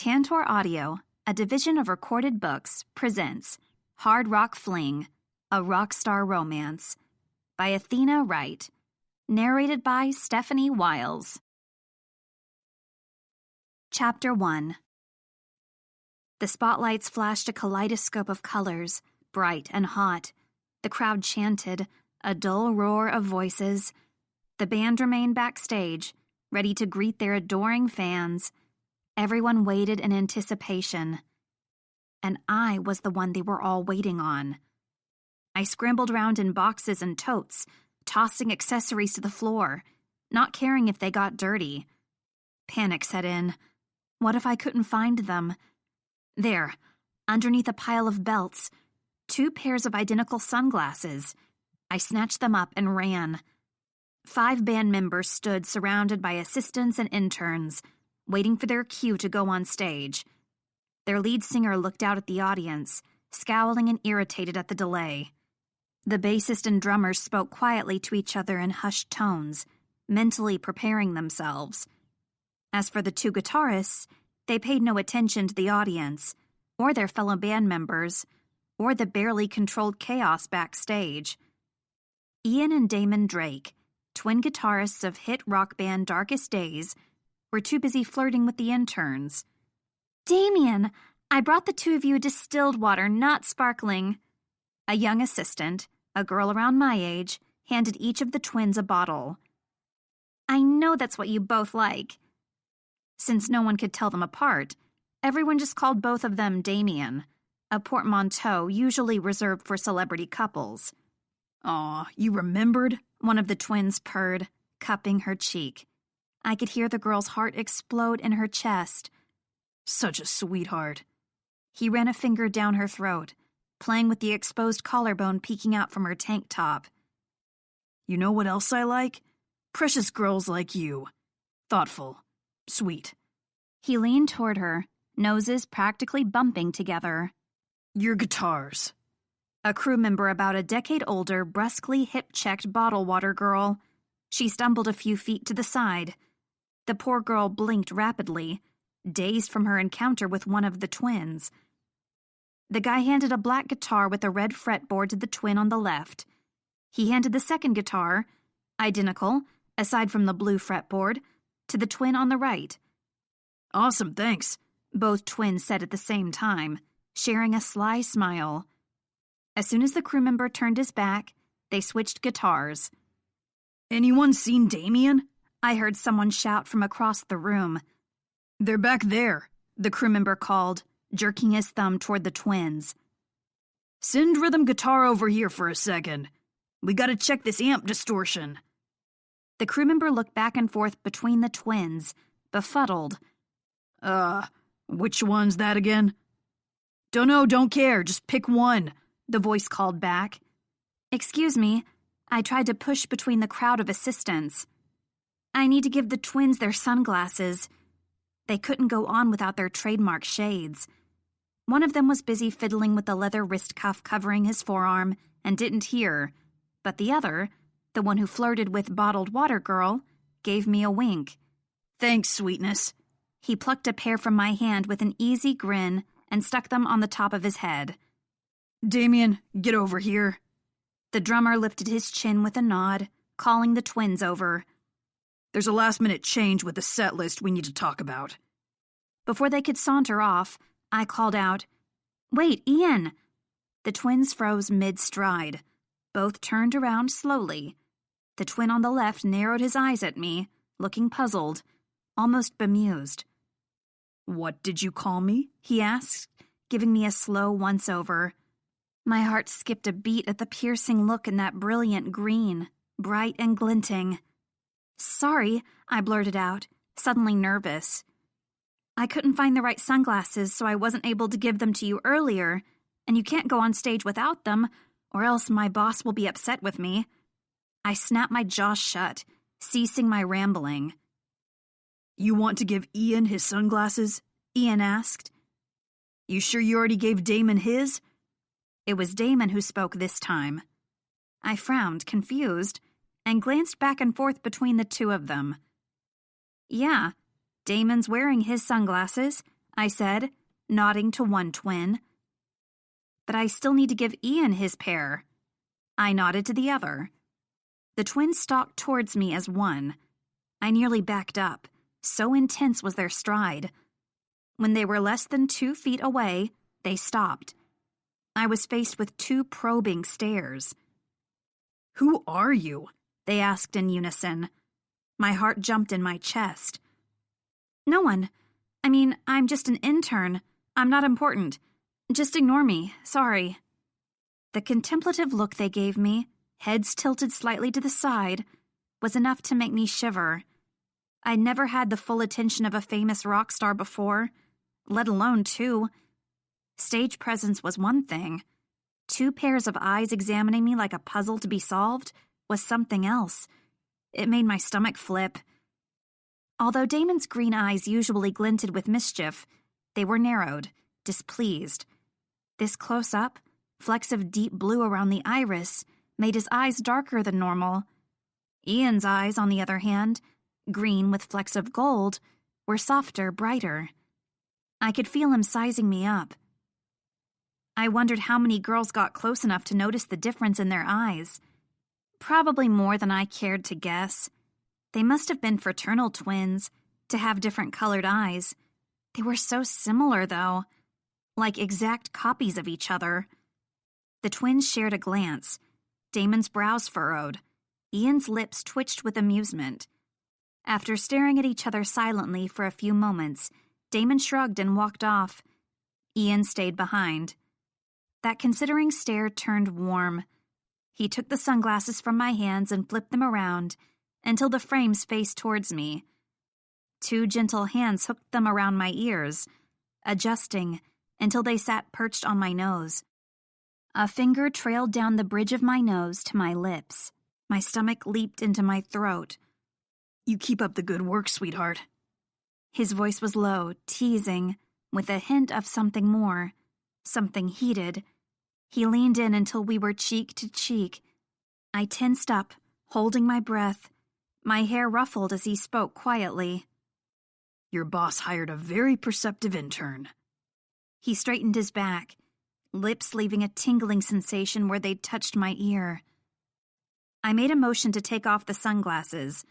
Tantor Audio, a division of Recorded Books, presents Hard Rock Fling, a Rock Star Romance by Athena Wright, narrated by Stephanie Wiles. Chapter 1. The spotlights flashed a kaleidoscope of colors, bright and hot. The crowd chanted, a dull roar of voices. The band remained backstage, ready to greet their adoring fans. Everyone waited in anticipation. And I was the one they were all waiting on. I scrambled around in boxes and totes, tossing accessories to the floor, not caring if they got dirty. Panic set in. What if I couldn't find them? There, underneath a pile of belts, 2 pairs of identical sunglasses. I snatched them up and ran. 5 band members stood surrounded by assistants and interns, waiting for their cue to go on stage. Their lead singer looked out at the audience, scowling and irritated at the delay. The bassist and drummers spoke quietly to each other in hushed tones, mentally preparing themselves. As for the 2 guitarists, they paid no attention to the audience, or their fellow band members, or the barely controlled chaos backstage. Ian and Damon Drake, twin guitarists of hit rock band Darkest Days, were too busy flirting with the interns. "Damien, I brought the 2 of you distilled water, not sparkling." A young assistant, a girl around my age, handed each of the twins a bottle. "I know that's what you both like." Since no one could tell them apart, everyone just called both of them Damien, a portmanteau usually reserved for celebrity couples. "Aw, you remembered?" one of the twins purred, cupping her cheek. I could hear the girl's heart explode in her chest. "Such a sweetheart." He ran a finger down her throat, playing with the exposed collarbone peeking out from her tank top. "You know what else I like? Precious girls like you. Thoughtful. Sweet." He leaned toward her, noses practically bumping together. "Your guitars." A crew member about a decade older brusquely hip-checked bottle water girl. She stumbled a few feet to the side. The poor girl blinked rapidly, dazed from her encounter with one of the twins. The guy handed a black guitar with a red fretboard to the twin on the left. He handed the second guitar, identical, aside from the blue fretboard, to the twin on the right. "Awesome, thanks," both twins said at the same time, sharing a sly smile. As soon as the crew member turned his back, they switched guitars. "Anyone seen Damien?" I heard someone shout from across the room. "They're back there," the crew member called, jerking his thumb toward the twins. "Send rhythm guitar over here for a second. We gotta check this amp distortion." The crew member looked back and forth between the twins, befuddled. Which one's that again?" "Dunno, don't care, just pick one," the voice called back. "Excuse me," I tried to push between the crowd of assistants. "I need to give the twins their sunglasses." They couldn't go on without their trademark shades. One of them was busy fiddling with the leather wrist cuff covering his forearm and didn't hear, but the other, the one who flirted with bottled water girl, gave me a wink. "Thanks, sweetness." He plucked a pair from my hand with an easy grin and stuck them on the top of his head. "Damien, get over here." The drummer lifted his chin with a nod, calling the twins over. "There's a last-minute change with the set list we need to talk about." Before they could saunter off, I called out, "Wait, Ian!" The twins froze mid-stride. Both turned around slowly. The twin on the left narrowed his eyes at me, looking puzzled, almost bemused. "What did you call me?" he asked, giving me a slow once-over. My heart skipped a beat at the piercing look in that brilliant green, bright and glinting. "Sorry," I blurted out, suddenly nervous. "I couldn't find the right sunglasses, so I wasn't able to give them to you earlier, and you can't go on stage without them, or else my boss will be upset with me." I snapped my jaw shut, ceasing my rambling. "You want to give Ian his sunglasses?" Ian asked. "You sure you already gave Damon his?" It was Damon who spoke this time. I frowned, confused, and glanced back and forth between the 2 of them. "Yeah, Damon's wearing his sunglasses. I said, nodding to one twin. But I still need to give Ian his pair. I nodded to the other. The twins stalked towards me as one. I nearly backed up. So intense was their stride. When they were less than 2 feet away, they stopped. I was faced with 2 probing stares. "Who are you?" they asked in unison. My heart jumped in my chest. No one. I mean, I'm just an intern. I'm not important. Just ignore me. Sorry. The contemplative look they gave me, heads tilted slightly to the side, was enough to make me shiver. I'd never had the full attention of a famous rock star before, let alone 2. Stage presence was one thing. 2 pairs of eyes examining me like a puzzle to be solved was something else. It made my stomach flip. Although Damon's green eyes usually glinted with mischief, they were narrowed, displeased. This close-up, flecks of deep blue around the iris, made his eyes darker than normal. Ian's eyes, on the other hand, green with flecks of gold, were softer, brighter. I could feel him sizing me up. I wondered how many girls got close enough to notice the difference in their eyes. Probably more than I cared to guess. They must have been fraternal twins, to have different colored eyes. They were so similar, though, like exact copies of each other. The twins shared a glance. Damon's brows furrowed. Ian's lips twitched with amusement. After staring at each other silently for a few moments, Damon shrugged and walked off. Ian stayed behind. That considering stare turned warm. He took the sunglasses from my hands and flipped them around until the frames faced towards me. 2 gentle hands hooked them around my ears, adjusting until they sat perched on my nose. A finger trailed down the bridge of my nose to my lips. My stomach leaped into my throat. "You keep up the good work, sweetheart." His voice was low, teasing, with a hint of something more, something heated. He leaned in until we were cheek to cheek. I tensed up, holding my breath. My hair ruffled as he spoke quietly. "Your boss hired a very perceptive intern." He straightened his back, lips leaving a tingling sensation where they'd touched my ear. I made a motion to take off the sunglasses.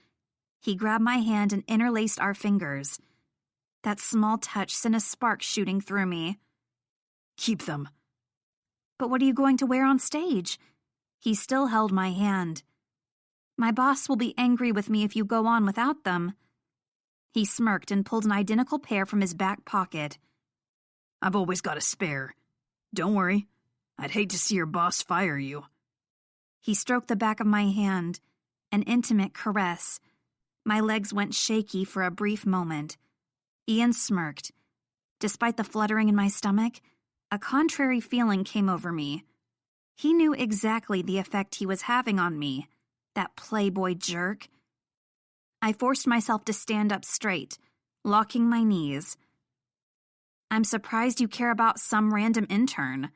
He grabbed my hand and interlaced our fingers. That small touch sent a spark shooting through me. "Keep them." "But what are you going to wear on stage?" He still held my hand. "My boss will be angry with me if you go on without them." He smirked and pulled an identical pair from his back pocket. "I've always got a spare. Don't worry. I'd hate to see your boss fire you." He stroked the back of my hand, an intimate caress. My legs went shaky for a brief moment. Ian smirked. Despite the fluttering in my stomach, a contrary feeling came over me. He knew exactly the effect he was having on me, that playboy jerk. I forced myself to stand up straight, locking my knees. "I'm surprised you care about some random intern."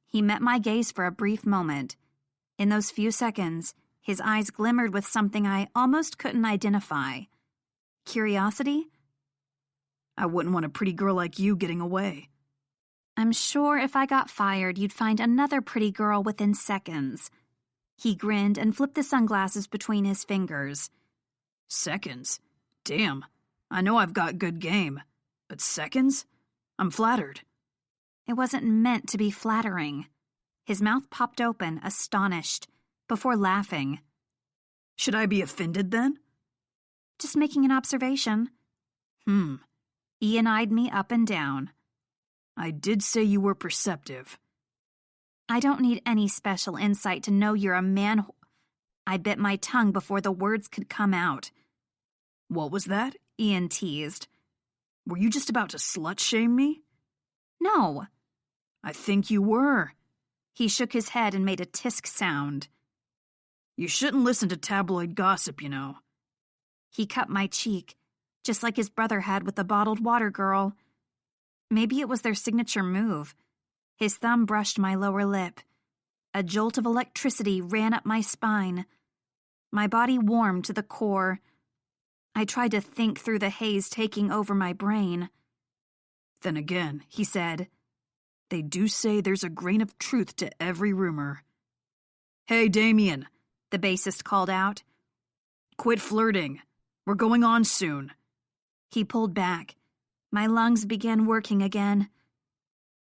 He met my gaze for a brief moment. In those few seconds, his eyes glimmered with something I almost couldn't identify. Curiosity? "I wouldn't want a pretty girl like you getting away." "I'm sure if I got fired, you'd find another pretty girl within seconds." He grinned and flipped the sunglasses between his fingers. "Seconds? Damn. I know I've got good game. But seconds? I'm flattered." It wasn't meant to be flattering. His mouth popped open, astonished, before laughing. "Should I be offended then?" "Just making an observation." Ian eyed me up and down. "I did say you were perceptive." "I don't need any special insight to know you're a man." I bit my tongue before the words could come out. "What was that?" Ian teased. "Were you just about to slut-shame me?" "No." "I think you were." He shook his head and made a tisk sound. "You shouldn't listen to tabloid gossip, you know." He cut my cheek, just like his brother had with the bottled water girl. Maybe it was their signature move. His thumb brushed my lower lip. A jolt of electricity ran up my spine. My body warmed to the core. I tried to think through the haze taking over my brain. Then again, he said, they do say there's a grain of truth to every rumor. Hey, Damien, the bassist called out. Quit flirting. We're going on soon. He pulled back. My lungs began working again.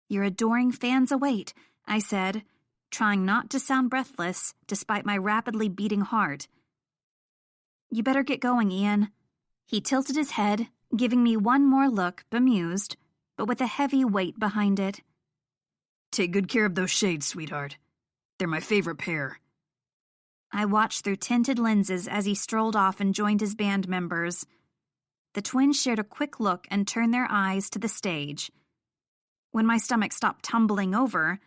Your adoring fans await, I said, trying not to sound breathless despite my rapidly beating heart. You better get going, Ian. He tilted his head, giving me one more look, bemused, but with a heavy weight behind it. Take good care of those shades, sweetheart. They're my favorite pair. I watched through tinted lenses as he strolled off and joined his band members. The twins shared a quick look and turned their eyes to the stage. When my stomach stopped tumbling over,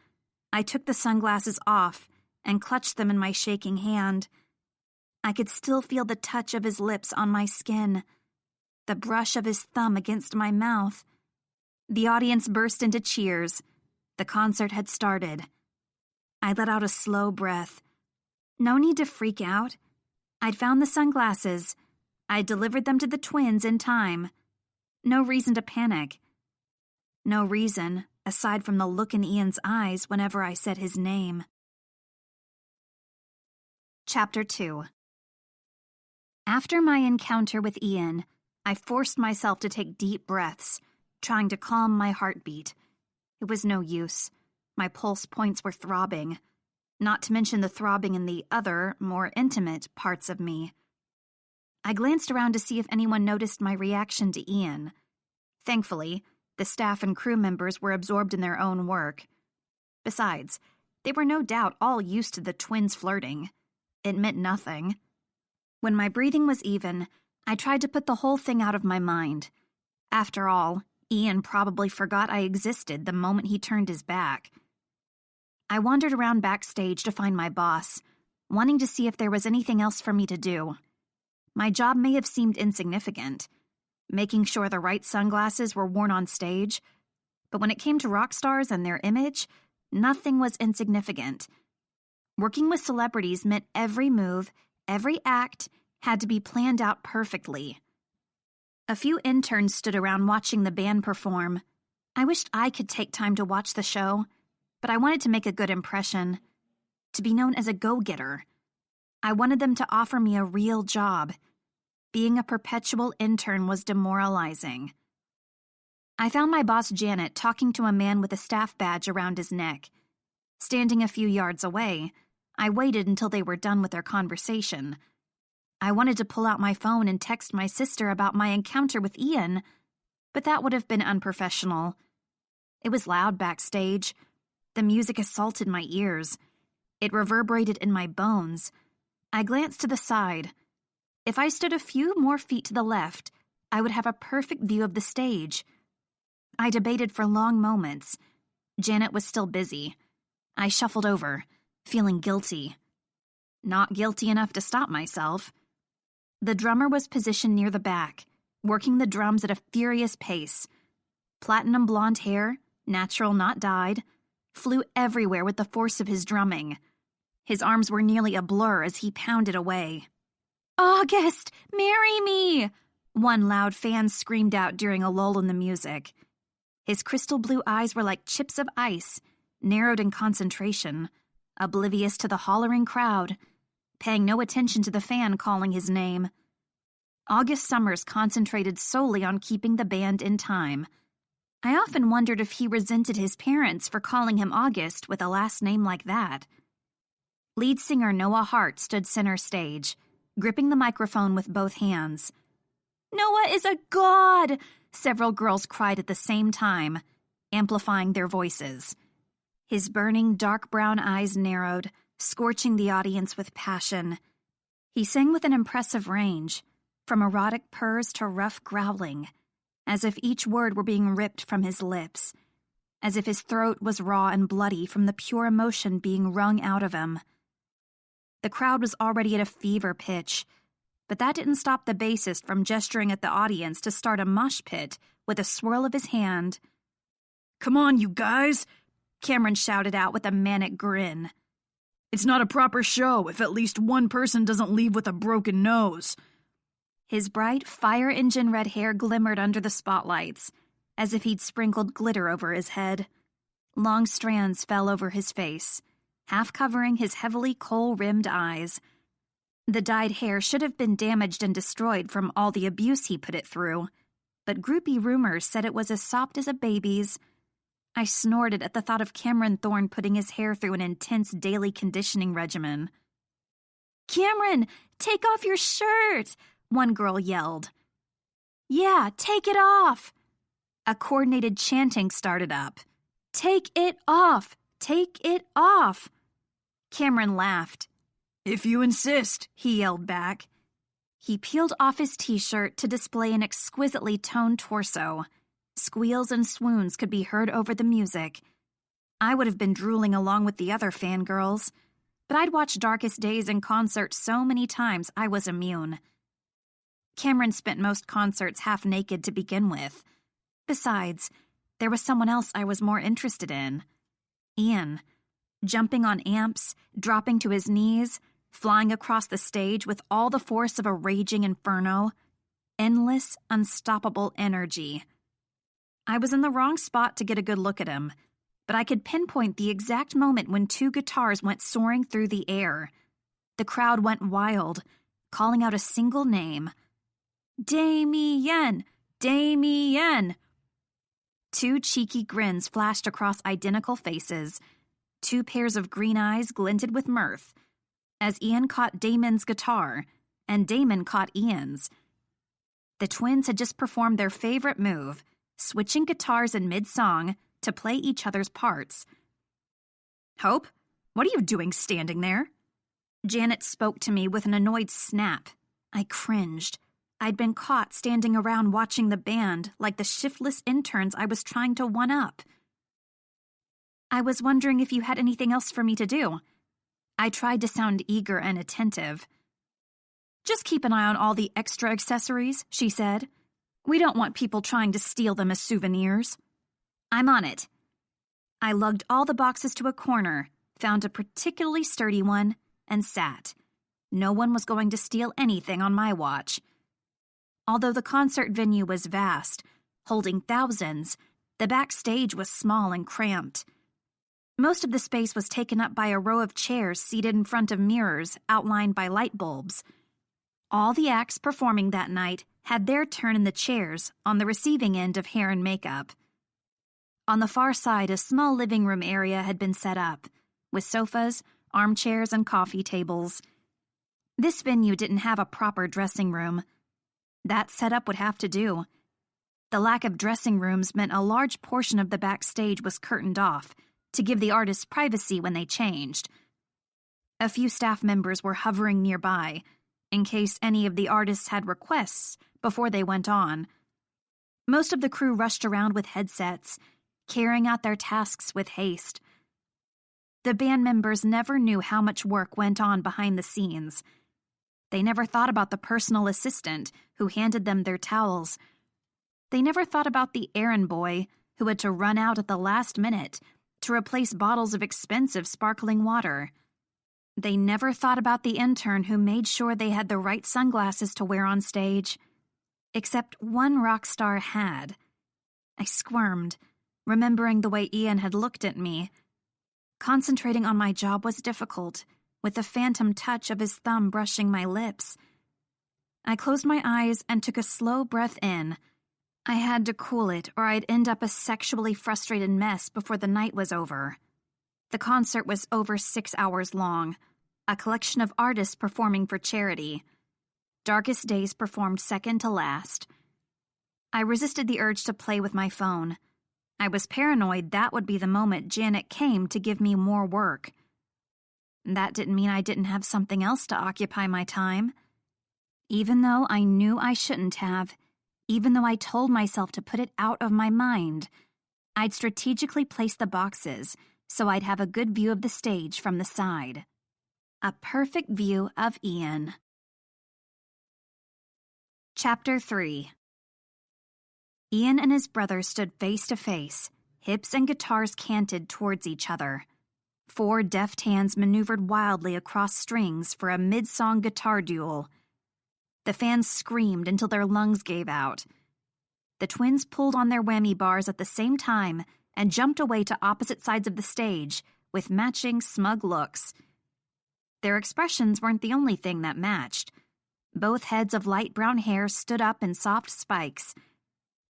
I took the sunglasses off and clutched them in my shaking hand. I could still feel the touch of his lips on my skin, the brush of his thumb against my mouth. The audience burst into cheers. The concert had started. I let out a slow breath. No need to freak out. I'd found the sunglasses. I'd delivered them to the twins in time. No reason to panic. No reason, aside from the look in Ian's eyes whenever I said his name. Chapter 2. After my encounter with Ian, I forced myself to take deep breaths, trying to calm my heartbeat. It was no use. My pulse points were throbbing, not to mention the throbbing in the other, more intimate parts of me. I glanced around to see if anyone noticed my reaction to Ian. Thankfully, the staff and crew members were absorbed in their own work. Besides, they were no doubt all used to the twins flirting. It meant nothing. When my breathing was even, I tried to put the whole thing out of my mind. After all, Ian probably forgot I existed the moment he turned his back. I wandered around backstage to find my boss, wanting to see if there was anything else for me to do. My job may have seemed insignificant, making sure the right sunglasses were worn on stage, but when it came to rock stars and their image, nothing was insignificant. Working with celebrities meant every move, every act had to be planned out perfectly. A few interns stood around watching the band perform. I wished I could take time to watch the show, but I wanted to make a good impression, to be known as a go-getter. I wanted them to offer me a real job. Being a perpetual intern was demoralizing. I found my boss Janet talking to a man with a staff badge around his neck. Standing a few yards away, I waited until they were done with their conversation. I wanted to pull out my phone and text my sister about my encounter with Ian, but that would have been unprofessional. It was loud backstage. The music assaulted my ears. It reverberated in my bones. I glanced to the side. If I stood a few more feet to the left, I would have a perfect view of the stage. I debated for long moments. Janet was still busy. I shuffled over, feeling guilty. Not guilty enough to stop myself. The drummer was positioned near the back, working the drums at a furious pace. Platinum blonde hair, natural not dyed, flew everywhere with the force of his drumming. His arms were nearly a blur as he pounded away. "August, marry me!" one loud fan screamed out during a lull in the music. His crystal blue eyes were like chips of ice, narrowed in concentration, oblivious to the hollering crowd, paying no attention to the fan calling his name. August Summers concentrated solely on keeping the band in time. I often wondered if he resented his parents for calling him August with a last name like that. Lead singer Noah Hart stood center stage, gripping the microphone with both hands. "Noah is a god!" several girls cried at the same time, amplifying their voices. His burning, dark brown eyes narrowed, scorching the audience with passion. He sang with an impressive range, from erotic purrs to rough growling, as if each word were being ripped from his lips, as if his throat was raw and bloody from the pure emotion being wrung out of him. The crowd was already at a fever pitch, but that didn't stop the bassist from gesturing at the audience to start a mosh pit with a swirl of his hand. "Come on, you guys!" Cameron shouted out with a manic grin. "It's not a proper show if at least one person doesn't leave with a broken nose." His bright, fire engine red hair glimmered under the spotlights. as if he'd sprinkled glitter over his head. Long strands fell over his face, half covering his heavily kohl-rimmed eyes. The dyed hair should have been damaged and destroyed from all the abuse he put it through, but groupie rumors said it was as soft as a baby's. I snorted at the thought of Cameron Thorne putting his hair through an intense daily conditioning regimen. "Cameron, take off your shirt!" one girl yelled. "Yeah, take it off!" A coordinated chanting started up. "Take it off! Take it off!" Cameron laughed. "If you insist," he yelled back. He peeled off his t-shirt to display an exquisitely toned torso. Squeals and swoons could be heard over the music. I would have been drooling along with the other fangirls, but I'd watched Darkest Days in concert so many times I was immune. Cameron spent most concerts half naked to begin with. Besides, there was someone else I was more interested in. Ian. Jumping on amps, dropping to his knees, flying across the stage with all the force of a raging inferno. Endless, unstoppable energy. I was in the wrong spot to get a good look at him, but I could pinpoint the exact moment when two guitars went soaring through the air. The crowd went wild, calling out a single name. "Damien! Damien!" Two cheeky grins flashed across identical faces. Two pairs of green eyes glinted with mirth, as Ian caught Damon's guitar, and Damon caught Ian's. The twins had just performed their favorite move, switching guitars in mid-song to play each other's parts. "Hope, what are you doing standing there?" Janet spoke to me with an annoyed snap. I cringed. I'd been caught standing around watching the band like the shiftless interns I was trying to one-up. "I was wondering if you had anything else for me to do." I tried to sound eager and attentive. "Just keep an eye on all the extra accessories," she said. "We don't want people trying to steal them as souvenirs." "I'm on it." I lugged all the boxes to a corner, found a particularly sturdy one, and sat. No one was going to steal anything on my watch. Although the concert venue was vast, holding thousands, the backstage was small and cramped. Most of the space was taken up by a row of chairs seated in front of mirrors outlined by light bulbs. All the acts performing that night had their turn in the chairs on the receiving end of hair and makeup. On the far side, a small living room area had been set up, with sofas, armchairs, and coffee tables. This venue didn't have a proper dressing room. That setup would have to do. The lack of dressing rooms meant a large portion of the backstage was curtained off to give the artists privacy when they changed. A few staff members were hovering nearby, in case any of the artists had requests before they went on. Most of the crew rushed around with headsets, carrying out their tasks with haste. The band members never knew how much work went on behind the scenes. They never thought about the personal assistant who handed them their towels. They never thought about the errand boy who had to run out at the last minute to replace bottles of expensive sparkling water. They never thought about the intern who made sure they had the right sunglasses to wear on stage. Except one rock star had. I squirmed, remembering the way Ian had looked at me. Concentrating on my job was difficult, with the phantom touch of his thumb brushing my lips. I closed my eyes and took a slow breath in. I had to cool it, or I'd end up a sexually frustrated mess before the night was over. The concert was over 6 hours long, a collection of artists performing for charity. Darkest Days performed second to last. I resisted the urge to play with my phone. I was paranoid that would be the moment Janet came to give me more work. That didn't mean I didn't have something else to occupy my time. Even though I knew I shouldn't have, even though I told myself to put it out of my mind, I'd strategically place the boxes so I'd have a good view of the stage from the side. A perfect view of Ian. Chapter 3. Ian and his brother stood face to face, hips and guitars canted towards each other. 4 deft hands maneuvered wildly across strings for a mid-song guitar duel. The fans screamed until their lungs gave out. The twins pulled on their whammy bars at the same time and jumped away to opposite sides of the stage with matching smug looks. Their expressions weren't the only thing that matched. Both heads of light brown hair stood up in soft spikes.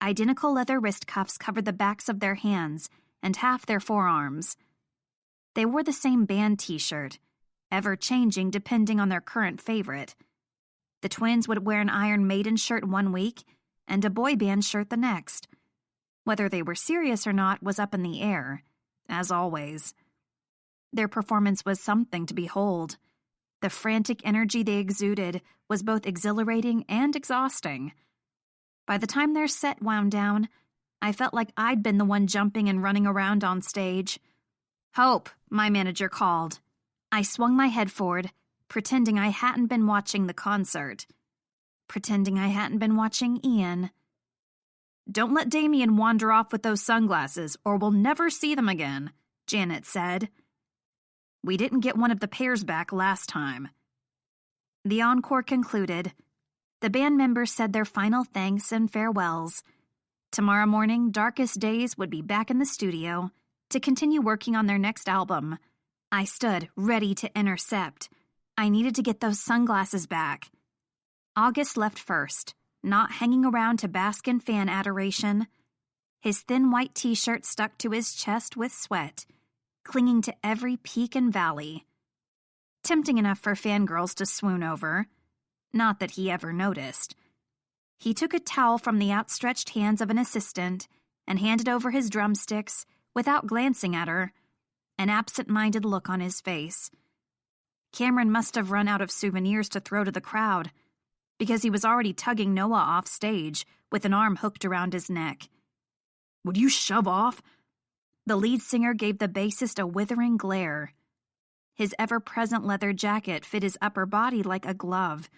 Identical leather wrist cuffs covered the backs of their hands and half their forearms. They wore the same band t-shirt, ever-changing depending on their current favorite. The twins would wear an Iron Maiden shirt one week and a boy band shirt the next. Whether they were serious or not was up in the air, as always. Their performance was something to behold. The frantic energy they exuded was both exhilarating and exhausting. By the time their set wound down, I felt like I'd been the one jumping and running around on stage. "Hope," my manager called. I swung my head forward, pretending I hadn't been watching the concert. Pretending I hadn't been watching Ian. "Don't let Damien wander off with those sunglasses, or we'll never see them again," Janet said. "We didn't get one of the pairs back last time." The encore concluded. The band members said their final thanks and farewells. Tomorrow morning, Darkest Days would be back in the studio to continue working on their next album. I stood ready to intercept. I needed to get those sunglasses back. August left first, not hanging around to bask in fan adoration. His thin white t-shirt stuck to his chest with sweat, clinging to every peak and valley. Tempting enough for fangirls to swoon over. Not that he ever noticed. He took a towel from the outstretched hands of an assistant and handed over his drumsticks without glancing at her, an absent-minded look on his face. Cameron must have run out of souvenirs to throw to the crowd, because he was already tugging Noah off stage with an arm hooked around his neck. "Would you shove off?" The lead singer gave the bassist a withering glare. His ever-present leather jacket fit his upper body like a glove.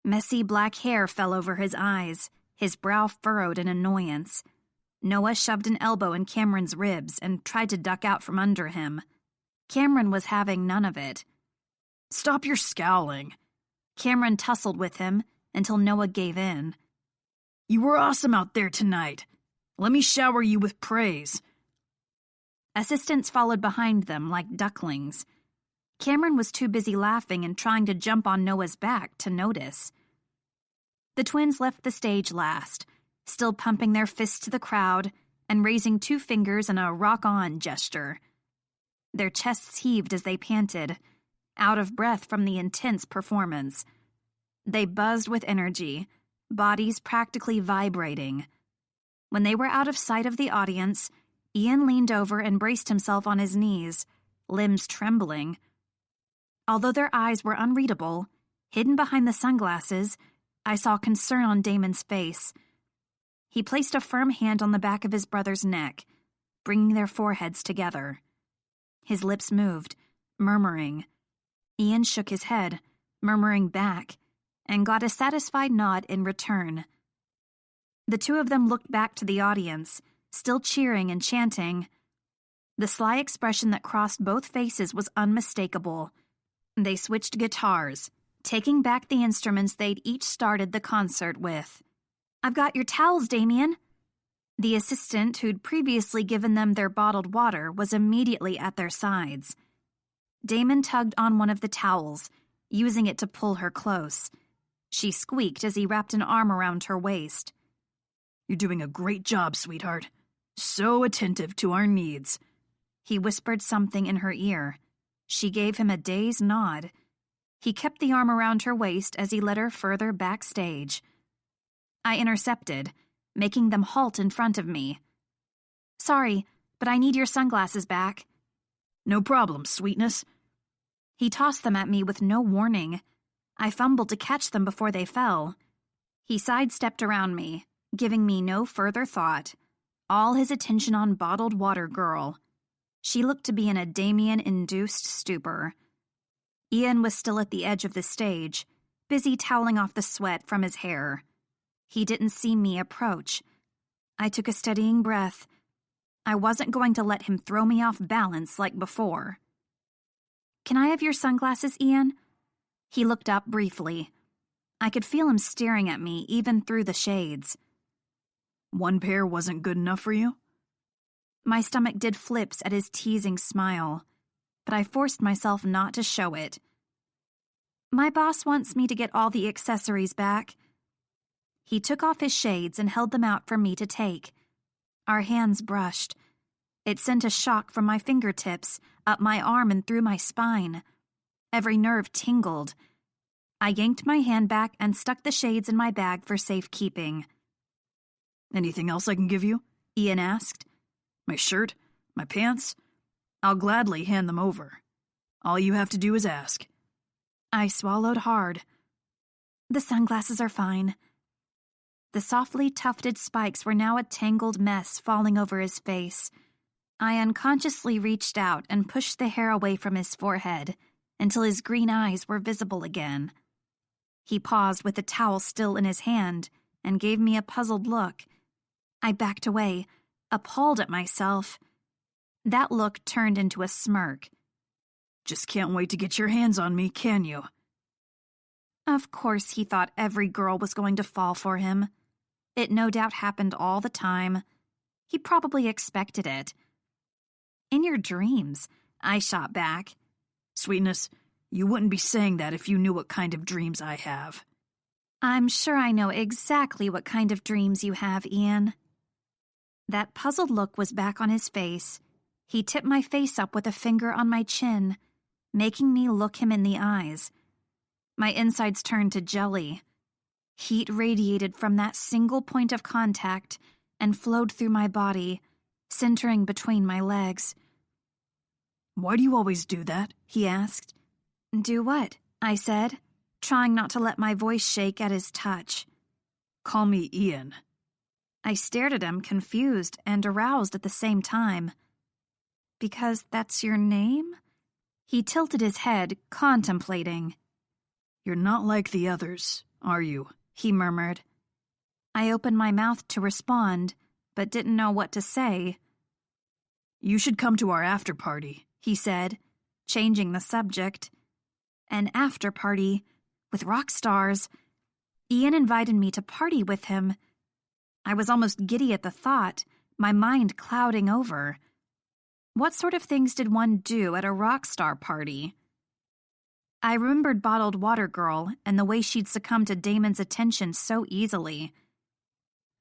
Messy black hair fell over his eyes, his brow furrowed in annoyance. Noah shoved an elbow in Cameron's ribs and tried to duck out from under him. Cameron was having none of it. "Stop your scowling." Cameron tussled with him until Noah gave in. "You were awesome out there tonight. Let me shower you with praise." Assistants followed behind them like ducklings. Cameron was too busy laughing and trying to jump on Noah's back to notice. The twins left the stage last, still pumping their fists to the crowd and raising 2 fingers in a rock-on gesture. Their chests heaved as they panted, out of breath from the intense performance. They buzzed with energy, bodies practically vibrating. When they were out of sight of the audience, Ian leaned over and braced himself on his knees, limbs trembling. Although their eyes were unreadable, hidden behind the sunglasses, I saw concern on Damon's face. He placed a firm hand on the back of his brother's neck, bringing their foreheads together. His lips moved, murmuring. Ian shook his head, murmuring back, and got a satisfied nod in return. The 2 of them looked back to the audience, still cheering and chanting. The sly expression that crossed both faces was unmistakable. They switched guitars, taking back the instruments they'd each started the concert with. "I've got your towels, Damien." The assistant who'd previously given them their bottled water was immediately at their sides. Damon tugged on one of the towels, using it to pull her close. She squeaked as he wrapped an arm around her waist. "You're doing a great job, sweetheart. So attentive to our needs." He whispered something in her ear. She gave him a dazed nod. He kept the arm around her waist as he led her further backstage. I intercepted, making them halt in front of me. "Sorry, but I need your sunglasses back." "No problem, sweetness." He tossed them at me with no warning. I fumbled to catch them before they fell. He sidestepped around me, giving me no further thought, all his attention on bottled water girl. She looked to be in a Damien-induced stupor. Ian was still at the edge of the stage, busy toweling off the sweat from his hair. He didn't see me approach. I took a steadying breath. I wasn't going to let him throw me off balance like before. "Can I have your sunglasses, Ian?" He looked up briefly. I could feel him staring at me even through the shades. One pair wasn't good enough for you? My stomach did flips at his teasing smile, but I forced myself not to show it. My boss wants me to get all the accessories back. He took off his shades and held them out for me to take. Our hands brushed. It sent a shock from my fingertips, up my arm and through my spine. Every nerve tingled. I yanked my hand back and stuck the shades in my bag for safekeeping. Anything else I can give you? Ian asked. My shirt? My pants? I'll gladly hand them over. All you have to do is ask. I swallowed hard. The sunglasses are fine. The softly tufted spikes were now a tangled mess falling over his face. I unconsciously reached out and pushed the hair away from his forehead until his green eyes were visible again. He paused with the towel still in his hand and gave me a puzzled look. I backed away, appalled at myself. That look turned into a smirk. Just can't wait to get your hands on me, can you? Of course he thought every girl was going to fall for him. It no doubt happened all the time. He probably expected it. In your dreams, I shot back. Sweetness, you wouldn't be saying that if you knew what kind of dreams I have. I'm sure I know exactly what kind of dreams you have, Ian. That puzzled look was back on his face. He tipped my face up with a finger on my chin, making me look him in the eyes. My insides turned to jelly. Heat radiated from that single point of contact and flowed through my body, centering between my legs. Why do you always do that? He asked. Do what? I said, trying not to let my voice shake at his touch. Call me Ian. I stared at him, confused and aroused at the same time. Because that's your name? He tilted his head, contemplating. You're not like the others, are you? He murmured. I opened my mouth to respond, but didn't know what to say. You should come to our after party, he said, changing the subject. An after party with rock stars. Ian invited me to party with him. I was almost giddy at the thought, my mind clouding over. What sort of things did one do at a rock star party? I remembered Bottled Water Girl and the way she'd succumb to Damon's attention so easily.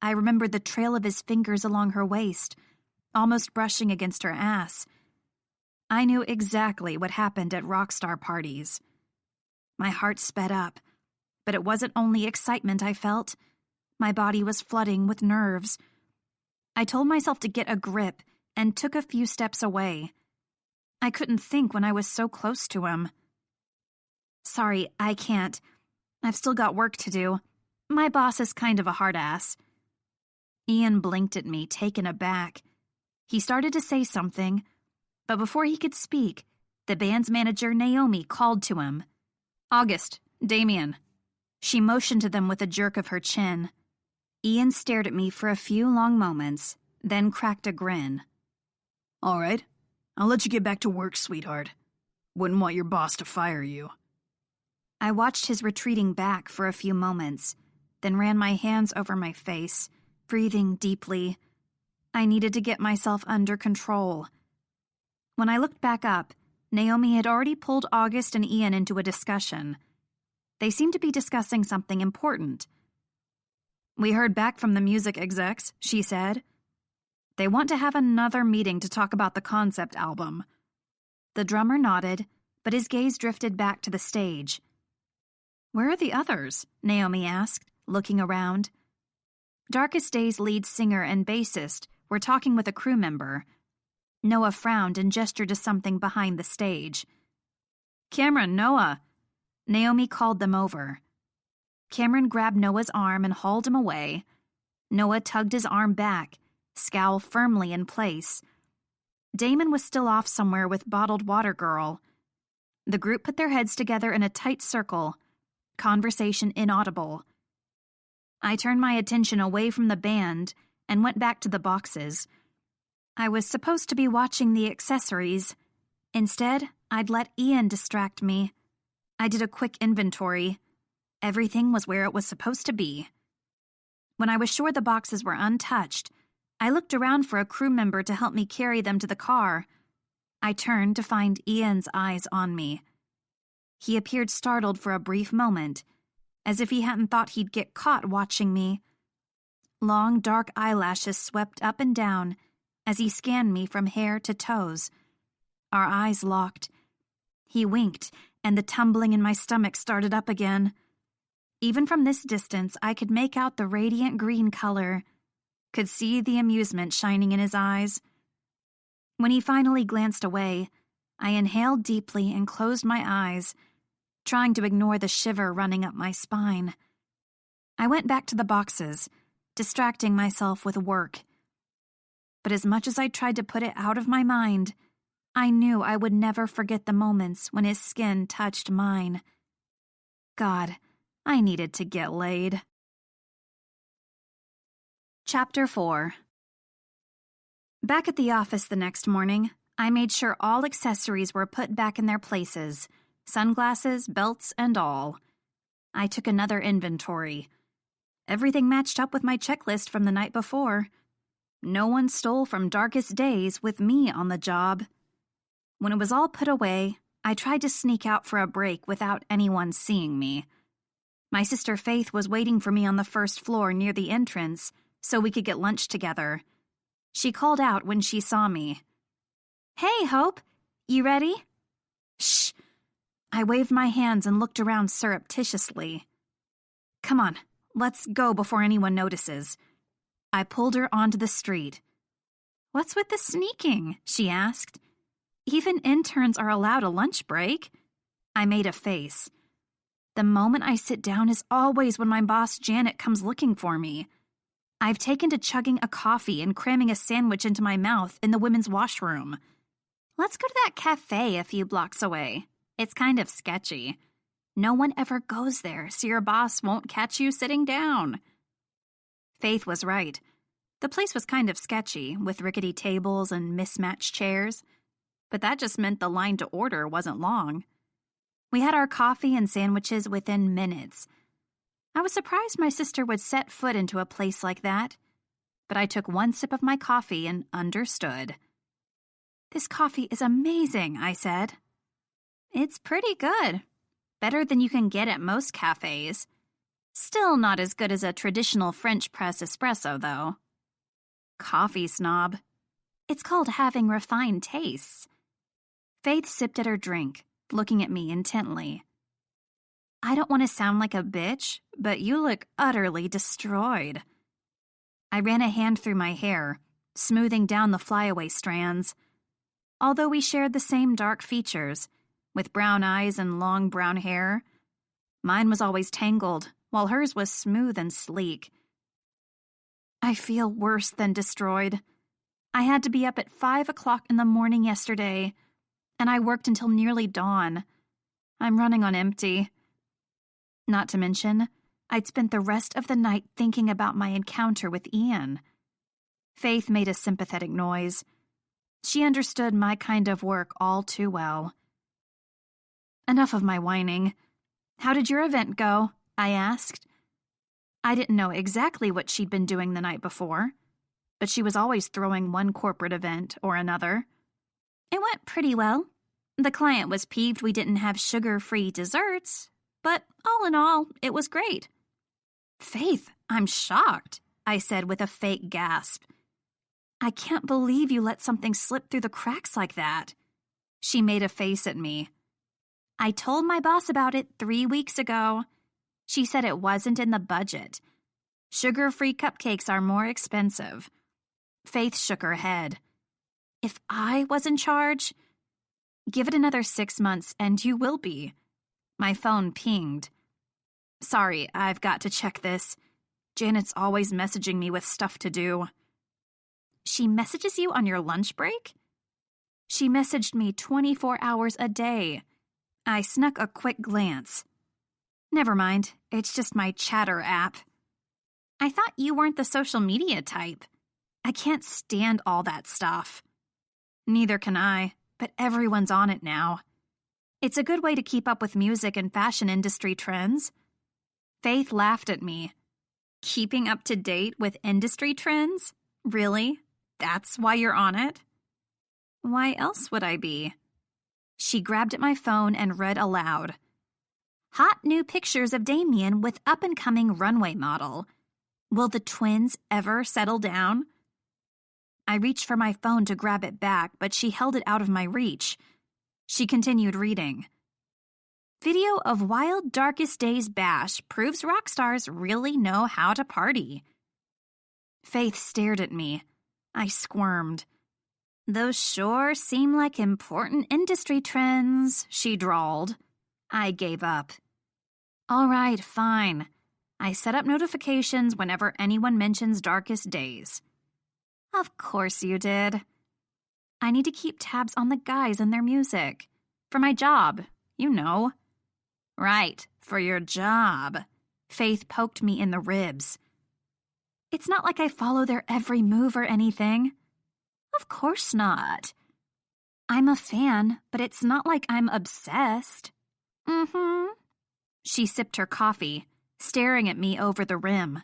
I remembered the trail of his fingers along her waist, almost brushing against her ass. I knew exactly what happened at rock star parties. My heart sped up, but it wasn't only excitement I felt. My body was flooding with nerves. I told myself to get a grip and took a few steps away. I couldn't think when I was so close to him. Sorry, I can't. I've still got work to do. My boss is kind of a hard ass. Ian blinked at me, taken aback. He started to say something, but before he could speak, the band's manager, Naomi, called to him. August, Damien. She motioned to them with a jerk of her chin. Ian stared at me for a few long moments, then cracked a grin. All right, I'll let you get back to work, sweetheart. Wouldn't want your boss to fire you. I watched his retreating back for a few moments, then ran my hands over my face, breathing deeply. I needed to get myself under control. When I looked back up, Naomi had already pulled August and Ian into a discussion. They seemed to be discussing something important. We heard back from the music execs, she said. They want to have another meeting to talk about the concept album. The drummer nodded, but his gaze drifted back to the stage. Where are the others? Naomi asked, looking around. Darkest Day's lead singer and bassist were talking with a crew member. Noah frowned and gestured to something behind the stage. Cameron, Noah! Naomi called them over. Cameron grabbed Noah's arm and hauled him away. Noah tugged his arm back, scowl firmly in place. Damon was still off somewhere with Bottled Water Girl. The group put their heads together in a tight circle, conversation inaudible. I turned my attention away from the band and went back to the boxes. I was supposed to be watching the accessories. Instead, I'd let Ian distract me. I did a quick inventory. Everything was where it was supposed to be. When I was sure the boxes were untouched, I looked around for a crew member to help me carry them to the car. I turned to find Ian's eyes on me. He appeared startled for a brief moment, as if he hadn't thought he'd get caught watching me. Long, dark eyelashes swept up and down as he scanned me from hair to toes. Our eyes locked. He winked, and the tumbling in my stomach started up again. Even from this distance, I could make out the radiant green color, could see the amusement shining in his eyes. When he finally glanced away, I inhaled deeply and closed my eyes, trying to ignore the shiver running up my spine. I went back to the boxes, distracting myself with work. But as much as I tried to put it out of my mind, I knew I would never forget the moments when his skin touched mine. God, I needed to get laid. Chapter 4. Back at the office the next morning, I made sure all accessories were put back in their places, sunglasses, belts, and all. I took another inventory. Everything matched up with my checklist from the night before. No one stole from darkest days with me on the job. When it was all put away, I tried to sneak out for a break without anyone seeing me. My sister Faith was waiting for me on the first floor near the entrance so we could get lunch together. She called out when she saw me. "Hey, Hope, you ready?" "Shh." I waved my hands and looked around surreptitiously. "Come on, let's go before anyone notices." I pulled her onto the street. "What's with the sneaking?" she asked. "Even interns are allowed a lunch break." I made a face. The moment I sit down is always when my boss Janet comes looking for me. I've taken to chugging a coffee and cramming a sandwich into my mouth in the women's washroom. "Let's go to that cafe a few blocks away. It's kind of sketchy. No one ever goes there, so your boss won't catch you sitting down." Faith was right. The place was kind of sketchy, with rickety tables and mismatched chairs. But that just meant the line to order wasn't long. We had our coffee and sandwiches within minutes. I was surprised my sister would set foot into a place like that, but I took one sip of my coffee and understood. "This coffee is amazing," I said. "It's pretty good. Better than you can get at most cafes. Still not as good as a traditional French press espresso, though." "Coffee snob." "It's called having refined tastes." Faith sipped at her drink, looking at me intently. "I don't want to sound like a bitch, but you look utterly destroyed." I ran a hand through my hair, smoothing down the flyaway strands. Although we shared the same dark features, with brown eyes and long brown hair, mine was always tangled, while hers was smooth and sleek. "I feel worse than destroyed. I had to be up at 5 o'clock in the morning yesterday, and I worked until nearly dawn. I'm running on empty. Not to mention, I'd spent the rest of the night thinking about my encounter with Ian." Faith made a sympathetic noise. She understood my kind of work all too well. "Enough of my whining. How did your event go?" I asked. I didn't know exactly what she'd been doing the night before, but she was always throwing one corporate event or another. "It went pretty well. The client was peeved we didn't have sugar-free desserts, but all in all, it was great." "Faith, I'm shocked," I said with a fake gasp. "I can't believe you let something slip through the cracks like that." She made a face at me. "I told my boss about it 3 weeks ago. She said it wasn't in the budget. Sugar-free cupcakes are more expensive." Faith shook her head. "If I was in charge? Give it another 6 months and you will be." My phone pinged. "Sorry, I've got to check this. Janet's always messaging me with stuff to do." "She messages you on your lunch break?" "She messaged me 24 hours a day." I snuck a quick glance. "Never mind, it's just my chatter app." "I thought you weren't the social media type." "I can't stand all that stuff." "Neither can I, but everyone's on it now. It's a good way to keep up with music and fashion industry trends." Faith laughed at me. Keeping up to date with industry trends? Really? That's why you're on it? Why else would I be? She grabbed at my phone and read aloud. Hot new pictures of Damien with up-and-coming runway model. Will the twins ever settle down? I reached for my phone to grab it back, but she held it out of my reach. She continued reading. Video of Wild Darkest Days Bash proves rock stars really know how to party. Faith stared at me. I squirmed. Those sure seem like important industry trends, she drawled. I gave up. All right, fine. I set up notifications whenever anyone mentions Darkest Days. Of course you did. I need to keep tabs on the guys and their music. For my job, you know. Right, for your job. Faith poked me in the ribs. It's not like I follow their every move or anything. Of course not. I'm a fan, but it's not like I'm obsessed. Mm-hmm. She sipped her coffee, staring at me over the rim.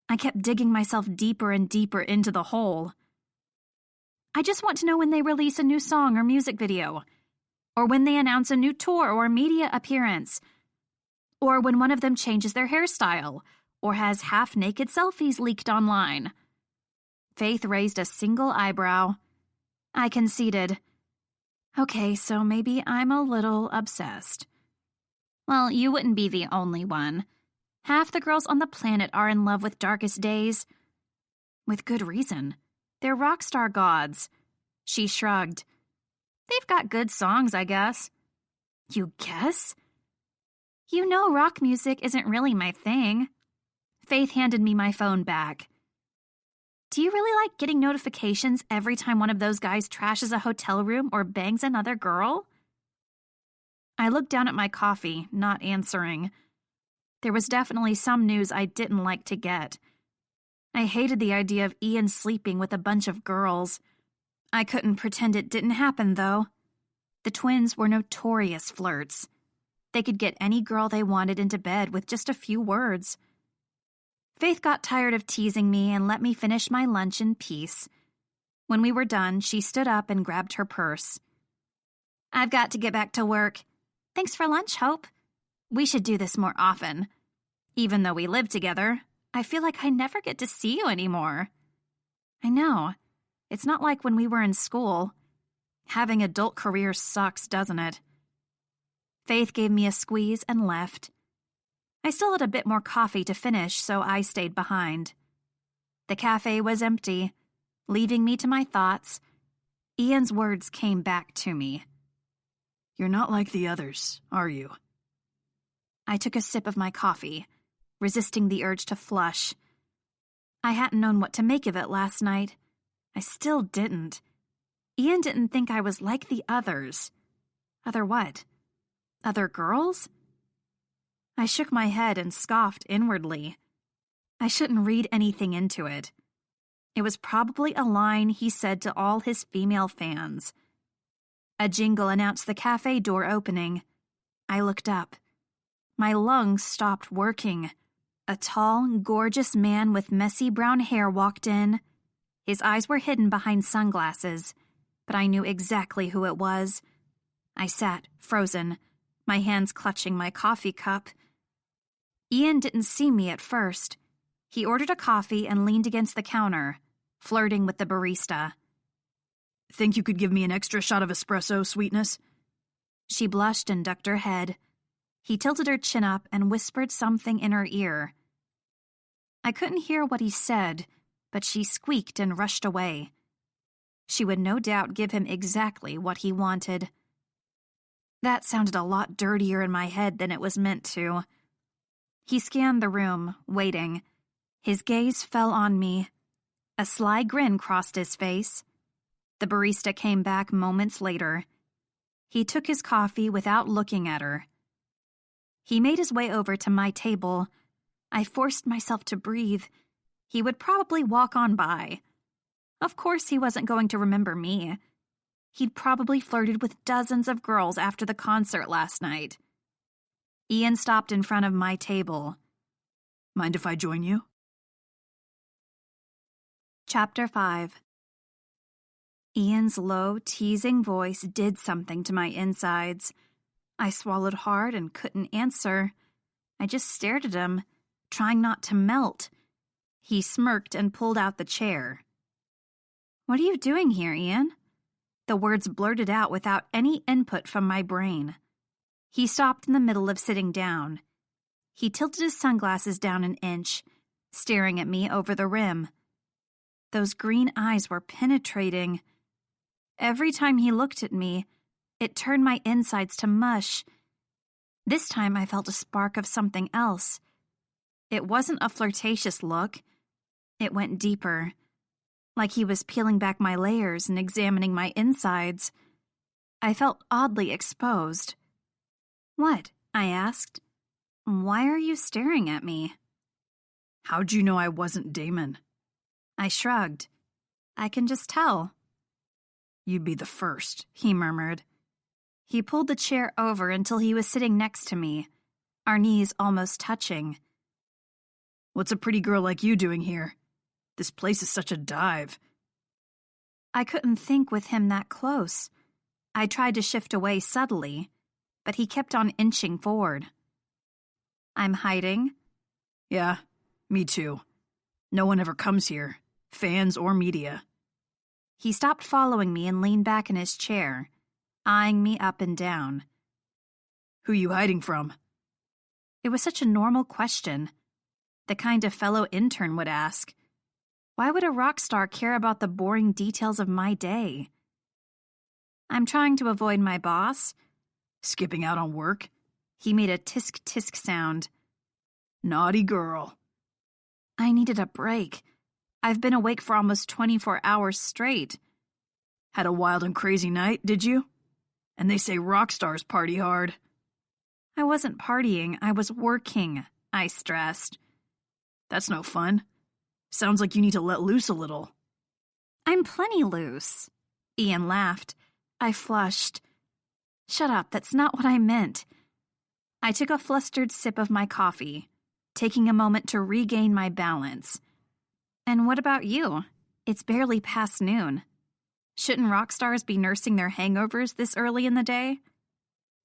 I kept digging myself deeper and deeper into the hole. I just want to know when they release a new song or music video, or when they announce a new tour or media appearance, or when one of them changes their hairstyle, or has half-naked selfies leaked online. Faith raised a single eyebrow. I conceded. Okay, so maybe I'm a little obsessed. Well, you wouldn't be the only one. Half the girls on the planet are in love with Darkest Days. With good reason. They're rock star gods. She shrugged. They've got good songs, I guess. You guess? You know rock music isn't really my thing. Faith handed me my phone back. Do you really like getting notifications every time one of those guys trashes a hotel room or bangs another girl? I looked down at my coffee, not answering. There was definitely some news I didn't like to get. I hated the idea of Ian sleeping with a bunch of girls. I couldn't pretend it didn't happen, though. The twins were notorious flirts. They could get any girl they wanted into bed with just a few words. Faith got tired of teasing me and let me finish my lunch in peace. When we were done, she stood up and grabbed her purse. I've got to get back to work. Thanks for lunch, Hope. We should do this more often. Even though we live together, I feel like I never get to see you anymore. I know. It's not like when we were in school. Having adult careers sucks, doesn't it? Faith gave me a squeeze and left. I still had a bit more coffee to finish, so I stayed behind. The cafe was empty, leaving me to my thoughts. Ian's words came back to me. You're not like the others, are you? I took a sip of my coffee, resisting the urge to flush. I hadn't known what to make of it last night. I still didn't. Ian didn't think I was like the others. Other what? Other girls? I shook my head and scoffed inwardly. I shouldn't read anything into it. It was probably a line he said to all his female fans. A jingle announced the cafe door opening. I looked up. My lungs stopped working. A tall, gorgeous man with messy brown hair walked in. His eyes were hidden behind sunglasses, but I knew exactly who it was. I sat, frozen, my hands clutching my coffee cup. Ian didn't see me at first. He ordered a coffee and leaned against the counter, flirting with the barista. Think you could give me an extra shot of espresso, sweetness? She blushed and ducked her head. He tilted her chin up and whispered something in her ear. I couldn't hear what he said, but she squeaked and rushed away. She would no doubt give him exactly what he wanted. That sounded a lot dirtier in my head than it was meant to. He scanned the room, waiting. His gaze fell on me. A sly grin crossed his face. The barista came back moments later. He took his coffee without looking at her. He made his way over to my table. I forced myself to breathe. He would probably walk on by. Of course he wasn't going to remember me. He'd probably flirted with dozens of girls after the concert last night. Ian stopped in front of my table. Mind if I join you? Chapter 5. Ian's low, teasing voice did something to my insides. I swallowed hard and couldn't answer. I just stared at him, trying not to melt. He smirked and pulled out the chair. "What are you doing here, Ian?" The words blurted out without any input from my brain. He stopped in the middle of sitting down. He tilted his sunglasses down an inch, staring at me over the rim. Those green eyes were penetrating. Every time he looked at me, it turned my insides to mush. This time I felt a spark of something else. It wasn't a flirtatious look. It went deeper, like he was peeling back my layers and examining my insides. I felt oddly exposed. "What?" I asked. "Why are you staring at me?" "How'd you know I wasn't Damon?" I shrugged. "I can just tell." "You'd be the first," he murmured. He pulled the chair over until he was sitting next to me, our knees almost touching. "What's a pretty girl like you doing here? This place is such a dive." I couldn't think with him that close. I tried to shift away subtly, but he kept on inching forward. "I'm hiding?" "Yeah, me too. No one ever comes here, fans or media." He stopped following me and leaned back in his chair, eyeing me up and down. "Who you hiding from?" It was such a normal question, the kind a fellow intern would ask. Why would a rock star care about the boring details of my day? "I'm trying to avoid my boss." "Skipping out on work?" He made a tisk-tisk sound. "Naughty girl." I needed a break. I've been awake for almost 24 hours straight. "Had a wild and crazy night, did you? And they say rock stars party hard." I wasn't partying, I was working, I stressed. "That's no fun. Sounds like you need to let loose a little." "I'm plenty loose." Ian laughed. I flushed. "Shut up, that's not what I meant." I took a flustered sip of my coffee, taking a moment to regain my balance. "And what about you? It's barely past noon. Shouldn't rock stars be nursing their hangovers this early in the day?"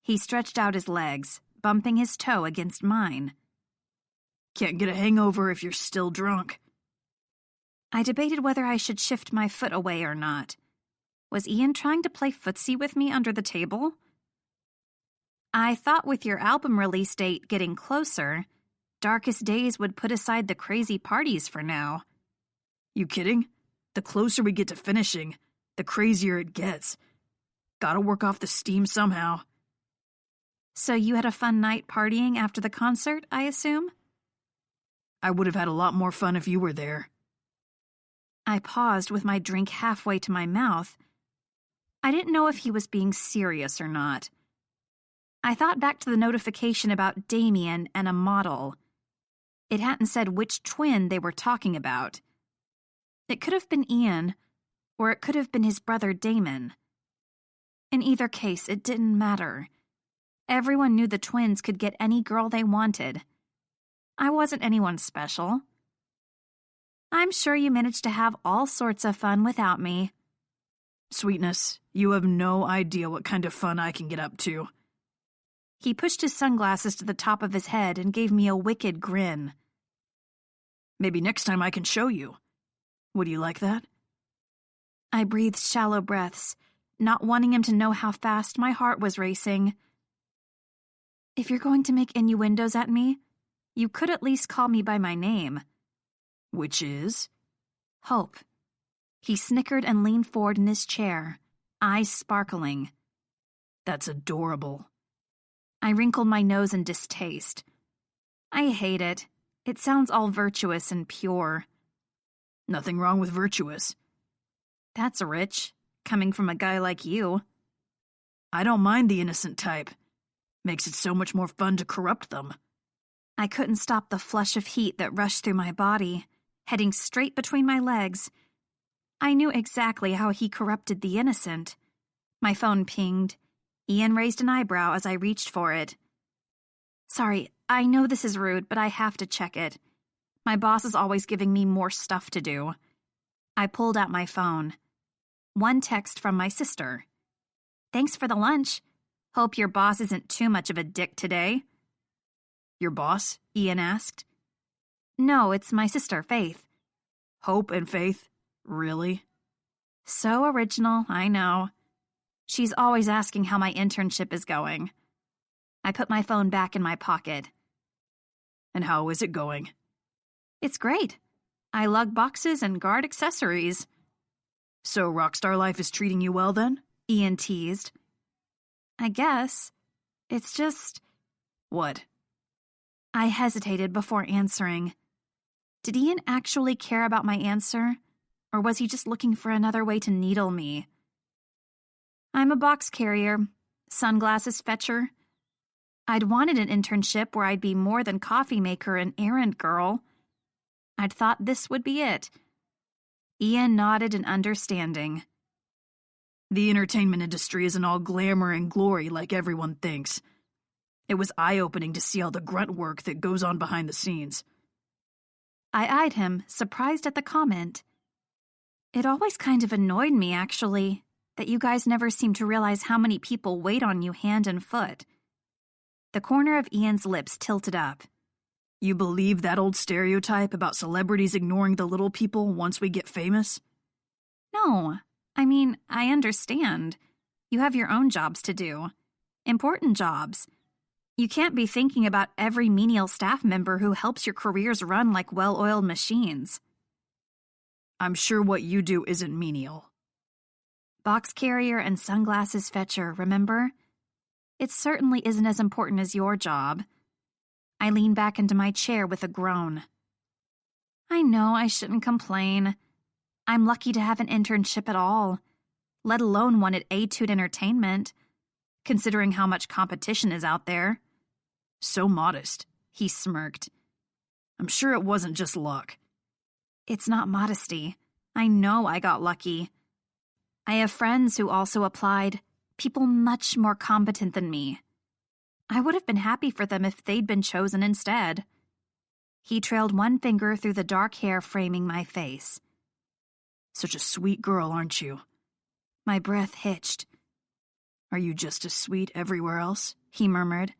He stretched out his legs, bumping his toe against mine. "Can't get a hangover if you're still drunk." I debated whether I should shift my foot away or not. Was Ian trying to play footsie with me under the table? "I thought with your album release date getting closer, Darkest Days would put aside the crazy parties for now." "You kidding? The closer we get to finishing, the crazier it gets. Gotta work off the steam somehow." "So you had a fun night partying after the concert, I assume?" "I would have had a lot more fun if you were there." I paused with my drink halfway to my mouth. I didn't know if he was being serious or not. I thought back to the notification about Damien and a model. It hadn't said which twin they were talking about. It could have been Ian, or it could have been his brother Damon. In either case, it didn't matter. Everyone knew the twins could get any girl they wanted. I wasn't anyone special. "I'm sure you managed to have all sorts of fun without me." "Sweetness, you have no idea what kind of fun I can get up to." He pushed his sunglasses to the top of his head and gave me a wicked grin. "Maybe next time I can show you. Would you like that?" I breathed shallow breaths, not wanting him to know how fast my heart was racing. "If you're going to make innuendos at me, you could at least call me by my name." "Which is?" "Hope." He snickered and leaned forward in his chair, eyes sparkling. "That's adorable." I wrinkled my nose in distaste. I hate it. It sounds all virtuous and pure. "Nothing wrong with virtuous." "That's rich, coming from a guy like you." "I don't mind the innocent type. Makes it so much more fun to corrupt them." I couldn't stop the flush of heat that rushed through my body, heading straight between my legs. I knew exactly how he corrupted the innocent. My phone pinged. Ian raised an eyebrow as I reached for it. "Sorry, I know this is rude, but I have to check it." My boss is always giving me more stuff to do. I pulled out my phone. One text from my sister. Thanks for the lunch. Hope your boss isn't too much of a dick today. Your boss? Ian asked. No, it's my sister, Faith. Hope and Faith? Really? So original, I know. She's always asking how my internship is going. I put my phone back in my pocket. And how is it going? It's great. I lug boxes and guard accessories. So rockstar life is treating you well then? Ian teased. I guess. It's just... What? I hesitated before answering. Did Ian actually care about my answer? Or was he just looking for another way to needle me? I'm a box carrier, sunglasses fetcher. I'd wanted an internship where I'd be more than coffee maker and errand girl. I'd thought this would be it. Ian nodded in understanding. The entertainment industry isn't all glamour and glory like everyone thinks. It was eye-opening to see all the grunt work that goes on behind the scenes. I eyed him, surprised at the comment. It always kind of annoyed me, actually, that you guys never seem to realize how many people wait on you hand and foot. The corner of Ian's lips tilted up. You believe that old stereotype about celebrities ignoring the little people once we get famous? No. I mean, I understand. You have your own jobs to do. Important jobs. You can't be thinking about every menial staff member who helps your careers run like well-oiled machines. I'm sure what you do isn't menial. Box carrier and sunglasses fetcher, remember? It certainly isn't as important as your job. I leaned back into my chair with a groan. I know I shouldn't complain. I'm lucky to have an internship at all, let alone one at Etude Entertainment, considering how much competition is out there. So modest, he smirked. I'm sure it wasn't just luck. It's not modesty. I know I got lucky. I have friends who also applied, people much more competent than me. I would have been happy for them if they'd been chosen instead. He trailed one finger through the dark hair framing my face. Such a sweet girl, aren't you? My breath hitched. Are you just as sweet everywhere else? He murmured,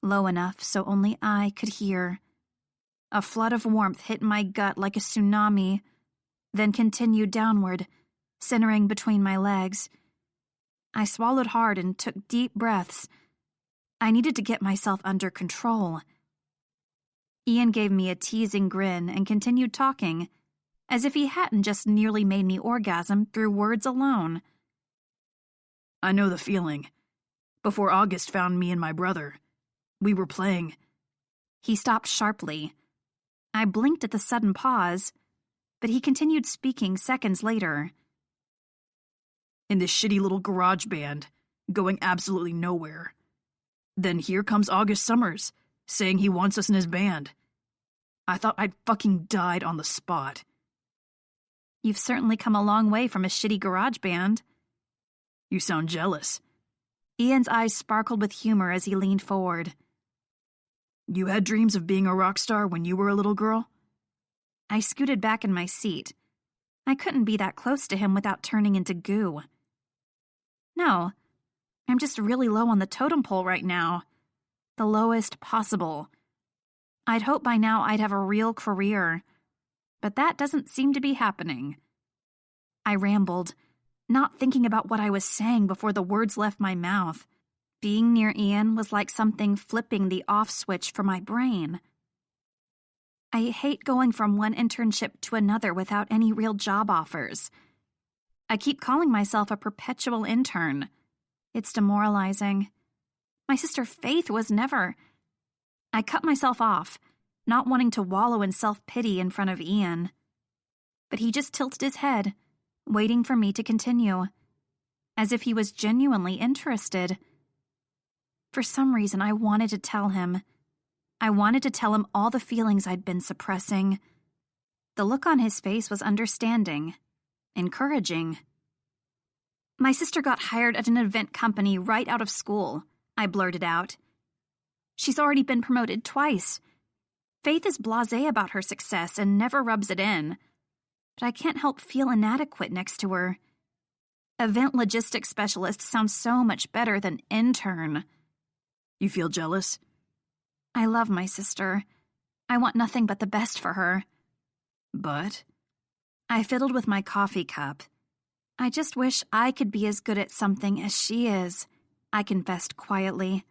low enough so only I could hear. A flood of warmth hit my gut like a tsunami, then continued downward, centering between my legs. I swallowed hard and took deep breaths. I needed to get myself under control. Ian gave me a teasing grin and continued talking, as if he hadn't just nearly made me orgasm through words alone. I know the feeling. Before August found me and my brother, we were playing. He stopped sharply. I blinked at the sudden pause, but he continued speaking seconds later. In this shitty little garage band, going absolutely nowhere. Then here comes August Summers, saying he wants us in his band. I thought I'd fucking died on the spot. You've certainly come a long way from a shitty garage band. You sound jealous. Ian's eyes sparkled with humor as he leaned forward. You had dreams of being a rock star when you were a little girl? I scooted back in my seat. I couldn't be that close to him without turning into goo. No, I'm just really low on the totem pole right now. The lowest possible. I'd hoped by now I'd have a real career, but that doesn't seem to be happening. I rambled, not thinking about what I was saying before the words left my mouth. Being near Ian was like something flipping the off switch for my brain. I hate going from one internship to another without any real job offers. I keep calling myself a perpetual intern. It's demoralizing. My sister Faith was never. I cut myself off, not wanting to wallow in self-pity in front of Ian. But he just tilted his head, waiting for me to continue, as if he was genuinely interested. For some reason, I wanted to tell him. I wanted to tell him all the feelings I'd been suppressing. The look on his face was understanding, encouraging. My sister got hired at an event company right out of school, I blurted out. She's already been promoted twice. Faith is blasé about her success and never rubs it in. But I can't help feel inadequate next to her. Event logistics specialist sounds so much better than intern. You feel jealous? I love my sister. I want nothing but the best for her. But? I fiddled with my coffee cup. I just wish I could be as good at something as she is, I confessed quietly.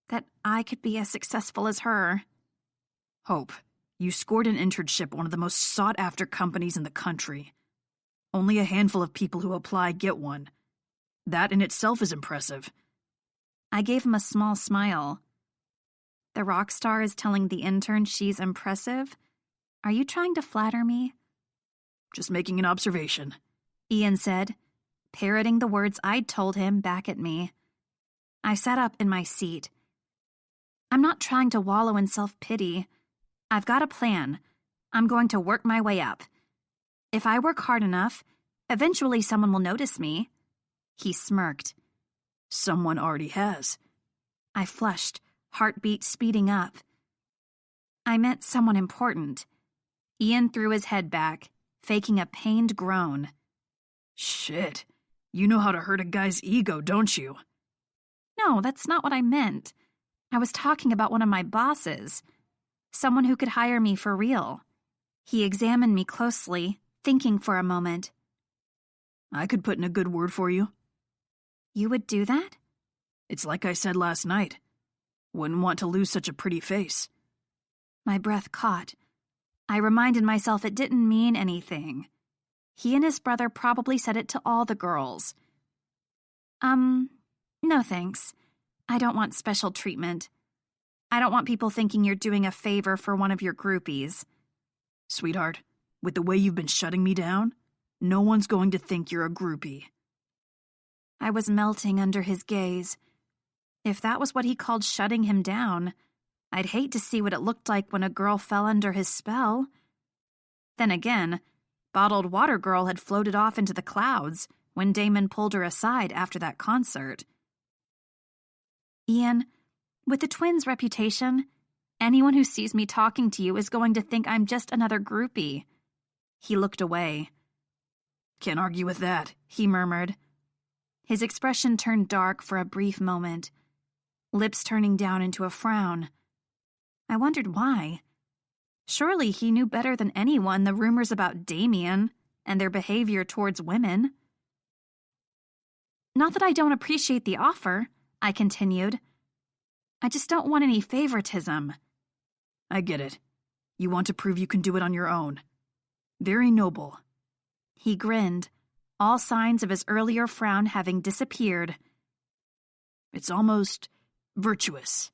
That I could be as successful as her. Hope, you scored an internship at one of the most sought-after companies in the country. Only a handful of people who apply get one. That in itself is impressive. I gave him a small smile. The rock star is telling the intern she's impressive? Are you trying to flatter me? Just making an observation, Ian said, parroting the words I'd told him back at me. I sat up in my seat. I'm not trying to wallow in self-pity. I've got a plan. I'm going to work my way up. If I work hard enough, eventually someone will notice me. He smirked. Someone already has. I flushed, heartbeat speeding up. I meant someone important. Ian threw his head back, faking a pained groan. Shit. You know how to hurt a guy's ego, don't you? No, that's not what I meant. I was talking about one of my bosses. Someone who could hire me for real. He examined me closely, thinking for a moment. I could put in a good word for you. You would do that? It's like I said last night. Wouldn't want to lose such a pretty face. My breath caught. I reminded myself it didn't mean anything. He and his brother probably said it to all the girls. No thanks. I don't want special treatment. I don't want people thinking you're doing a favor for one of your groupies. Sweetheart, with the way you've been shutting me down, no one's going to think you're a groupie. I was melting under his gaze. If that was what he called shutting him down, I'd hate to see what it looked like when a girl fell under his spell. Then again, Bottled Water Girl had floated off into the clouds when Damon pulled her aside after that concert. Ian, with the twins' reputation, anyone who sees me talking to you is going to think I'm just another groupie. He looked away. Can't argue with that, he murmured. His expression turned dark for a brief moment, lips turning down into a frown. I wondered why. Surely he knew better than anyone the rumors about Damien and their behavior towards women. Not that I don't appreciate the offer, I continued. I just don't want any favoritism. I get it. You want to prove you can do it on your own. Very noble. He grinned, all signs of his earlier frown having disappeared. It's almost virtuous.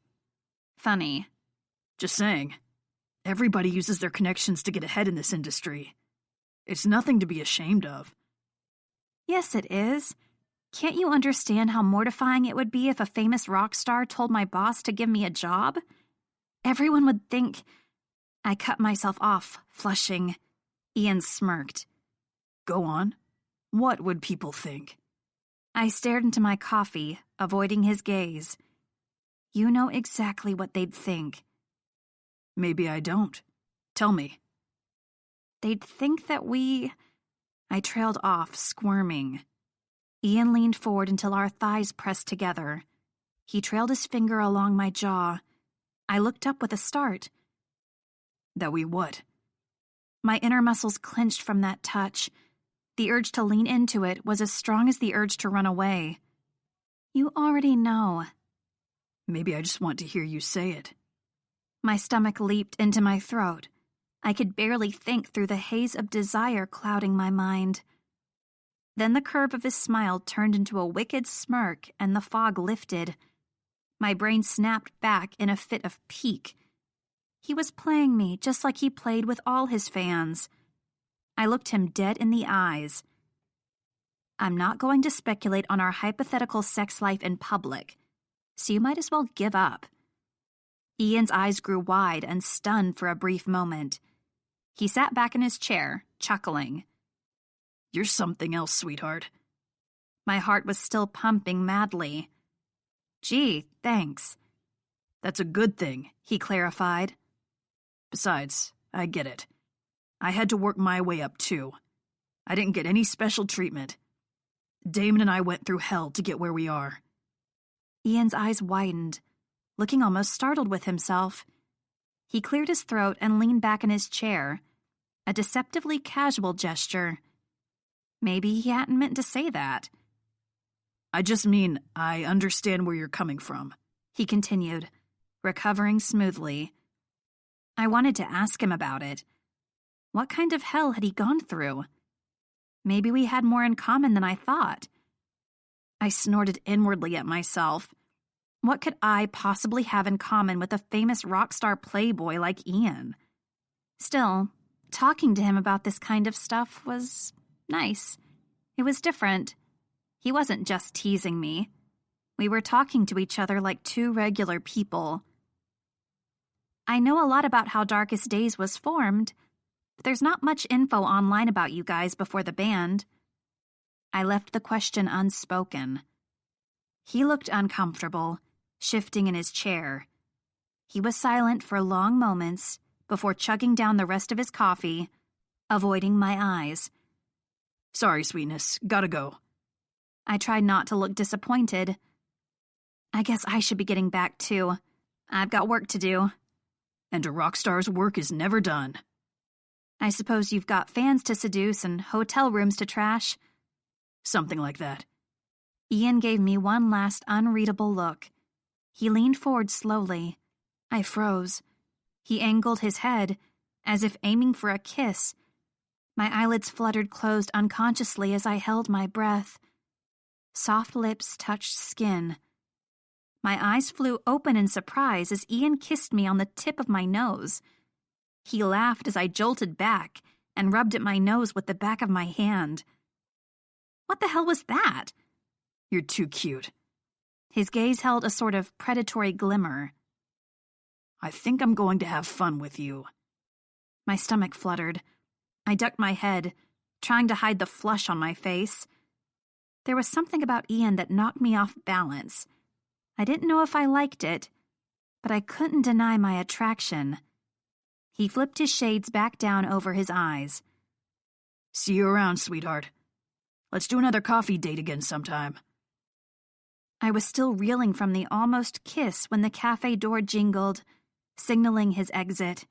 Funny. Just saying. Everybody uses their connections to get ahead in this industry. It's nothing to be ashamed of. Yes, it is. Can't you understand how mortifying it would be if a famous rock star told my boss to give me a job? Everyone would think... I cut myself off, flushing. Ian smirked. Go on. What would people think? I stared into my coffee, avoiding his gaze. You know exactly what they'd think. Maybe I don't. Tell me. They'd think that I trailed off, squirming. Ian leaned forward until our thighs pressed together. He trailed his finger along my jaw. I looked up with a start. That we what? My inner muscles clenched from that touch. The urge to lean into it was as strong as the urge to run away. You already know. Maybe I just want to hear you say it. My stomach leaped into my throat. I could barely think through the haze of desire clouding my mind. Then the curve of his smile turned into a wicked smirk and the fog lifted. My brain snapped back in a fit of pique. He was playing me just like he played with all his fans. I looked him dead in the eyes. I'm not going to speculate on our hypothetical sex life in public, so you might as well give up. Ian's eyes grew wide and stunned for a brief moment. He sat back in his chair, chuckling. You're something else, sweetheart. My heart was still pumping madly. Gee, thanks. That's a good thing, he clarified. Besides, I get it. I had to work my way up, too. I didn't get any special treatment. Damon and I went through hell to get where we are. Ian's eyes widened, looking almost startled with himself. He cleared his throat and leaned back in his chair, a deceptively casual gesture. Maybe he hadn't meant to say that. I just mean, I understand where you're coming from, he continued, recovering smoothly. I wanted to ask him about it. What kind of hell had he gone through? Maybe we had more in common than I thought. I snorted inwardly at myself. What could I possibly have in common with a famous rock star playboy like Ian? Still, talking to him about this kind of stuff was nice. It was different. He wasn't just teasing me. We were talking to each other like two regular people. I know a lot about how Darkest Days was formed, but there's not much info online about you guys before the band. I left the question unspoken. He looked uncomfortable, shifting in his chair. He was silent for long moments before chugging down the rest of his coffee, avoiding my eyes. Sorry, sweetness. Gotta go. I tried not to look disappointed. I guess I should be getting back, too. I've got work to do. And a rock star's work is never done. I suppose you've got fans to seduce and hotel rooms to trash. Something like that. Ian gave me one last unreadable look. He leaned forward slowly. I froze. He angled his head, as if aiming for a kiss. My eyelids fluttered closed unconsciously as I held my breath. Soft lips touched skin. My eyes flew open in surprise as Ian kissed me on the tip of my nose. He laughed as I jolted back and rubbed at my nose with the back of my hand. What the hell was that? You're too cute. His gaze held a sort of predatory glimmer. I think I'm going to have fun with you. My stomach fluttered. I ducked my head, trying to hide the flush on my face. There was something about Ian that knocked me off balance. I didn't know if I liked it, but I couldn't deny my attraction. He flipped his shades back down over his eyes. See you around, sweetheart. Let's do another coffee date again sometime. I was still reeling from the almost kiss when the cafe door jingled, signaling his exit.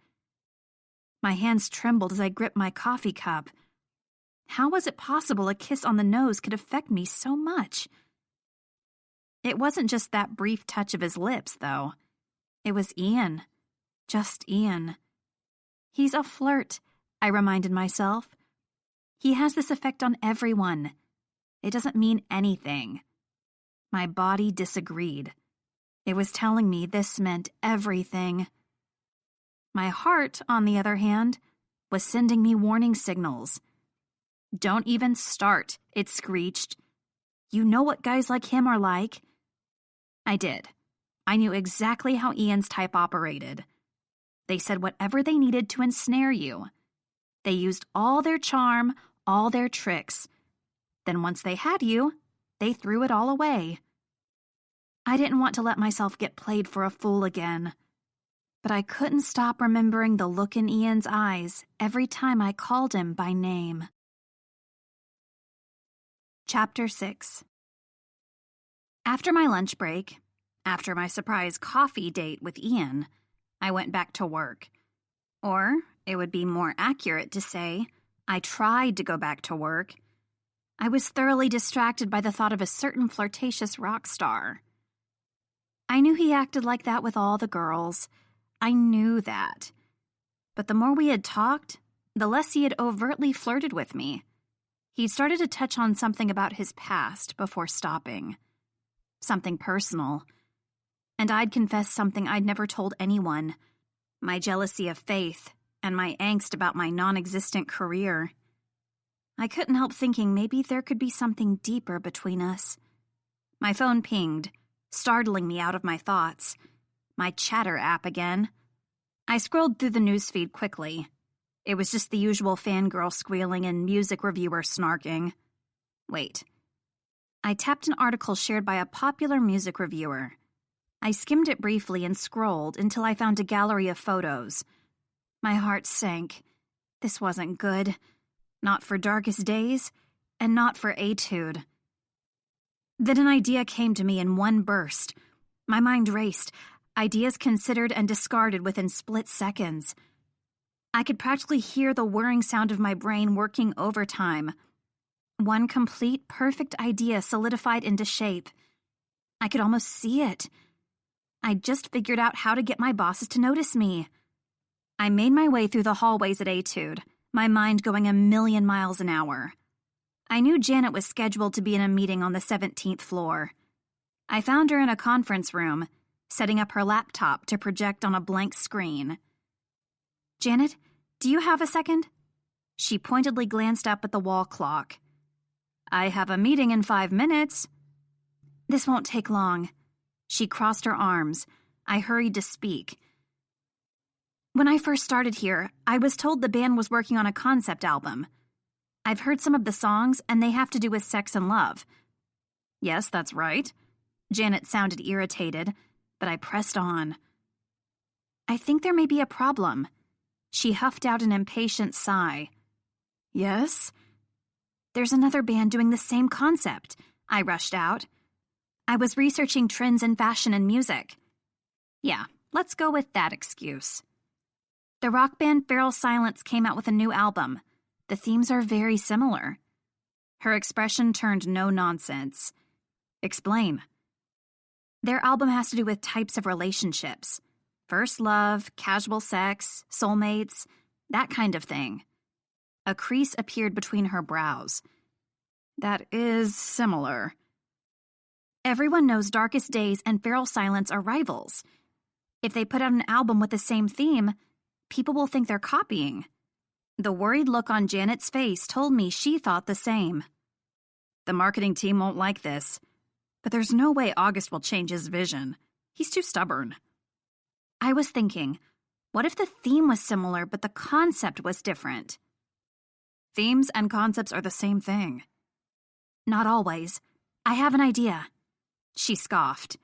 My hands trembled as I gripped my coffee cup. How was it possible a kiss on the nose could affect me so much? It wasn't just that brief touch of his lips, though. It was Ian. Just Ian. He's a flirt, I reminded myself. He has this effect on everyone. It doesn't mean anything. My body disagreed. It was telling me this meant everything. My heart, on the other hand, was sending me warning signals. Don't even start, it screeched. You know what guys like him are like. I did. I knew exactly how Ian's type operated. They said whatever they needed to ensnare you. They used all their charm, all their tricks. Then once they had you, they threw it all away. I didn't want to let myself get played for a fool again. But I couldn't stop remembering the look in Ian's eyes every time I called him by name. Chapter 6. After my lunch break, after my surprise coffee date with Ian, I went back to work. Or, it would be more accurate to say, I tried to go back to work. I was thoroughly distracted by the thought of a certain flirtatious rock star. I knew he acted like that with all the girls. I knew that. But the more we had talked, the less he had overtly flirted with me. He started to touch on something about his past before stopping. Something personal. And I'd confessed something I'd never told anyone. My jealousy of Faith and my angst about my non-existent career. I couldn't help thinking maybe there could be something deeper between us. My phone pinged, startling me out of my thoughts. My Chatter app again. I scrolled through the newsfeed quickly. It was just the usual fangirl squealing and music reviewer snarking. Wait. I tapped an article shared by a popular music reviewer. I skimmed it briefly and scrolled until I found a gallery of photos. My heart sank. This wasn't good. Not for Darkest Days, and not for Etude. Then an idea came to me in one burst. My mind raced, ideas considered and discarded within split seconds. I could practically hear the whirring sound of my brain working overtime. One complete, perfect idea solidified into shape. I could almost see it. I just figured out how to get my bosses to notice me. I made my way through the hallways at Etude, my mind going a million miles an hour. I knew Janet was scheduled to be in a meeting on the 17th floor. I found her in a conference room, setting up her laptop to project on a blank screen. "Janet, do you have a second?" She pointedly glanced up at the wall clock. "I have a meeting in 5 minutes." "This won't take long." She crossed her arms. I hurried to speak. "When I first started here, I was told the band was working on a concept album. I've heard some of the songs, and they have to do with sex and love." "Yes, that's right." Janet sounded irritated, but I pressed on. "I think there may be a problem." She huffed out an impatient sigh. "Yes?" "There's another band doing the same concept," I rushed out. "I was researching trends in fashion and music." "Yeah, let's go with that excuse." "The rock band Feral Silence came out with a new album. The themes are very similar." Her expression turned no nonsense. "Explain." "Their album has to do with types of relationships. First love, casual sex, soulmates, that kind of thing." A crease appeared between her brows. "That is similar." "Everyone knows Darkest Days and Feral Silence are rivals. If they put out an album with the same theme, people will think they're copying." The worried look on Janet's face told me she thought the same. "The marketing team won't like this, but there's no way August will change his vision. He's too stubborn." I was thinking, what if the theme was similar but the concept was different? "Themes and concepts are the same thing." "Not always. I have an idea." She scoffed.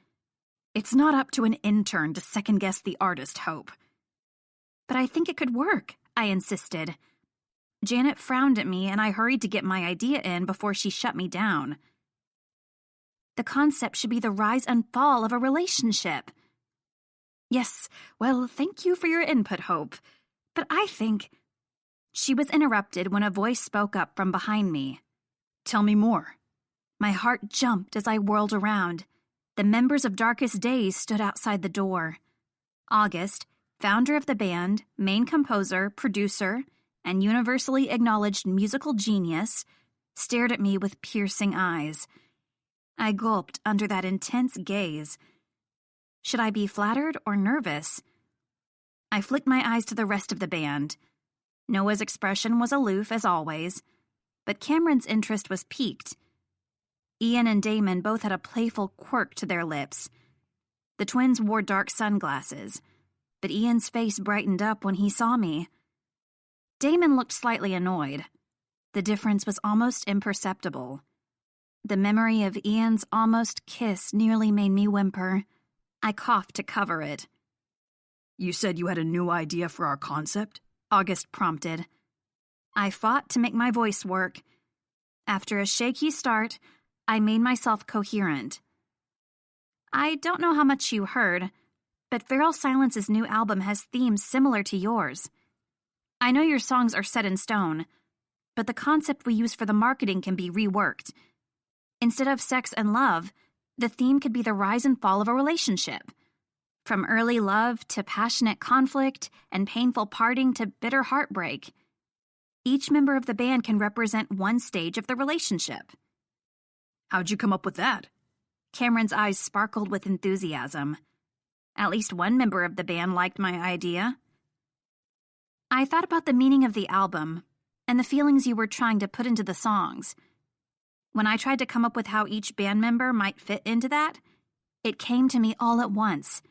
"It's not up to an intern to second-guess the artist, Hope." "But I think it could work," I insisted. Janet frowned at me, and I hurried to get my idea in before she shut me down. "The concept should be the rise and fall of a relationship." "Yes, well, thank you for your input, Hope. But I think—" She was interrupted when a voice spoke up from behind me. "Tell me more." My heart jumped as I whirled around. The members of Darkest Days stood outside the door. August, founder of the band, main composer, producer, and universally acknowledged musical genius, stared at me with piercing eyes. I gulped under that intense gaze. Should I be flattered or nervous? I flicked my eyes to the rest of the band. Noah's expression was aloof as always, but Cameron's interest was piqued. Ian and Damon both had a playful quirk to their lips. The twins wore dark sunglasses, but Ian's face brightened up when he saw me. Damon looked slightly annoyed. The difference was almost imperceptible. The memory of Ian's almost kiss nearly made me whimper. I coughed to cover it. "You said you had a new idea for our concept?" August prompted. I fought to make my voice work. After a shaky start, I made myself coherent. "I don't know how much you heard, but Feral Silence's new album has themes similar to yours. I know your songs are set in stone, but the concept we use for the marketing can be reworked. Instead of sex and love, the theme could be the rise and fall of a relationship. From early love to passionate conflict and painful parting to bitter heartbreak. Each member of the band can represent one stage of the relationship." "How'd you come up with that?" Cameron's eyes sparkled with enthusiasm. At least one member of the band liked my idea. "I thought about the meaning of the album and the feelings you were trying to put into the songs. When I tried to come up with how each band member might fit into that, it came to me all at once."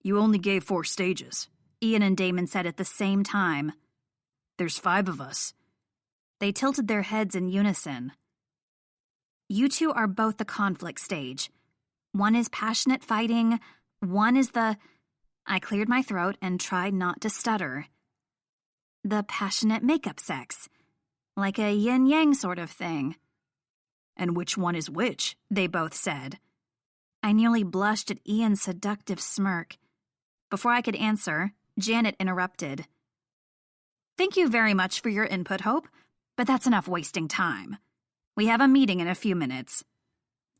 "You only gave 4 stages," Ian and Damon said at the same time. "There's 5 of us." They tilted their heads in unison. "You two are both the conflict stage. One is passionate fighting, one is the—" I cleared my throat and tried not to stutter. The passionate makeup sex. Like a yin-yang sort of thing. And which one is which? They both said. I nearly blushed at Ian's seductive smirk. Before I could answer, Janet interrupted. Thank you very much for your input, Hope, but that's enough wasting time. We have a meeting in a few minutes.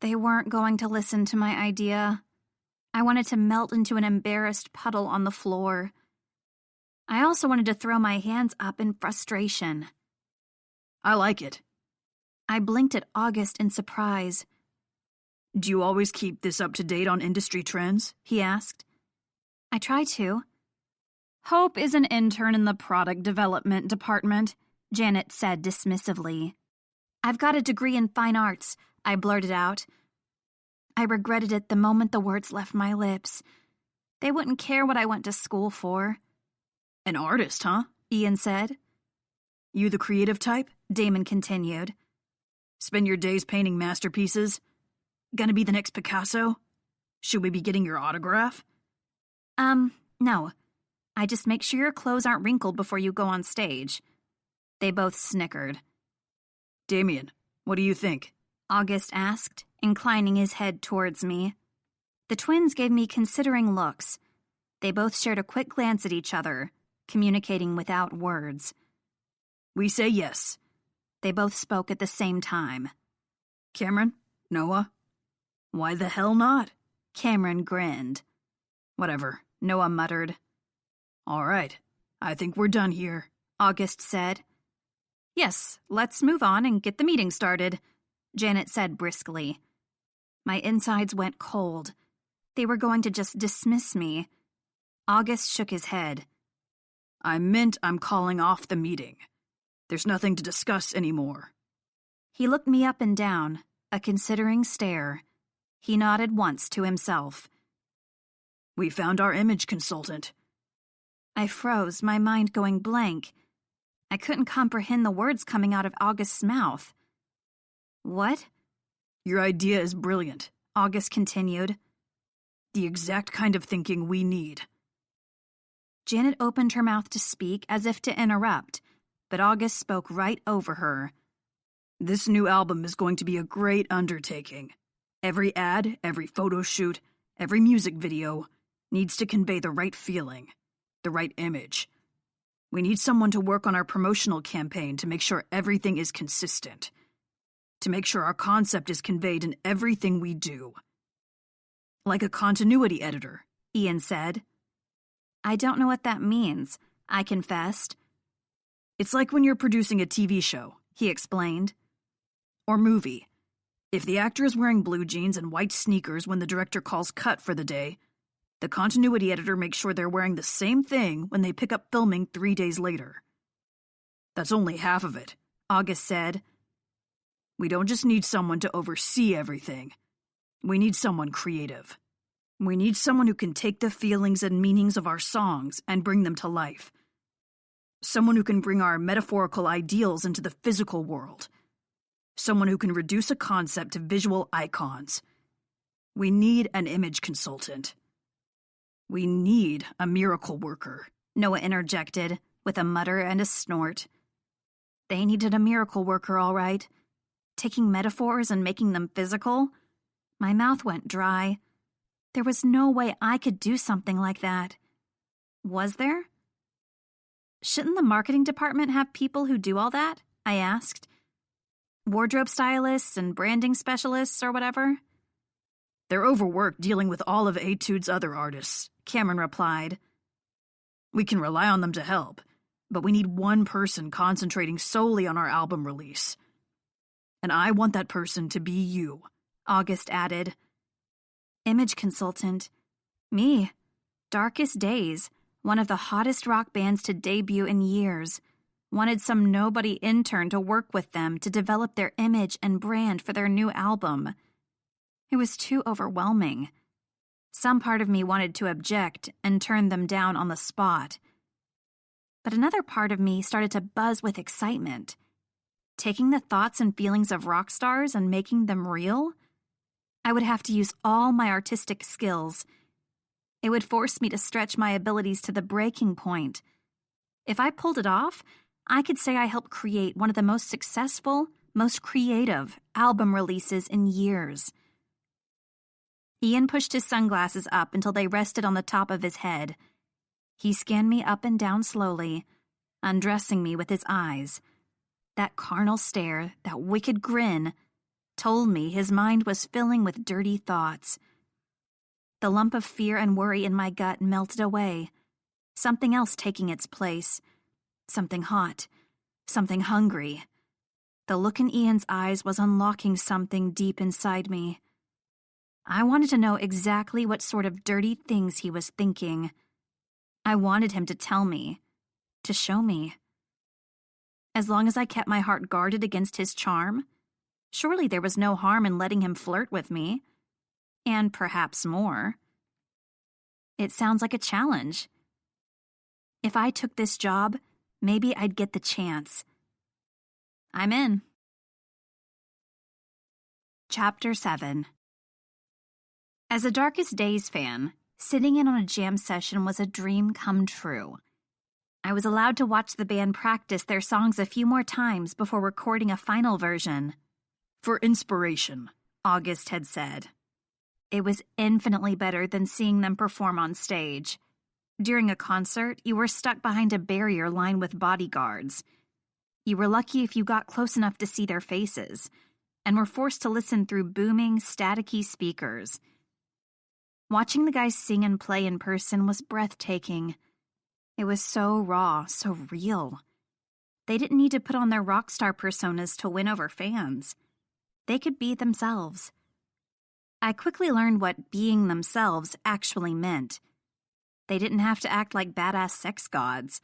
They weren't going to listen to my idea. I wanted to melt into an embarrassed puddle on the floor. I also wanted to throw my hands up in frustration. I like it. I blinked at August in surprise. Do you always keep this up to date on industry trends? He asked. I try to. Hope is an intern in the product development department, Janet said dismissively. I've got a degree in fine arts, I blurted out. I regretted it the moment the words left my lips. They wouldn't care what I went to school for. An artist, huh? Ian said. You the creative type? Damon continued. Spend your days painting masterpieces? Gonna be the next Picasso? Should we be getting your autograph? No. I just make sure your clothes aren't wrinkled before you go on stage. They both snickered. Damien, what do you think? August asked, inclining his head towards me. The twins gave me considering looks. They both shared a quick glance at each other, communicating without words. We say yes. They both spoke at the same time. Cameron? Noah? Why the hell not? Cameron grinned. Whatever, Noah muttered. All right, I think we're done here, August said. Yes, let's move on and get the meeting started, Janet said briskly. My insides went cold. They were going to just dismiss me. August shook his head. I meant I'm calling off the meeting. There's nothing to discuss anymore. He looked me up and down, a considering stare. He nodded once to himself. We found our image consultant. I froze, my mind going blank. I couldn't comprehend the words coming out of August's mouth. What? Your idea is brilliant, August continued. The exact kind of thinking we need. Janet opened her mouth to speak as if to interrupt, but August spoke right over her. This new album is going to be a great undertaking. Every ad, every photo shoot, every music video needs to convey the right feeling, the right image. We need someone to work on our promotional campaign to make sure everything is consistent, to make sure our concept is conveyed in everything we do. Like a continuity editor, Ian said. I don't know what that means, I confessed. It's like when you're producing a TV show, he explained. Or movie. If the actor is wearing blue jeans and white sneakers when the director calls cut for the day, the continuity editor makes sure they're wearing the same thing when they pick up filming 3 days later. That's only half of it, August said. We don't just need someone to oversee everything. We need someone creative. We need someone who can take the feelings and meanings of our songs and bring them to life. Someone who can bring our metaphorical ideals into the physical world. Someone who can reduce a concept to visual icons. We need an image consultant. We need a miracle worker, Noah interjected, with a mutter and a snort. They needed a miracle worker, all right. Taking metaphors and making them physical? My mouth went dry. There was no way I could do something like that. Was there? Shouldn't the marketing department have people who do all that? I asked. Wardrobe stylists and branding specialists or whatever? They're overworked dealing with all of Etude's other artists, Cameron replied. We can rely on them to help, but we need one person concentrating solely on our album release. And I want that person to be you, August added. Image consultant. Me. Darkest Days, one of the hottest rock bands to debut in years. Wanted some nobody intern to work with them to develop their image and brand for their new album. It was too overwhelming. Some part of me wanted to object and turn them down on the spot. But another part of me started to buzz with excitement. Taking the thoughts and feelings of rock stars and making them real? I would have to use all my artistic skills. It would force me to stretch my abilities to the breaking point. If I pulled it off, I could say I helped create one of the most successful, most creative album releases in years. Ian pushed his sunglasses up until they rested on the top of his head. He scanned me up and down slowly, undressing me with his eyes. That carnal stare, that wicked grin, told me his mind was filling with dirty thoughts. The lump of fear and worry in my gut melted away, something else taking its place. Something hot, something hungry. The look in Ian's eyes was unlocking something deep inside me. I wanted to know exactly what sort of dirty things he was thinking. I wanted him to tell me, to show me. As long as I kept my heart guarded against his charm, surely there was no harm in letting him flirt with me. And perhaps more. It sounds like a challenge. If I took this job, maybe I'd get the chance. I'm in. Chapter 7. As a Darkest Days fan, sitting in on a jam session was a dream come true. I was allowed to watch the band practice their songs a few more times before recording a final version. For inspiration, August had said. It was infinitely better than seeing them perform on stage. During a concert, you were stuck behind a barrier lined with bodyguards. You were lucky if you got close enough to see their faces, and were forced to listen through booming, staticky speakers. Watching the guys sing and play in person was breathtaking. It was so raw, so real. They didn't need to put on their rock star personas to win over fans. They could be themselves. I quickly learned what being themselves actually meant. They didn't have to act like badass sex gods.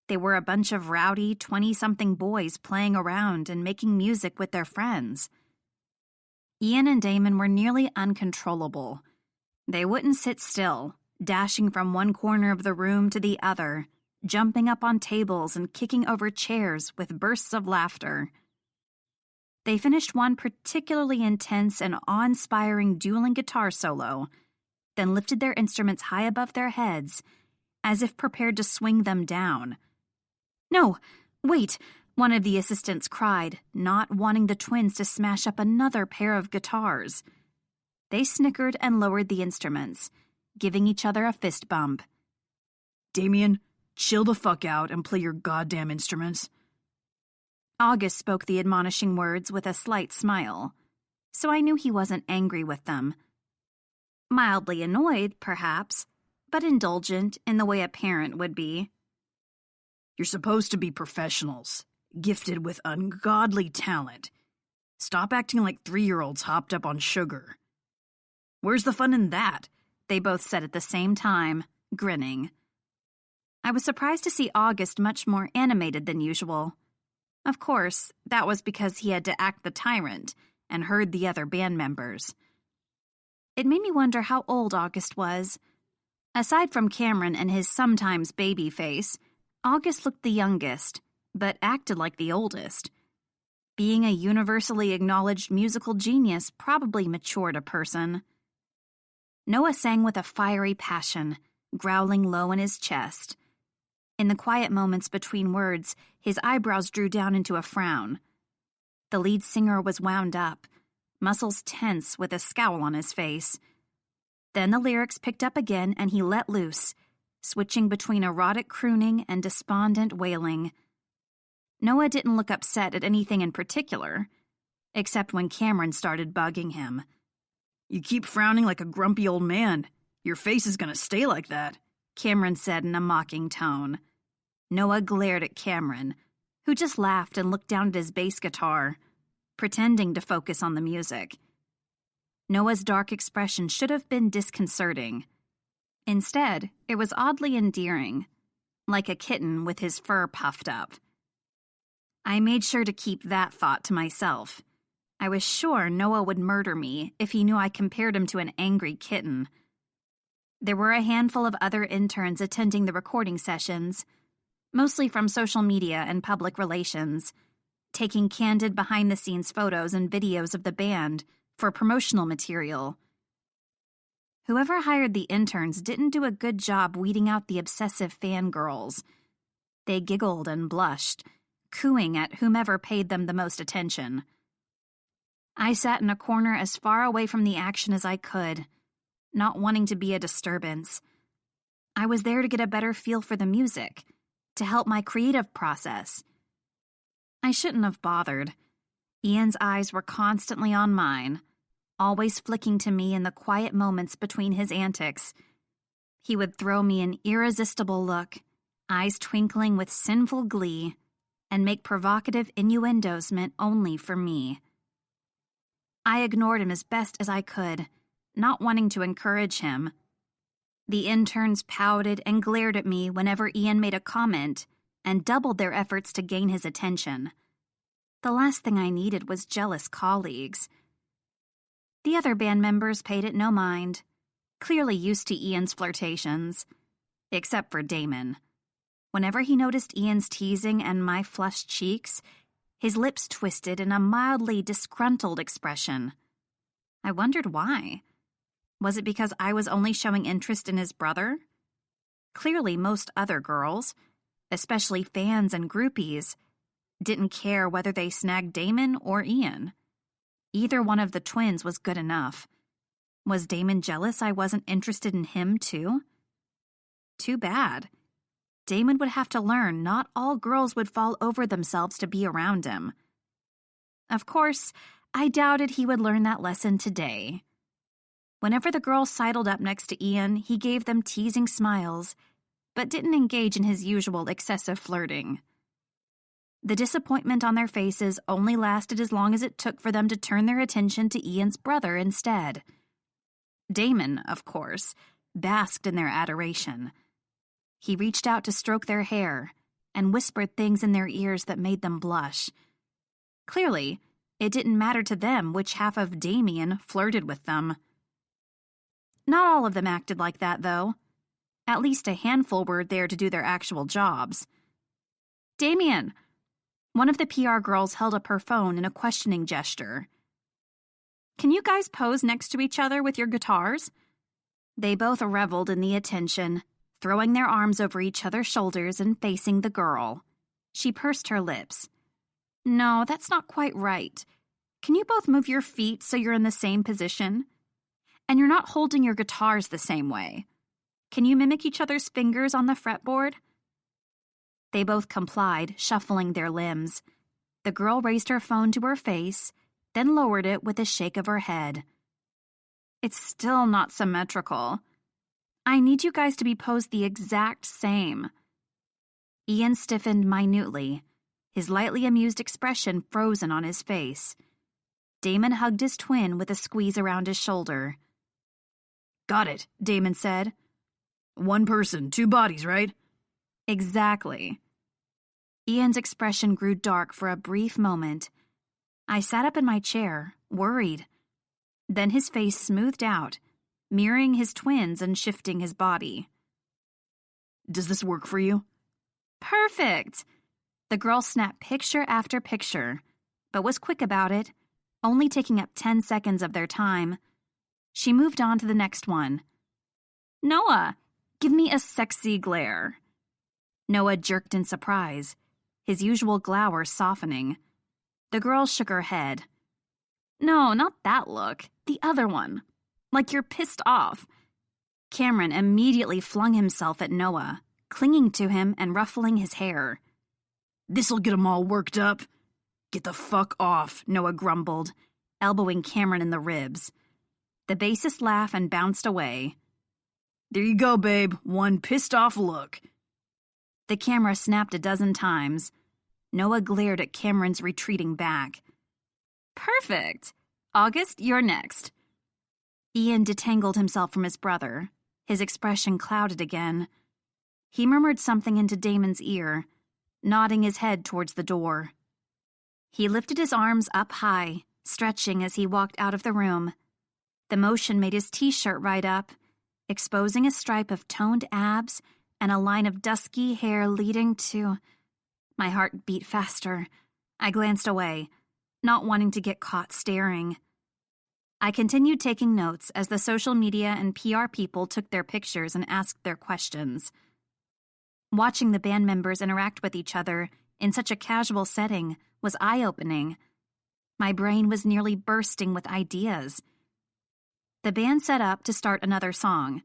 They were a bunch of rowdy 20-something boys playing around and making music with their friends. Ian and Damon were nearly uncontrollable. They wouldn't sit still, dashing from one corner of the room to the other, jumping up on tables and kicking over chairs with bursts of laughter. They finished one particularly intense and awe-inspiring dueling guitar solo, then lifted their instruments high above their heads, as if prepared to swing them down. "No, wait," one of the assistants cried, not wanting the twins to smash up another pair of guitars. They snickered and lowered the instruments, giving each other a fist bump. "Damien, chill the fuck out and play your goddamn instruments." August spoke the admonishing words with a slight smile, so I knew he wasn't angry with them. Mildly annoyed, perhaps, but indulgent in the way a parent would be. "You're supposed to be professionals, gifted with ungodly talent. Stop acting like 3-year-olds hopped up on sugar." "Where's the fun in that?" they both said at the same time, grinning. I was surprised to see August much more animated than usual. Of course, that was because he had to act the tyrant and herd the other band members. It made me wonder how old August was. Aside from Cameron and his sometimes baby face, August looked the youngest, but acted like the oldest. Being a universally acknowledged musical genius probably matured a person. Noah sang with a fiery passion, growling low in his chest. In the quiet moments between words, his eyebrows drew down into a frown. The lead singer was wound up, muscles tense with a scowl on his face. Then the lyrics picked up again and he let loose, switching between erotic crooning and despondent wailing. Noah didn't look upset at anything in particular, except when Cameron started bugging him. "You keep frowning like a grumpy old man. Your face is gonna stay like that," Cameron said in a mocking tone. Noah glared at Cameron, who just laughed and looked down at his bass guitar, pretending to focus on the music. Noah's dark expression should have been disconcerting. Instead, it was oddly endearing, like a kitten with his fur puffed up. I made sure to keep that thought to myself. I was sure Noah would murder me if he knew I compared him to an angry kitten. There were a handful of other interns attending the recording sessions, mostly from social media and public relations, taking candid behind-the-scenes photos and videos of the band for promotional material. Whoever hired the interns didn't do a good job weeding out the obsessive fangirls. They giggled and blushed, cooing at whomever paid them the most attention. I sat in a corner as far away from the action as I could, not wanting to be a disturbance. I was there to get a better feel for the music, to help my creative process. I shouldn't have bothered. Ian's eyes were constantly on mine, always flicking to me in the quiet moments between his antics. He would throw me an irresistible look, eyes twinkling with sinful glee, and make provocative innuendos meant only for me. I ignored him as best as I could, not wanting to encourage him. The interns pouted and glared at me whenever Ian made a comment, and doubled their efforts to gain his attention. The last thing I needed was jealous colleagues. The other band members paid it no mind, clearly used to Ian's flirtations, except for Damon. Whenever he noticed Ian's teasing and my flushed cheeks, his lips twisted in a mildly disgruntled expression. I wondered why. Was it because I was only showing interest in his brother? Clearly, most other girls, especially fans and groupies, didn't care whether they snagged Damon or Ian. Either one of the twins was good enough. Was Damon jealous I wasn't interested in him, too? Too bad. Damon would have to learn not all girls would fall over themselves to be around him. Of course, I doubted he would learn that lesson today. Whenever the girls sidled up next to Ian, he gave them teasing smiles, but didn't engage in his usual excessive flirting. The disappointment on their faces only lasted as long as it took for them to turn their attention to Ian's brother instead. Damon, of course, basked in their adoration. He reached out to stroke their hair and whispered things in their ears that made them blush. Clearly, it didn't matter to them which half of Damien flirted with them. Not all of them acted like that, though. At least a handful were there to do their actual jobs. Damien! One of the PR girls held up her phone in a questioning gesture. Can you guys pose next to each other with your guitars? They both reveled in the attention, throwing their arms over each other's shoulders and facing the girl. She pursed her lips. No, that's not quite right. Can you both move your feet so you're in the same position? And you're not holding your guitars the same way. Can you mimic each other's fingers on the fretboard? They both complied, shuffling their limbs. The girl raised her phone to her face, then lowered it with a shake of her head. It's still not symmetrical. I need you guys to be posed the exact same. Ian stiffened minutely, his lightly amused expression frozen on his face. Damon hugged his twin with a squeeze around his shoulder. Got it, Damon said. One person, two bodies, right? Exactly. Ian's expression grew dark for a brief moment. I sat up in my chair, worried. Then his face smoothed out, mirroring his twins and shifting his body. Does this work for you? Perfect! The girl snapped picture after picture, but was quick about it, only taking up 10 seconds of their time. She moved on to the next one. Noah, give me a sexy glare. Noah jerked in surprise, his usual glower softening. The girl shook her head. No, not that look. The other one. Like you're pissed off. Cameron immediately flung himself at Noah, clinging to him and ruffling his hair. This'll get 'em all worked up. Get the fuck off, Noah grumbled, elbowing Cameron in the ribs. The bassist laughed and bounced away. There you go, babe. One pissed-off look. The camera snapped a dozen times. Noah glared at Cameron's retreating back. Perfect. August, you're next. Ian detangled himself from his brother. His expression clouded again. He murmured something into Damon's ear, nodding his head towards the door. He lifted his arms up high, stretching as he walked out of the room. The motion made his t-shirt right up, exposing a stripe of toned abs and a line of dusky hair leading to... My heart beat faster. I glanced away, not wanting to get caught staring. I continued taking notes as the social media and PR people took their pictures and asked their questions. Watching the band members interact with each other in such a casual setting was eye-opening. My brain was nearly bursting with ideas. The band set up to start another song.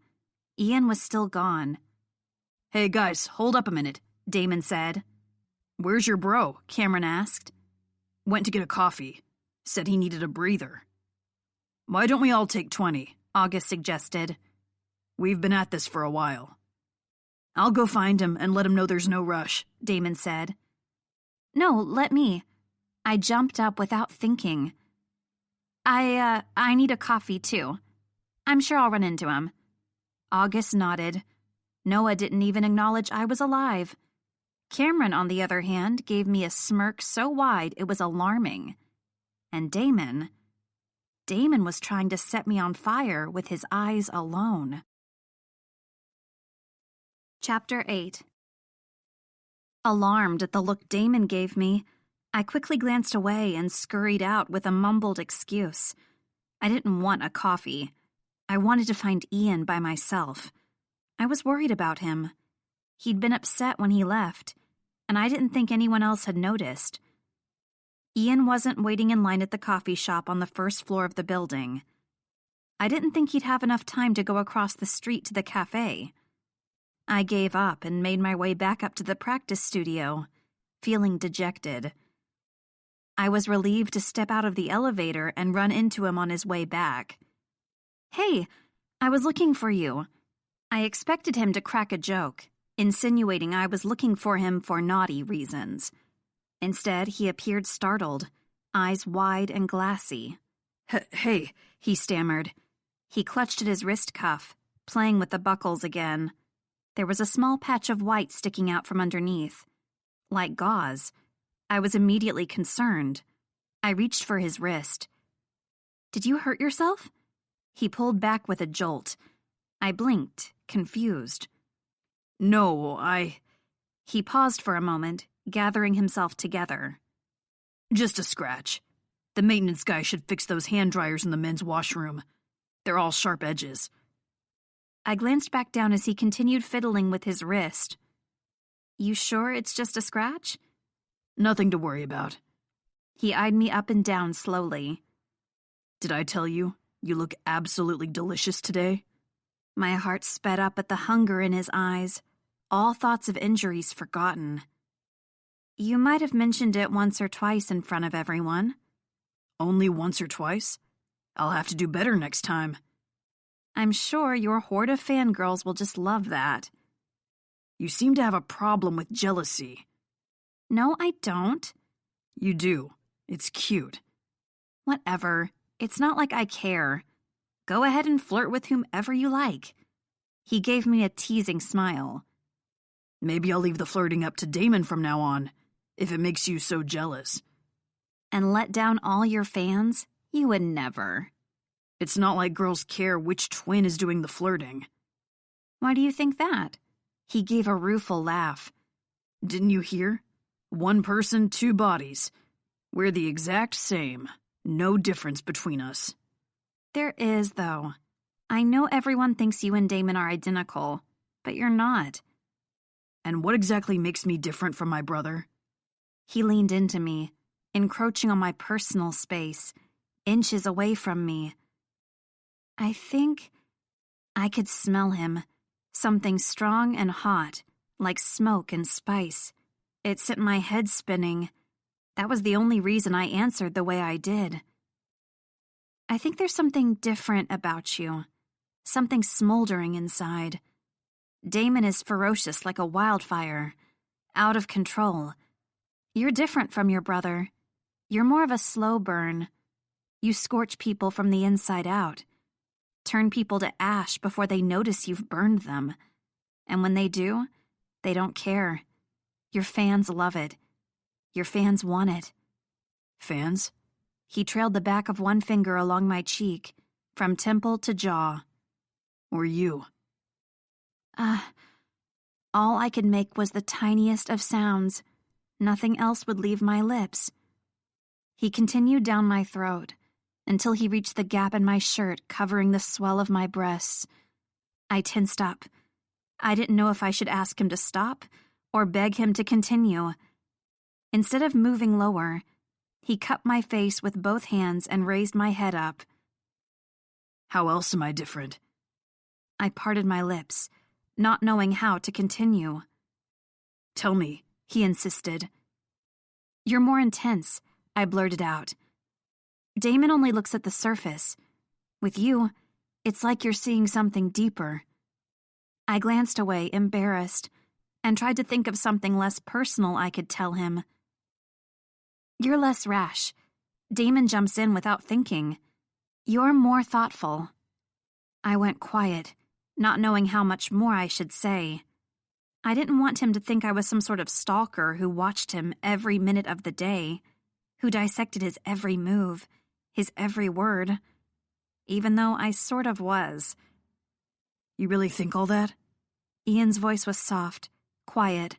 Ian was still gone. "Hey guys, hold up a minute," Damon said. "Where's your bro?" Cameron asked. "Went to get a coffee. Said he needed a breather." "Why don't we all take 20? August suggested. "We've been at this for a while." "I'll go find him and let him know there's no rush," Damon said. "No, let me." I jumped up without thinking. I need a coffee too. I'm sure I'll run into him." August nodded. Noah didn't even acknowledge I was alive. Cameron, on the other hand, gave me a smirk so wide it was alarming. And Damon was trying to set me on fire with his eyes alone. Chapter 8. Alarmed at the look Damon gave me, I quickly glanced away and scurried out with a mumbled excuse. I didn't want a coffee. I wanted to find Ian by myself. I was worried about him. He'd been upset when he left, and I didn't think anyone else had noticed. Ian wasn't waiting in line at the coffee shop on the first floor of the building. I didn't think he'd have enough time to go across the street to the cafe. I gave up and made my way back up to the practice studio, feeling dejected. I was relieved to step out of the elevator and run into him on his way back. "Hey, I was looking for you." I expected him to crack a joke, insinuating I was looking for him for naughty reasons. Instead, he appeared startled, eyes wide and glassy. Hey, he stammered. He clutched at his wrist cuff, playing with the buckles again. There was a small patch of white sticking out from underneath. Like gauze. I was immediately concerned. I reached for his wrist. "Did you hurt yourself?" He pulled back with a jolt. I blinked, confused. "No, He paused for a moment, gathering himself together. "Just a scratch. The maintenance guy should fix those hand dryers in the men's washroom. They're all sharp edges." I glanced back down as he continued fiddling with his wrist. "You sure it's just a scratch?" "Nothing to worry about." He eyed me up and down slowly. "Did I tell you, you look absolutely delicious today?" My heart sped up at the hunger in his eyes, all thoughts of injuries forgotten. "You might have mentioned it once or twice in front of everyone." "Only once or twice? I'll have to do better next time." "I'm sure your horde of fangirls will just love that." "You seem to have a problem with jealousy." "No, I don't." "You do. It's cute." "Whatever. It's not like I care. Go ahead and flirt with whomever you like." He gave me a teasing smile. "Maybe I'll leave the flirting up to Damon from now on, if it makes you so jealous." "And let down all your fans? You would never." "It's not like girls care which twin is doing the flirting." "Why do you think that?" He gave a rueful laugh. "Didn't you hear? One person, two bodies. We're the exact same. No difference between us." "There is, though. I know everyone thinks you and Damon are identical, but you're not." "And what exactly makes me different from my brother?" He leaned into me, encroaching on my personal space, inches away from me. I think I could smell him, something strong and hot, like smoke and spice. It sent my head spinning. That was the only reason I answered the way I did. "I think there's something different about you, something smoldering inside. Damon is ferocious like a wildfire, out of control. You're different from your brother. You're more of a slow burn. You scorch people from the inside out, turn people to ash before they notice you've burned them. And when they do, they don't care. Your fans love it. Your fans want it." "Fans?" He trailed the back of one finger along my cheek, from temple to jaw. "Or you?" All I could make was the tiniest of sounds. Nothing else would leave my lips. He continued down my throat, until he reached the gap in my shirt covering the swell of my breasts. I tensed up. I didn't know if I should ask him to stop or beg him to continue. Instead of moving lower, he cupped my face with both hands and raised my head up. How else am I different? I parted my lips, not knowing how to continue. Tell me, he insisted. You're more intense, I blurted out. Damon only looks at the surface. With you, it's like you're seeing something deeper. I glanced away, embarrassed, and tried to think of something less personal I could tell him. You're less rash. Damon jumps in without thinking. You're more thoughtful. I went quiet, not knowing how much more I should say. I didn't want him to think I was some sort of stalker who watched him every minute of the day, who dissected his every move, his every word, even though I sort of was. You really think all that? Ian's voice was soft, quiet.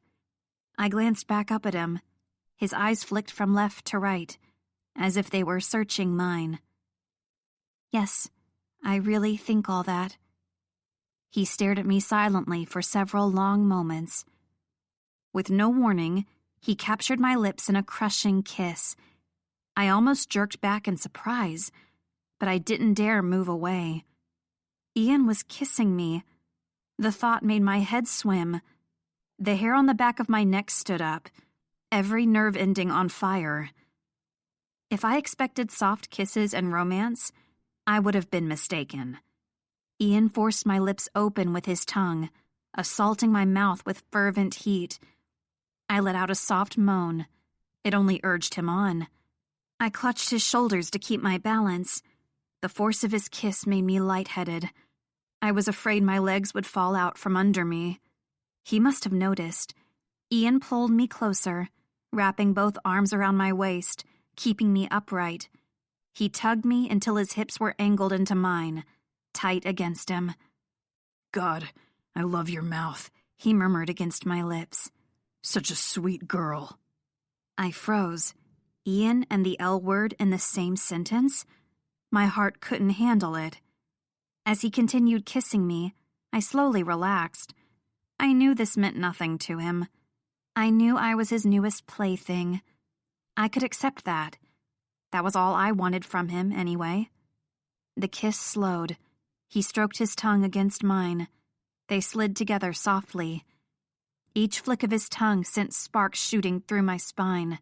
I glanced back up at him. His eyes flicked from left to right, as if they were searching mine. Yes, I really think all that. He stared at me silently for several long moments. With no warning, he captured my lips in a crushing kiss. I almost jerked back in surprise, but I didn't dare move away. Ian was kissing me. The thought made my head swim. The hair on the back of my neck stood up, every nerve ending on fire. If I expected soft kisses and romance, I would have been mistaken. Ian forced my lips open with his tongue, assaulting my mouth with fervent heat. I let out a soft moan. It only urged him on. I clutched his shoulders to keep my balance. The force of his kiss made me lightheaded. I was afraid my legs would fall out from under me. He must have noticed. Ian pulled me closer, wrapping both arms around my waist, keeping me upright. He tugged me until his hips were angled into mine, tight against him. God, I love your mouth, he murmured against my lips. Such a sweet girl. I froze. Ian and the L word in the same sentence? My heart couldn't handle it. As he continued kissing me, I slowly relaxed. I knew this meant nothing to him. I knew I was his newest plaything. I could accept that. That was all I wanted from him, anyway. The kiss slowed. He stroked his tongue against mine. They slid together softly. Each flick of his tongue sent sparks shooting through my spine.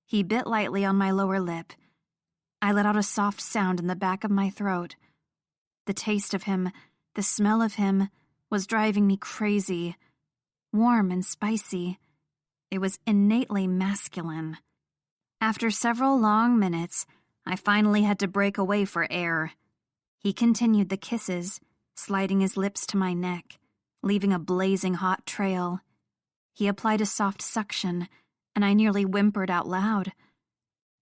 He bit lightly on my lower lip. I let out a soft sound in the back of my throat. The taste of him, the smell of him, was driving me crazy. Warm and spicy. It was innately masculine. After several long minutes, I finally had to break away for air. He continued the kisses, sliding his lips to my neck, leaving a blazing hot trail. He applied a soft suction, and I nearly whimpered out loud.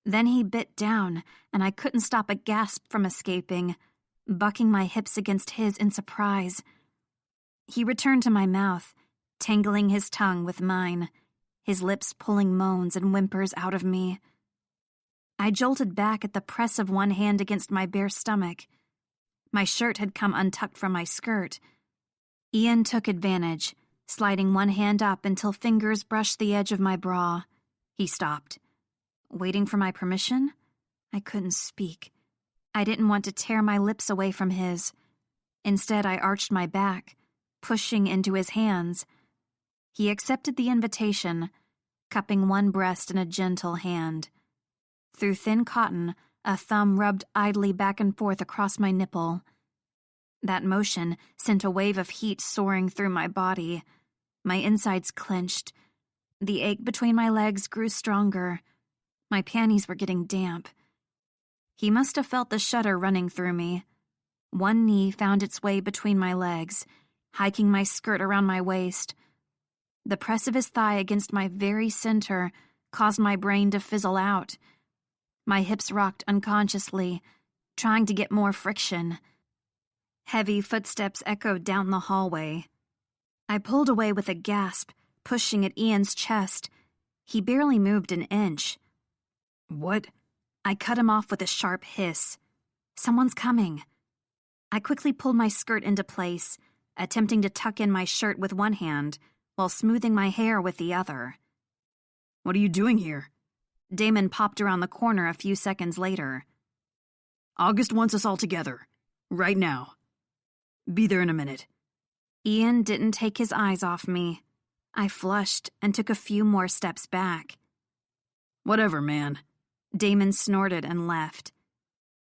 Then he bit down, and I couldn't stop a gasp from escaping, bucking my hips against his in surprise. He returned to my mouth, tangling his tongue with mine, his lips pulling moans and whimpers out of me. I jolted back at the press of one hand against my bare stomach. My shirt had come untucked from my skirt. Ian took advantage, sliding one hand up until fingers brushed the edge of my bra. He stopped. Waiting for my permission? I couldn't speak. I didn't want to tear my lips away from his. Instead, I arched my back, pushing into his hands. He accepted the invitation, cupping one breast in a gentle hand. Through thin cotton, a thumb rubbed idly back and forth across my nipple. That motion sent a wave of heat soaring through my body. My insides clenched. The ache between my legs grew stronger. My panties were getting damp. He must have felt the shudder running through me. One knee found its way between my legs, hiking my skirt around my waist. The press of his thigh against my very center caused my brain to fizzle out. My hips rocked unconsciously, trying to get more friction. Heavy footsteps echoed down the hallway. I pulled away with a gasp, pushing at Ian's chest. He barely moved an inch. What? I cut him off with a sharp hiss. Someone's coming. I quickly pulled my skirt into place, attempting to tuck in my shirt with one hand while smoothing my hair with the other. "What are you doing here?" Damon popped around the corner a few seconds later. "August wants us all together. Right now. Be there in a minute." Ian didn't take his eyes off me. I flushed and took a few more steps back. "Whatever, man." Damon snorted and left.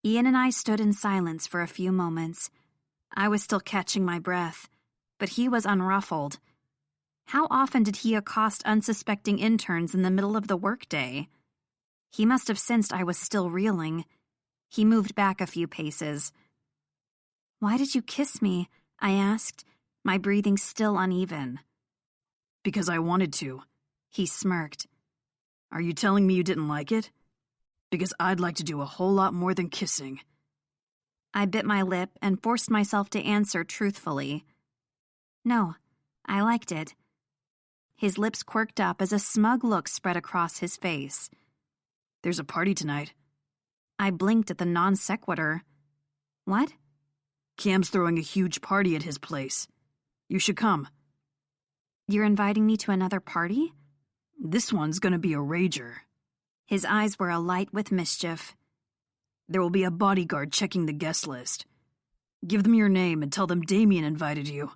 Ian and I stood in silence for a few moments. I was still catching my breath, but he was unruffled. How often did he accost unsuspecting interns in the middle of the workday? He must have sensed I was still reeling. He moved back a few paces. "Why did you kiss me?" I asked, my breathing still uneven. "Because I wanted to." He smirked. "Are you telling me you didn't like it? Because I'd like to do a whole lot more than kissing." I bit my lip and forced myself to answer truthfully. "No, I liked it." His lips quirked up as a smug look spread across his face. "There's a party tonight." I blinked at the non sequitur. "What?" "Cam's throwing a huge party at his place. You should come." "You're inviting me to another party?" "This one's gonna be a rager." His eyes were alight with mischief. "There will be a bodyguard checking the guest list. Give them your name and tell them Damien invited you."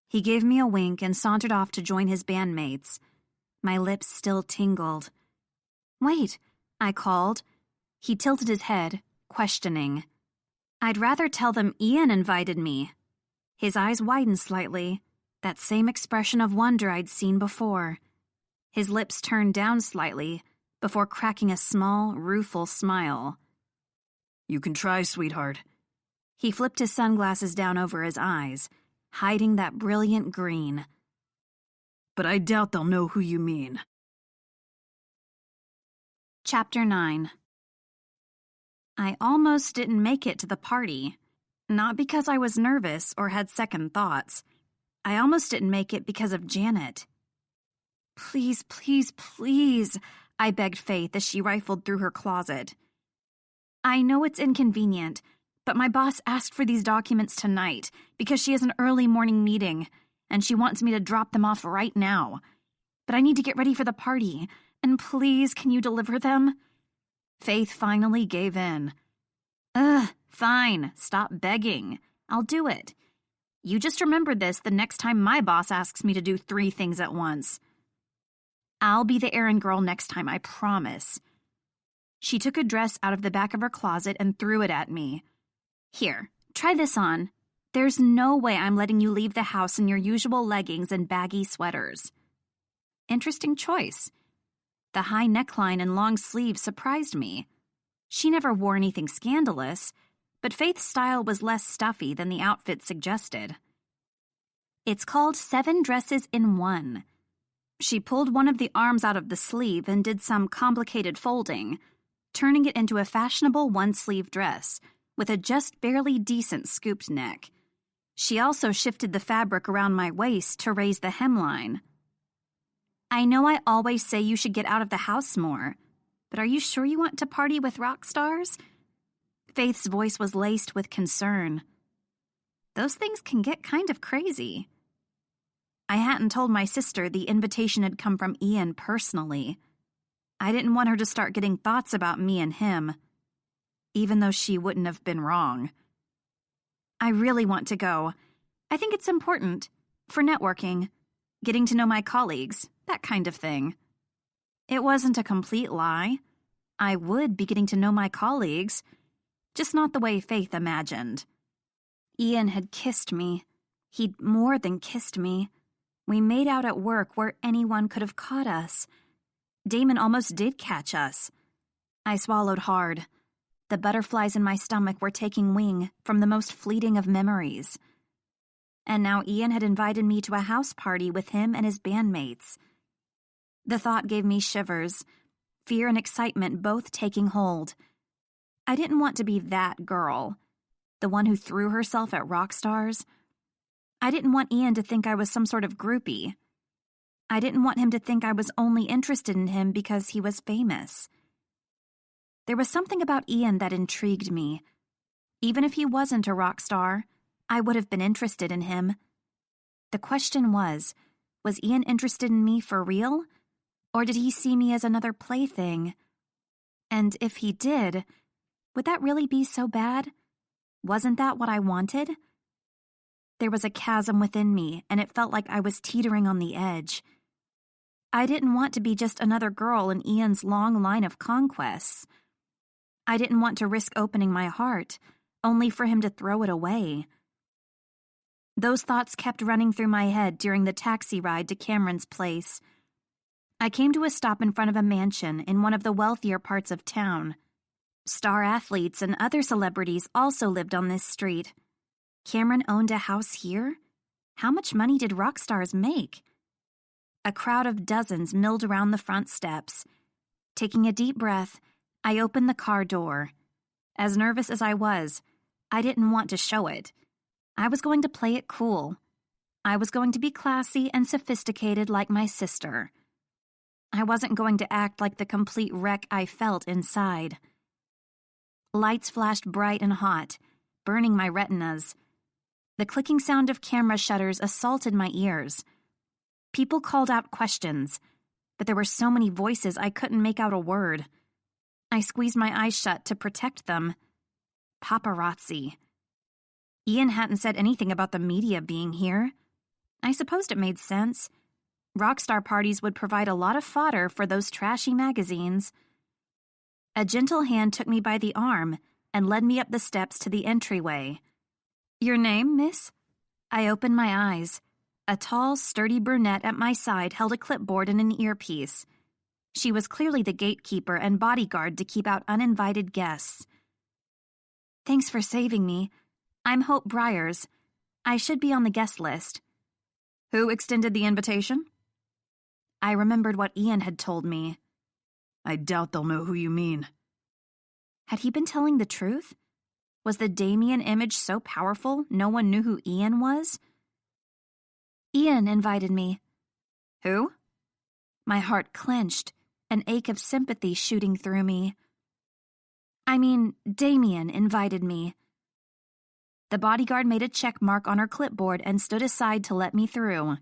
He gave me a wink and sauntered off to join his bandmates. My lips still tingled. "Wait," I called. He tilted his head, questioning. "I'd rather tell them Ian invited me." His eyes widened slightly, that same expression of wonder I'd seen before. His lips turned down slightly before cracking a small, rueful smile. "You can try, sweetheart." He flipped his sunglasses down over his eyes, hiding that brilliant green. "But I doubt they'll know who you mean." Chapter 9. I almost didn't make it to the party. Not because I was nervous or had second thoughts. I almost didn't make it because of Janet. "Please, please, please," I begged Faith as she rifled through her closet. "I know it's inconvenient, but my boss asked for these documents tonight because she has an early morning meeting, and she wants me to drop them off right now. But I need to get ready for the party, and please, can you deliver them?" Faith finally gave in. "Ugh, fine, stop begging. I'll do it. You just remember this the next time my boss asks me to do 3 things at once. I'll be the errand girl next time, I promise." She took a dress out of the back of her closet and threw it at me. "Here, try this on. There's no way I'm letting you leave the house in your usual leggings and baggy sweaters." Interesting choice. The high neckline and long sleeves surprised me. She never wore anything scandalous, but Faith's style was less stuffy than the outfit suggested. "It's called 7 dresses in 1. She pulled one of the arms out of the sleeve and did some complicated folding, turning it into a fashionable one-sleeve dress with a just barely decent scooped neck. She also shifted the fabric around my waist to raise the hemline. "I know I always say you should get out of the house more, but are you sure you want to party with rock stars?" Faith's voice was laced with concern. "Those things can get kind of crazy." I hadn't told my sister the invitation had come from Ian personally. I didn't want her to start getting thoughts about me and him, even though she wouldn't have been wrong. "I really want to go. I think it's important. For networking. Getting to know my colleagues. That kind of thing." It wasn't a complete lie. I would be getting to know my colleagues, just not the way Faith imagined. Ian had kissed me. He'd more than kissed me. We made out at work where anyone could have caught us. Damon almost did catch us. I swallowed hard. The butterflies in my stomach were taking wing from the most fleeting of memories. And now Ian had invited me to a house party with him and his bandmates. The thought gave me shivers, fear and excitement both taking hold. I didn't want to be that girl, the one who threw herself at rock stars. I didn't want Ian to think I was some sort of groupie. I didn't want him to think I was only interested in him because he was famous. There was something about Ian that intrigued me. Even if he wasn't a rock star, I would have been interested in him. The question was Ian interested in me for real? Or did he see me as another plaything? And if he did, would that really be so bad? Wasn't that what I wanted? There was a chasm within me, and it felt like I was teetering on the edge. I didn't want to be just another girl in Ian's long line of conquests. I didn't want to risk opening my heart, only for him to throw it away. Those thoughts kept running through my head during the taxi ride to Cameron's place. I came to a stop in front of a mansion in one of the wealthier parts of town. Star athletes and other celebrities also lived on this street. Cameron owned a house here? How much money did rock stars make? A crowd of dozens milled around the front steps. Taking a deep breath, I opened the car door. As nervous as I was, I didn't want to show it. I was going to play it cool. I was going to be classy and sophisticated like my sister. I wasn't going to act like the complete wreck I felt inside. Lights flashed bright and hot, burning my retinas. The clicking sound of camera shutters assaulted my ears. People called out questions, but there were so many voices I couldn't make out a word. I squeezed my eyes shut to protect them. Paparazzi. Ian hadn't said anything about the media being here. I supposed it made sense. Rockstar parties would provide a lot of fodder for those trashy magazines. A gentle hand took me by the arm and led me up the steps to the entryway. "Your name, miss?" I opened my eyes. A tall, sturdy brunette at my side held a clipboard and an earpiece. She was clearly the gatekeeper and bodyguard to keep out uninvited guests. "Thanks for saving me. I'm Hope Briers. I should be on the guest list." "Who extended the invitation?" I remembered what Ian had told me. "I doubt they'll know who you mean." Had he been telling the truth? Was the Damien image so powerful no one knew who Ian was? "Ian invited me." "Who?" My heart clenched, an ache of sympathy shooting through me. "I mean, Damien invited me." The bodyguard made a check mark on her clipboard and stood aside to let me through.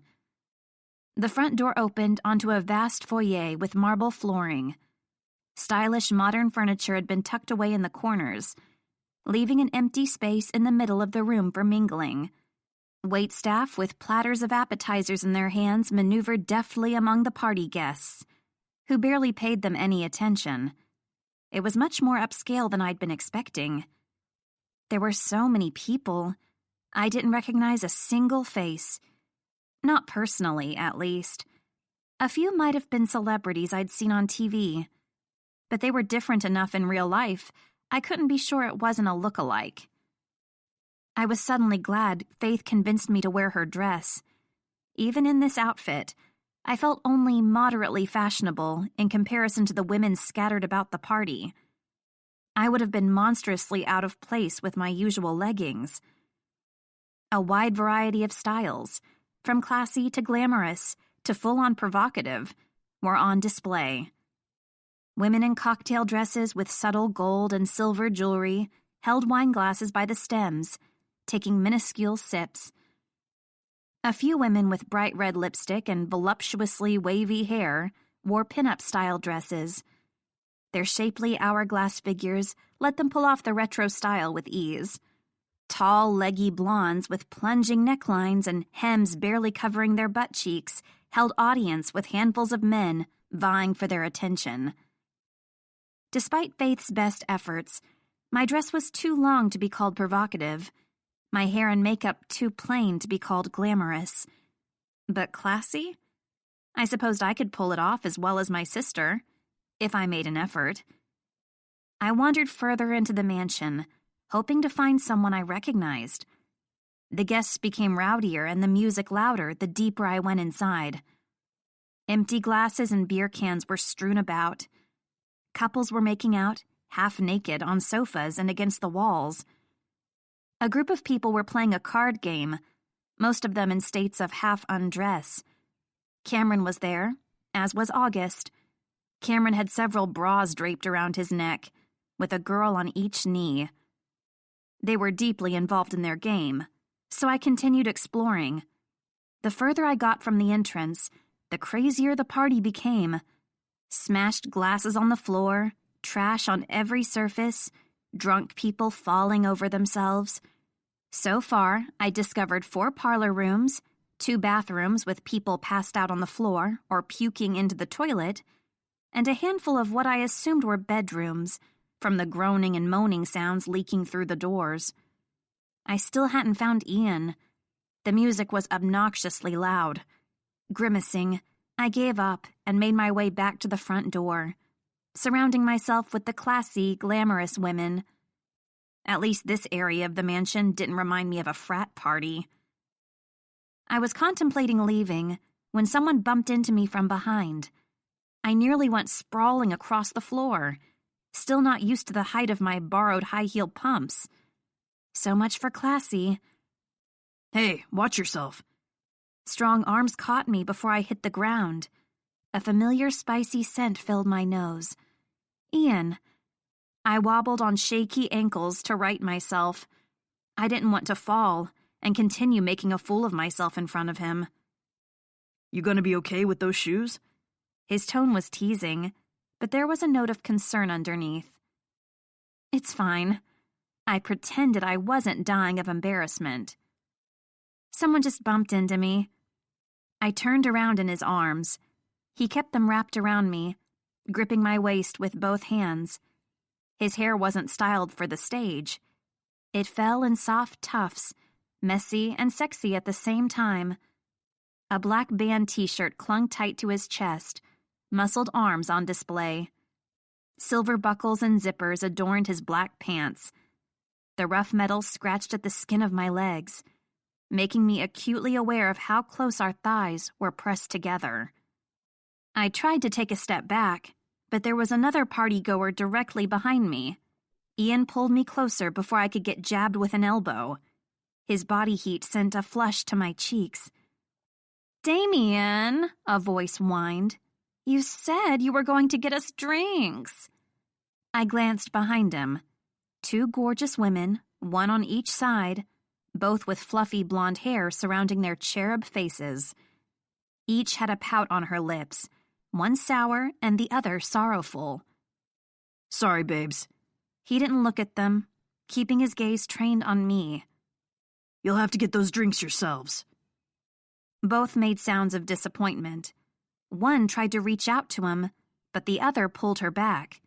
The front door opened onto a vast foyer with marble flooring. Stylish modern furniture had been tucked away in the corners, leaving an empty space in the middle of the room for mingling. Waitstaff with platters of appetizers in their hands maneuvered deftly among the party guests, who barely paid them any attention. It was much more upscale than I'd been expecting. There were so many people. I didn't recognize a single face. Not personally, at least. A few might have been celebrities I'd seen on TV. But they were different enough in real life, I couldn't be sure it wasn't a look-alike. I was suddenly glad Faith convinced me to wear her dress. Even in this outfit, I felt only moderately fashionable in comparison to the women scattered about the party. I would have been monstrously out of place with my usual leggings. A wide variety of styles, from classy to glamorous to full-on provocative, were on display. Women in cocktail dresses with subtle gold and silver jewelry held wine glasses by the stems, taking minuscule sips. A few women with bright red lipstick and voluptuously wavy hair wore pin-up-style dresses. Their shapely hourglass figures let them pull off the retro style with ease. Tall, leggy blondes with plunging necklines and hems barely covering their butt cheeks held audience with handfuls of men vying for their attention. Despite Faith's best efforts, my dress was too long to be called provocative, my hair and makeup too plain to be called glamorous. But classy? I supposed I could pull it off as well as my sister, if I made an effort. I wandered further into the mansion, hoping to find someone I recognized. The guests became rowdier and the music louder the deeper I went inside. Empty glasses and beer cans were strewn about. Couples were making out, half naked, on sofas and against the walls. A group of people were playing a card game, most of them in states of half undress. Cameron was there, as was August. Cameron had several bras draped around his neck, with a girl on each knee. They were deeply involved in their game, So I continued exploring. The further I got from the entrance, the crazier the party became. Smashed glasses on the floor, trash on every surface, drunk people falling over themselves. So far, I discovered 4 parlor rooms, 2 bathrooms with people passed out on the floor or puking into the toilet, and a handful of what I assumed were bedrooms, from the groaning and moaning sounds leaking through the doors. I still hadn't found Ian. The music was obnoxiously loud. Grimacing, I gave up and made my way back to the front door, surrounding myself with the classy, glamorous women. At least this area of the mansion didn't remind me of a frat party. I was contemplating leaving when someone bumped into me from behind. I nearly went sprawling across the floor, still not used to the height of my borrowed high-heel pumps. So much for classy. Hey, watch yourself. Strong arms caught me before I hit the ground. A familiar spicy scent filled my nose. Ian. I wobbled on shaky ankles to right myself. I didn't want to fall and continue making a fool of myself in front of him. You gonna be okay with those shoes? His tone was teasing, but there was a note of concern underneath. It's fine. I pretended I wasn't dying of embarrassment. Someone just bumped into me. I turned around in his arms. He kept them wrapped around me, gripping my waist with both hands. His hair wasn't styled for the stage. It fell in soft tufts, messy and sexy at the same time. A black band t-shirt clung tight to his chest, muscled arms on display. Silver buckles and zippers adorned his black pants. The rough metal scratched at the skin of my legs, making me acutely aware of how close our thighs were pressed together. I tried to take a step back, but there was another party-goer directly behind me. Ian pulled me closer before I could get jabbed with an elbow. His body heat sent a flush to my cheeks. "Damien," a voice whined. "You said you were going to get us drinks." I glanced behind him. 2 gorgeous women, one on each side, both with fluffy blonde hair surrounding their cherub faces. Each had a pout on her lips, one sour and the other sorrowful. Sorry, babes. He didn't look at them, keeping his gaze trained on me. You'll have to get those drinks yourselves. Both made sounds of disappointment. One tried to reach out to him, but the other pulled her back.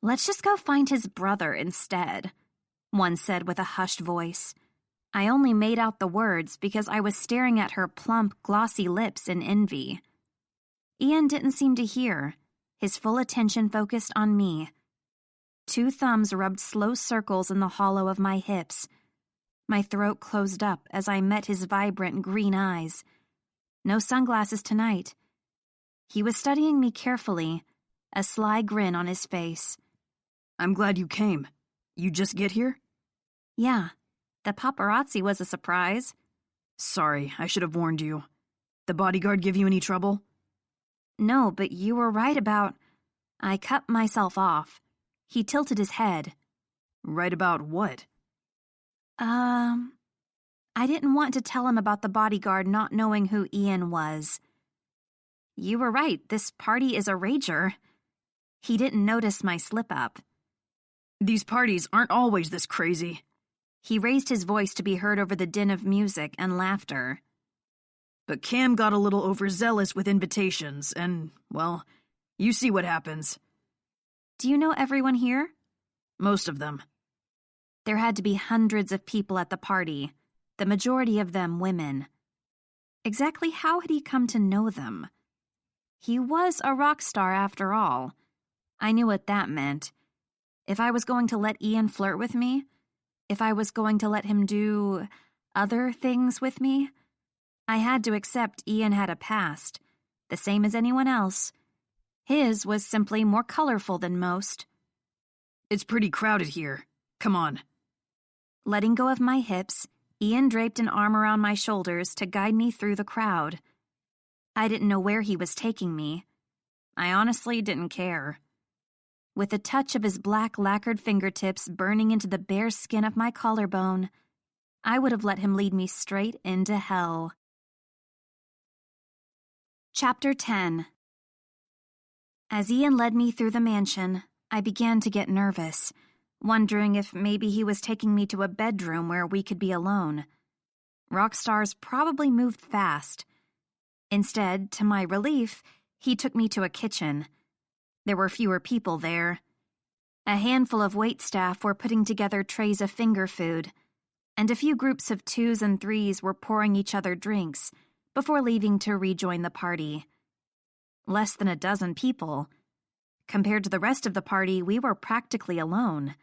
"Let's just go find his brother instead," one said with a hushed voice. I only made out the words because I was staring at her plump, glossy lips in envy. Ian didn't seem to hear, his full attention focused on me. 2 thumbs rubbed slow circles in the hollow of my hips. My throat closed up as I met his vibrant green eyes. No sunglasses tonight. He was studying me carefully, a sly grin on his face. I'm glad you came. You just get here? Yeah, the paparazzi was a surprise. Sorry, I should have warned you. The bodyguard give you any trouble? No, but you were right about... I cut myself off. He tilted his head. Right about what? I didn't want to tell him about the bodyguard not knowing who Ian was. You were right, this party is a rager. He didn't notice my slip-up. These parties aren't always this crazy. He raised his voice to be heard over the din of music and laughter. But Cam got a little overzealous with invitations, and, well, you see what happens. Do you know everyone here? Most of them. There had to be hundreds of people at the party, the majority of them women. Exactly how had he come to know them? He was a rock star after all. I knew what that meant. If I was going to let Ian flirt with me, if I was going to let him do other things with me, I had to accept Ian had a past, the same as anyone else. His was simply more colorful than most. It's pretty crowded here. Come on. Letting go of my hips, Ian draped an arm around my shoulders to guide me through the crowd. I didn't know where he was taking me. I honestly didn't care. With a touch of his black lacquered fingertips burning into the bare skin of my collarbone, I would have let him lead me straight into hell. Chapter 10. As Ian led me through the mansion, I began to get nervous, wondering if maybe he was taking me to a bedroom where we could be alone. Rock stars probably moved fast. Instead, to my relief, he took me to a kitchen. There were fewer people there. A handful of waitstaff were putting together trays of finger food, and a few groups of 2s and 3s were pouring each other drinks before leaving to rejoin the party. Less than a dozen people. Compared to the rest of the party, we were practically alone.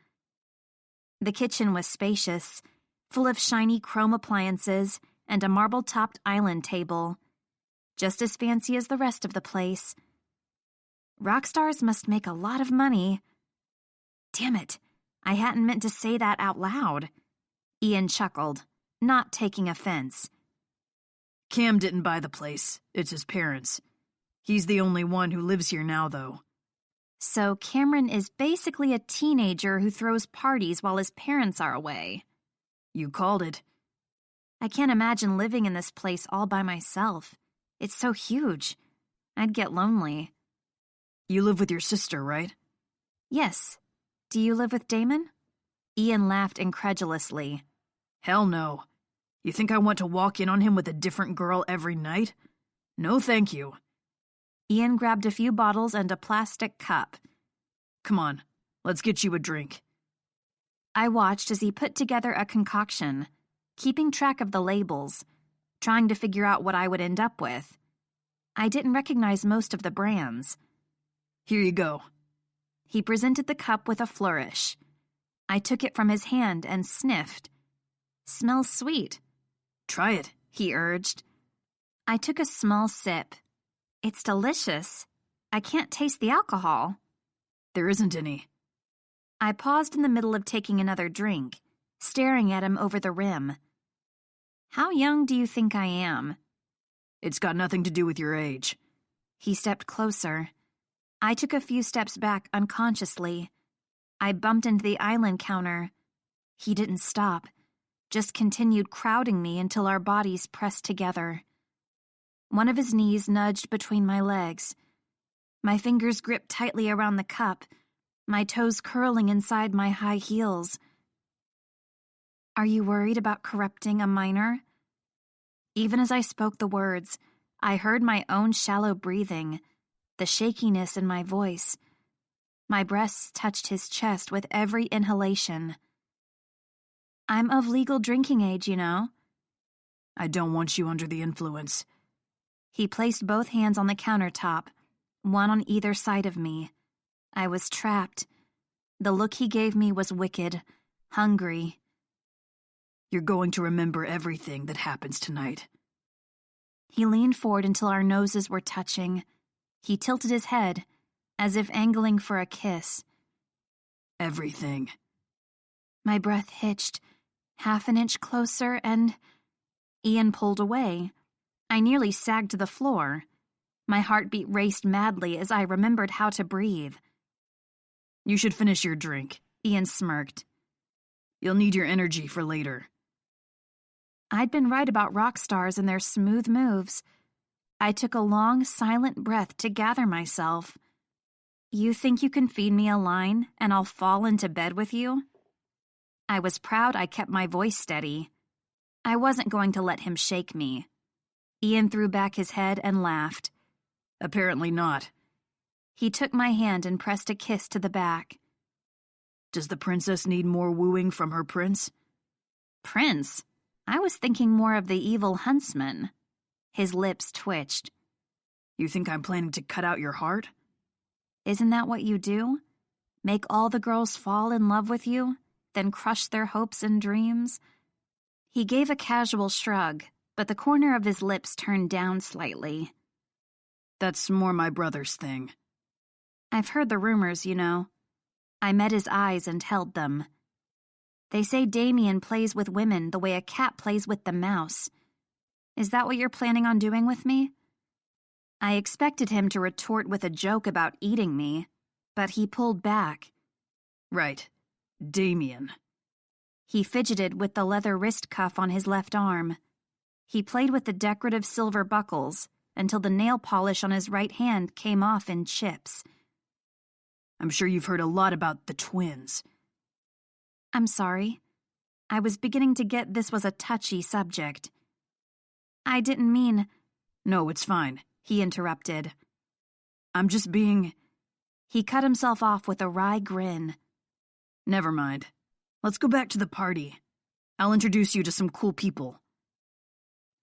The kitchen was spacious, full of shiny chrome appliances and a marble-topped island table, just as fancy as the rest of the place. Rock stars must make a lot of money. Damn it, I hadn't meant to say that out loud. Ian chuckled, not taking offense. Cam didn't buy the place. It's his parents. He's the only one who lives here now, though. So Cameron is basically a teenager who throws parties while his parents are away. You called it. I can't imagine living in this place all by myself. It's so huge. I'd get lonely. You live with your sister, right? Yes. Do you live with Damon? Ian laughed incredulously. Hell no. You think I want to walk in on him with a different girl every night? No, thank you. Ian grabbed a few bottles and a plastic cup. Come on, let's get you a drink. I watched as he put together a concoction, keeping track of the labels, trying to figure out what I would end up with. I didn't recognize most of the brands. Here you go. He presented the cup with a flourish. I took it from his hand and sniffed. Smells sweet. Try it, he urged. I took a small sip. It's delicious. I can't taste the alcohol. There isn't any. I paused in the middle of taking another drink, staring at him over the rim. How young do you think I am? It's got nothing to do with your age. He stepped closer. I took a few steps back unconsciously. I bumped into the island counter. He didn't stop, just continued crowding me until our bodies pressed together. One of his knees nudged between my legs. My fingers gripped tightly around the cup, my toes curling inside my high heels. Are you worried about corrupting a minor? Even as I spoke the words, I heard my own shallow breathing, the shakiness in my voice. My breasts touched his chest with every inhalation. I'm of legal drinking age, you know. I don't want you under the influence. He placed both hands on the countertop, one on either side of me. I was trapped. The look he gave me was wicked, hungry. You're going to remember everything that happens tonight. He leaned forward until our noses were touching. He tilted his head, as if angling for a kiss. Everything. My breath hitched, half an inch closer, and Ian pulled away. I nearly sagged to the floor. My heartbeat raced madly as I remembered how to breathe. You should finish your drink, Ian smirked. You'll need your energy for later. I'd been right about rock stars and their smooth moves. I took a long, silent breath to gather myself. You think you can feed me a line and I'll fall into bed with you? I was proud I kept my voice steady. I wasn't going to let him shake me. Ian threw back his head and laughed. Apparently not. He took my hand and pressed a kiss to the back. Does the princess need more wooing from her prince? Prince? I was thinking more of the evil huntsman. His lips twitched. You think I'm planning to cut out your heart? Isn't that what you do? Make all the girls fall in love with you, then crush their hopes and dreams? He gave a casual shrug, but the corner of his lips turned down slightly. That's more my brother's thing. I've heard the rumors, you know. I met his eyes and held them. They say Damien plays with women the way a cat plays with the mouse. Is that what you're planning on doing with me? I expected him to retort with a joke about eating me, but he pulled back. Right. Damien. He fidgeted with the leather wrist cuff on his left arm. He played with the decorative silver buckles until the nail polish on his right hand came off in chips. I'm sure you've heard a lot about the twins. I'm sorry. I was beginning to get this was a touchy subject. I didn't mean... No, it's fine, he interrupted. I'm just being... He cut himself off with a wry grin. Never mind. Let's go back to the party. I'll introduce you to some cool people.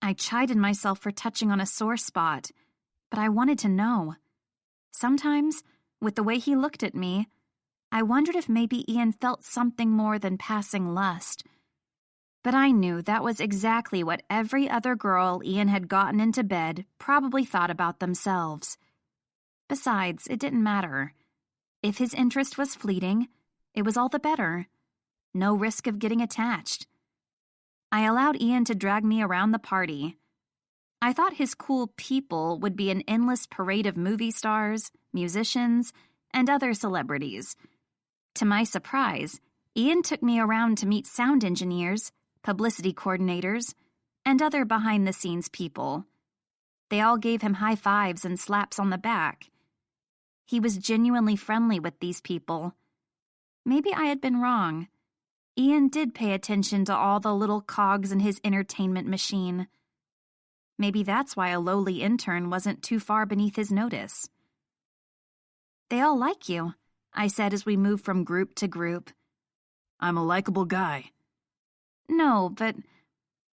I chided myself for touching on a sore spot, but I wanted to know. Sometimes, with the way he looked at me, I wondered if maybe Ian felt something more than passing lust. But I knew that was exactly what every other girl Ian had gotten into bed probably thought about themselves. Besides, it didn't matter. If his interest was fleeting, it was all the better. No risk of getting attached. I allowed Ian to drag me around the party. I thought his cool people would be an endless parade of movie stars, musicians, and other celebrities. To my surprise, Ian took me around to meet sound engineers, publicity coordinators, and other behind-the-scenes people. They all gave him high fives and slaps on the back. He was genuinely friendly with these people. Maybe I had been wrong. Ian did pay attention to all the little cogs in his entertainment machine. Maybe that's why a lowly intern wasn't too far beneath his notice. They all like you, I said as we moved from group to group. I'm a likable guy. No, but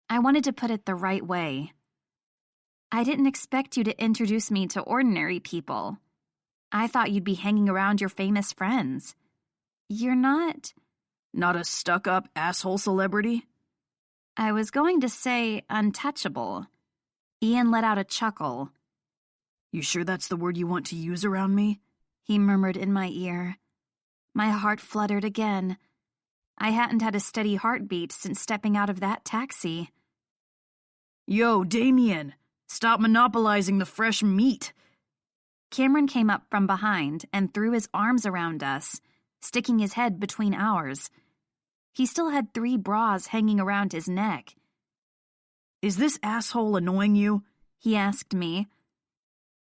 I wanted to put it the right way. I didn't expect you to introduce me to ordinary people. I thought you'd be hanging around your famous friends. You're not... Not a stuck-up asshole celebrity? I was going to say untouchable. Ian let out a chuckle. You sure that's the word you want to use around me? He murmured in my ear. My heart fluttered again. I hadn't had a steady heartbeat since stepping out of that taxi. Yo, Damien! Stop monopolizing the fresh meat! Cameron came up from behind and threw his arms around us, sticking his head between ours. He still had 3 bras hanging around his neck. Is this asshole annoying you? He asked me.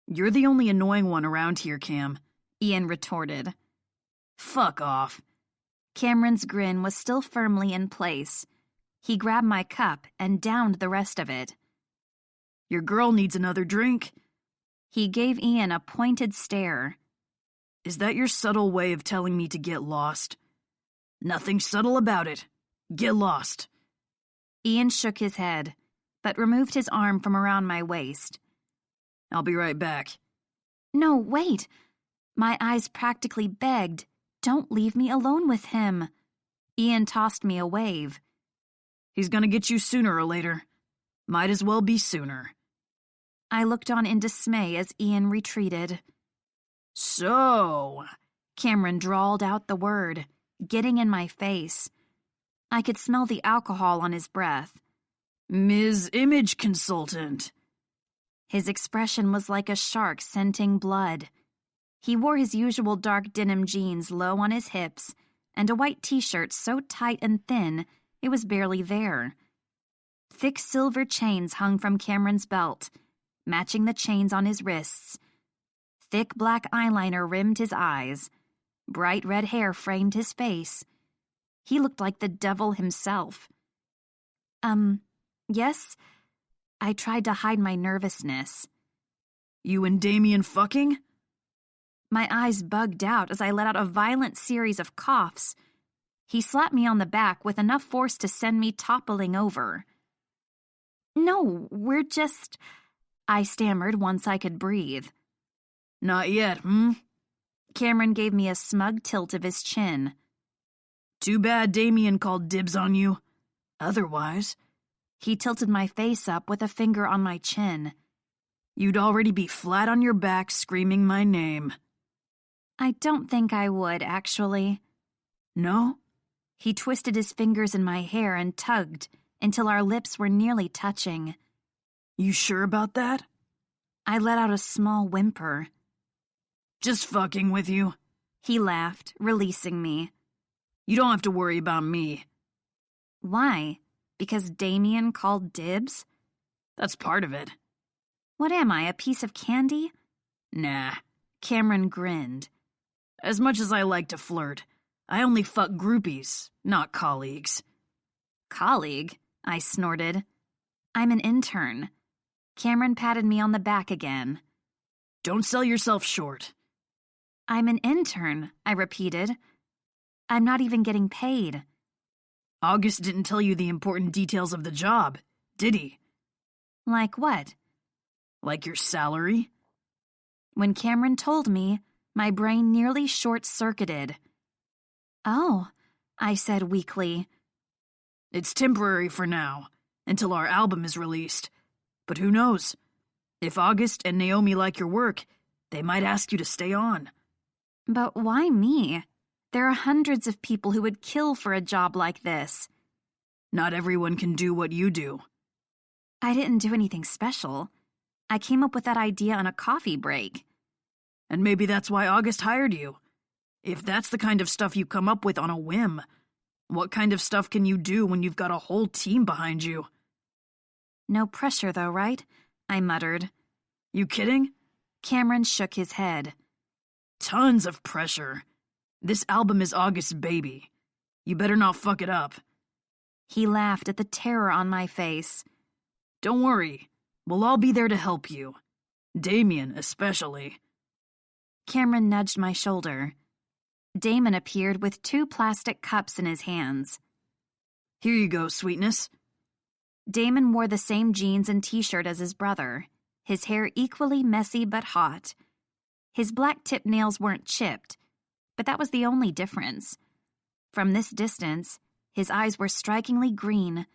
You're the only annoying one around here, Cam, Ian retorted. Fuck off. Cameron's grin was still firmly in place. He grabbed my cup and downed the rest of it. Your girl needs another drink. He gave Ian a pointed stare. Is that your subtle way of telling me to get lost? Nothing subtle about it. Get lost. Ian shook his head, but removed his arm from around my waist. I'll be right back. No, wait. My eyes practically begged. Don't leave me alone with him. Ian tossed me a wave. He's gonna get you sooner or later. Might as well be sooner. I looked on in dismay as Ian retreated. So, Cameron drawled out the word, getting in my face. I could smell the alcohol on his breath. Ms. Image Consultant. His expression was like a shark scenting blood. He wore his usual dark denim jeans low on his hips and a white t-shirt so tight and thin it was barely there. Thick silver chains hung from Cameron's belt, matching the chains on his wrists. Thick black eyeliner rimmed his eyes. Bright red hair framed his face. He looked like the devil himself. Yes? I tried to hide my nervousness. You and Damien fucking? My eyes bugged out as I let out a violent series of coughs. He slapped me on the back with enough force to send me toppling over. No, we're just... I stammered once I could breathe. Not yet, hmm? Cameron gave me a smug tilt of his chin. Too bad Damien called dibs on you. Otherwise... He tilted my face up with a finger on my chin. You'd already be flat on your back screaming my name. I don't think I would, actually. No? He twisted his fingers in my hair and tugged until our lips were nearly touching. You sure about that? I let out a small whimper. Just fucking with you. He laughed, releasing me. You don't have to worry about me. Why? Because Damien called dibs? That's part of it. What am I, a piece of candy? Nah. Cameron grinned. As much as I like to flirt, I only fuck groupies, not colleagues. Colleague? I snorted. I'm an intern. Cameron patted me on the back again. Don't sell yourself short. I'm an intern, I repeated. I'm not even getting paid. August didn't tell you the important details of the job, did he? Like what? Like your salary? When Cameron told me, my brain nearly short-circuited. Oh, I said weakly. It's temporary for now, until our album is released. But who knows? If August and Naomi like your work, they might ask you to stay on. But why me? There are hundreds of people who would kill for a job like this. Not everyone can do what you do. I didn't do anything special. I came up with that idea on a coffee break. And maybe that's why August hired you. If that's the kind of stuff you come up with on a whim, what kind of stuff can you do when you've got a whole team behind you? No pressure though, right? I muttered. You kidding? Cameron shook his head. Tons of pressure. This album is August's baby. You better not fuck it up. He laughed at the terror on my face. Don't worry. We'll all be there to help you. Damien, especially. Cameron nudged my shoulder. Damon appeared with 2 plastic cups in his hands. Here you go, sweetness. Damon wore the same jeans and t-shirt as his brother, his hair equally messy but hot. His black tip nails weren't chipped, but that was the only difference. From this distance, his eyes were strikingly green,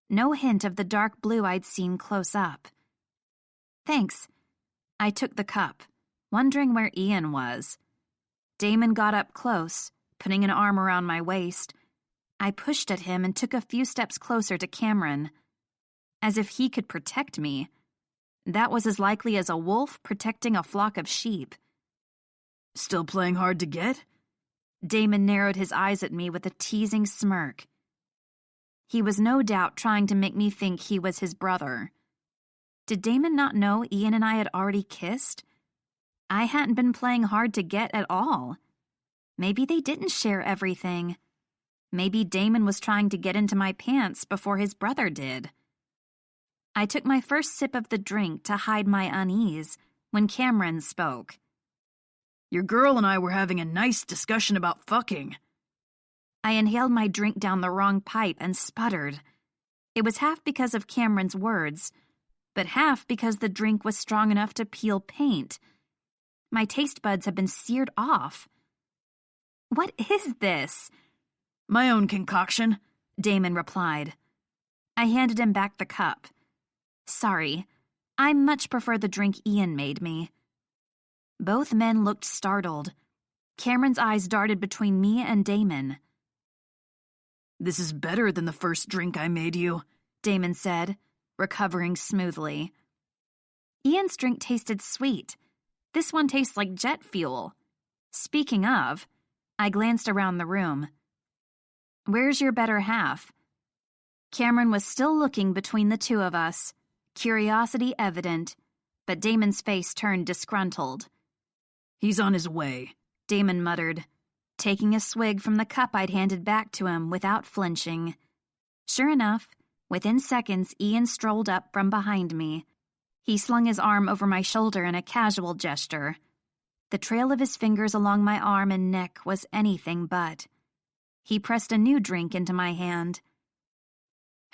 no hint of the dark blue I'd seen close up. Thanks. I took the cup, wondering where Ian was. Damon got up close, putting an arm around my waist. I pushed at him and took a few steps closer to Cameron. As if he could protect me. That was as likely as a wolf protecting a flock of sheep. Still playing hard to get? Damon narrowed his eyes at me with a teasing smirk. He was no doubt trying to make me think he was his brother. Did Damon not know Ian and I had already kissed? I hadn't been playing hard to get at all. Maybe they didn't share everything. Maybe Damon was trying to get into my pants before his brother did. I took my first sip of the drink to hide my unease when Cameron spoke. Your girl and I were having a nice discussion about fucking. I inhaled my drink down the wrong pipe and sputtered. It was half because of Cameron's words, but half because the drink was strong enough to peel paint. My taste buds had been seared off. What is this? My own concoction, Damon replied. I handed him back the cup. Sorry, I much prefer the drink Ian made me. Both men looked startled. Cameron's eyes darted between me and Damon. This is better than the first drink I made you, Damon said, recovering smoothly. Ian's drink tasted sweet. This one tastes like jet fuel. Speaking of, I glanced around the room. Where's your better half? Cameron was still looking between the two of us, curiosity evident, but Damon's face turned disgruntled. He's on his way, Damon muttered, taking a swig from the cup I'd handed back to him without flinching. Sure enough, within seconds Ian strolled up from behind me. He slung his arm over my shoulder in a casual gesture. The trail of his fingers along my arm and neck was anything but. He pressed a new drink into my hand.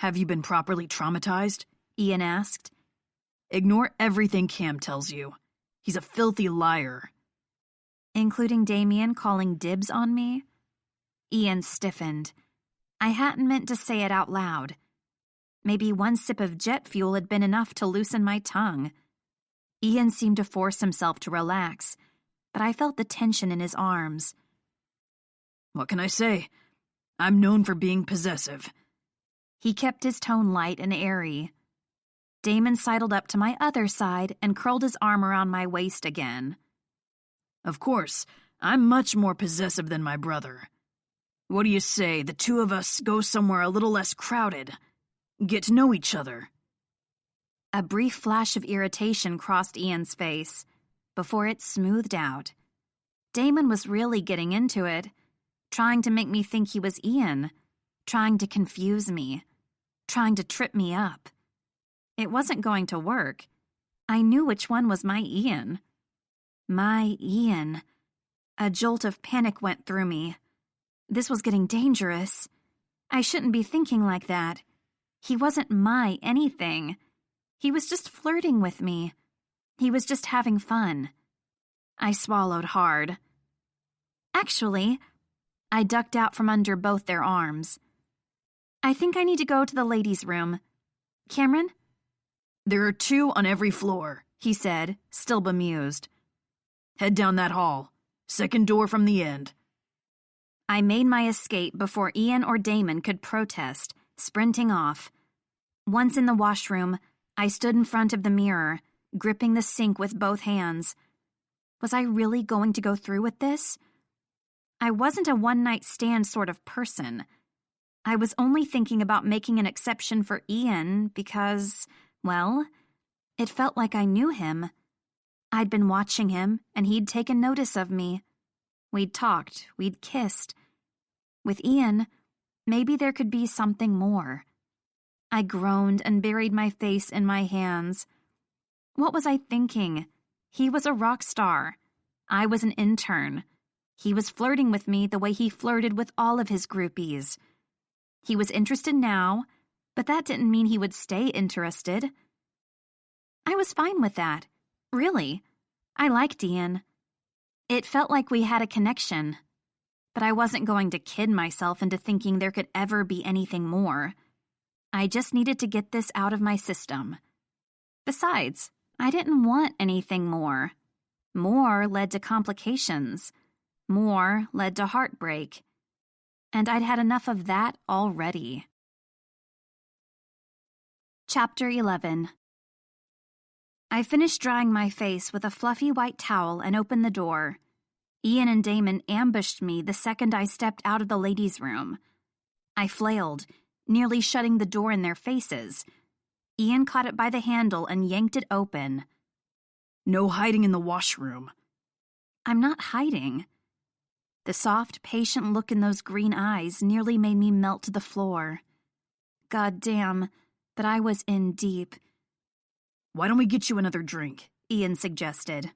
Have you been properly traumatized? Ian asked. Ignore everything Cam tells you. He's a filthy liar. Including Damien calling dibs on me? Ian stiffened. I hadn't meant to say it out loud. Maybe one sip of jet fuel had been enough to loosen my tongue. Ian seemed to force himself to relax, but I felt the tension in his arms. What can I say? I'm known for being possessive. He kept his tone light and airy. Damon sidled up to my other side and curled his arm around my waist again. Of course, I'm much more possessive than my brother. What do you say the two of us go somewhere a little less crowded? Get to know each other. A brief flash of irritation crossed Ian's face, before it smoothed out. Damon was really getting into it, trying to make me think he was Ian, trying to confuse me, trying to trip me up. It wasn't going to work. I knew which one was my Ian. My Ian. A jolt of panic went through me. This was getting dangerous. I shouldn't be thinking like that. He wasn't my anything. He was just flirting with me. He was just having fun. I swallowed hard. Actually, I ducked out from under both their arms. I think I need to go to the ladies' room. Cameron? There are 2 on every floor, he said, still bemused. Head down that hall. Second door from the end. I made my escape before Ian or Damon could protest, sprinting off. Once in the washroom, I stood in front of the mirror, gripping the sink with both hands. Was I really going to go through with this? I wasn't a one-night stand sort of person. I was only thinking about making an exception for Ian because, well, it felt like I knew him. I'd been watching him, and he'd taken notice of me. We'd talked, we'd kissed. With Ian, maybe there could be something more. I groaned and buried my face in my hands. What was I thinking? He was a rock star. I was an intern. He was flirting with me the way he flirted with all of his groupies. He was interested now, but that didn't mean he would stay interested. I was fine with that. Really. I liked Ian. It felt like we had a connection. But I wasn't going to kid myself into thinking there could ever be anything more. I just needed to get this out of my system. Besides, I didn't want anything more. More led to complications. More led to heartbreak. And I'd had enough of that already. Chapter 11. I finished drying my face with a fluffy white towel and opened the door. Ian and Damon ambushed me the second I stepped out of the ladies' room. I flailed, nearly shutting the door in their faces. Ian caught it by the handle and yanked it open. No hiding in the washroom. I'm not hiding. The soft, patient look in those green eyes nearly made me melt to the floor. God damn, but I was in deep. Why don't we get you another drink? Ian suggested.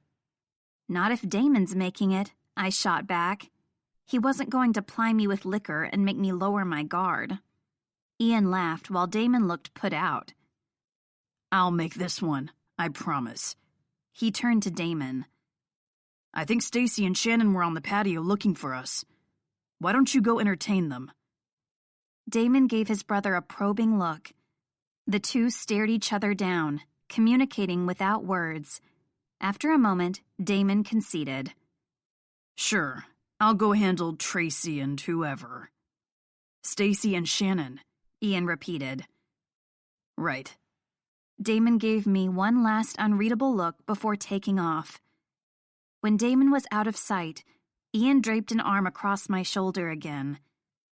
Not if Damon's making it, I shot back. He wasn't going to ply me with liquor and make me lower my guard. Ian laughed while Damon looked put out. I'll make this one, I promise. He turned to Damon. I think Stacy and Shannon were on the patio looking for us. Why don't you go entertain them? Damon gave his brother a probing look. The two stared each other down, communicating without words. After a moment, Damon conceded. Sure, I'll go handle Tracy and whoever. Stacy and Shannon, Ian repeated. Right. Damon gave me one last unreadable look before taking off. When Damon was out of sight, Ian draped an arm across my shoulder again.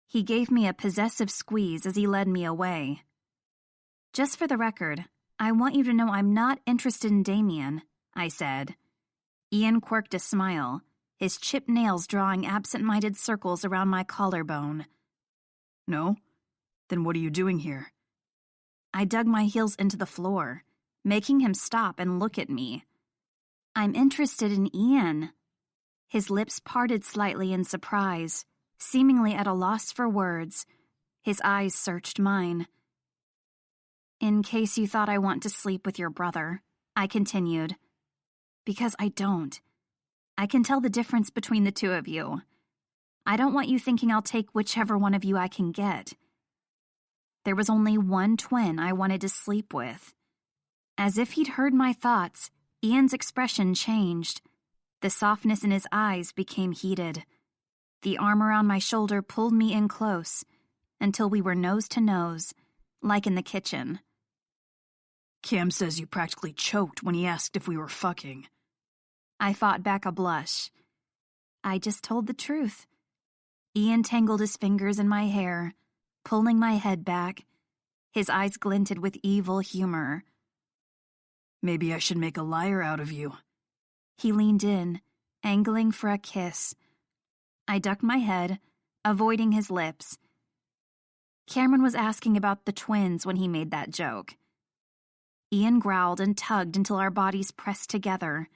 He gave me a possessive squeeze as he led me away. Just for the record, I want you to know I'm not interested in Damien, I said. Ian quirked a smile, his chipped nails drawing absent-minded circles around my collarbone. No? Then what are you doing here? I dug my heels into the floor, making him stop and look at me. I'm interested in Ian. His lips parted slightly in surprise, seemingly at a loss for words. His eyes searched mine. In case you thought I want to sleep with your brother, I continued. Because I don't. I can tell the difference between the two of you. I don't want you thinking I'll take whichever one of you I can get. There was only one twin I wanted to sleep with. As if he'd heard my thoughts, Ian's expression changed. The softness in his eyes became heated. The arm around my shoulder pulled me in close, until we were nose to nose, like in the kitchen. Cam says you practically choked when he asked if we were fucking. I fought back a blush. I just told the truth. Ian tangled his fingers in my hair, pulling my head back. His eyes glinted with evil humor. Maybe I should make a liar out of you. He leaned in, angling for a kiss. I ducked my head, avoiding his lips. Cameron was asking about the twins when he made that joke. Ian growled and tugged until our bodies pressed together.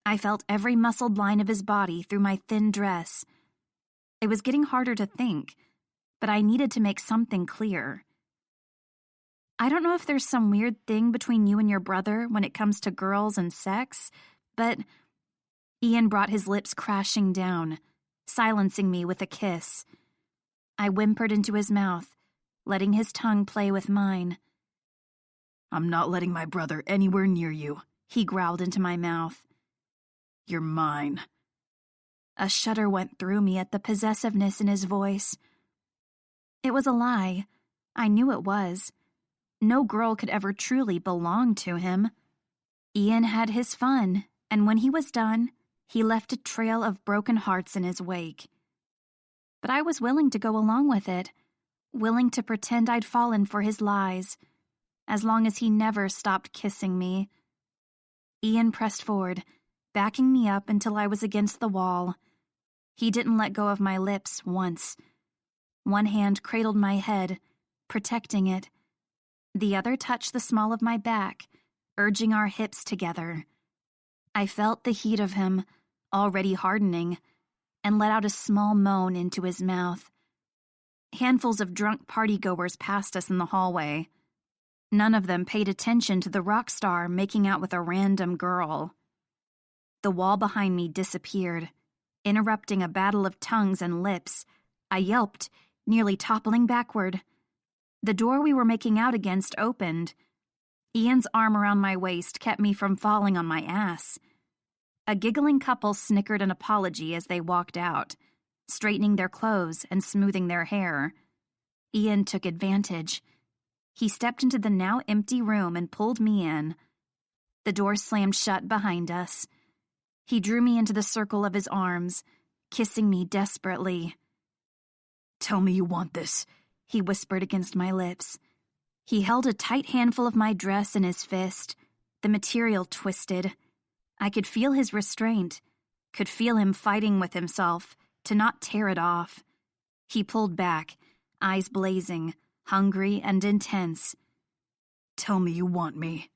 I felt every muscled line of his body through my thin dress. It was getting harder to think, but I needed to make something clear. I don't know if there's some weird thing between you and your brother when it comes to girls and sex, but Ian brought his lips crashing down, silencing me with a kiss. I whimpered into his mouth, letting his tongue play with mine. I'm not letting my brother anywhere near you, he growled into my mouth. You're mine. A shudder went through me at the possessiveness in his voice. It was a lie. I knew it was. No girl could ever truly belong to him. Ian had his fun, and when he was done, he left a trail of broken hearts in his wake. But I was willing to go along with it, willing to pretend I'd fallen for his lies, as long as he never stopped kissing me. Ian pressed forward, backing me up until I was against the wall. He didn't let go of my lips once. One hand cradled my head, protecting it. The other touched the small of my back, urging our hips together. I felt the heat of him, already hardening, and let out a small moan into his mouth. Handfuls of drunk partygoers passed us in the hallway. None of them paid attention to the rock star making out with a random girl. The wall behind me disappeared, interrupting a battle of tongues and lips. I yelped, nearly toppling backward. The door we were making out against opened. Ian's arm around my waist kept me from falling on my ass. A giggling couple snickered an apology as they walked out, straightening their clothes and smoothing their hair. Ian took advantage. He stepped into the now empty room and pulled me in. The door slammed shut behind us. He drew me into the circle of his arms, kissing me desperately. Tell me you want this, he whispered against my lips. He held a tight handful of my dress in his fist, the material twisted. I could feel his restraint, could feel him fighting with himself to not tear it off. He pulled back, eyes blazing, hungry and intense. Tell me you want me.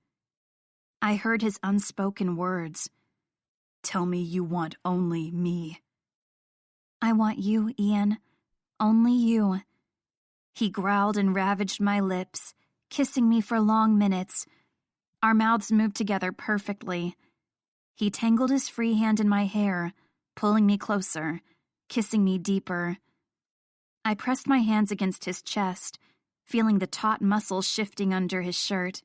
I heard his unspoken words. Tell me you want only me. I want you, Ian. Only you. He growled and ravaged my lips, kissing me for long minutes. Our mouths moved together perfectly. He tangled his free hand in my hair, pulling me closer, kissing me deeper. I pressed my hands against his chest, feeling the taut muscles shifting under his shirt.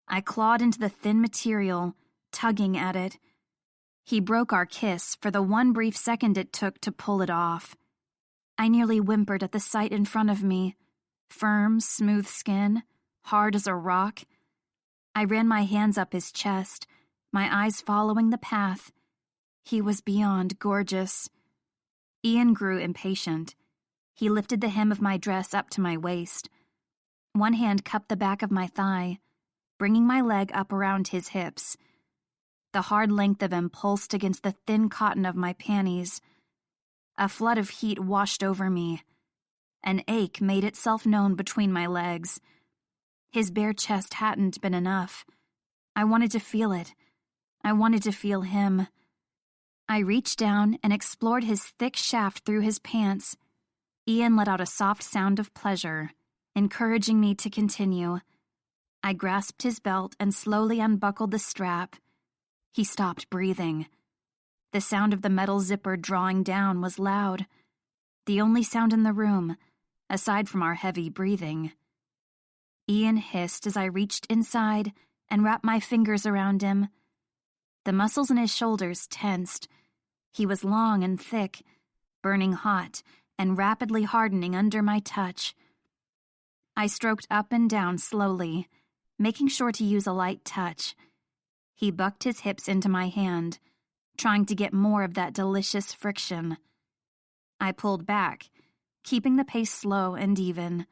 I clawed into the thin material, tugging at it. He broke our kiss for the one brief second it took to pull it off. I nearly whimpered at the sight in front of me. Firm, smooth skin, hard as a rock. I ran my hands up his chest, my eyes following the path. He was beyond gorgeous. Ian grew impatient. He lifted the hem of my dress up to my waist. One hand cupped the back of my thigh, bringing my leg up around his hips. The hard length of him pulsed against the thin cotton of my panties. A flood of heat washed over me. An ache made itself known between my legs. His bare chest hadn't been enough. I wanted to feel it. I wanted to feel him. I reached down and explored his thick shaft through his pants. Ian let out a soft sound of pleasure, encouraging me to continue. I grasped his belt and slowly unbuckled the strap. He stopped breathing. The sound of the metal zipper drawing down was loud, the only sound in the room, aside from our heavy breathing. Ian hissed as I reached inside and wrapped my fingers around him. The muscles in his shoulders tensed. He was long and thick, burning hot and rapidly hardening under my touch. I stroked up and down slowly, making sure to use a light touch. He bucked his hips into my hand, trying to get more of that delicious friction. I pulled back, keeping the pace slow and even.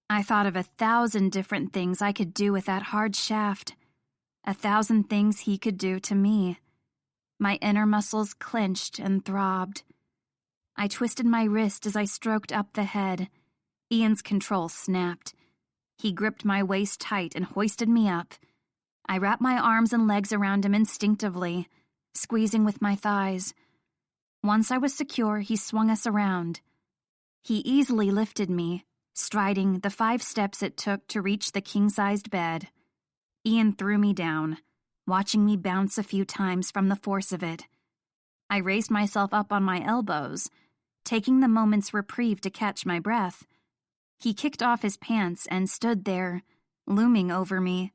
I thought of 1,000 different things I could do with that hard shaft. 1,000 things he could do to me. My inner muscles clenched and throbbed. I twisted my wrist as I stroked up the head. Ian's control snapped. He gripped my waist tight and hoisted me up. I wrapped my arms and legs around him instinctively, squeezing with my thighs. Once I was secure, he swung us around. He easily lifted me, striding the 5 steps it took to reach the king-sized bed. Ian threw me down, watching me bounce a few times from the force of it. I raised myself up on my elbows, taking the moment's reprieve to catch my breath. He kicked off his pants and stood there, looming over me.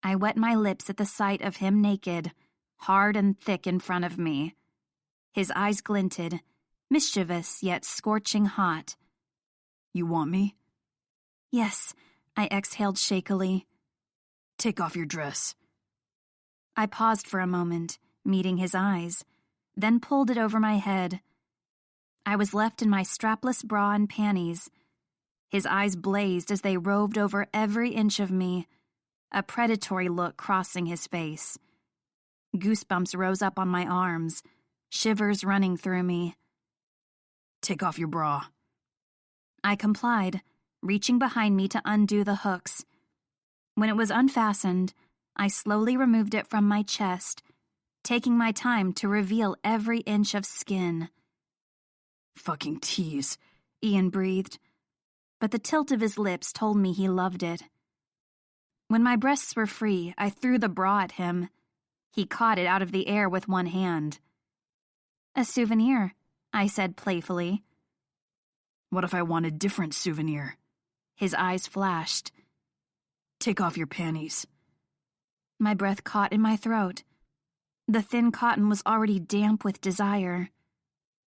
I wet my lips at the sight of him naked, hard and thick in front of me. His eyes glinted, mischievous yet scorching hot. You want me? Yes, I exhaled shakily. Take off your dress. I paused for a moment, meeting his eyes, then pulled it over my head. I was left in my strapless bra and panties. His eyes blazed as they roved over every inch of me, a predatory look crossing his face. Goosebumps rose up on my arms, shivers running through me. Take off your bra. I complied, reaching behind me to undo the hooks. When it was unfastened, I slowly removed it from my chest, taking my time to reveal every inch of skin. Fucking tease, Ian breathed, but the tilt of his lips told me he loved it. When my breasts were free, I threw the bra at him. He caught it out of the air with one hand. A souvenir, I said playfully. What if I want a different souvenir? His eyes flashed. Take off your panties. My breath caught in my throat. The thin cotton was already damp with desire.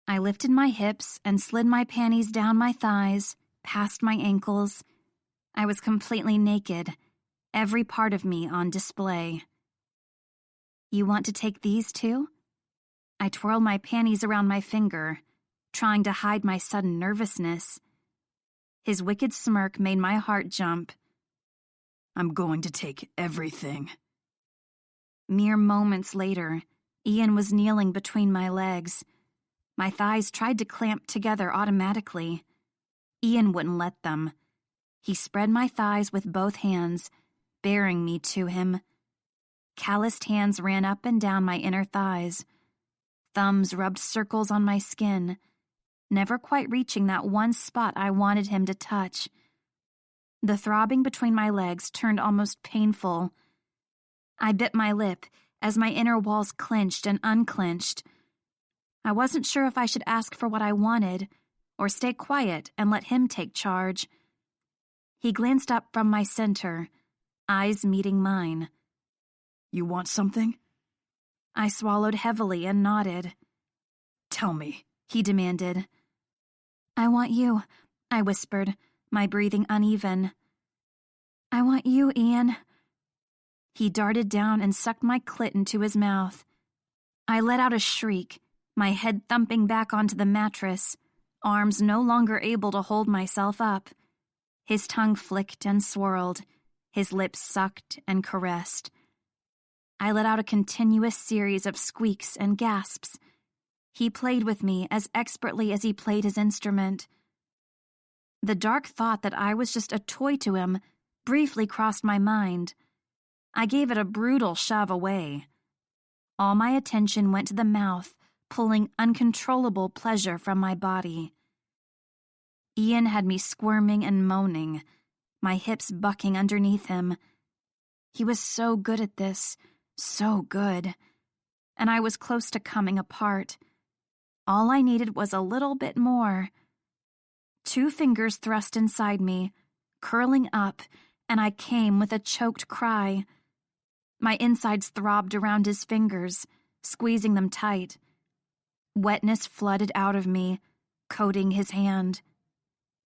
I lifted my hips and slid my panties down my thighs, past my ankles. I was completely naked, every part of me on display. You want to take these too? I twirled my panties around my finger, trying to hide my sudden nervousness. His wicked smirk made my heart jump. I'm going to take everything. Mere moments later, Ian was kneeling between my legs. My thighs tried to clamp together automatically. Ian wouldn't let them. He spread my thighs with both hands, bearing me to him. Calloused hands ran up and down my inner thighs. Thumbs rubbed circles on my skin, never quite reaching that one spot I wanted him to touch. The throbbing between my legs turned almost painful. I bit my lip as my inner walls clenched and unclenched. I wasn't sure if I should ask for what I wanted or stay quiet and let him take charge. He glanced up from my center, eyes meeting mine. You want something? I swallowed heavily and nodded. Tell me, he demanded. I want you, I whispered, my breathing uneven. I want you, Ian. He darted down and sucked my clit into his mouth. I let out a shriek, my head thumping back onto the mattress, arms no longer able to hold myself up. His tongue flicked and swirled, his lips sucked and caressed. I let out a continuous series of squeaks and gasps. He played with me as expertly as he played his instrument. The dark thought that I was just a toy to him briefly crossed my mind. I gave it a brutal shove away. All my attention went to the mouth, pulling uncontrollable pleasure from my body. Ian had me squirming and moaning, my hips bucking underneath him. He was so good at this, so good. And I was close to coming apart. All I needed was a little bit more. 2 fingers thrust inside me, curling up, and I came with a choked cry. My insides throbbed around his fingers, squeezing them tight. Wetness flooded out of me, coating his hand.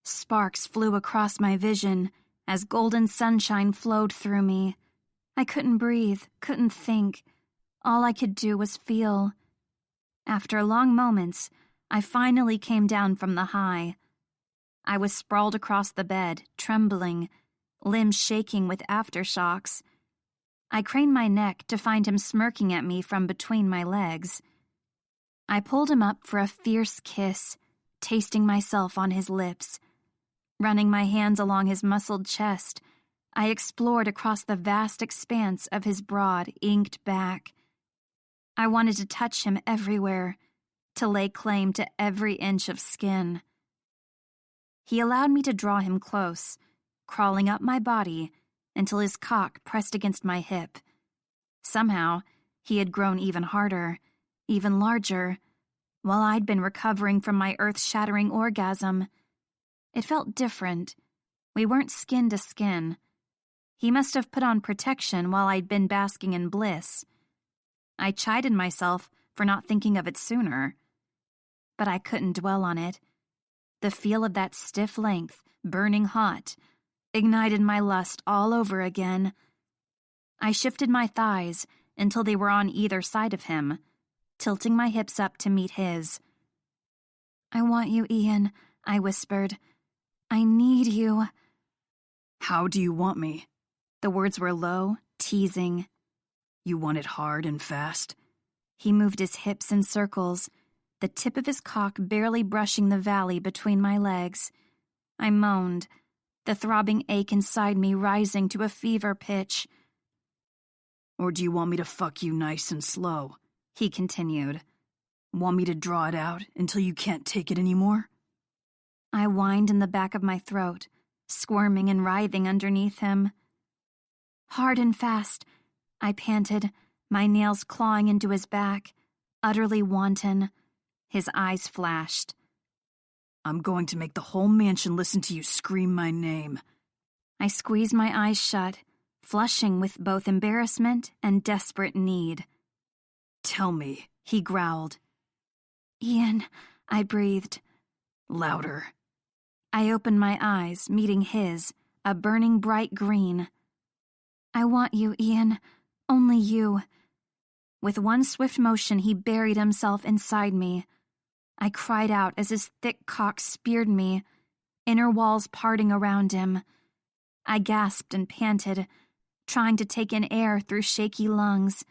Sparks flew across my vision as golden sunshine flowed through me. I couldn't breathe, couldn't think. All I could do was feel. After long moments, I finally came down from the high. I was sprawled across the bed, trembling, limbs shaking with aftershocks. I craned my neck to find him smirking at me from between my legs. I pulled him up for a fierce kiss, tasting myself on his lips. Running my hands along his muscled chest, I explored across the vast expanse of his broad, inked back. I wanted to touch him everywhere, to lay claim to every inch of skin. He allowed me to draw him close, crawling up my body until his cock pressed against my hip. Somehow, he had grown even harder, even larger, while I'd been recovering from my earth-shattering orgasm. It felt different. We weren't skin to skin. He must have put on protection while I'd been basking in bliss. I chided myself for not thinking of it sooner. But I couldn't dwell on it. The feel of that stiff length, burning hot, ignited my lust all over again. I shifted my thighs until they were on either side of him, tilting my hips up to meet his. "I want you, Ian," I whispered. "I need you." "How do you want me?" The words were low, teasing. "You want it hard and fast?" He moved his hips in circles, the tip of his cock barely brushing the valley between my legs. I moaned, the throbbing ache inside me rising to a fever pitch. "Or do you want me to fuck you nice and slow?" he continued. "Want me to draw it out until you can't take it anymore?" I whined in the back of my throat, squirming and writhing underneath him. "Hard and fast," I panted, my nails clawing into his back, utterly wanton. His eyes flashed. "I'm going to make the whole mansion listen to you scream my name." I squeezed my eyes shut, flushing with both embarrassment and desperate need. "Tell me," he growled. "Ian," I breathed. "Louder." I opened my eyes, meeting his, a burning bright green. "I want you, Ian. Only you." With one swift motion, he buried himself inside me. I cried out as his thick cock speared me, inner walls parting around him. I gasped and panted, trying to take in air through shaky lungs.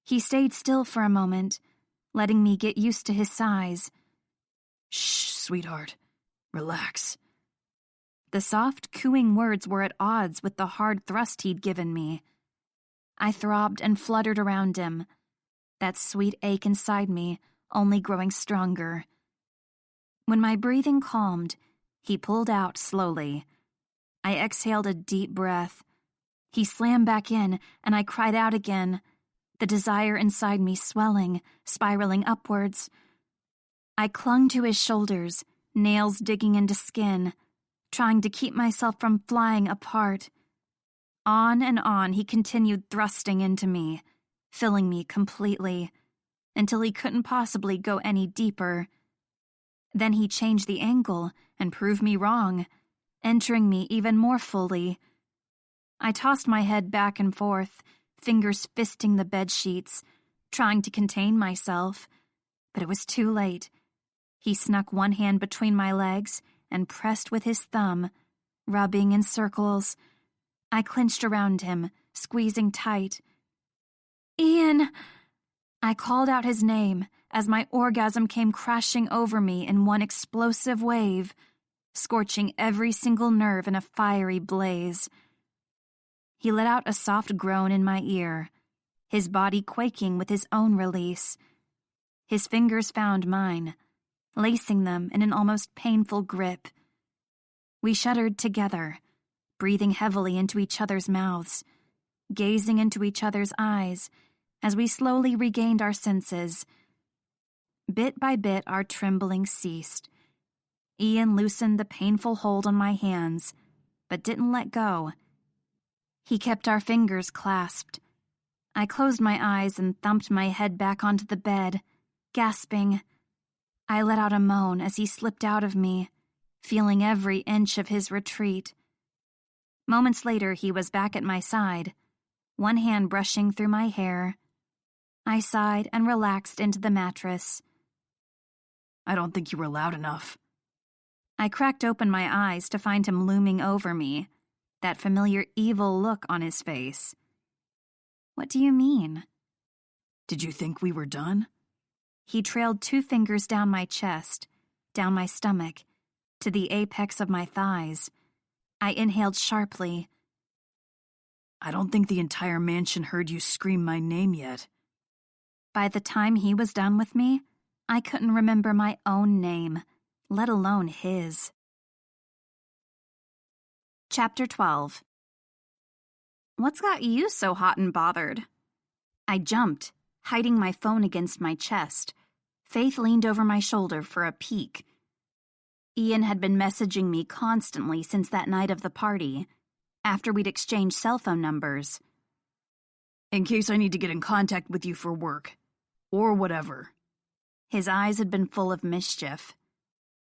He stayed still for a moment, letting me get used to his size. "Shh, sweetheart. Relax." The soft, cooing words were at odds with the hard thrust he'd given me. I throbbed and fluttered around him, that sweet ache inside me only growing stronger. When my breathing calmed, he pulled out slowly. I exhaled a deep breath. He slammed back in, and I cried out again, the desire inside me swelling, spiraling upwards. I clung to his shoulders, nails digging into skin, trying to keep myself from flying apart. On and on he continued thrusting into me, filling me completely, until he couldn't possibly go any deeper. Then he changed the angle and proved me wrong, entering me even more fully. I tossed my head back and forth, fingers fisting the bed sheets, trying to contain myself, but it was too late. He snuck one hand between my legs and pressed with his thumb, rubbing in circles. I clenched around him, squeezing tight. "Ian!" I called out his name as my orgasm came crashing over me in one explosive wave, scorching every single nerve in a fiery blaze. He let out a soft groan in my ear, his body quaking with his own release. His fingers found mine, lacing them in an almost painful grip. We shuddered together, breathing heavily into each other's mouths, gazing into each other's eyes as we slowly regained our senses. Bit by bit, our trembling ceased. Ian loosened the painful hold on my hands, but didn't let go. He kept our fingers clasped. I closed my eyes and thumped my head back onto the bed, gasping. I let out a moan as he slipped out of me, feeling every inch of his retreat. Moments later, he was back at my side, one hand brushing through my hair. I sighed and relaxed into the mattress. I don't think you were loud enough. I cracked open my eyes to find him looming over me, that familiar evil look on his face. What do you mean? Did you think we were done? He trailed 2 fingers down my chest, down my stomach, to the apex of my thighs. I inhaled sharply. I don't think the entire mansion heard you scream my name yet. By the time he was done with me, I couldn't remember my own name, let alone his. Chapter 12. What's got you so hot and bothered? I jumped, hiding my phone against my chest. Faith leaned over my shoulder for a peek. Ian had been messaging me constantly since that night of the party, after we'd exchanged cell phone numbers. In case I need to get in contact with you for work, or whatever. His eyes had been full of mischief.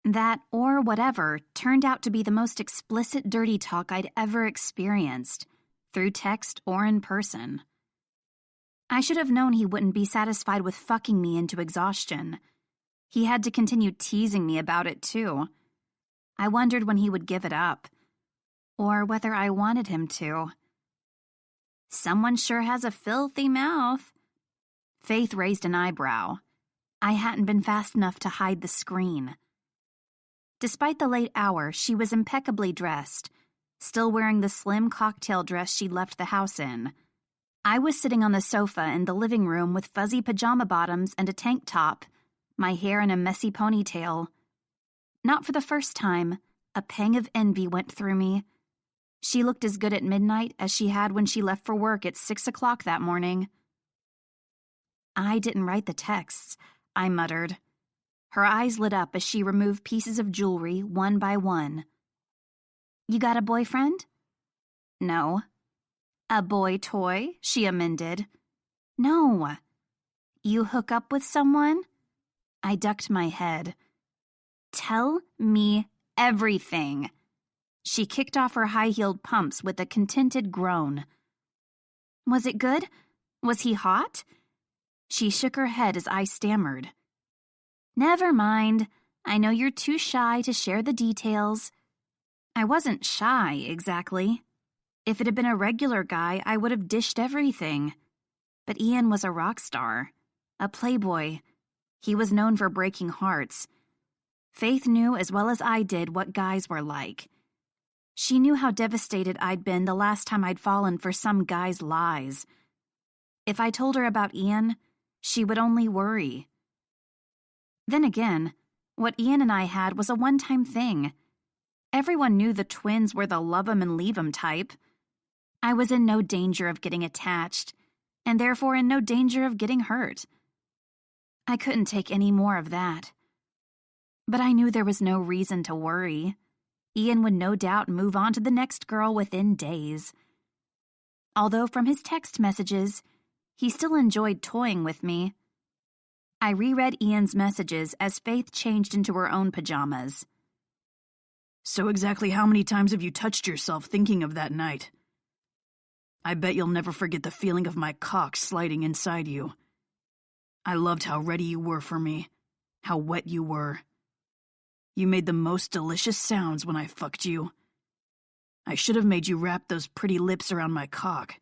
That or whatever turned out to be the most explicit dirty talk I'd ever experienced, through text or in person. I should have known he wouldn't be satisfied with fucking me into exhaustion. He had to continue teasing me about it, too. I wondered when he would give it up, or whether I wanted him to. Someone sure has a filthy mouth. Faith raised an eyebrow. I hadn't been fast enough to hide the screen. Despite the late hour, she was impeccably dressed, still wearing the slim cocktail dress she'd left the house in. I was sitting on the sofa in the living room with fuzzy pajama bottoms and a tank top, my hair in a messy ponytail. Not for the first time, a pang of envy went through me. She looked as good at midnight as she had when she left for work at 6 o'clock that morning. I didn't write the texts, I muttered. Her eyes lit up as she removed pieces of jewelry one by one. You got a boyfriend? No. A boy toy? She amended. No. You hook up with someone? I ducked my head. Tell me everything. She kicked off her high-heeled pumps with a contented groan. Was it good? Was he hot? She shook her head as I stammered. Never mind. I know you're too shy to share the details. I wasn't shy, exactly. If it had been a regular guy, I would have dished everything. But Ian was a rock star, a playboy. He was known for breaking hearts. Faith knew as well as I did what guys were like. She knew how devastated I'd been the last time I'd fallen for some guy's lies. If I told her about Ian, she would only worry. Then again, what Ian and I had was a one-time thing. Everyone knew the twins were the love 'em and leave 'em type. I was in no danger of getting attached, and therefore in no danger of getting hurt. I couldn't take any more of that. But I knew there was no reason to worry. Ian would no doubt move on to the next girl within days. Although from his text messages, he still enjoyed toying with me. I reread Ian's messages as Faith changed into her own pajamas. So exactly how many times have you touched yourself thinking of that night? I bet you'll never forget the feeling of my cock sliding inside you. I loved how ready you were for me, how wet you were. You made the most delicious sounds when I fucked you. I should have made you wrap those pretty lips around my cock.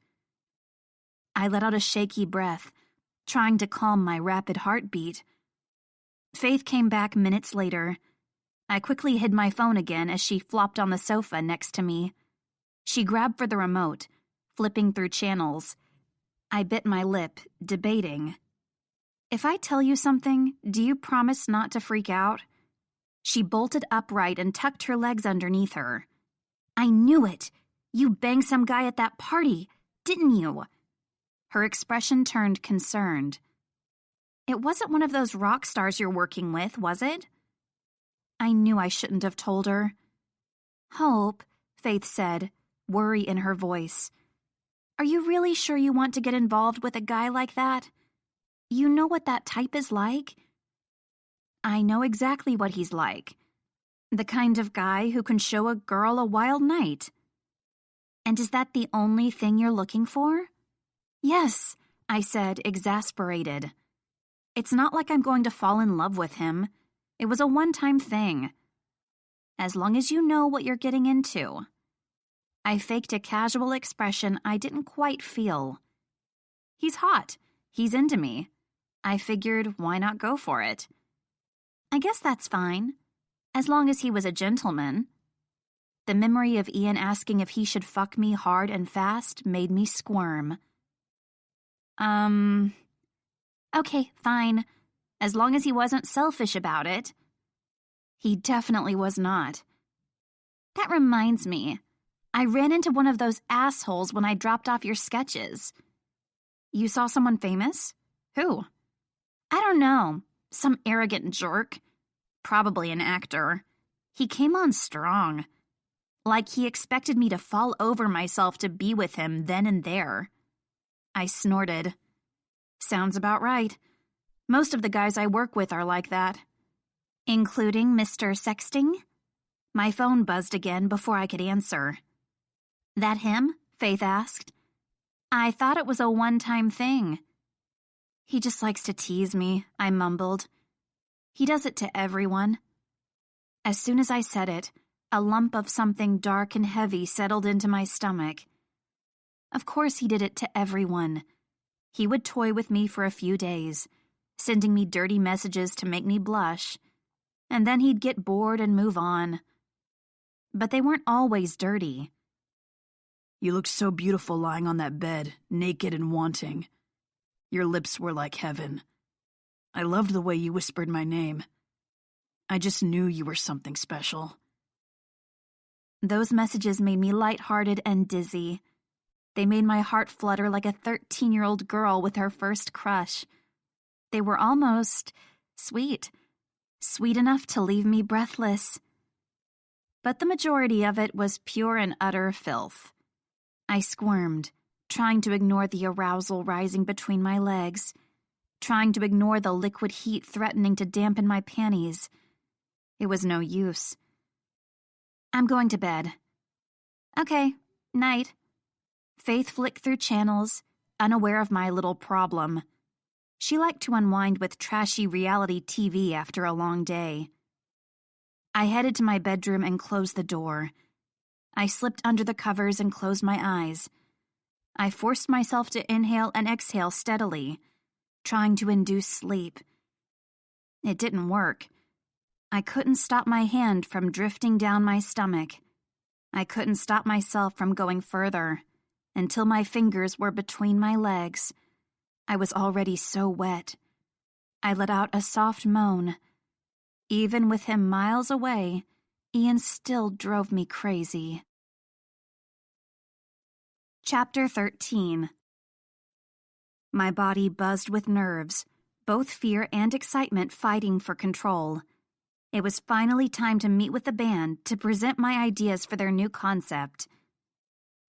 I let out a shaky breath, trying to calm my rapid heartbeat. Faith came back minutes later. I quickly hid my phone again as she flopped on the sofa next to me. She grabbed for the remote, flipping through channels. I bit my lip, debating. If I tell you something, do you promise not to freak out? She bolted upright and tucked her legs underneath her. I knew it! You banged some guy at that party, didn't you? Her expression turned concerned. It wasn't one of those rock stars you're working with, was it? I knew I shouldn't have told her. Hope, Faith said, worry in her voice. Are you really sure you want to get involved with a guy like that? You know what that type is like? I know exactly what he's like. The kind of guy who can show a girl a wild night. And is that the only thing you're looking for? Yes, I said, exasperated. It's not like I'm going to fall in love with him. It was a one-time thing. As long as you know what you're getting into. I faked a casual expression I didn't quite feel. He's hot. He's into me. I figured, why not go for it? I guess that's fine, as long as he was a gentleman. The memory of Ian asking if he should fuck me hard and fast made me squirm. Okay, fine. As long as he wasn't selfish about it. He definitely was not. That reminds me. I ran into one of those assholes when I dropped off your sketches. You saw someone famous? Who? I don't know. Some arrogant jerk. Probably an actor. He came on strong. Like he expected me to fall over myself to be with him then and there. I snorted. Sounds about right. Most of the guys I work with are like that. Including Mr. Sexting? My phone buzzed again before I could answer. That him? Faith asked. I thought it was a one-time thing. He just likes to tease me, I mumbled. He does it to everyone. As soon as I said it, a lump of something dark and heavy settled into my stomach. Of course he did it to everyone. He would toy with me for a few days, sending me dirty messages to make me blush, and then he'd get bored and move on. But they weren't always dirty. You looked so beautiful lying on that bed, naked and wanting. Your lips were like heaven. I loved the way you whispered my name. I just knew you were something special. Those messages made me lighthearted and dizzy. They made my heart flutter like a 13-year-old girl with her first crush. They were almost sweet. Sweet enough to leave me breathless. But the majority of it was pure and utter filth. I squirmed, trying to ignore the arousal rising between my legs, trying to ignore the liquid heat threatening to dampen my panties. It was no use. I'm going to bed. Okay, night. Faith flicked through channels, unaware of my little problem. She liked to unwind with trashy reality TV after a long day. I headed to my bedroom and closed the door. I slipped under the covers and closed my eyes. I forced myself to inhale and exhale steadily, trying to induce sleep. It didn't work. I couldn't stop my hand from drifting down my stomach. I couldn't stop myself from going further, until my fingers were between my legs. I was already so wet. I let out a soft moan. Even with him miles away, Ian still drove me crazy. Chapter 13. My body buzzed with nerves, both fear and excitement fighting for control. It was finally time to meet with the band to present my ideas for their new concept.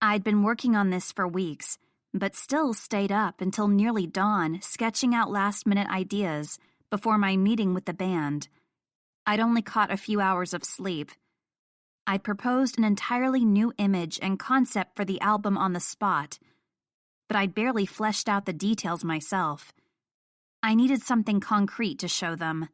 I'd been working on this for weeks, but still stayed up until nearly dawn sketching out last-minute ideas before my meeting with the band. I'd only caught a few hours of sleep. I'd proposed an entirely new image and concept for the album on the spot, but I'd barely fleshed out the details myself. I needed something concrete to show them.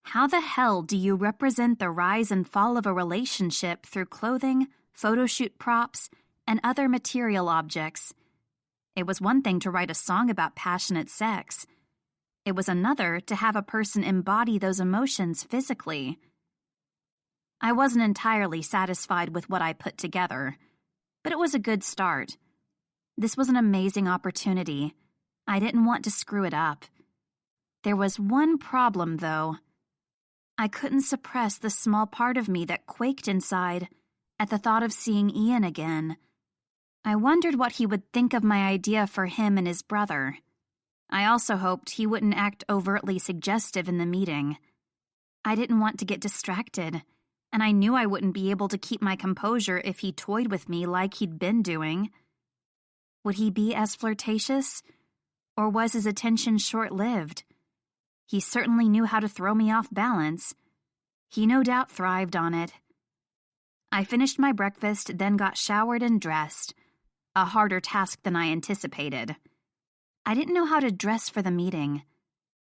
How the hell do you represent the rise and fall of a relationship through clothing, photo shoot props, and other material objects? It was one thing to write a song about passionate sex. It was another to have a person embody those emotions physically. I wasn't entirely satisfied with what I put together, but it was a good start. This was an amazing opportunity. I didn't want to screw it up. There was one problem, though. I couldn't suppress the small part of me that quaked inside at the thought of seeing Ian again. I wondered what he would think of my idea for him and his brother. I also hoped he wouldn't act overtly suggestive in the meeting. I didn't want to get distracted, and I knew I wouldn't be able to keep my composure if he toyed with me like he'd been doing. Would he be as flirtatious, or was his attention short-lived? He certainly knew how to throw me off balance. He no doubt thrived on it. I finished my breakfast, then got showered and dressed. A harder task than I anticipated. I didn't know how to dress for the meeting.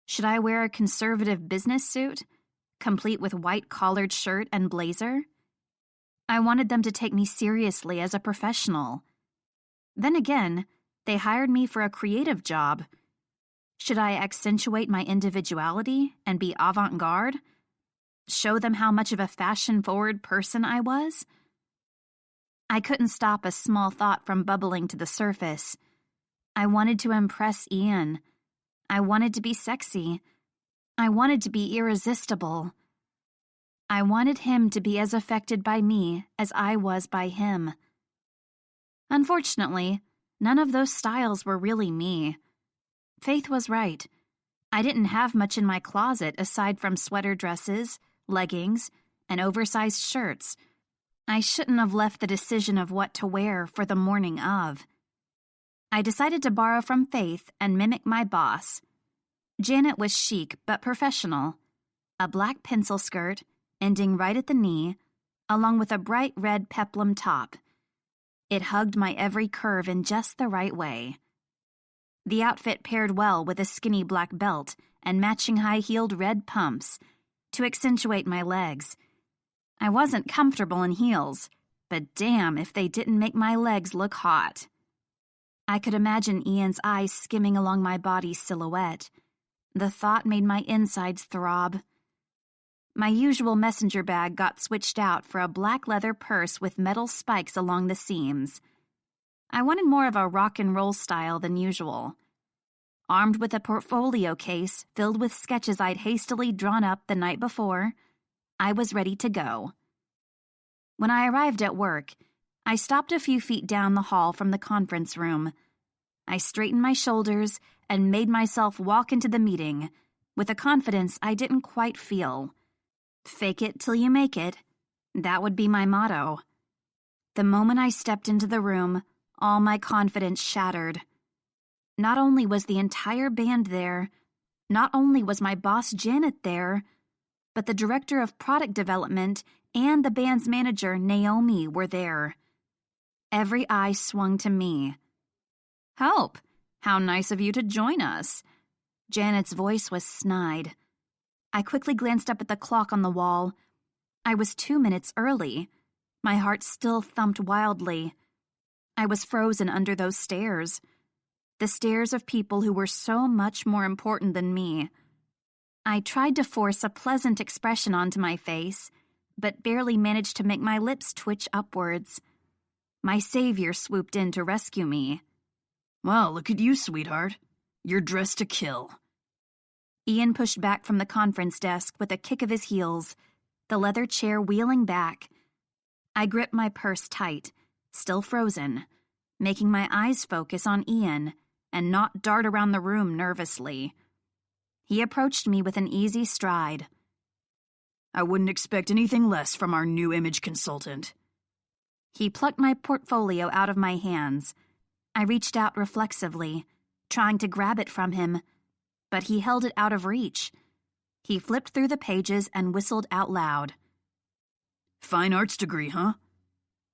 Should I wear a conservative business suit? complete with white collared shirt and blazer. I wanted them to take me seriously as a professional. Then again, they hired me for a creative job. Should I accentuate my individuality and be avant-garde? Show them how much of a fashion-forward person I was? I couldn't stop a small thought from bubbling to the surface. I wanted to impress Ian. I wanted to be sexy. I wanted to be irresistible. I wanted him to be as affected by me as I was by him. Unfortunately, none of those styles were really me. Faith was right. I didn't have much in my closet aside from sweater dresses, leggings, and oversized shirts. I shouldn't have left the decision of what to wear for the morning of. I decided to borrow from Faith and mimic my boss. Janet was chic but professional. A black pencil skirt, ending right at the knee, along with a bright red peplum top. It hugged my every curve in just the right way. The outfit paired well with a skinny black belt and matching high-heeled red pumps to accentuate my legs. I wasn't comfortable in heels, but damn if they didn't make my legs look hot. I could imagine Ian's eyes skimming along my body's silhouette. The thought made my insides throb. My usual messenger bag got switched out for a black leather purse with metal spikes along the seams. I wanted more of a rock and roll style than usual. Armed with a portfolio case filled with sketches I'd hastily drawn up the night before, I was ready to go. When I arrived at work, I stopped a few feet down the hall from the conference room. I straightened my shoulders and made myself walk into the meeting with a confidence I didn't quite feel. Fake it till you make it. That would be my motto. The moment I stepped into the room, all my confidence shattered. Not only was the entire band there, not only was my boss Janet there, but the director of product development and the band's manager Naomi were there. Every eye swung to me. "Help! How nice of you to join us." Janet's voice was snide. I quickly glanced up at the clock on the wall. I was 2 minutes early. My heart still thumped wildly. I was frozen under those stares. The stares of people who were so much more important than me. I tried to force a pleasant expression onto my face, but barely managed to make my lips twitch upwards. My savior swooped in to rescue me. "Well, look at you, sweetheart. You're dressed to kill." Ian pushed back from the conference desk with a kick of his heels, the leather chair wheeling back. I gripped my purse tight, still frozen, making my eyes focus on Ian and not dart around the room nervously. He approached me with an easy stride. "I wouldn't expect anything less from our new image consultant." He plucked my portfolio out of my hands. I reached out reflexively, trying to grab it from him, but he held it out of reach. He flipped through the pages and whistled out loud. "Fine arts degree, huh?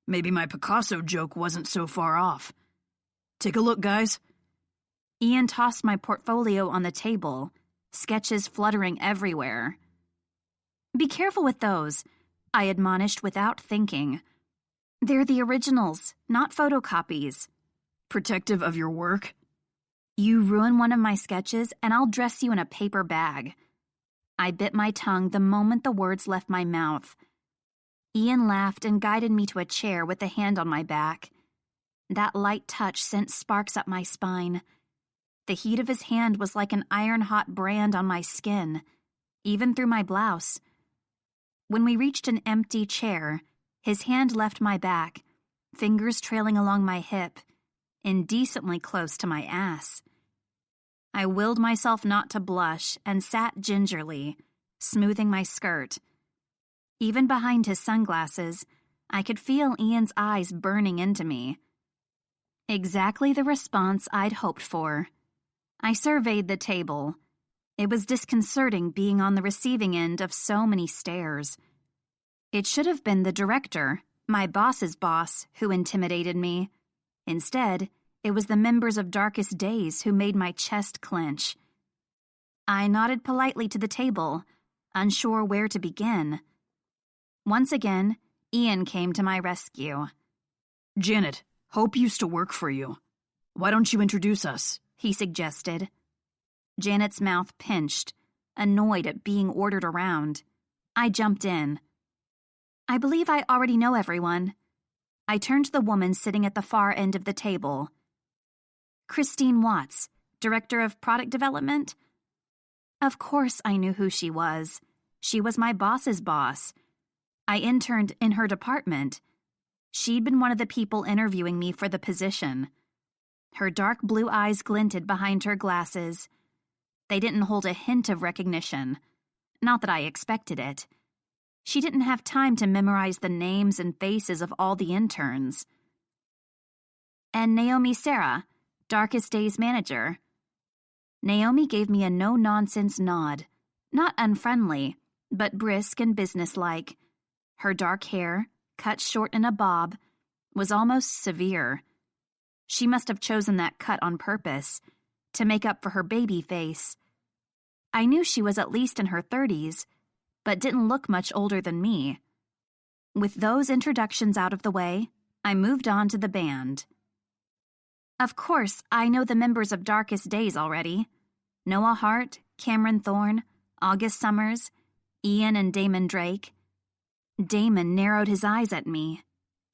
Maybe my Picasso joke wasn't so far off. Take a look, guys." Ian tossed my portfolio on the table, sketches fluttering everywhere. "Be careful with those," I admonished without thinking. "They're the originals, not photocopies." "Protective of your work?" "You ruin one of my sketches and I'll dress you in a paper bag." I bit my tongue the moment the words left my mouth. Ian laughed and guided me to a chair with a hand on my back. That light touch sent sparks up my spine. The heat of his hand was like an iron-hot brand on my skin, even through my blouse. When we reached an empty chair, his hand left my back, fingers trailing along my hip, indecently close to my ass. I willed myself not to blush and sat gingerly, smoothing my skirt. Even behind his sunglasses, I could feel Ian's eyes burning into me. Exactly the response I'd hoped for. I surveyed the table. It was disconcerting being on the receiving end of so many stares. It should have been the director, my boss's boss, who intimidated me. Instead, it was the members of Darkest Days who made my chest clench. I nodded politely to the table, unsure where to begin. Once again, Ian came to my rescue. Janet, Hope used to work for you. Why don't you introduce us? He suggested. Janet's mouth pinched, annoyed at being ordered around. I jumped in. I believe I already know everyone. I turned to the woman sitting at the far end of the table. Christine Watts, Director of Product Development? Of course I knew who she was. She was my boss's boss. I interned in her department. She'd been one of the people interviewing me for the position. Her dark blue eyes glinted behind her glasses. They didn't hold a hint of recognition. Not that I expected it. She didn't have time to memorize the names and faces of all the interns. And Naomi Sarah, Darkest Days manager. Naomi gave me a no-nonsense nod. Not unfriendly, but brisk and businesslike. Her dark hair, cut short in a bob, was almost severe. She must have chosen that cut on purpose, to make up for her baby face. I knew she was at least in her 30s, but didn't look much older than me. With those introductions out of the way, I moved on to the band. Of course, I know the members of Darkest Days already. Noah Hart, Cameron Thorne, August Summers, Ian and Damon Drake. Damon narrowed his eyes at me.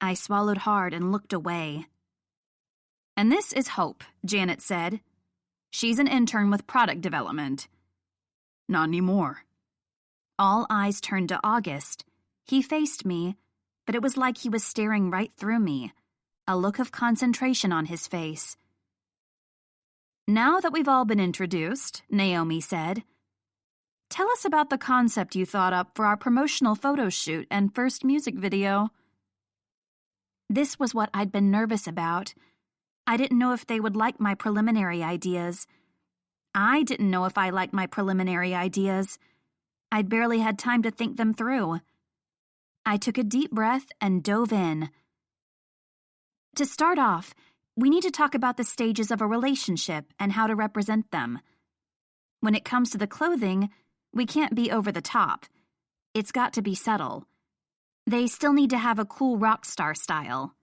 I swallowed hard and looked away. And this is Hope, Janet said. She's an intern with product development. Not anymore. All eyes turned to August. He faced me, but it was like he was staring right through me, a look of concentration on his face. Now that we've all been introduced, Naomi said, tell us about the concept you thought up for our promotional photo shoot and first music video. This was what I'd been nervous about. I didn't know if they would like my preliminary ideas. I didn't know if I liked my preliminary ideas. I'd barely had time to think them through. I took a deep breath and dove in. To start off, we need to talk about the stages of a relationship and how to represent them. When it comes to the clothing, we can't be over the top. It's got to be subtle. They still need to have a cool rock star style.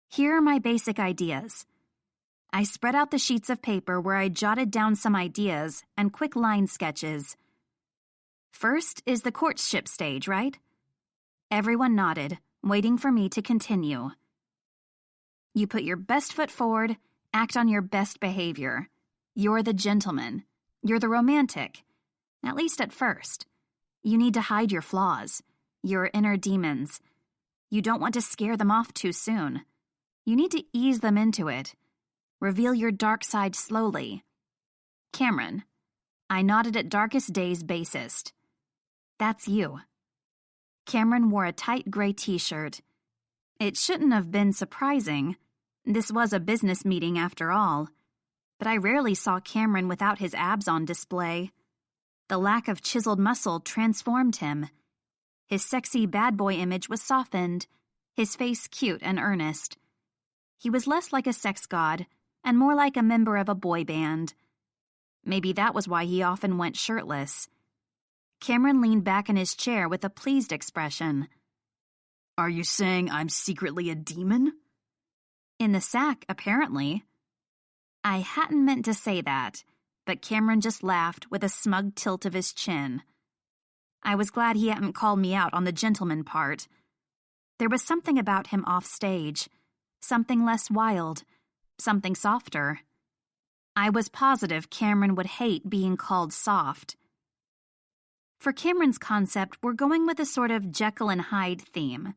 Here are my basic ideas. I spread out the sheets of paper where I jotted down some ideas and quick line sketches. First is the courtship stage, right? Everyone nodded, waiting for me to continue. You put your best foot forward, act on your best behavior. You're the gentleman. You're the romantic. At least at first. You need to hide your flaws, your inner demons. You don't want to scare them off too soon. You need to ease them into it. Reveal your dark side slowly. Cameron. I nodded at Darkest Days bassist. That's you. Cameron wore a tight gray t-shirt. It shouldn't have been surprising. This was a business meeting after all. But I rarely saw Cameron without his abs on display. The lack of chiseled muscle transformed him. His sexy bad boy image was softened, his face cute and earnest. He was less like a sex god and more like a member of a boy band. Maybe that was why he often went shirtless. Cameron leaned back in his chair with a pleased expression. Are you saying I'm secretly a demon? In the sack, apparently. I hadn't meant to say that, but Cameron just laughed with a smug tilt of his chin. I was glad he hadn't called me out on the gentleman part. There was something about him off stage, something less wild, something softer. I was positive Cameron would hate being called soft. For Cameron's concept, we're going with a sort of Jekyll and Hyde theme.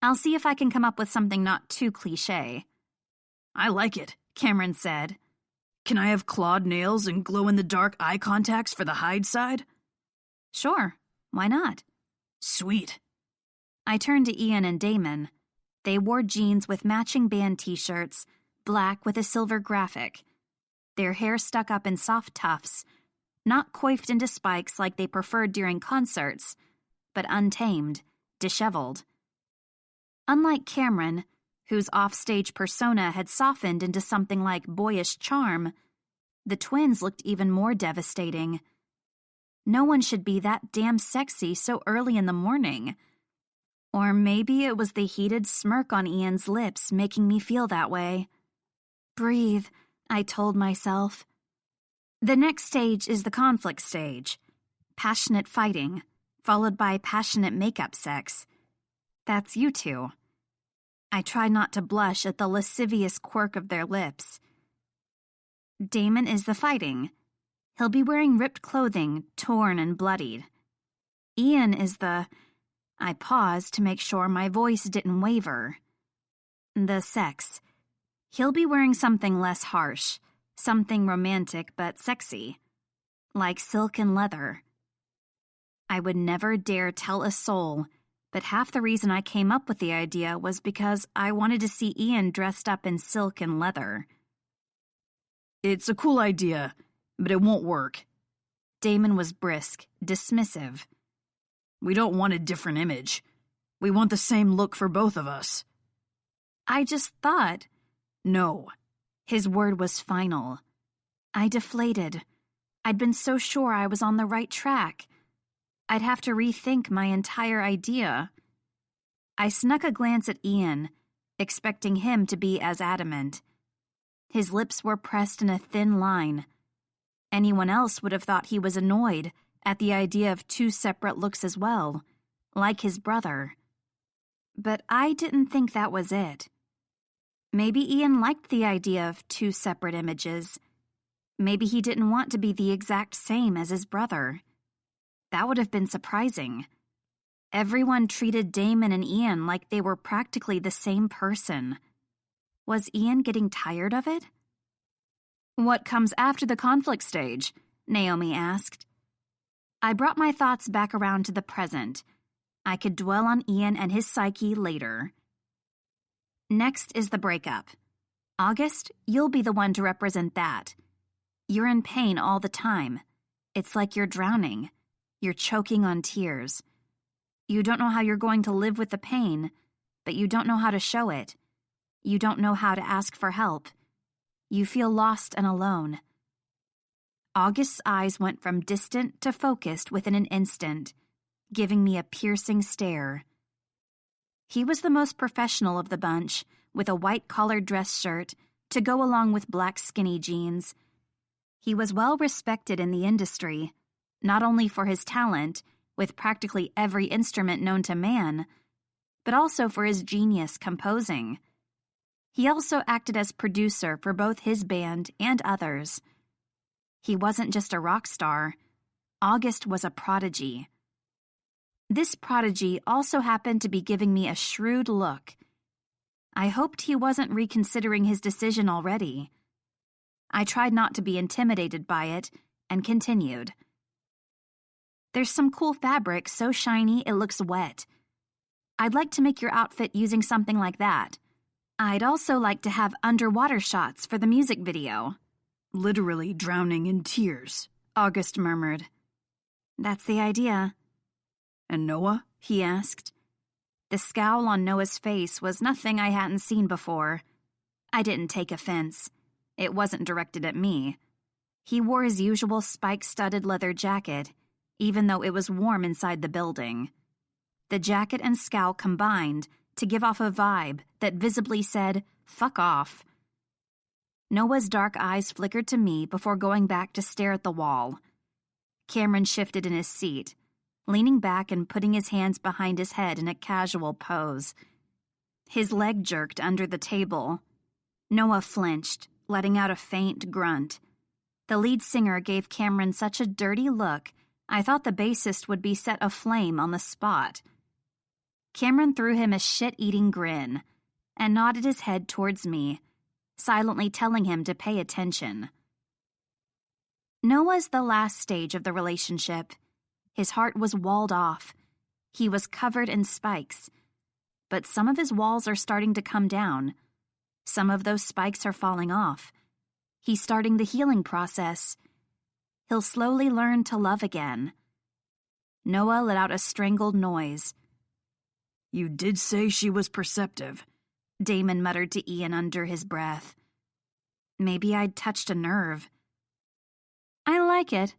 I'll see if I can come up with something not too cliché. I like it, Cameron said. Can I have clawed nails and glow-in-the-dark eye contacts for the Hyde side? Sure, why not? Sweet. I turned to Ian and Damon. They wore jeans with matching band t-shirts, black with a silver graphic. Their hair stuck up in soft tufts, not coiffed into spikes like they preferred during concerts, but untamed, disheveled. Unlike Cameron, whose off-stage persona had softened into something like boyish charm, the twins looked even more devastating. No one should be that damn sexy so early in the morning. Or maybe it was the heated smirk on Ian's lips making me feel that way. Breathe, I told myself. The next stage is the conflict stage. Passionate fighting, followed by passionate makeup sex. That's you two. I try not to blush at the lascivious quirk of their lips. Damon is the fighting. He'll be wearing ripped clothing, torn and bloodied. Ian is the... I paused to make sure my voice didn't waver. The sex. He'll be wearing something less harsh, something romantic but sexy, like silk and leather. I would never dare tell a soul, but half the reason I came up with the idea was because I wanted to see Ian dressed up in silk and leather. It's a cool idea, but it won't work. Damon was brisk, dismissive. We don't want a different image. We want the same look for both of us. I just thought... No. His word was final. I deflated. I'd been so sure I was on the right track. I'd have to rethink my entire idea. I snuck a glance at Ian, expecting him to be as adamant. His lips were pressed in a thin line. Anyone else would have thought he was annoyed at the idea of two separate looks as well, like his brother. But I didn't think that was it. Maybe Ian liked the idea of two separate images. Maybe he didn't want to be the exact same as his brother. That would have been surprising. Everyone treated Damon and Ian like they were practically the same person. Was Ian getting tired of it? What comes after the conflict stage? Naomi asked. I brought my thoughts back around to the present. I could dwell on Ian and his psyche later. Next is the breakup. August, you'll be the one to represent that. You're in pain all the time. It's like you're drowning. You're choking on tears. You don't know how you're going to live with the pain, but you don't know how to show it. You don't know how to ask for help. You feel lost and alone. August's eyes went from distant to focused within an instant, giving me a piercing stare. He was the most professional of the bunch, with a white-collared dress shirt to go along with black skinny jeans. He was well respected in the industry, not only for his talent, with practically every instrument known to man, but also for his genius composing. He also acted as producer for both his band and others. He wasn't just a rock star. August was a prodigy. This prodigy also happened to be giving me a shrewd look. I hoped he wasn't reconsidering his decision already. I tried not to be intimidated by it and continued. There's some cool fabric so shiny it looks wet. I'd like to make your outfit using something like that. I'd also like to have underwater shots for the music video. Literally drowning in tears, August murmured. That's the idea. And Noah? He asked. The scowl on Noah's face was nothing I hadn't seen before. I didn't take offense. It wasn't directed at me. He wore his usual spike-studded leather jacket, even though it was warm inside the building. The jacket and scowl combined to give off a vibe that visibly said, "Fuck off." Noah's dark eyes flickered to me before going back to stare at the wall. Cameron shifted in his seat, leaning back and putting his hands behind his head in a casual pose. His leg jerked under the table. Noah flinched, letting out a faint grunt. The lead singer gave Cameron such a dirty look, I thought the bassist would be set aflame on the spot. Cameron threw him a shit-eating grin and nodded his head towards me, silently telling him to pay attention. Noah's the last stage of the relationship. His heart was walled off. He was covered in spikes. But some of his walls are starting to come down. Some of those spikes are falling off. He's starting the healing process. He'll slowly learn to love again. Noah let out a strangled noise. You did say she was perceptive, Damon muttered to Ian under his breath. Maybe I'd touched a nerve. I like it.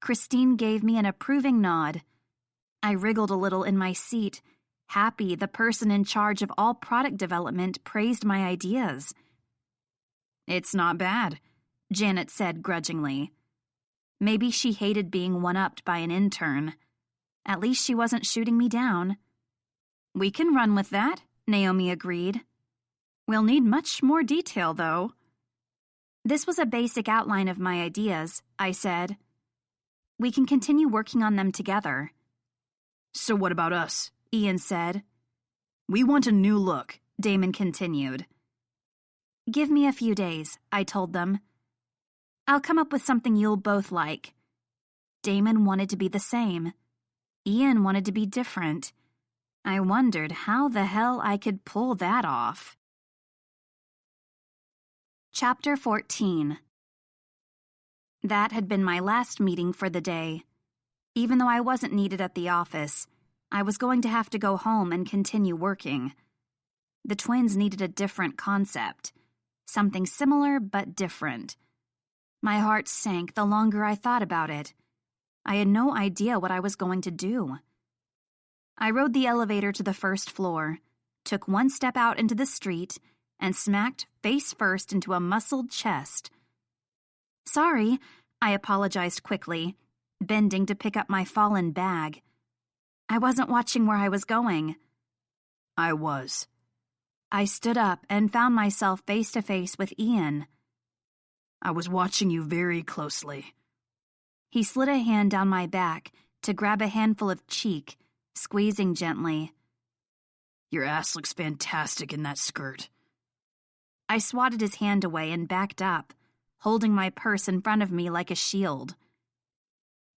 Christine gave me an approving nod. I wriggled a little in my seat, happy the person in charge of all product development praised my ideas. "It's not bad," Janet said grudgingly. Maybe she hated being one-upped by an intern. At least she wasn't shooting me down. "We can run with that," Naomi agreed. "We'll need much more detail, though." "This was a basic outline of my ideas," I said. "We can continue working on them together." "So what about us?" Ian said. "We want a new look," Damon continued. "Give me a few days," I told them. "I'll come up with something you'll both like." Damon wanted to be the same. Ian wanted to be different. I wondered how the hell I could pull that off. Chapter 14. That had been my last meeting for the day. Even though I wasn't needed at the office, I was going to have to go home and continue working. The twins needed a different concept. Something similar but different. My heart sank the longer I thought about it. I had no idea what I was going to do. I rode the elevator to the first floor, took one step out into the street, and smacked face first into a muscled chest. "Sorry," I apologized quickly, bending to pick up my fallen bag. I wasn't watching where I was going. "I was." I stood up and found myself face to face with Ian. "I was watching you very closely." He slid a hand down my back to grab a handful of cheek, squeezing gently. "Your ass looks fantastic in that skirt." I swatted his hand away and backed up, holding my purse in front of me like a shield.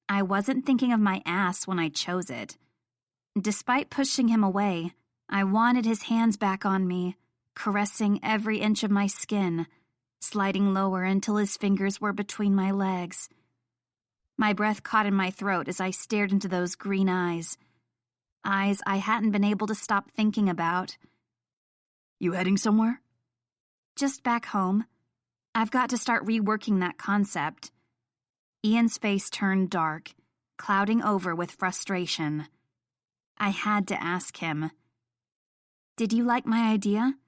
I wasn't thinking of my ass when I chose it. Despite pushing him away, I wanted his hands back on me, caressing every inch of my skin, sliding lower until his fingers were between my legs. My breath caught in my throat as I stared into those green eyes. Eyes I hadn't been able to stop thinking about. "You heading somewhere?" "Just back home. I've got to start reworking that concept." Ian's face turned dark, clouding over with frustration. I had to ask him. "Did you like my idea?"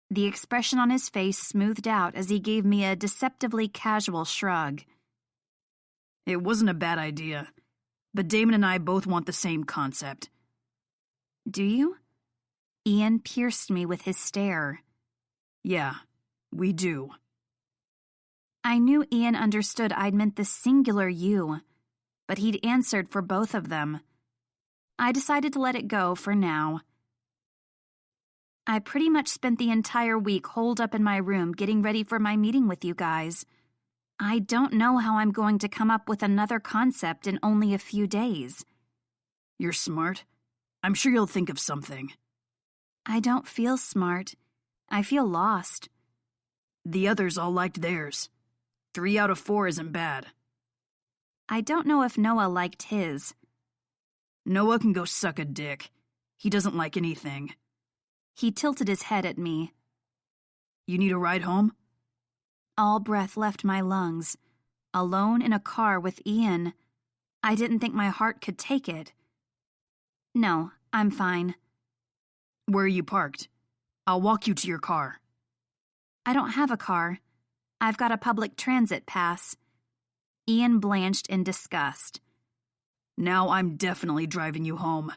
The expression on his face smoothed out as he gave me a deceptively casual shrug. "It wasn't a bad idea, but Damon and I both want the same concept." "Do you?" Ian pierced me with his stare. "Yeah, we do." I knew Ian understood I'd meant the singular you, but he'd answered for both of them. I decided to let it go for now. I pretty much spent the entire week holed up in my room getting ready for my meeting with you guys. I don't know how I'm going to come up with another concept in only a few days. "You're smart. I'm sure you'll think of something." I don't feel smart. I feel lost. "The others all liked theirs. 3 out of 4 isn't bad." I don't know if Noah liked his. "Noah can go suck a dick. He doesn't like anything." He tilted his head at me. "You need a ride home?" All breath left my lungs. Alone in a car with Ian. I didn't think my heart could take it. "No, I'm fine." "Where are you parked? I'll walk you to your car." "I don't have a car. I've got a public transit pass." Ian blanched in disgust. "Now I'm definitely driving you home."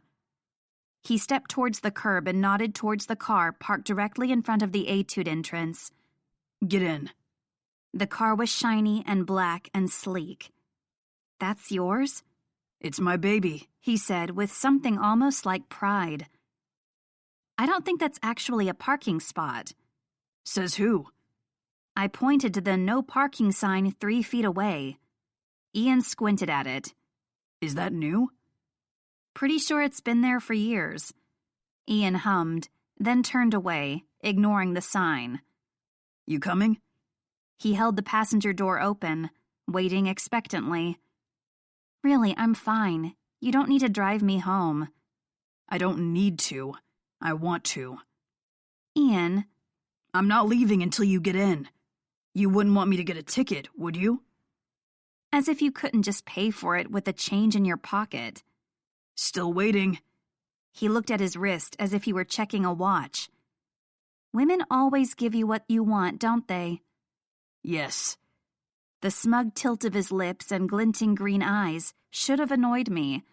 He stepped towards the curb and nodded towards the car parked directly in front of the Etude entrance. "Get in." The car was shiny and black and sleek. "That's yours?" "It's my baby," he said with something almost like pride. "I don't think that's actually a parking spot." "Says who?" I pointed to the no parking sign 3 feet away. Ian squinted at it. "Is that new?" "Pretty sure it's been there for years." Ian hummed, then turned away, ignoring the sign. "You coming?" He held the passenger door open, waiting expectantly. "Really, I'm fine. You don't need to drive me home." "I don't need to. I want to." "Ian." "I'm not leaving until you get in. You wouldn't want me to get a ticket, would you?" As if you couldn't just pay for it with the change in your pocket. Still waiting. He looked at his wrist as if he were checking a watch. Women always give you what you want, don't they? Yes. The smug tilt of his lips and glinting green eyes should have annoyed me.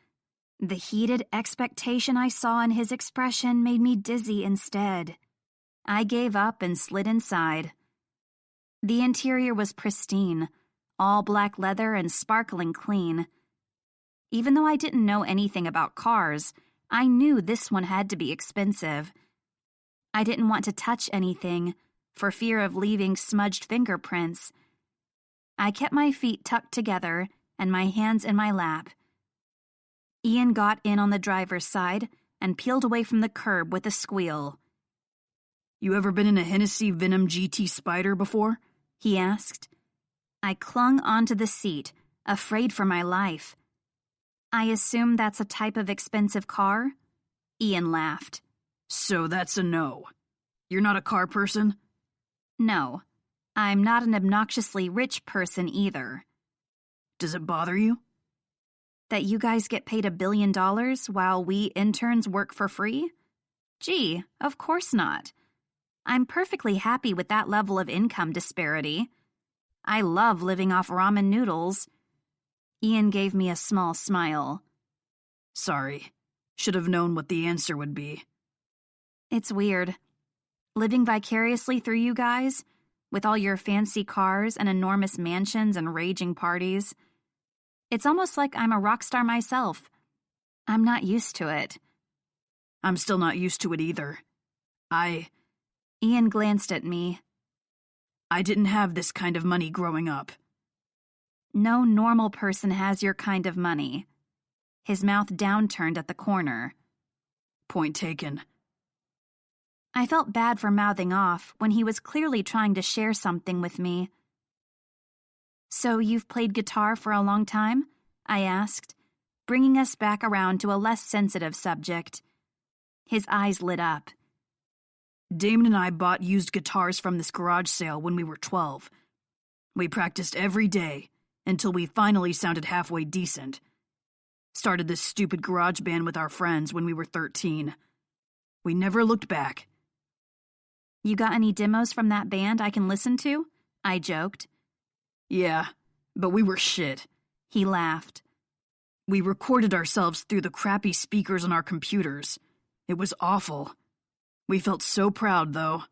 The heated expectation I saw in his expression made me dizzy instead. I gave up and slid inside. The interior was pristine, all black leather and sparkling clean. Even though I didn't know anything about cars, I knew this one had to be expensive. I didn't want to touch anything, for fear of leaving smudged fingerprints. I kept my feet tucked together and my hands in my lap. Ian got in on the driver's side and peeled away from the curb with a squeal. You ever been in a Hennessy Venom GT Spider before? He asked. I clung onto the seat, afraid for my life. I assume that's a type of expensive car? Ian laughed. So that's a no. You're not a car person? No. I'm not an obnoxiously rich person either. Does it bother you? That you guys get paid $1 billion while we interns work for free? Gee, of course not. I'm perfectly happy with that level of income disparity. I love living off ramen noodles. Ian gave me a small smile. Sorry. Should have known what the answer would be. It's weird. Living vicariously through you guys, with all your fancy cars and enormous mansions and raging parties. It's almost like I'm a rock star myself. I'm not used to it. I'm still not used to it either. Ian glanced at me. I didn't have this kind of money growing up. No normal person has your kind of money. His mouth downturned at the corner. Point taken. I felt bad for mouthing off when he was clearly trying to share something with me. So you've played guitar for a long time? I asked, bringing us back around to a less sensitive subject. His eyes lit up. Damon and I bought used guitars from this garage sale when we were 12. We practiced every day until we finally sounded halfway decent. Started this stupid garage band with our friends when we were 13. We never looked back. You got any demos from that band I can listen to? I joked. Yeah, but we were shit. He laughed. We recorded ourselves through the crappy speakers on our computers. It was awful. We felt so proud, though.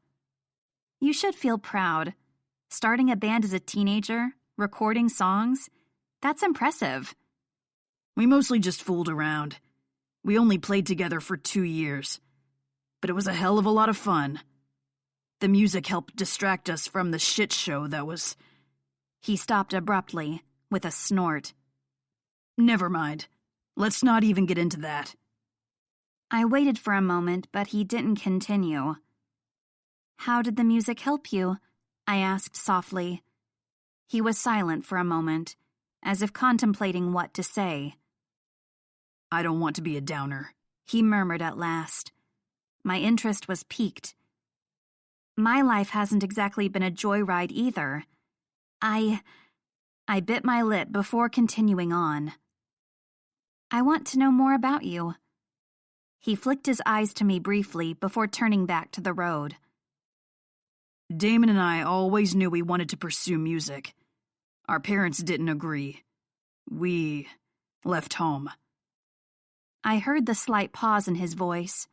You should feel proud. Starting a band as a teenager, recording songs, that's impressive. We mostly just fooled around. We only played together for 2 years. But it was a hell of a lot of fun. The music helped distract us from the shit show that was... He stopped abruptly, with a snort. Never mind. Let's not even get into that. I waited for a moment, but he didn't continue. How did the music help you? I asked softly. He was silent for a moment, as if contemplating what to say. I don't want to be a downer, he murmured at last. My interest was piqued. My life hasn't exactly been a joyride either. I bit my lip before continuing on. I want to know more about you. He flicked his eyes to me briefly before turning back to the road. Damon and I always knew we wanted to pursue music. Our parents didn't agree. We left home. I heard the slight pause in his voice.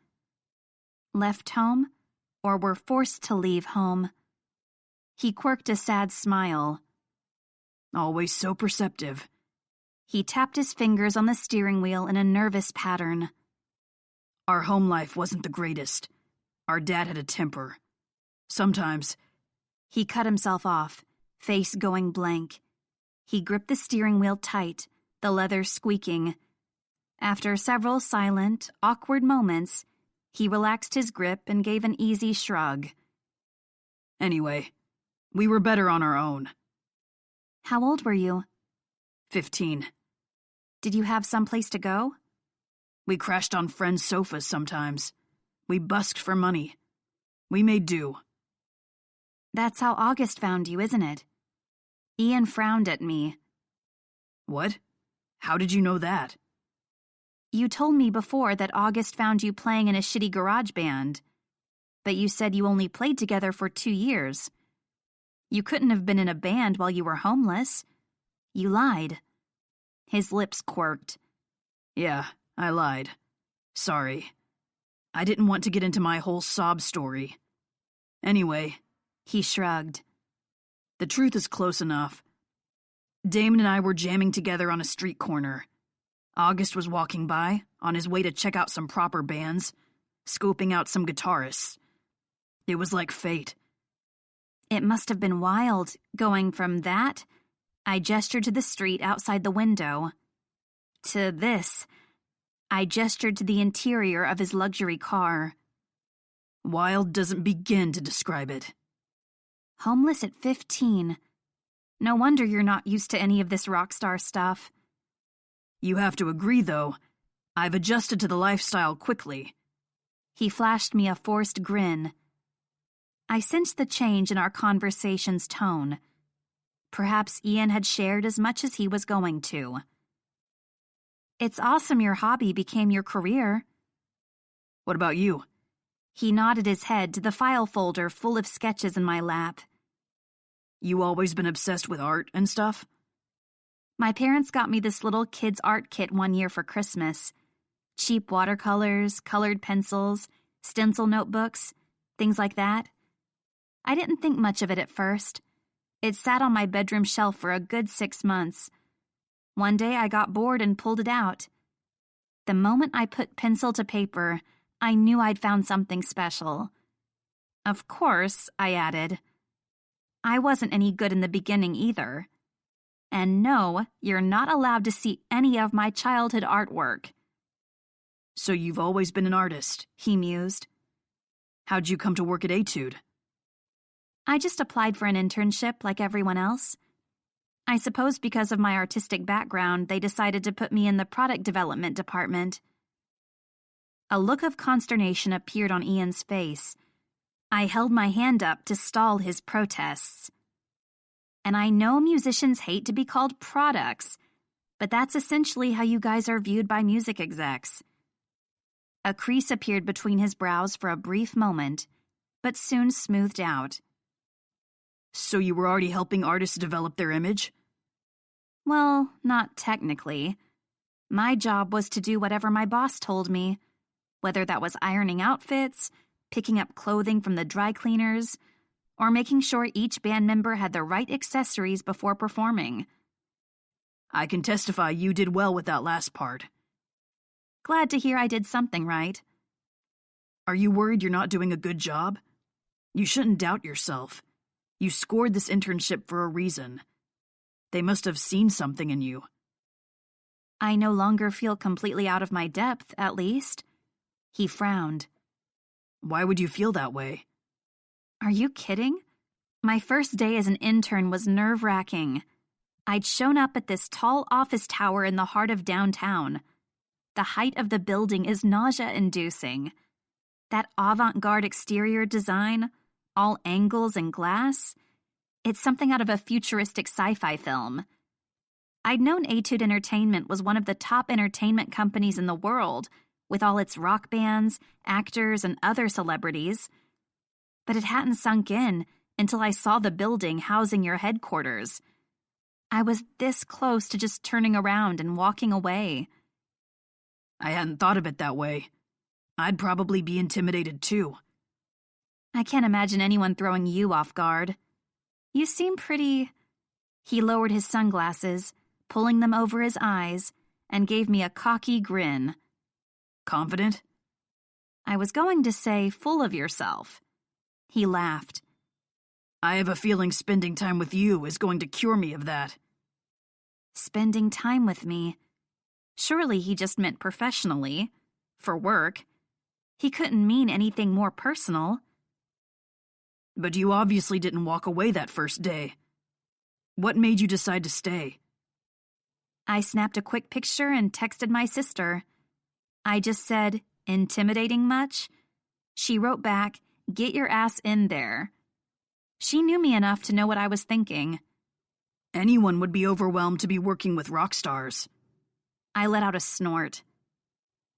Left home, or were forced to leave home? He quirked a sad smile. Always so perceptive. He tapped his fingers on the steering wheel in a nervous pattern. Our home life wasn't the greatest. Our dad had a temper. Sometimes... He cut himself off, face going blank. He gripped the steering wheel tight, the leather squeaking. After several silent, awkward moments, he relaxed his grip and gave an easy shrug. Anyway, we were better on our own. How old were you? 15. Did you have someplace to go? We crashed on friends' sofas sometimes. We busked for money. We made do. That's how August found you, isn't it? Ian frowned at me. What? How did you know that? You told me before that August found you playing in a shitty garage band. But you said you only played together for 2 years. You couldn't have been in a band while you were homeless. You lied. His lips quirked. Yeah, I lied. Sorry. I didn't want to get into my whole sob story. Anyway, he shrugged. The truth is close enough. Damon and I were jamming together on a street corner. August was walking by, on his way to check out some proper bands, scoping out some guitarists. It was like fate. It must have been wild, going from that, I gestured to the street outside the window, to this. I gestured to the interior of his luxury car. Wild doesn't begin to describe it. Homeless at 15. No wonder you're not used to any of this rock star stuff. You have to agree, though. I've adjusted to the lifestyle quickly. He flashed me a forced grin. I sensed the change in our conversation's tone. Perhaps Ian had shared as much as he was going to. It's awesome your hobby became your career. What about you? He nodded his head to the file folder full of sketches in my lap. You always been obsessed with art and stuff? My parents got me this little kid's art kit one year for Christmas. Cheap watercolors, colored pencils, stencil notebooks, things like that. I didn't think much of it at first. It sat on my bedroom shelf for a good 6 months. One day I got bored and pulled it out. The moment I put pencil to paper, I knew I'd found something special. Of course, I added, I wasn't any good in the beginning either. And no, you're not allowed to see any of my childhood artwork. So you've always been an artist, he mused. How'd you come to work at Etude? I just applied for an internship like everyone else. I suppose because of my artistic background, they decided to put me in the product development department. A look of consternation appeared on Ian's face. I held my hand up to stall his protests. And I know musicians hate to be called products, but that's essentially how you guys are viewed by music execs. A crease appeared between his brows for a brief moment, but soon smoothed out. So you were already helping artists develop their image? Well, not technically. My job was to do whatever my boss told me, whether that was ironing outfits, picking up clothing from the dry cleaners, or making sure each band member had the right accessories before performing. I can testify you did well with that last part. Glad to hear I did something right. Are you worried you're not doing a good job? You shouldn't doubt yourself. You scored this internship for a reason. They must have seen something in you. I no longer feel completely out of my depth, at least. He frowned. Why would you feel that way? Are you kidding? My first day as an intern was nerve-wracking. I'd shown up at this tall office tower in the heart of downtown. The height of the building is nausea-inducing. That avant-garde exterior design, all angles and glass, it's something out of a futuristic sci-fi film. I'd known Etude Entertainment was one of the top entertainment companies in the world, with all its rock bands, actors, and other celebrities. But it hadn't sunk in until I saw the building housing your headquarters. I was this close to just turning around and walking away. I hadn't thought of it that way. I'd probably be intimidated too. I can't imagine anyone throwing you off guard. You seem pretty... He lowered his sunglasses, pulling them over his eyes, and gave me a cocky grin. Confident? I was going to say full of yourself. He laughed. I have a feeling spending time with you is going to cure me of that. Spending time with me? Surely he just meant professionally, for work. He couldn't mean anything more personal. But you obviously didn't walk away that first day. What made you decide to stay? I snapped a quick picture and texted my sister. I just said, intimidating much? She wrote back, get your ass in there. She knew me enough to know what I was thinking. Anyone would be overwhelmed to be working with rock stars. I let out a snort.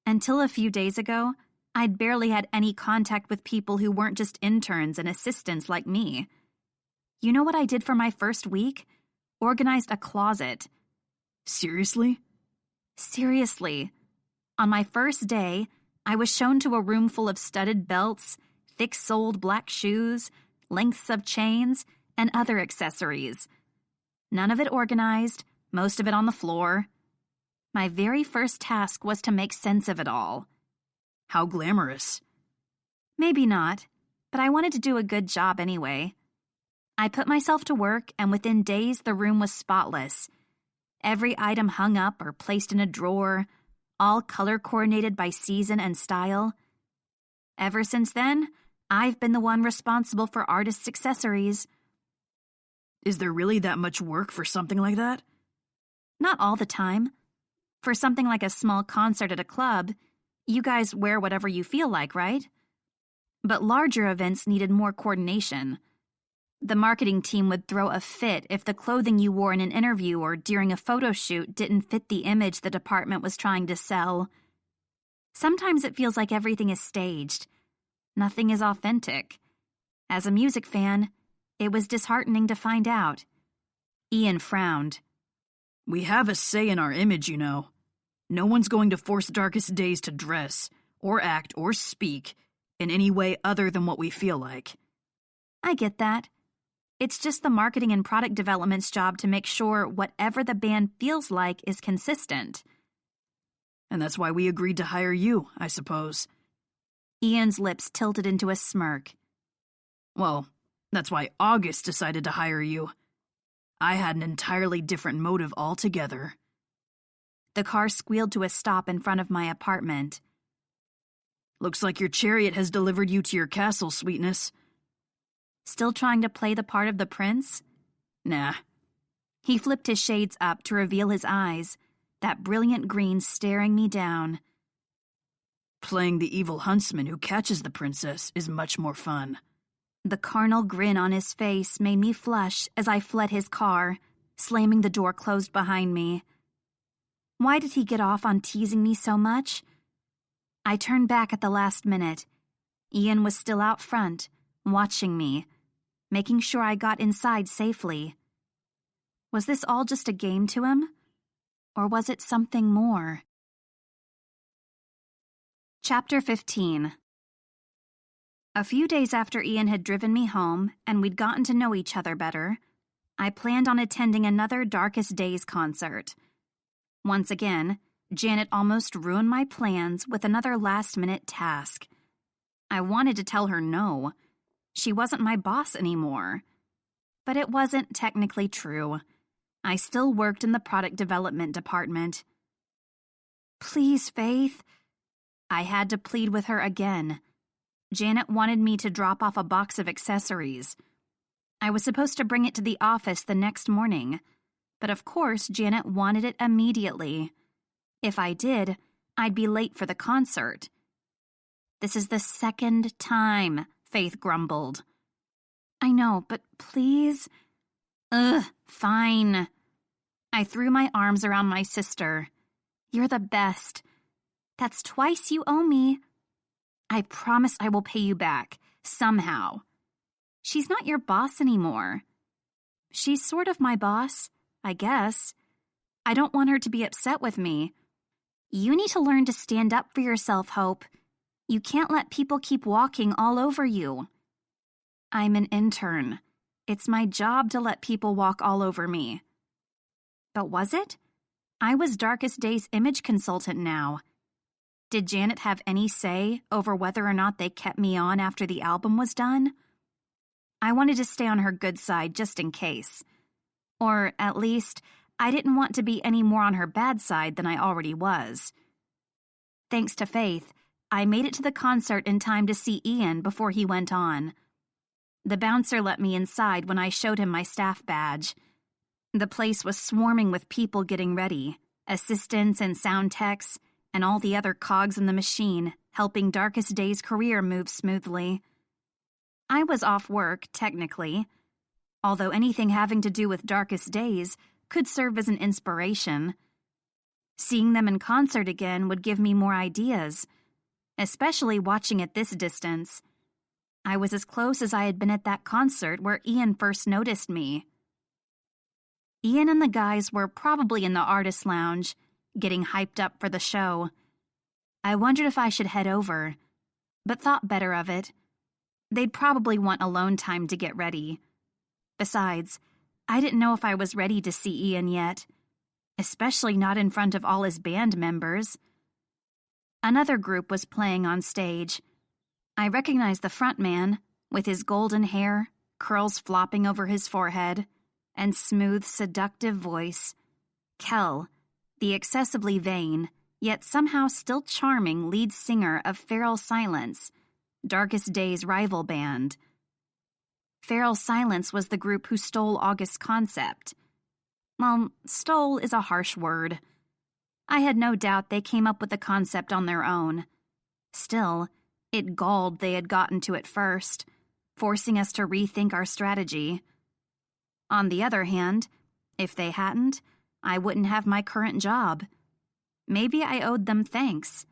Until a few days ago, I'd barely had any contact with people who weren't just interns and assistants like me. You know what I did for my first week? Organized a closet. Seriously? Seriously. On my first day, I was shown to a room full of studded belts, thick-soled black shoes, lengths of chains, and other accessories. None of it organized, most of it on the floor. My very first task was to make sense of it all. How glamorous. Maybe not, but I wanted to do a good job anyway. I put myself to work, and within days the room was spotless. Every item hung up or placed in a drawer, all color-coordinated by season and style. Ever since then, I've been the one responsible for artists' accessories. Is there really that much work for something like that? Not all the time. For something like a small concert at a club, you guys wear whatever you feel like, right? But larger events needed more coordination. The marketing team would throw a fit if the clothing you wore in an interview or during a photo shoot didn't fit the image the department was trying to sell. Sometimes it feels like everything is staged. Nothing is authentic. As a music fan, it was disheartening to find out. Ian frowned. We have a say in our image, you know. No one's going to force Darkest Days to dress, or act, or speak in any way other than what we feel like. I get that. It's just the marketing and product development's job to make sure whatever the band feels like is consistent. And that's why we agreed to hire you, I suppose. Ian's lips tilted into a smirk. Well, that's why August decided to hire you. I had an entirely different motive altogether. The car squealed to a stop in front of my apartment. Looks like your chariot has delivered you to your castle, sweetness. Still trying to play the part of the prince? Nah. He flipped his shades up to reveal his eyes, that brilliant green staring me down. Playing the evil huntsman who catches the princess is much more fun. The carnal grin on his face made me flush as I fled his car, slamming the door closed behind me. Why did he get off on teasing me so much? I turned back at the last minute. Ian was still out front, watching me, making sure I got inside safely. Was this all just a game to him? Or was it something more? Chapter 15. A few days after Ian had driven me home and we'd gotten to know each other better, I planned on attending another Darkest Days concert. Once again, Janet almost ruined my plans with another last-minute task. I wanted to tell her no. She wasn't my boss anymore. But it wasn't technically true. I still worked in the product development department. Please, Faith. I had to plead with her again. Janet wanted me to drop off a box of accessories. I was supposed to bring it to the office the next morning, but of course Janet wanted it immediately. If I did, I'd be late for the concert. This is the second time, Faith grumbled. I know, but please? Ugh, fine. I threw my arms around my sister. You're the best. That's twice you owe me. I promise I will pay you back, somehow. She's not your boss anymore. She's sort of my boss, I guess. I don't want her to be upset with me. You need to learn to stand up for yourself, Hope. You can't let people keep walking all over you. I'm an intern. It's my job to let people walk all over me. But was it? I was Darkest Days image consultant now. Did Janet have any say over whether or not they kept me on after the album was done? I wanted to stay on her good side just in case. Or, at least, I didn't want to be any more on her bad side than I already was. Thanks to Faith, I made it to the concert in time to see Ian before he went on. The bouncer let me inside when I showed him my staff badge. The place was swarming with people getting ready, assistants and sound techs, and all the other cogs in the machine, helping Darkest Days' career move smoothly. I was off work, technically. although anything having to do with Darkest Days could serve as an inspiration. Seeing them in concert again would give me more ideas, especially watching at this distance. I was as close as I had been at that concert where Ian first noticed me. Ian and the guys were probably in the artist lounge, getting hyped up for the show. I wondered if I should head over, but thought better of it. They'd probably want alone time to get ready. Besides, I didn't know if I was ready to see Ian yet, especially not in front of all his band members. Another group was playing on stage. I recognized the front man, with his golden hair, curls flopping over his forehead, and smooth, seductive voice. Kel, the excessively vain, yet somehow still charming lead singer of Feral Silence, Darkest Days' rival band. Feral Silence was the group who stole August's concept. Well, stole is a harsh word. I had no doubt they came up with the concept on their own. Still, it galled they had gotten to it first, forcing us to rethink our strategy. On the other hand, if they hadn't, I wouldn't have my current job. Maybe I owed them thanks.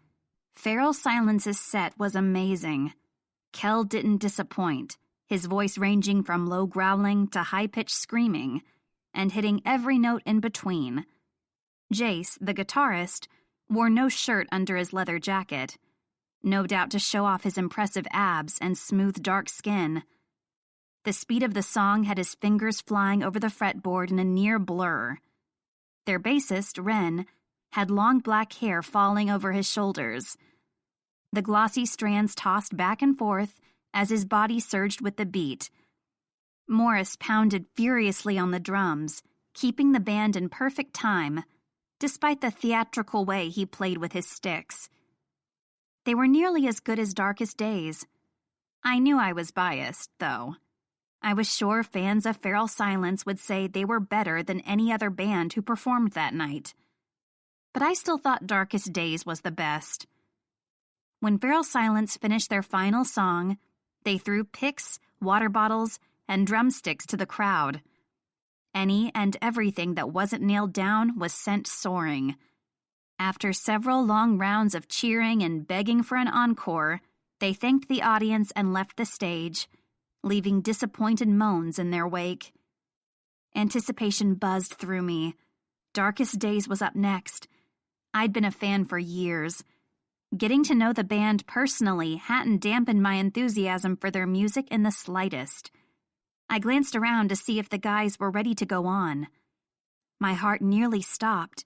Feral Silence's set was amazing. Kel didn't disappoint, his voice ranging from low growling to high-pitched screaming, and hitting every note in between. Jace, the guitarist, wore no shirt under his leather jacket, no doubt to show off his impressive abs and smooth dark skin. The speed of the song had his fingers flying over the fretboard in a near blur. Their bassist, Ren, had long black hair falling over his shoulders. The glossy strands tossed back and forth as his body surged with the beat. Morris pounded furiously on the drums, keeping the band in perfect time, despite the theatrical way he played with his sticks. They were nearly as good as Darkest Days. I knew I was biased, though. I was sure fans of Feral Silence would say they were better than any other band who performed that night. But I still thought Darkest Days was the best. When Feral Silence finished their final song, they threw picks, water bottles, and drumsticks to the crowd. Any and everything that wasn't nailed down was sent soaring. After several long rounds of cheering and begging for an encore, they thanked the audience and left the stage, leaving disappointed moans in their wake. Anticipation buzzed through me. Darkest Days was up next. I'd been a fan for years. Getting to know the band personally hadn't dampened my enthusiasm for their music in the slightest. I glanced around to see if the guys were ready to go on. My heart nearly stopped.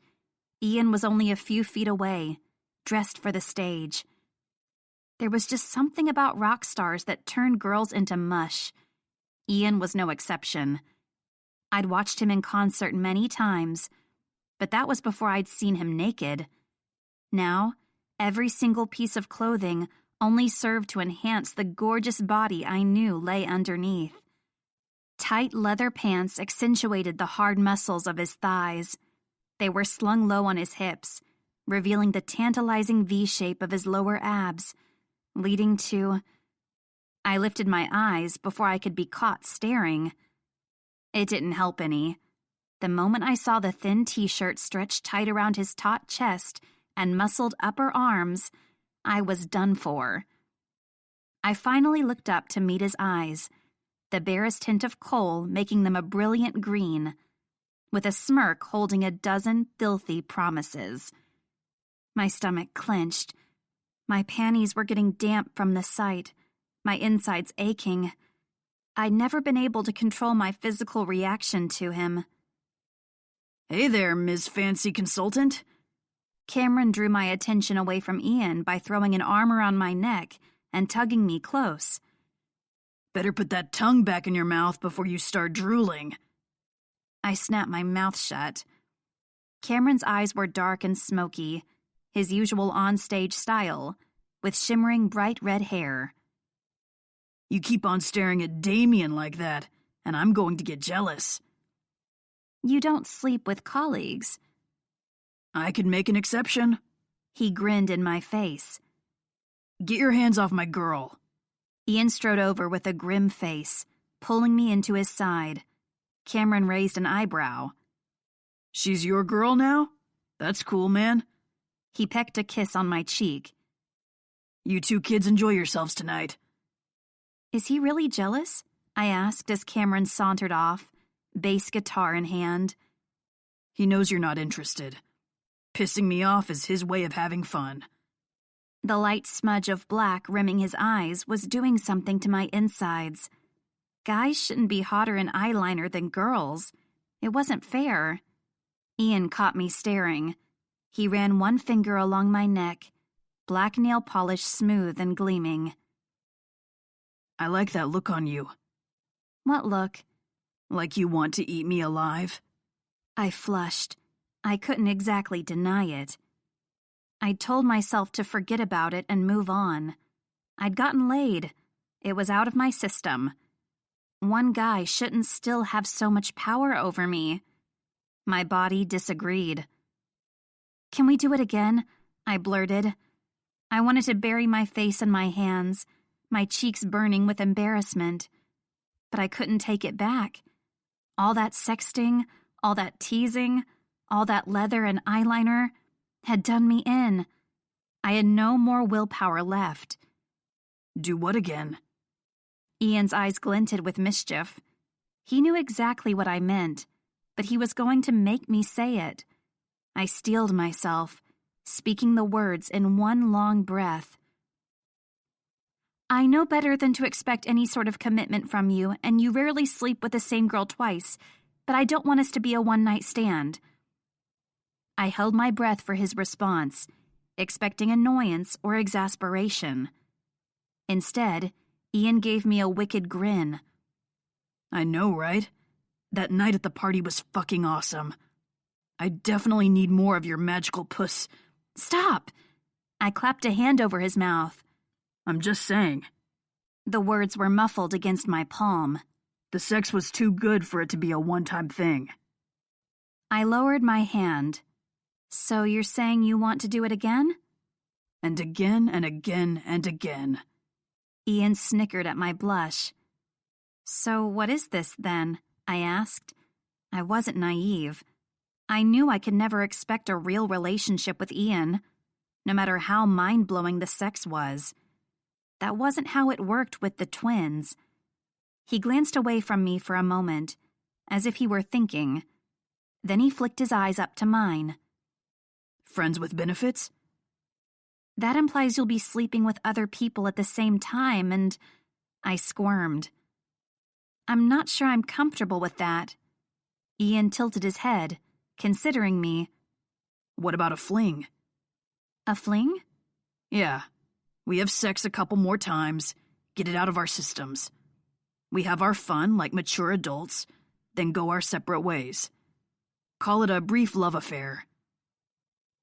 Ian was only a few feet away, dressed for the stage. There was just something about rock stars that turned girls into mush. Ian was no exception. I'd watched him in concert many times, but that was before I'd seen him naked. Now, every single piece of clothing only served to enhance the gorgeous body I knew lay underneath. Tight leather pants accentuated the hard muscles of his thighs. They were slung low on his hips, revealing the tantalizing V-shape of his lower abs, leading to... I lifted my eyes before I could be caught staring. It didn't help any. The moment I saw the thin t-shirt stretched tight around his taut chest and muscled upper arms, I was done for. I finally looked up to meet his eyes, the barest hint of coal making them a brilliant green, with a smirk holding a dozen filthy promises. My stomach clenched. My panties were getting damp from the sight, my insides aching. I'd never been able to control my physical reaction to him. Hey there, Ms. Fancy Consultant. Cameron drew my attention away from Ian by throwing an arm around my neck and tugging me close. Better put that tongue back in your mouth before you start drooling. I snapped my mouth shut. Cameron's eyes were dark and smoky, his usual on-stage style, with shimmering bright red hair. You keep on staring at Damien like that, and I'm going to get jealous. You don't sleep with colleagues. I could make an exception. He grinned in my face. Get your hands off my girl. Ian strode over with a grim face, pulling me into his side, Cameron raised an eyebrow. She's your girl now? That's cool, man. He pecked a kiss on my cheek. You two kids enjoy yourselves tonight. Is he really jealous? I asked as Cameron sauntered off, bass guitar in hand. He knows you're not interested. Pissing me off is his way of having fun. The light smudge of black rimming his eyes was doing something to my insides. Guys shouldn't be hotter in eyeliner than girls. It wasn't fair. Ian caught me staring. He ran one finger along my neck, black nail polish smooth and gleaming. I like that look on you. What look? Like you want to eat me alive? I flushed. I couldn't exactly deny it. I'd told myself to forget about it and move on. I'd gotten laid. It was out of my system. One guy shouldn't still have so much power over me. My body disagreed. Can we do it again? I blurted. I wanted to bury my face in my hands, my cheeks burning with embarrassment. But I couldn't take it back. All that sexting, all that teasing, all that leather and eyeliner had done me in. I had no more willpower left. Do what again? Ian's eyes glinted with mischief. He knew exactly what I meant, but he was going to make me say it. I steeled myself, speaking the words in one long breath. I know better than to expect any sort of commitment from you, and you rarely sleep with the same girl twice, but I don't want us to be a one-night stand. I held my breath for his response, expecting annoyance or exasperation. Instead, Ian gave me a wicked grin. I know, right? That night at the party was fucking awesome. I definitely need more of your magical puss. Stop! I clapped a hand over his mouth. I'm just saying. The words were muffled against my palm. The sex was too good for it to be a one-time thing. I lowered my hand. So you're saying you want to do it again? And again and again and again. Ian snickered at my blush. So what is this, then? I asked. I wasn't naive. I knew I could never expect a real relationship with Ian, no matter how mind-blowing the sex was. That wasn't how it worked with the twins. He glanced away from me for a moment, as if he were thinking. Then he flicked his eyes up to mine. Friends with benefits? That implies you'll be sleeping with other people at the same time, and I squirmed. I'm not sure I'm comfortable with that. Ian tilted his head, considering me. What about a fling? A fling? Yeah. We have sex a couple more times, get it out of our systems. We have our fun like mature adults, then go our separate ways. Call it a brief love affair.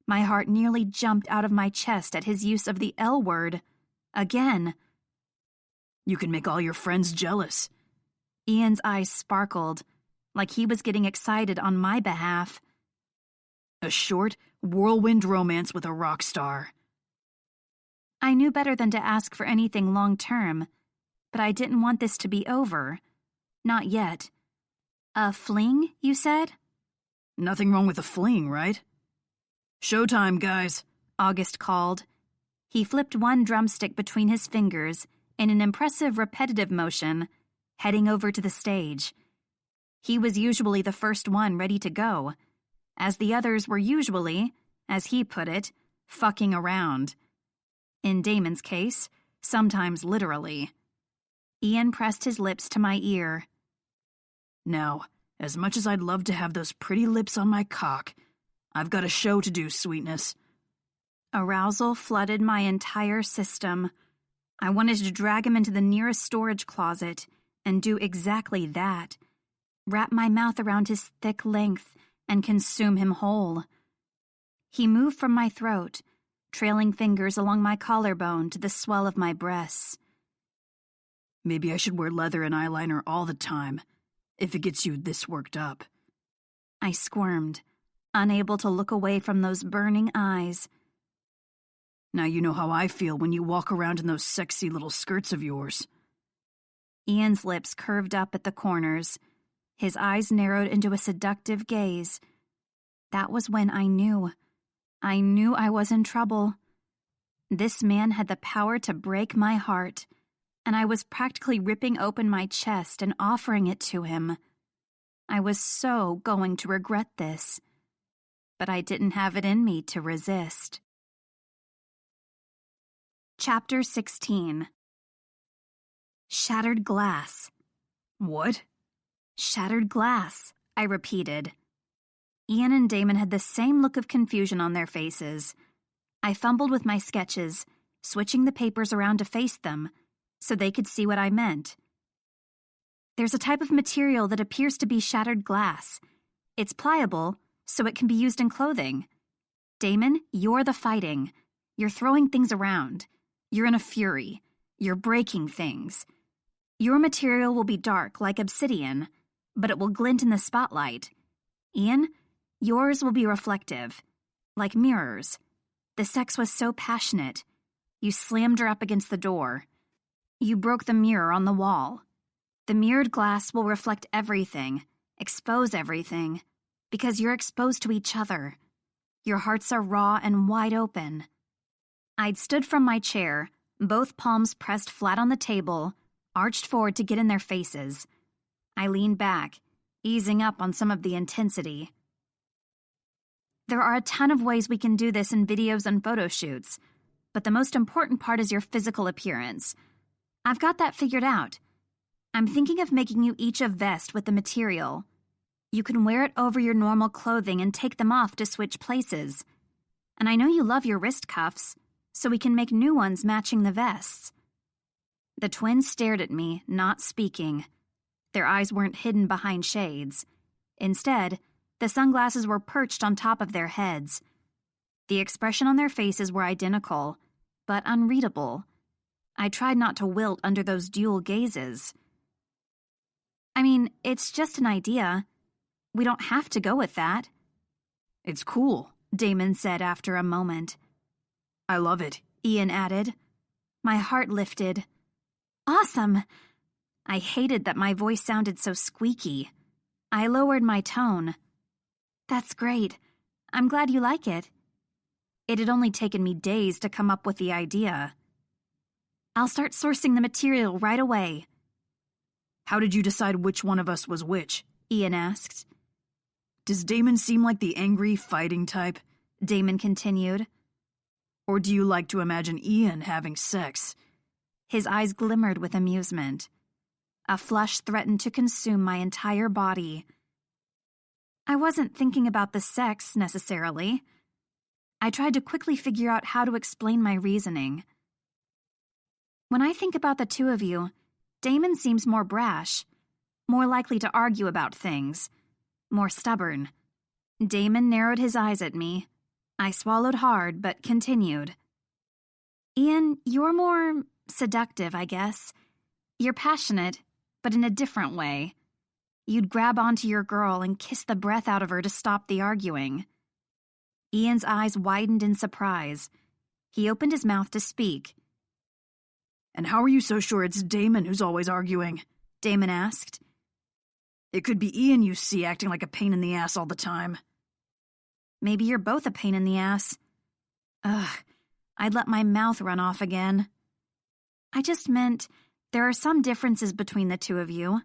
My heart nearly jumped out of my chest at his use of the L word. Again. You can make all your friends jealous. Ian's eyes sparkled, like he was getting excited on my behalf. A short, whirlwind romance with a rock star. I knew better than to ask for anything long-term, but I didn't want this to be over. Not yet. A fling, you said? Nothing wrong with a fling, right? Showtime, guys, August called. He flipped one drumstick between his fingers in an impressive repetitive motion, heading over to the stage. He was usually the first one ready to go, as the others were usually, as he put it, fucking around. In Damon's case, sometimes literally. Ian pressed his lips to my ear. Now, as much as I'd love to have those pretty lips on my cock, I've got a show to do, sweetness. Arousal flooded my entire system. I wanted to drag him into the nearest storage closet and do exactly that. Wrap my mouth around his thick length and consume him whole. He moved from my throat, trailing fingers along my collarbone to the swell of my breasts. Maybe I should wear leather and eyeliner all the time, if it gets you this worked up. I squirmed, unable to look away from those burning eyes. Now you know how I feel when you walk around in those sexy little skirts of yours. Ian's lips curved up at the corners. His eyes narrowed into a seductive gaze. That was when I knew. I knew I was in trouble. This man had the power to break my heart, and I was practically ripping open my chest and offering it to him. I was so going to regret this, but I didn't have it in me to resist. Chapter 16. Shattered glass. What? Shattered glass, I repeated. Ian and Damon had the same look of confusion on their faces. I fumbled with my sketches, switching the papers around to face them, so they could see what I meant. There's a type of material that appears to be shattered glass. It's pliable, so it can be used in clothing. Damon, you're the fighting. You're throwing things around. You're in a fury. You're breaking things. Your material will be dark like obsidian, but it will glint in the spotlight. Ian, yours will be reflective, like mirrors. The sex was so passionate. You slammed her up against the door. You broke the mirror on the wall. The mirrored glass will reflect everything, expose everything, because you're exposed to each other. Your hearts are raw and wide open. I'd stood from my chair, both palms pressed flat on the table, arched forward to get in their faces. I leaned back, easing up on some of the intensity. There are a ton of ways we can do this in videos and photo shoots, but the most important part is your physical appearance. I've got that figured out. I'm thinking of making you each a vest with the material. You can wear it over your normal clothing and take them off to switch places. And I know you love your wrist cuffs, so we can make new ones matching the vests. The twins stared at me, not speaking. Their eyes weren't hidden behind shades. Instead, the sunglasses were perched on top of their heads. The expression on their faces were identical, but unreadable. I tried not to wilt under those dual gazes. I mean, it's just an idea. We don't have to go with that. It's cool, Damon said after a moment. I love it, Ian added. My heart lifted. Awesome! I hated that my voice sounded so squeaky. I lowered my tone. That's great. I'm glad you like it. It had only taken me days to come up with the idea. I'll start sourcing the material right away. How did you decide which one of us was which? Ian asked. Does Damon seem like the angry, fighting type? Damon continued. Or do you like to imagine Ian having sex? His eyes glimmered with amusement. A flush threatened to consume my entire body. I wasn't thinking about the sex, necessarily. I tried to quickly figure out how to explain my reasoning. When I think about the two of you, Damon seems more brash, more likely to argue about things, more stubborn. Damon narrowed his eyes at me. I swallowed hard, but continued. Ian, you're more seductive, I guess. You're passionate, but in a different way. You'd grab onto your girl and kiss the breath out of her to stop the arguing. Ian's eyes widened in surprise. He opened his mouth to speak. And how are you so sure it's Damon who's always arguing? Damon asked. It could be Ian you see acting like a pain in the ass all the time. Maybe you're both a pain in the ass. Ugh, I'd let my mouth run off again. I just meant there are some differences between the two of you.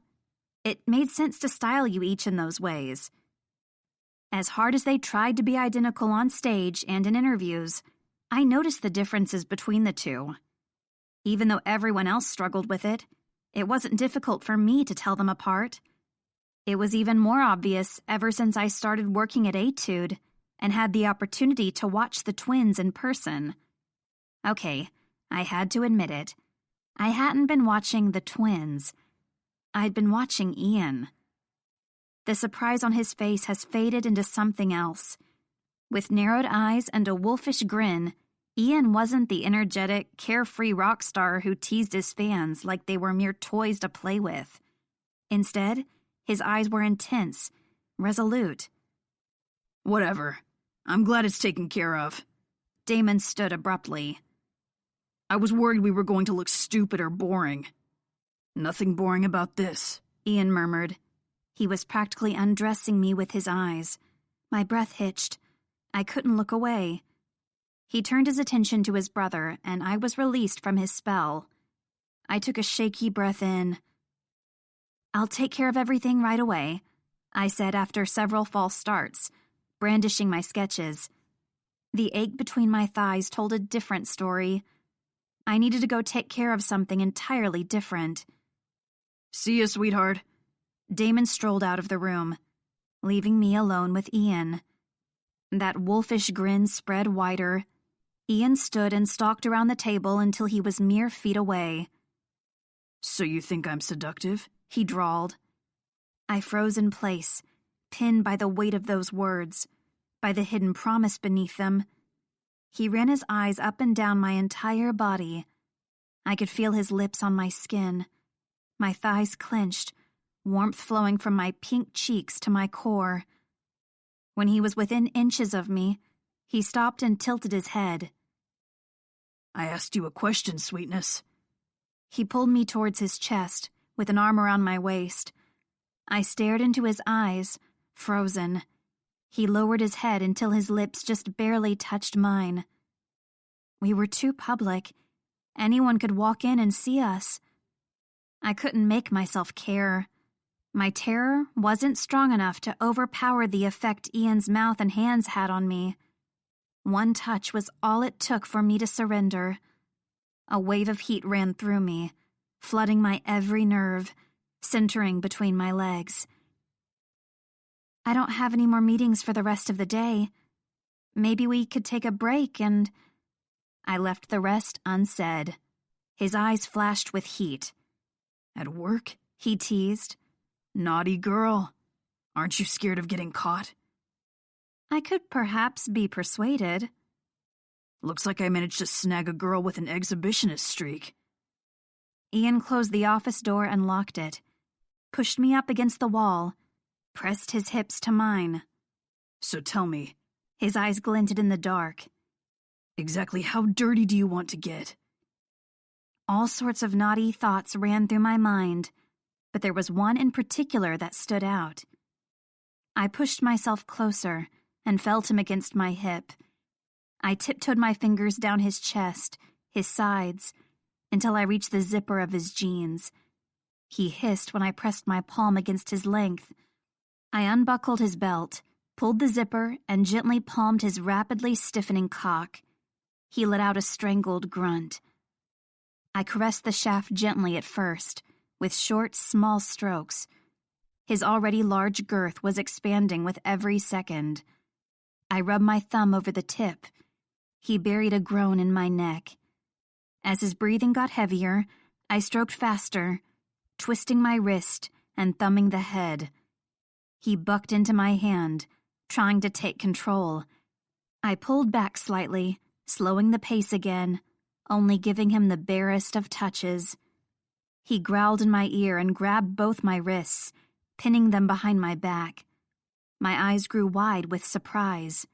It made sense to style you each in those ways. As hard as they tried to be identical on stage and in interviews, I noticed the differences between the two. Even though everyone else struggled with it, it wasn't difficult for me to tell them apart. It was even more obvious ever since I started working at Etude and had the opportunity to watch the twins in person. Okay, I had to admit it. I hadn't been watching the twins. I'd been watching Ian. The surprise on his face has faded into something else. With narrowed eyes and a wolfish grin, Ian wasn't the energetic, carefree rock star who teased his fans like they were mere toys to play with. Instead, his eyes were intense, resolute. Whatever. I'm glad it's taken care of. Damon stood abruptly. I was worried we were going to look stupid or boring. Nothing boring about this, Ian murmured. He was practically undressing me with his eyes. My breath hitched. I couldn't look away. He turned his attention to his brother, and I was released from his spell. I took a shaky breath in. "I'll take care of everything right away," I said after several false starts, brandishing my sketches. The ache between my thighs told a different story. I needed to go take care of something entirely different. "See ya, sweetheart." Damon strolled out of the room, leaving me alone with Ian. That wolfish grin spread wider. Ian stood and stalked around the table until he was mere feet away. "So you think I'm seductive?" he drawled. I froze in place, pinned by the weight of those words, by the hidden promise beneath them. He ran his eyes up and down my entire body. I could feel his lips on my skin. My thighs clenched, warmth flowing from my pink cheeks to my core. When he was within inches of me, he stopped and tilted his head. "I asked you a question, sweetness." He pulled me towards his chest, with an arm around my waist. I stared into his eyes, frozen. He lowered his head until his lips just barely touched mine. We were too public. Anyone could walk in and see us. I couldn't make myself care. My terror wasn't strong enough to overpower the effect Ian's mouth and hands had on me. One touch was all it took for me to surrender. A wave of heat ran through me, flooding my every nerve, centering between my legs. "I don't have any more meetings for the rest of the day. Maybe we could take a break and—" I left the rest unsaid. His eyes flashed with heat. "At work?" he teased. "Naughty girl. Aren't you scared of getting caught?" I could perhaps be persuaded. "Looks like I managed to snag a girl with an exhibitionist streak." Ian closed the office door and locked it, pushed me up against the wall, pressed his hips to mine. "So tell me," his eyes glinted in the dark, "exactly how dirty do you want to get?" All sorts of naughty thoughts ran through my mind, but there was one in particular that stood out. I pushed myself closer and felt him against my hip. I tiptoed my fingers down his chest, his sides, until I reached the zipper of his jeans. He hissed when I pressed my palm against his length. I unbuckled his belt, pulled the zipper, and gently palmed his rapidly stiffening cock. He let out a strangled grunt. I caressed the shaft gently at first, with short, small strokes. His already large girth was expanding with every second. I rubbed my thumb over the tip. He buried a groan in my neck. As his breathing got heavier, I stroked faster, twisting my wrist and thumbing the head. He bucked into my hand, trying to take control. I pulled back slightly, slowing the pace again, only giving him the barest of touches. He growled in my ear and grabbed both my wrists, pinning them behind my back. My eyes grew wide with surprise.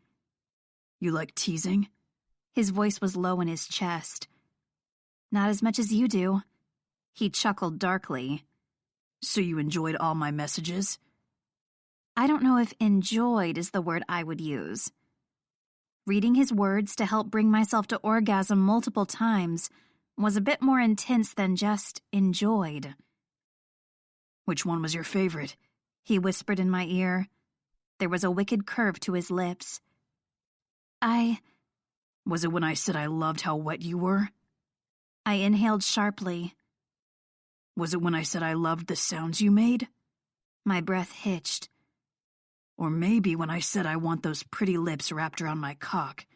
"You like teasing?" His voice was low in his chest. "Not as much as you do." He chuckled darkly. "So you enjoyed all my messages?" I don't know if enjoyed is the word I would use. Reading his words to help bring myself to orgasm multiple times was a bit more intense than just enjoyed. "Which one was your favorite?" He whispered in my ear. There was a wicked curve to his lips. Was it when I said I loved how wet you were?" I inhaled sharply. "Was it when I said I loved the sounds you made?" My breath hitched. "Or maybe when I said I want those pretty lips wrapped around my cock?"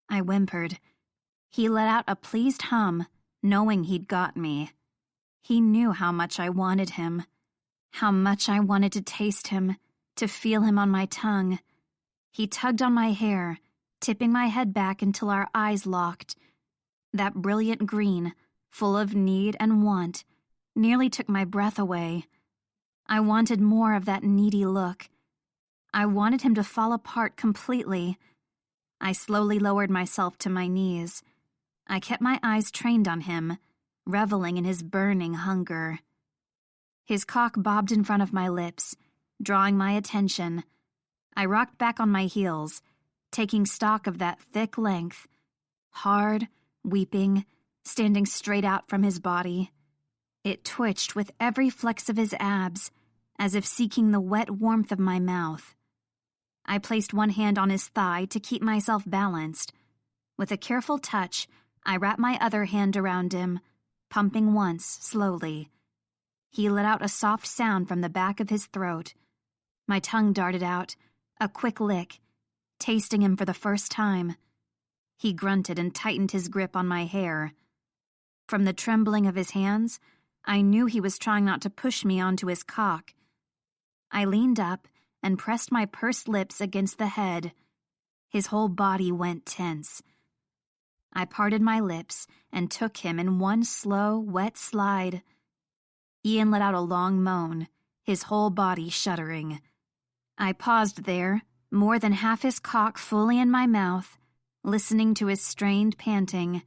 I whimpered. He let out a pleased hum, knowing he'd got me. He knew how much I wanted him, how much I wanted to taste him, to feel him on my tongue. He tugged on my hair, tipping my head back until our eyes locked. That brilliant green, full of need and want, nearly took my breath away. I wanted more of that needy look. I wanted him to fall apart completely. I slowly lowered myself to my knees. I kept my eyes trained on him, reveling in his burning hunger. His cock bobbed in front of my lips, drawing my attention. I rocked back on my heels, taking stock of that thick length, hard, weeping, standing straight out from his body. It twitched with every flex of his abs, as if seeking the wet warmth of my mouth. I placed one hand on his thigh to keep myself balanced. With a careful touch, I wrapped my other hand around him, pumping once, slowly. He let out a soft sound from the back of his throat. My tongue darted out, a quick lick, tasting him for the first time. He grunted and tightened his grip on my hair. From the trembling of his hands, I knew he was trying not to push me onto his cock. I leaned up and pressed my pursed lips against the head. His whole body went tense. I parted my lips and took him in one slow, wet slide. Ian let out a long moan, his whole body shuddering. I paused there, more than half his cock fully in my mouth, listening to his strained panting.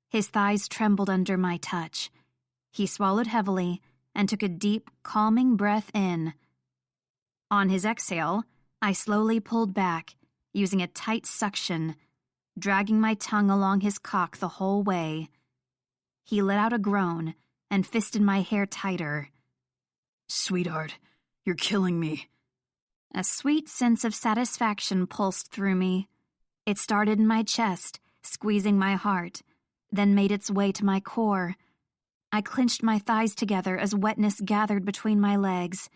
His thighs trembled under my touch. He swallowed heavily and took a deep, calming breath in. On his exhale, I slowly pulled back, using a tight suction, dragging my tongue along his cock the whole way. He let out a groan and fisted my hair tighter. Sweetheart, you're killing me. A sweet sense of satisfaction pulsed through me. It started in my chest, squeezing my heart, then made its way to my core. I clenched my thighs together as wetness gathered between my legs.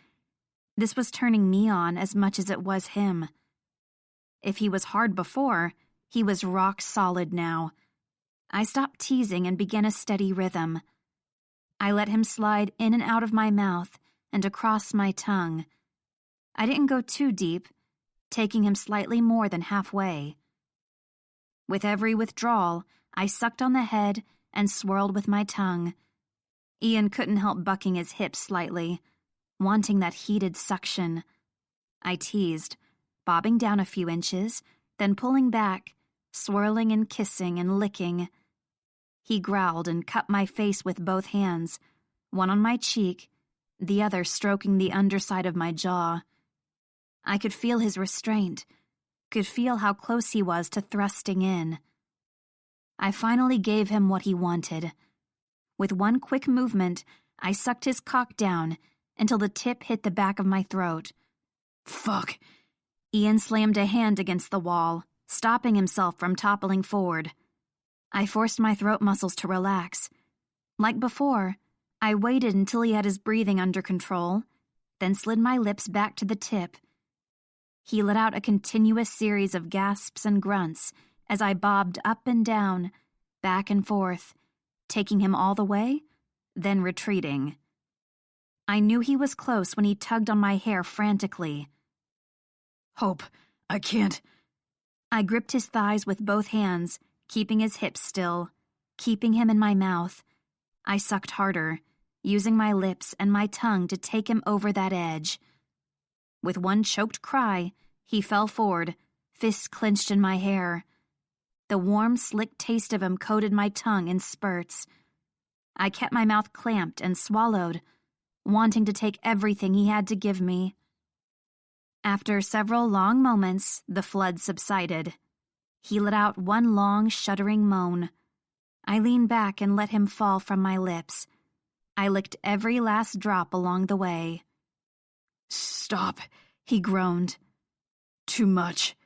This was turning me on as much as it was him. If he was hard before, he was rock solid now. I stopped teasing and began a steady rhythm. I let him slide in and out of my mouth and across my tongue. I didn't go too deep, taking him slightly more than halfway. With every withdrawal, I sucked on the head and swirled with my tongue. Ian couldn't help bucking his hips slightly, wanting that heated suction. I teased, bobbing down a few inches, then pulling back, swirling and kissing and licking. He growled and cupped my face with both hands, one on my cheek, the other stroking the underside of my jaw. I could feel his restraint, could feel how close he was to thrusting in. I finally gave him what he wanted. With one quick movement, I sucked his cock down until the tip hit the back of my throat. Fuck! Ian slammed a hand against the wall, stopping himself from toppling forward. I forced my throat muscles to relax. Like before, I waited until he had his breathing under control, then slid my lips back to the tip. He let out a continuous series of gasps and grunts as I bobbed up and down, back and forth, taking him all the way, then retreating. I knew he was close when he tugged on my hair frantically. Hope, I can't. I gripped his thighs with both hands, keeping his hips still, keeping him in my mouth. I sucked harder, using my lips and my tongue to take him over that edge. With one choked cry, he fell forward, fists clenched in my hair. The warm, slick taste of him coated my tongue in spurts. I kept my mouth clamped and swallowed, wanting to take everything he had to give me. After several long moments, the flood subsided. He let out one long, shuddering moan. I leaned back and let him fall from my lips. I licked every last drop along the way. Stop, he groaned. Too much.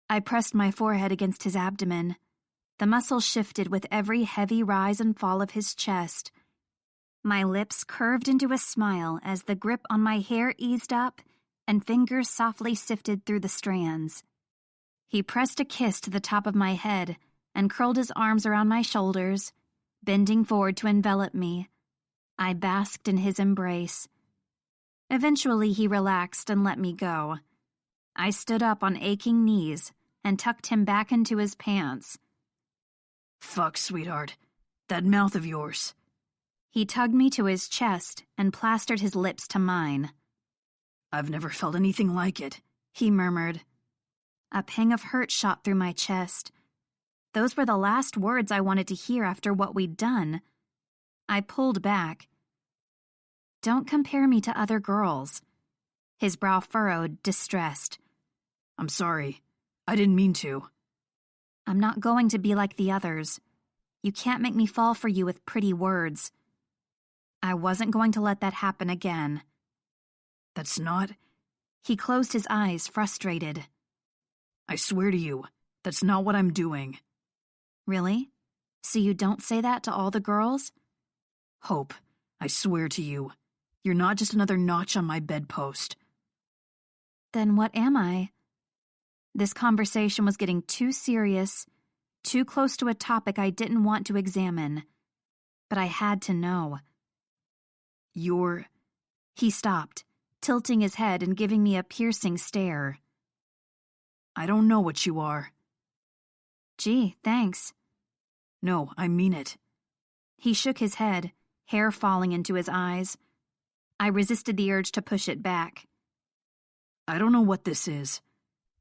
I pressed my forehead against his abdomen. The muscles shifted with every heavy rise and fall of his chest. My lips curved into a smile as the grip on my hair eased up and fingers softly sifted through the strands. He pressed a kiss to the top of my head and curled his arms around my shoulders, bending forward to envelop me. I basked in his embrace. Eventually he relaxed and let me go. I stood up on aching knees and tucked him back into his pants. Fuck, sweetheart. That mouth of yours. He tugged me to his chest and plastered his lips to mine. I've never felt anything like it, he murmured. A pang of hurt shot through my chest. Those were the last words I wanted to hear after what we'd done. I pulled back. Don't compare me to other girls. his brow furrowed, distressed. I'm sorry. I didn't mean to. I'm not going to be like the others. You can't make me fall for you with pretty words. I wasn't going to let that happen again. That's not... He closed his eyes, frustrated. I swear to you, that's not what I'm doing. Really? So you don't say that to all the girls? Hope, I swear to you, you're not just another notch on my bedpost. Then what am I? This conversation was getting too serious, too close to a topic I didn't want to examine. But I had to know. You're... He stopped, tilting his head and giving me a piercing stare. I don't know what you are. Gee, thanks. No, I mean it. He shook his head, hair falling into his eyes. I resisted the urge to push it back. I don't know what this is,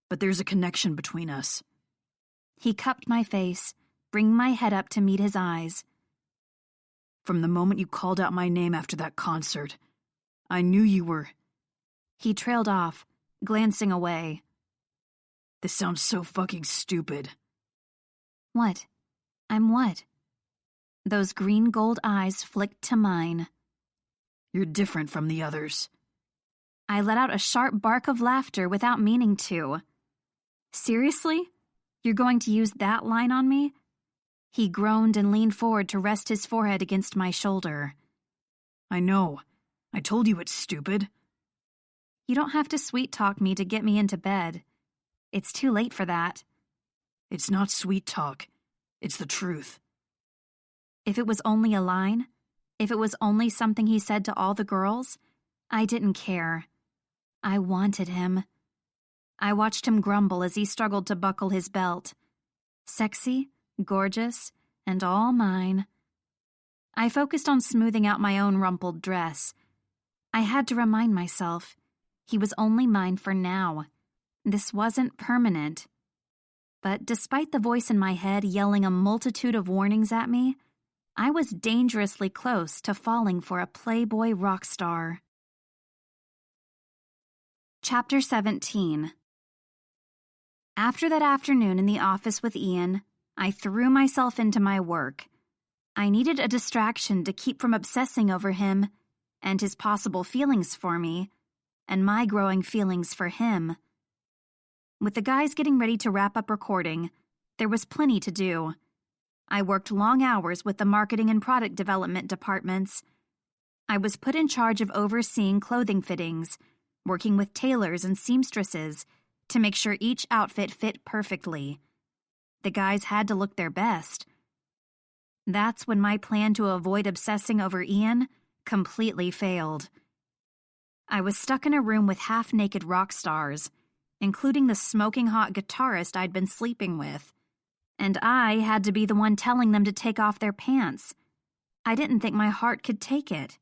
but there's a connection between us. He cupped my face, bringing my head up to meet his eyes. From the moment you called out my name after that concert, I knew you were... He trailed off, glancing away. This sounds so fucking stupid. What? I'm what? Those green-gold eyes flicked to mine. You're different from the others. I let out a sharp bark of laughter without meaning to. Seriously? You're going to use that line on me? He groaned and leaned forward to rest his forehead against my shoulder. I know. I told you it's stupid. You don't have to sweet-talk me to get me into bed. It's too late for that. It's not sweet talk. It's the truth. If it was only a line, if it was only something he said to all the girls, I didn't care. I wanted him. I watched him grumble as he struggled to buckle his belt. Sexy, gorgeous, and all mine. I focused on smoothing out my own rumpled dress. I had to remind myself, he was only mine for now. This wasn't permanent. But despite the voice in my head yelling a multitude of warnings at me, I was dangerously close to falling for a playboy rock star. Chapter 17. After that afternoon in the office with Ian, I threw myself into my work. I needed a distraction to keep from obsessing over him and his possible feelings for me, and my growing feelings for him. With the guys getting ready to wrap up recording, there was plenty to do. I worked long hours with the marketing and product development departments. I was put in charge of overseeing clothing fittings, working with tailors and seamstresses to make sure each outfit fit perfectly. The guys had to look their best. That's when my plan to avoid obsessing over Ian completely failed. I was stuck in a room with half-naked rock stars, including the smoking hot guitarist I'd been sleeping with. And I had to be the one telling them to take off their pants. I didn't think my heart could take it.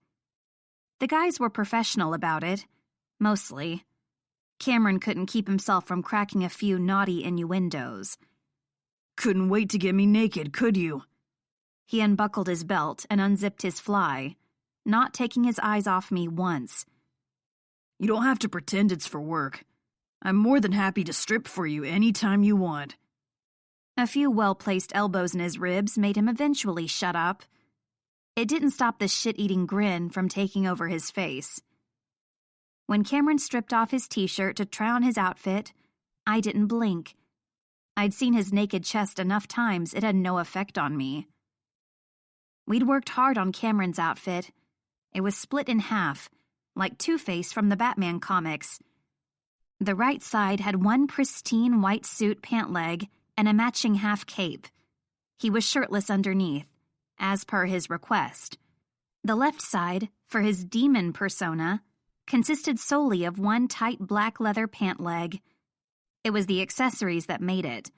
The guys were professional about it, mostly. Cameron couldn't keep himself from cracking a few naughty innuendos. Couldn't wait to get me naked, could you? He unbuckled his belt and unzipped his fly, not taking his eyes off me once. You don't have to pretend it's for work. I'm more than happy to strip for you any time you want. A few well-placed elbows in his ribs made him eventually shut up. It didn't stop the shit-eating grin from taking over his face. When Cameron stripped off his t-shirt to try on his outfit, I didn't blink. I'd seen his naked chest enough times it had no effect on me. We'd worked hard on Cameron's outfit. It was split in half, like Two-Face from the Batman comics. The right side had one pristine white suit pant leg and a matching half cape. He was shirtless underneath, as per his request. The left side, for his demon persona, consisted solely of one tight black leather pant leg. It was the accessories that made it.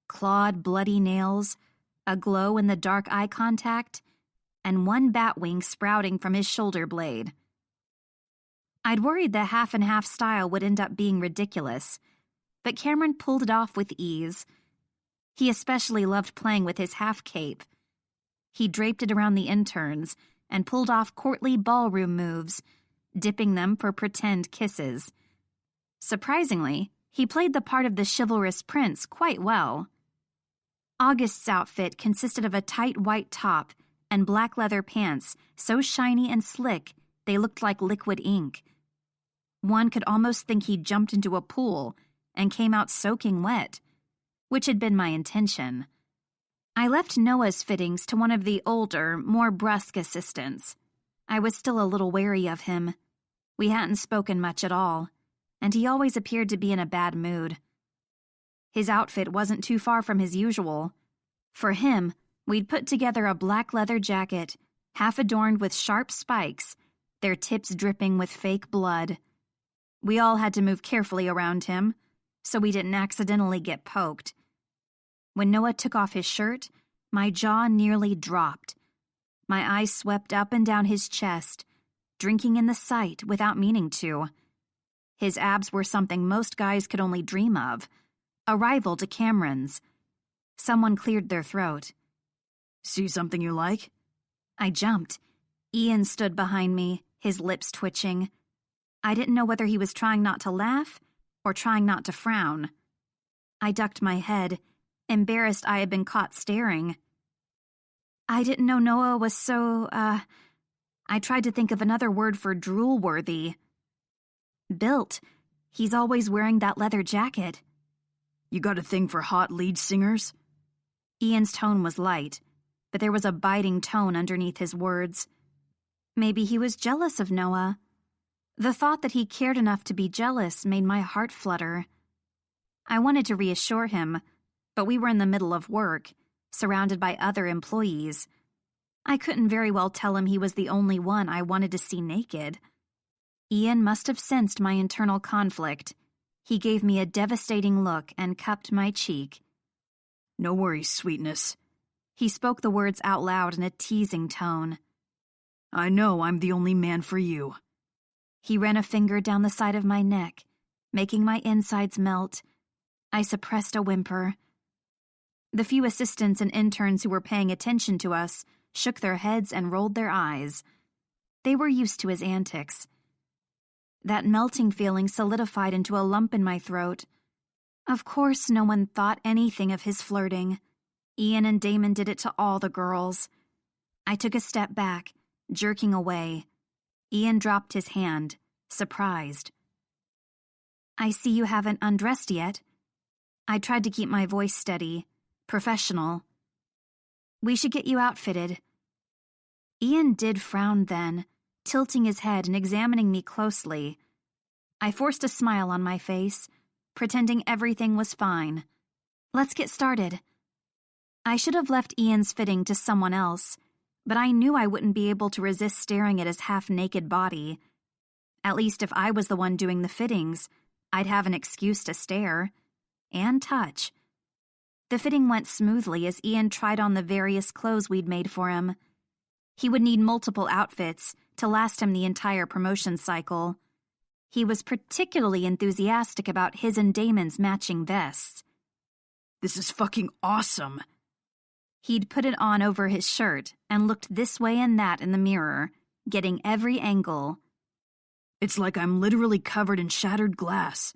Clawed, bloody nails, a glow in the dark eye contact, and one bat wing sprouting from his shoulder blade. I'd worried the half-and-half style would end up being ridiculous, but Cameron pulled it off with ease. He especially loved playing with his half-cape. He draped it around the interns and pulled off courtly ballroom moves, dipping them for pretend kisses. Surprisingly, he played the part of the chivalrous prince quite well. August's outfit consisted of a tight white top and black leather pants so shiny and slick they looked like liquid ink. One could almost think he jumped into a pool and came out soaking wet, which had been my intention. I left Noah's fittings to one of the older, more brusque assistants. I was still a little wary of him. We hadn't spoken much at all, and he always appeared to be in a bad mood. His outfit wasn't too far from his usual. For him, we'd put together a black leather jacket, half adorned with sharp spikes, their tips dripping with fake blood. We all had to move carefully around him, so we didn't accidentally get poked. When Noah took off his shirt, my jaw nearly dropped. My eyes swept up and down his chest, drinking in the sight without meaning to. His abs were something most guys could only dream of, a rival to Cameron's. Someone cleared their throat. See something you like? I jumped. Ian stood behind me, his lips twitching. I didn't know whether he was trying not to laugh or trying not to frown. I ducked my head, embarrassed I had been caught staring. I didn't know Noah was so, I tried to think of another word for drool-worthy. Built. He's always wearing that leather jacket. You got a thing for hot lead singers? Ian's tone was light, but there was a biting tone underneath his words. Maybe he was jealous of Noah. The thought that he cared enough to be jealous made my heart flutter. I wanted to reassure him, but we were in the middle of work, surrounded by other employees. I couldn't very well tell him he was the only one I wanted to see naked. Ian must have sensed my internal conflict. He gave me a devastating look and cupped my cheek. No worries, sweetness. He spoke the words out loud in a teasing tone. I know I'm the only man for you. He ran a finger down the side of my neck, making my insides melt. I suppressed a whimper. The few assistants and interns who were paying attention to us shook their heads and rolled their eyes. They were used to his antics. That melting feeling solidified into a lump in my throat. Of course no one thought anything of his flirting. Ian and Damon did it to all the girls. I took a step back, jerking away. Ian dropped his hand, surprised. I see you haven't undressed yet. I tried to keep my voice steady, professional. We should get you outfitted. Ian did frown then, tilting his head and examining me closely. I forced a smile on my face, pretending everything was fine. Let's get started. I should have left Ian's fitting to someone else, but I knew I wouldn't be able to resist staring at his half-naked body. At least if I was the one doing the fittings, I'd have an excuse to stare. And touch. The fitting went smoothly as Ian tried on the various clothes we'd made for him. He would need multiple outfits to last him the entire promotion cycle. He was particularly enthusiastic about his and Damon's matching vests. This is fucking awesome. He'd put it on over his shirt and looked this way and that in the mirror, getting every angle. It's like I'm literally covered in shattered glass.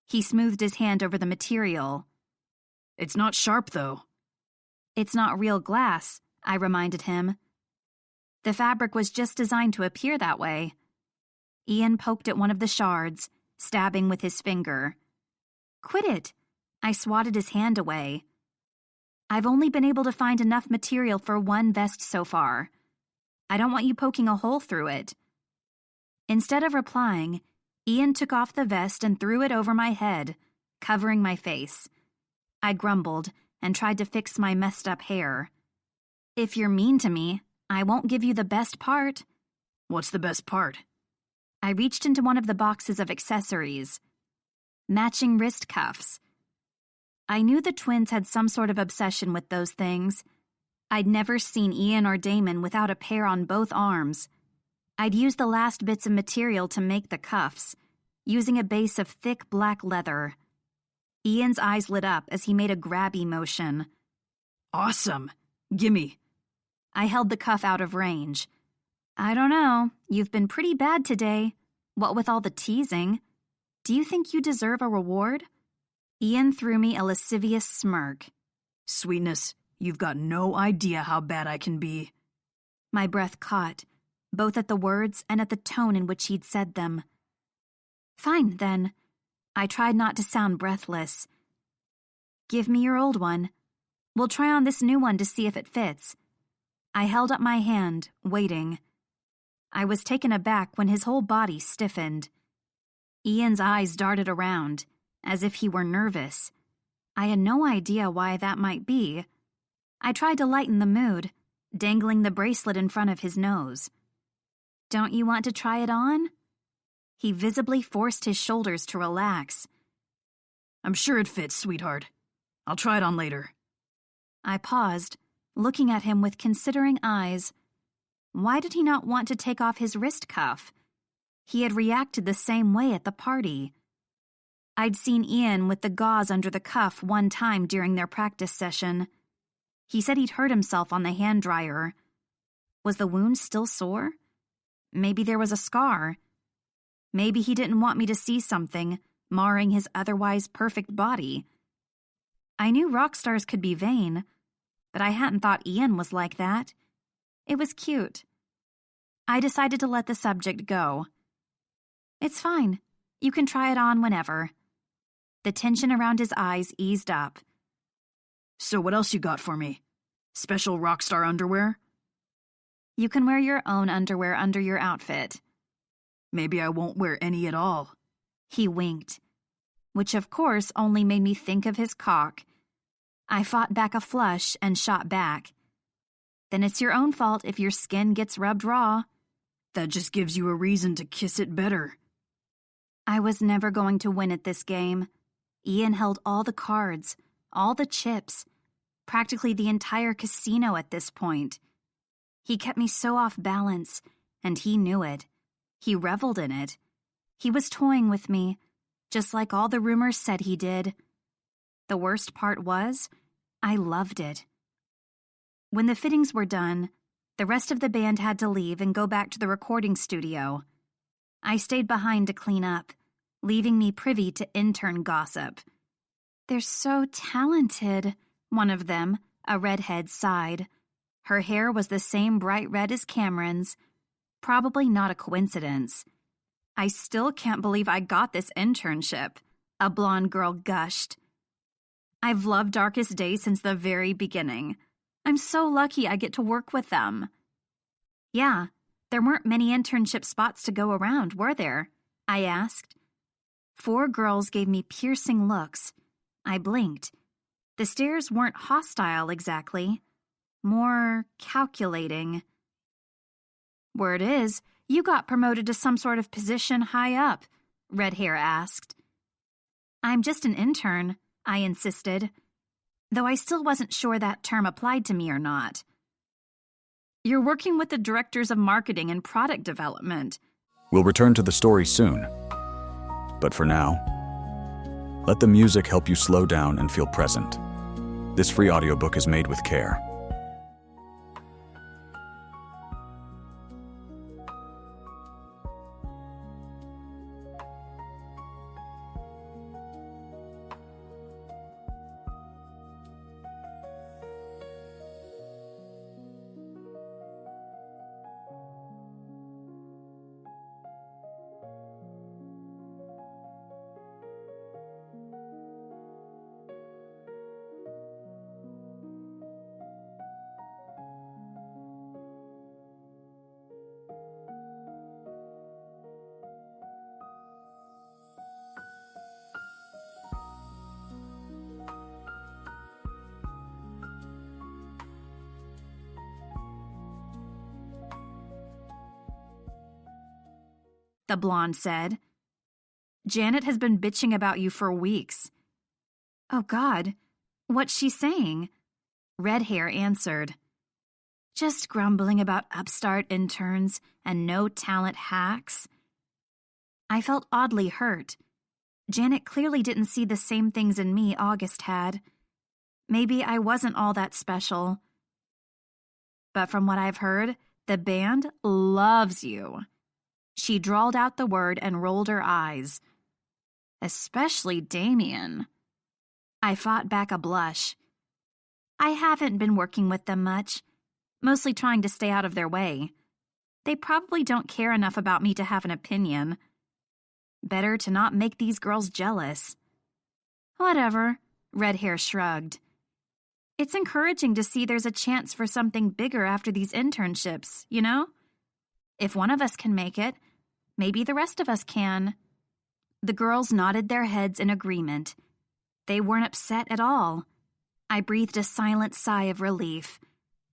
He smoothed his hand over the material. It's not sharp, though. It's not real glass, I reminded him. The fabric was just designed to appear that way. Ian poked at one of the shards, stabbing with his finger. Quit it! I swatted his hand away. I've only been able to find enough material for one vest so far. I don't want you poking a hole through it. Instead of replying, Ian took off the vest and threw it over my head, covering my face. I grumbled and tried to fix my messed-up hair. If you're mean to me, I won't give you the best part. What's the best part? I reached into one of the boxes of accessories. Matching wrist cuffs. I knew the twins had some sort of obsession with those things. I'd never seen Ian or Damon without a pair on both arms. I'd used the last bits of material to make the cuffs, using a base of thick black leather. Ian's eyes lit up as he made a grabby motion. Awesome! Gimme. I held the cuff out of range. I don't know. You've been pretty bad today. What with all the teasing. Do you think you deserve a reward? Ian threw me a lascivious smirk. Sweetness, you've got no idea how bad I can be. My breath caught, both at the words and at the tone in which he'd said them. Fine, then. I tried not to sound breathless. Give me your old one. We'll try on this new one to see if it fits. I held up my hand, waiting. I was taken aback when his whole body stiffened. Ian's eyes darted around, as if he were nervous. I had no idea why that might be. I tried to lighten the mood, dangling the bracelet in front of his nose. Don't you want to try it on? He visibly forced his shoulders to relax. I'm sure it fits, sweetheart. I'll try it on later. I paused, looking at him with considering eyes. Why did he not want to take off his wrist cuff? He had reacted the same way at the party. I'd seen Ian with the gauze under the cuff one time during their practice session. He said he'd hurt himself on the hand dryer. Was the wound still sore? Maybe there was a scar. Maybe he didn't want me to see something, marring his otherwise perfect body. I knew rock stars could be vain, but I hadn't thought Ian was like that. It was cute. I decided to let the subject go. It's fine. You can try it on whenever. The tension around his eyes eased up. So what else you got for me? Special rock star underwear? You can wear your own underwear under your outfit. Maybe I won't wear any at all. He winked, which of course only made me think of his cock. I fought back a flush and shot back. Then it's your own fault if your skin gets rubbed raw. That just gives you a reason to kiss it better. I was never going to win at this game. Ian held all the cards, all the chips, practically the entire casino at this point. He kept me so off balance, and he knew it. He reveled in it. He was toying with me, just like all the rumors said he did. The worst part was, I loved it. When the fittings were done, the rest of the band had to leave and go back to the recording studio. I stayed behind to clean up, leaving me privy to intern gossip. They're so talented, one of them, a redhead, sighed. Her hair was the same bright red as Cameron's. Probably not a coincidence. I still can't believe I got this internship, a blonde girl gushed. I've loved Darkest Day since the very beginning. I'm so lucky I get to work with them. Yeah, there weren't many internship spots to go around, were there? I asked. 4 girls gave me piercing looks. I blinked. The stares weren't hostile exactly, more calculating. Word is, you got promoted to some sort of position high up, Red Hair asked. I'm just an intern, I insisted, though I still wasn't sure that term applied to me or not. You're working with the directors of marketing and product development. We'll return to the story soon. But for now, let the music help you slow down and feel present. This free audiobook is made with care. The blonde said. Janet has been bitching about you for weeks. Oh God, what's she saying? Red Hair answered. Just grumbling about upstart interns and no-talent hacks. I felt oddly hurt. Janet clearly didn't see the same things in me August had. Maybe I wasn't all that special. But from what I've heard, The band loves you." She drawled out the word and rolled her eyes. "Especially Damien." I fought back a blush. "I haven't been working with them much, mostly trying to stay out of their way. They probably don't care enough about me to have an opinion. Better to not make these girls jealous." "Whatever," Red Hair shrugged. "It's encouraging to see there's a chance for something bigger after these internships, you know? If one of us can make it, maybe the rest of us can." The girls nodded their heads in agreement. They weren't upset at all. I breathed a silent sigh of relief.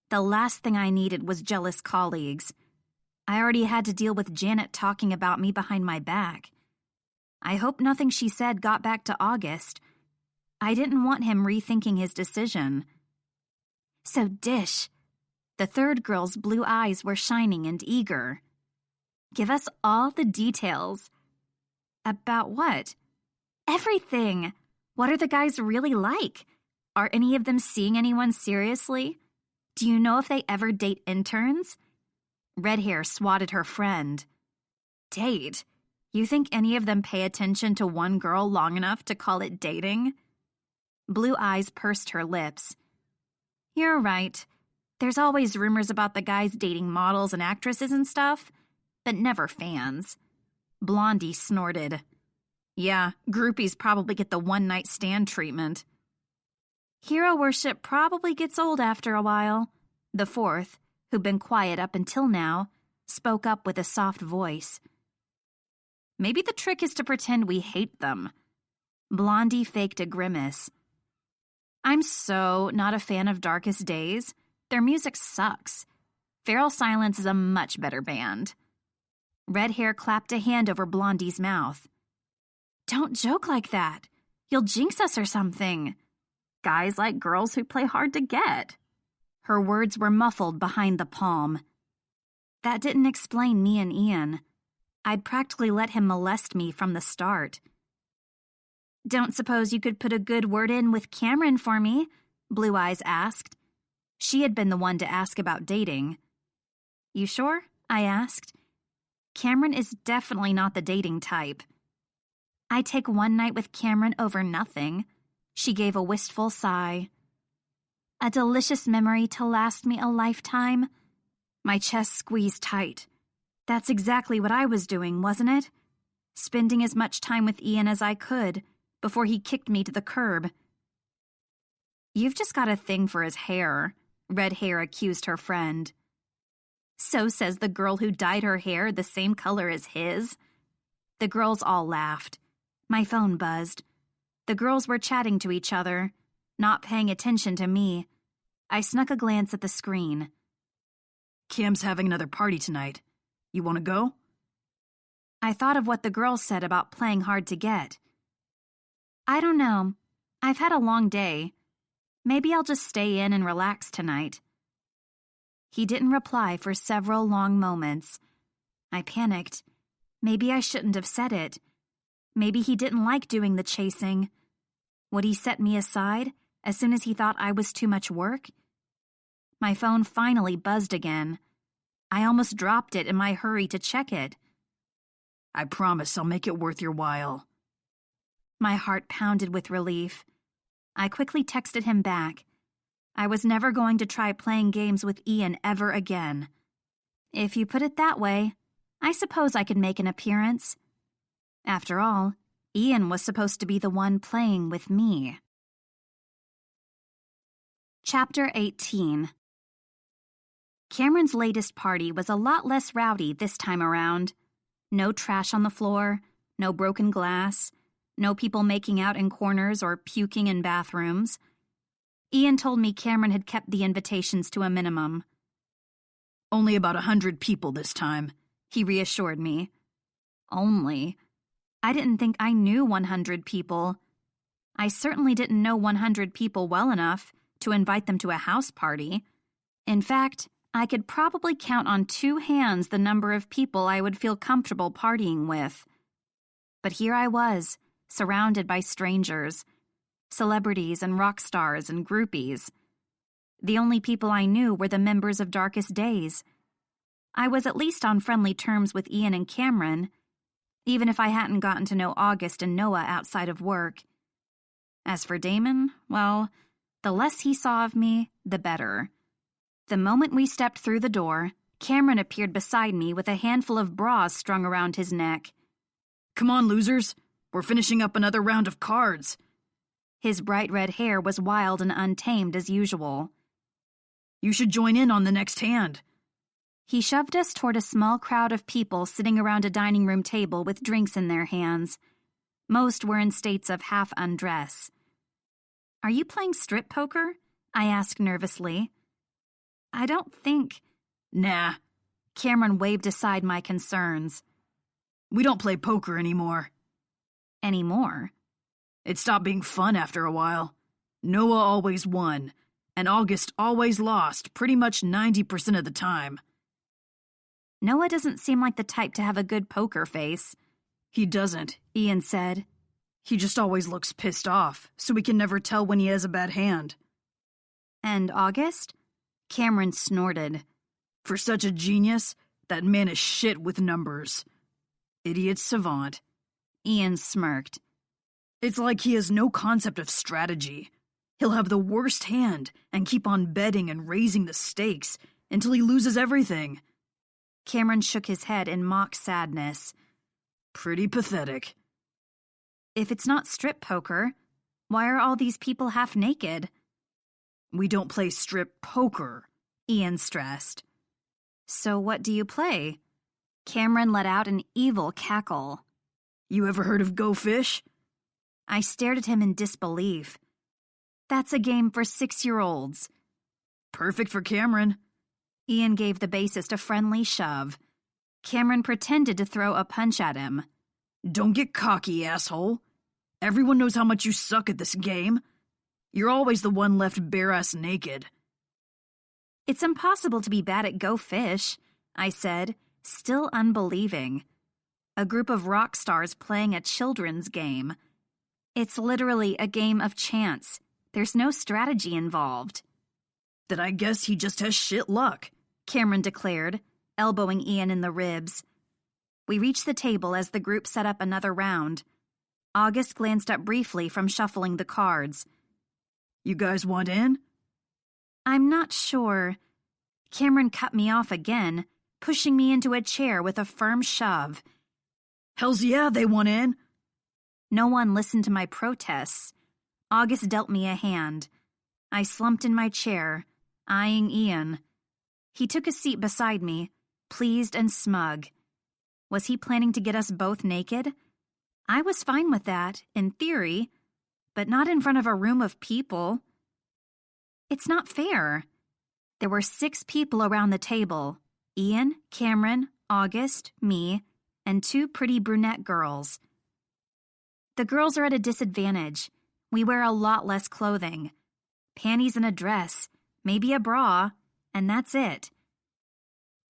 The last thing I needed was jealous colleagues. I already had to deal with Janet talking about me behind my back. I hope nothing she said got back to August. I didn't want him rethinking his decision. "So Dish." The third girl's blue eyes were shining and eager. "Give us all the details." "About what?" "Everything. What are the guys really like? Are any of them seeing anyone seriously? Do you know if they ever date interns?" Red Hair swatted her friend. "Date? You think any of them pay attention to one girl long enough to call it dating?" Blue Eyes pursed her lips. "You're right. There's always rumors about the guys dating models and actresses and stuff, but never fans." Blondie snorted. "Yeah, groupies probably get the one-night stand treatment." "Hero worship probably gets old after a while." The fourth, who'd been quiet up until now, spoke up with a soft voice. "Maybe the trick is to pretend we hate them." Blondie faked a grimace. "I'm so not a fan of Darkest Days. Their music sucks. Feral Silence is a much better band." Red Hair clapped a hand over Blondie's mouth. "Don't joke like that. You'll jinx us or something. Guys like girls who play hard to get." Her words were muffled behind the palm. That didn't explain me and Ian. I'd practically let him molest me from the start. "Don't suppose you could put a good word in with Cameron for me?" Blue Eyes asked. She had been the one to ask about dating. "You sure?" I asked. Cameron is definitely not the dating type. "I'd take one night with Cameron over nothing." She gave a wistful sigh. "A delicious memory to last me a lifetime." My chest squeezed tight. That's exactly what I was doing, wasn't it? Spending as much time with Ian as I could before he kicked me to the curb. "You've just got a thing for his hair," Red Hair accused her friend. "So says the girl who dyed her hair the same color as his." The girls all laughed. My phone buzzed. The girls were chatting to each other, not paying attention to me. I snuck a glance at the screen. "Cam's having another party tonight. You want to go?" I thought of what the girls said about playing hard to get. "I don't know. I've had a long day. Maybe I'll just stay in and relax tonight." He didn't reply for several long moments. I panicked. Maybe I shouldn't have said it. Maybe he didn't like doing the chasing. Would he set me aside as soon as he thought I was too much work? My phone finally buzzed again. I almost dropped it in my hurry to check it. "I promise I'll make it worth your while." My heart pounded with relief. I quickly texted him back. I was never going to try playing games with Ian ever again. If you put it that way, I suppose I could make an appearance. After all, Ian was supposed to be the one playing with me. Chapter 18. Cameron's latest party was a lot less rowdy this time around. No trash on the floor, no broken glass, no people making out in corners or puking in bathrooms. Ian told me Cameron had kept the invitations to a minimum. "Only about 100 people this time," he reassured me. Only. I didn't think I knew 100 people. I certainly didn't know 100 people well enough to invite them to a house party. In fact, I could probably count on 2 hands the number of people I would feel comfortable partying with. But here I was, surrounded by strangers, celebrities and rock stars and groupies. The only people I knew were the members of Darkest Days. I was at least on friendly terms with Ian and Cameron, even if I hadn't gotten to know August and Noah outside of work. As for Damon, well, the less he saw of me, the better. The moment we stepped through the door, Cameron appeared beside me with a handful of bras strung around his neck. "Come on, losers. We're finishing up another round of cards." His bright red hair was wild and untamed as usual. "You should join in on the next hand." He shoved us toward a small crowd of people sitting around a dining room table with drinks in their hands. Most were in states of half undress. "Are you playing strip poker?" I asked nervously. "I don't think—" "Nah." Cameron waved aside my concerns. "We don't play poker anymore." Anymore? It stopped being fun after a while. Noah always won, and August always lost pretty much 90% of the time. Noah doesn't seem like the type to have a good poker face. "He doesn't," Ian said. "He just always looks pissed off, so we can never tell when he has a bad hand." "And August?" Cameron snorted. "For such a genius, that man is shit with numbers. Idiot savant." Ian smirked. "It's like he has no concept of strategy. He'll have the worst hand and keep on betting and raising the stakes until he loses everything." Cameron shook his head in mock sadness. "Pretty pathetic." "If it's not strip poker, why are all these people half naked?" "We don't play strip poker," Ian stressed. "So what do you play?" Cameron let out an evil cackle. "You ever heard of Go Fish?" I stared at him in disbelief. "That's a game for 6-year-olds. "Perfect for Cameron." Ian gave the bassist a friendly shove. Cameron pretended to throw a punch at him. "Don't get cocky, asshole. Everyone knows how much you suck at this game. You're always the one left bare-ass naked." "It's impossible to be bad at Go Fish," I said, still unbelieving. A group of rock stars playing a children's game. It's literally a game of chance. There's no strategy involved. "Then I guess he just has shit luck," Cameron declared, elbowing Ian in the ribs. We reached the table as the group set up another round. August glanced up briefly from shuffling the cards. "You guys want in?" "I'm not sure." Cameron cut me off again, pushing me into a chair with a firm shove. "Hells yeah, they want in." No one listened to my protests. August dealt me a hand. I slumped in my chair, eyeing Ian. He took a seat beside me, pleased and smug. Was he planning to get us both naked? I was fine with that, in theory, but not in front of a room of people. It's not fair. There were 6 people around the table: Ian, Cameron, August, me, and 2 pretty brunette girls. The girls are at a disadvantage. We wear a lot less clothing. Panties and a dress, maybe a bra, and that's it.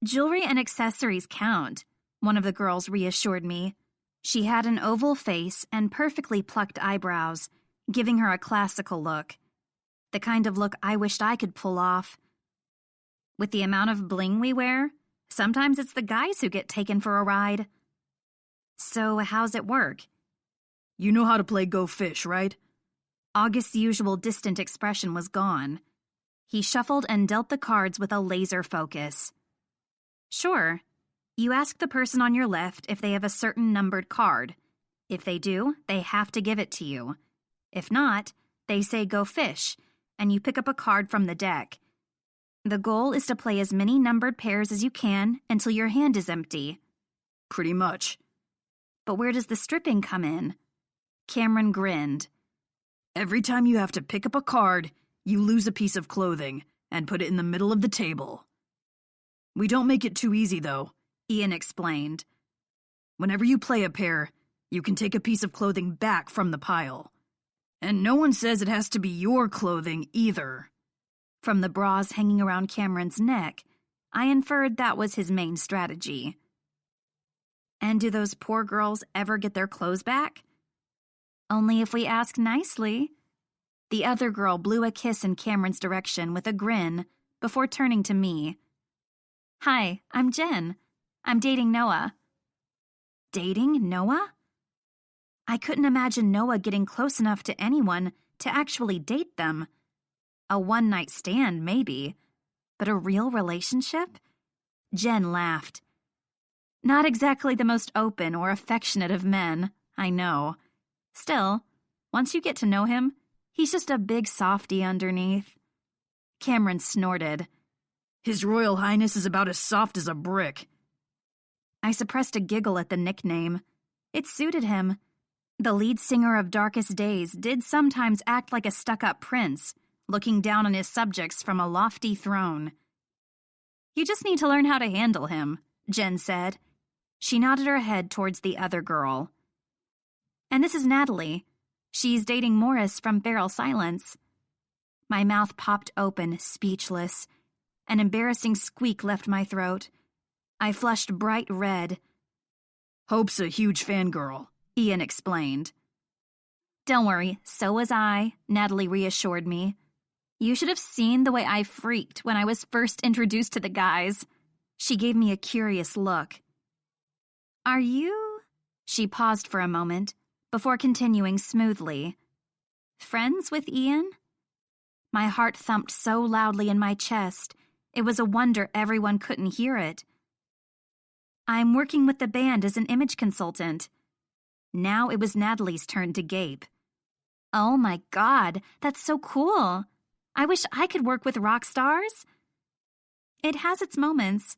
"Jewelry and accessories count," one of the girls reassured me. She had an oval face and perfectly plucked eyebrows, giving her a classical look. The kind of look I wished I could pull off. With the amount of bling we wear, sometimes it's the guys who get taken for a ride. "So how's it work?" "You know how to play Go Fish, right?" August's usual distant expression was gone. He shuffled and dealt the cards with a laser focus. "Sure. You ask the person on your left if they have a certain numbered card. If they do, they have to give it to you. If not, they say go fish, and you pick up a card from the deck. The goal is to play as many numbered pairs as you can until your hand is empty." "Pretty much." "But where does the stripping come in?" Cameron grinned. "Every time you have to pick up a card, you lose a piece of clothing and put it in the middle of the table. We don't make it too easy, though," Ian explained. "Whenever you play a pair, you can take a piece of clothing back from the pile. And no one says it has to be your clothing either." From the bras hanging around Cameron's neck, I inferred that was his main strategy. "And do those poor girls ever get their clothes back?" "Only if we ask nicely." The other girl blew a kiss in Cameron's direction with a grin before turning to me. Hi, I'm Jen. I'm dating Noah. Dating Noah? I couldn't imagine Noah getting close enough to anyone to actually date them. A one-night stand, maybe. But a real relationship? Jen laughed. Not exactly the most open or affectionate of men, I know. Still, once you get to know him, he's just a big softy underneath. Cameron snorted. His Royal Highness is about as soft as a brick. I suppressed a giggle at the nickname. It suited him. The lead singer of Darkest Days did sometimes act like a stuck-up prince, looking down on his subjects from a lofty throne. You just need to learn how to handle him, Jen said. She nodded her head towards the other girl. And this is Natalie. She's dating Morris from Feral Silence. My mouth popped open, speechless. An embarrassing squeak left my throat. I flushed bright red. Hope's a huge fangirl, Ian explained. Don't worry, so was I, Natalie reassured me. You should have seen the way I freaked when I was first introduced to the guys. She gave me a curious look. Are you? She paused for a moment, before continuing smoothly. Friends with Ian? My heart thumped so loudly in my chest, it was a wonder everyone couldn't hear it. I'm working with the band as an image consultant. Now it was Natalie's turn to gape. Oh my God, that's so cool. I wish I could work with rock stars. It has its moments.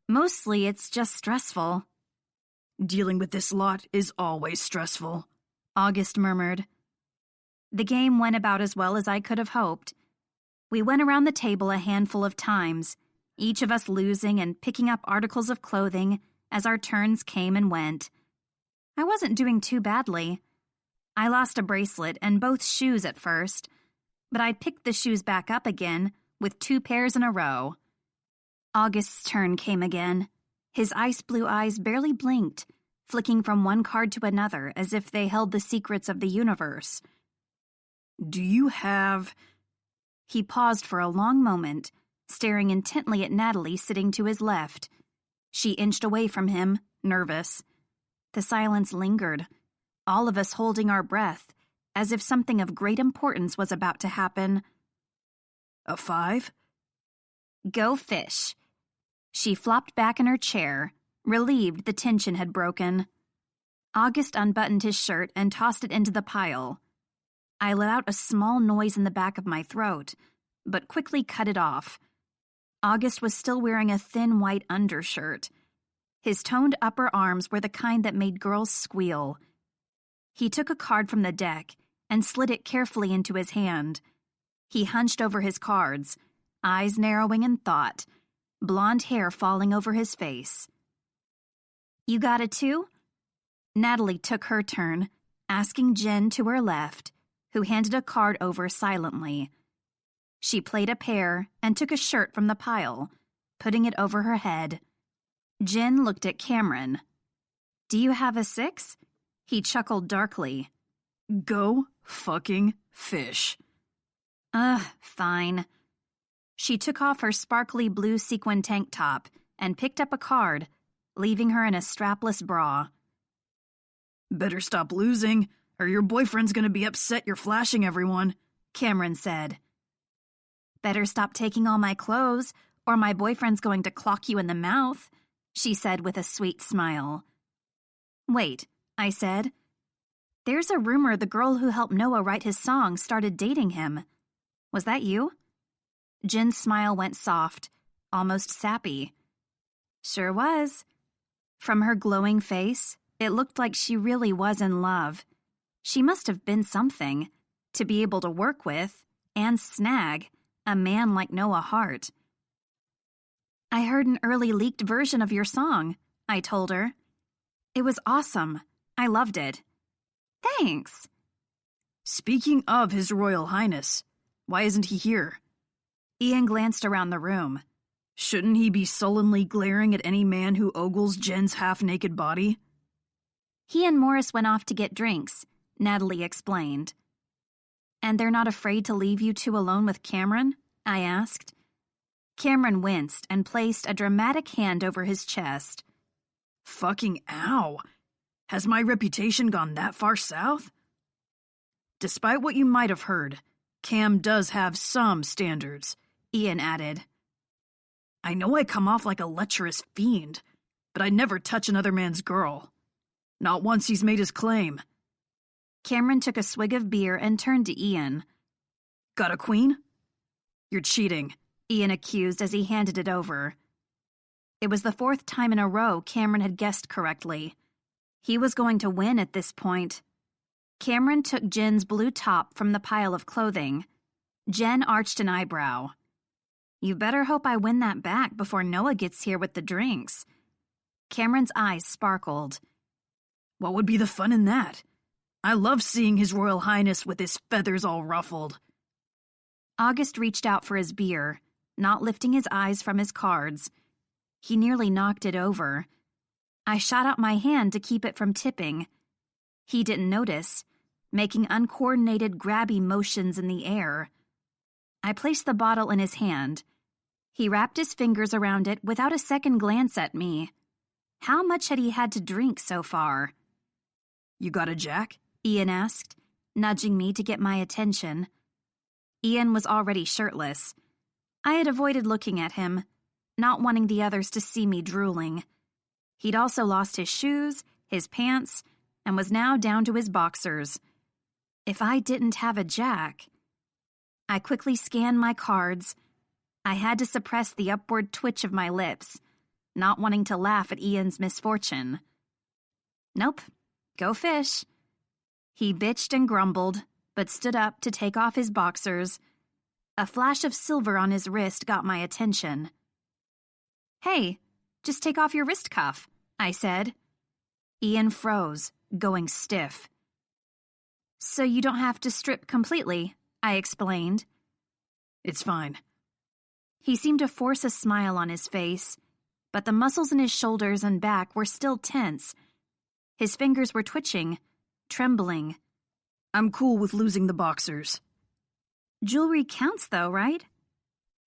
Mostly it's just stressful. Dealing with this lot is always stressful, August murmured. The game went about as well as I could have hoped. We went around the table a handful of times, each of us losing and picking up articles of clothing as our turns came and went. I wasn't doing too badly. I lost a bracelet and both shoes at first, but I picked the shoes back up again with 2 pairs in a row. August's turn came again. His ice blue eyes barely blinked, flicking from one card to another as if they held the secrets of the universe. Do you have... He paused for a long moment, staring intently at Natalie sitting to his left. She inched away from him, nervous. The silence lingered, all of us holding our breath, as if something of great importance was about to happen. A 5? Go fish. She flopped back in her chair, relieved the tension had broken. August unbuttoned his shirt and tossed it into the pile. I let out a small noise in the back of my throat, but quickly cut it off. August was still wearing a thin white undershirt. His toned upper arms were the kind that made girls squeal. He took a card from the deck and slid it carefully into his hand. He hunched over his cards, eyes narrowing in thought, blonde hair falling over his face. You got a 2? Natalie took her turn, asking Jen to her left, who handed a card over silently. She played a pair and took a shirt from the pile, putting it over her head. Jen looked at Cameron. Do you have a 6? He chuckled darkly. Go fucking fish. Fine. She took off her sparkly blue sequin tank top and picked up a card, leaving her in a strapless bra. Better stop losing, or your boyfriend's gonna be upset you're flashing everyone, Cameron said. Better stop taking all my clothes, or my boyfriend's going to clock you in the mouth, she said with a sweet smile. Wait, I said. There's a rumor the girl who helped Noah write his song started dating him. Was that you? Jen's smile went soft, almost sappy. Sure was. From her glowing face, it looked like she really was in love. She must have been something, to be able to work with, and snag, a man like Noah Hart. I heard an early leaked version of your song, I told her. It was awesome. I loved it. Thanks. Speaking of His Royal Highness, why isn't he here? Ian glanced around the room. Shouldn't he be sullenly glaring at any man who ogles Jen's half-naked body? He and Morris went off to get drinks, Natalie explained. And they're not afraid to leave you two alone with Cameron? I asked. Cameron winced and placed a dramatic hand over his chest. Fucking ow! Has my reputation gone that far south? Despite what you might have heard, Cam does have some standards, Ian added. I know I come off like a lecherous fiend, but I'd never touch another man's girl. Not once he's made his claim. Cameron took a swig of beer and turned to Ian. Got a queen? You're cheating, Ian accused as he handed it over. It was the 4th time in a row Cameron had guessed correctly. He was going to win at this point. Cameron took Jen's blue top from the pile of clothing. Jen arched an eyebrow. You better hope I win that back before Noah gets here with the drinks. Cameron's eyes sparkled. What would be the fun in that? I love seeing His Royal Highness with his feathers all ruffled. August reached out for his beer, not lifting his eyes from his cards. He nearly knocked it over. I shot out my hand to keep it from tipping. He didn't notice, making uncoordinated grabby motions in the air. I placed the bottle in his hand. He wrapped his fingers around it without a second glance at me. How much had he had to drink so far? You got a jack? Ian asked, nudging me to get my attention. Ian was already shirtless. I had avoided looking at him, not wanting the others to see me drooling. He'd also lost his shoes, his pants, and was now down to his boxers. If I didn't have a jack... I quickly scanned my cards. I had to suppress the upward twitch of my lips, not wanting to laugh at Ian's misfortune. Nope, go fish. He bitched and grumbled, but stood up to take off his boxers. A flash of silver on his wrist got my attention. Hey, just take off your wrist cuff, I said. Ian froze, going stiff. So you don't have to strip completely, I explained. It's fine. He seemed to force a smile on his face, but the muscles in his shoulders and back were still tense. His fingers were twitching, trembling. I'm cool with losing the boxers. Jewelry counts though, right?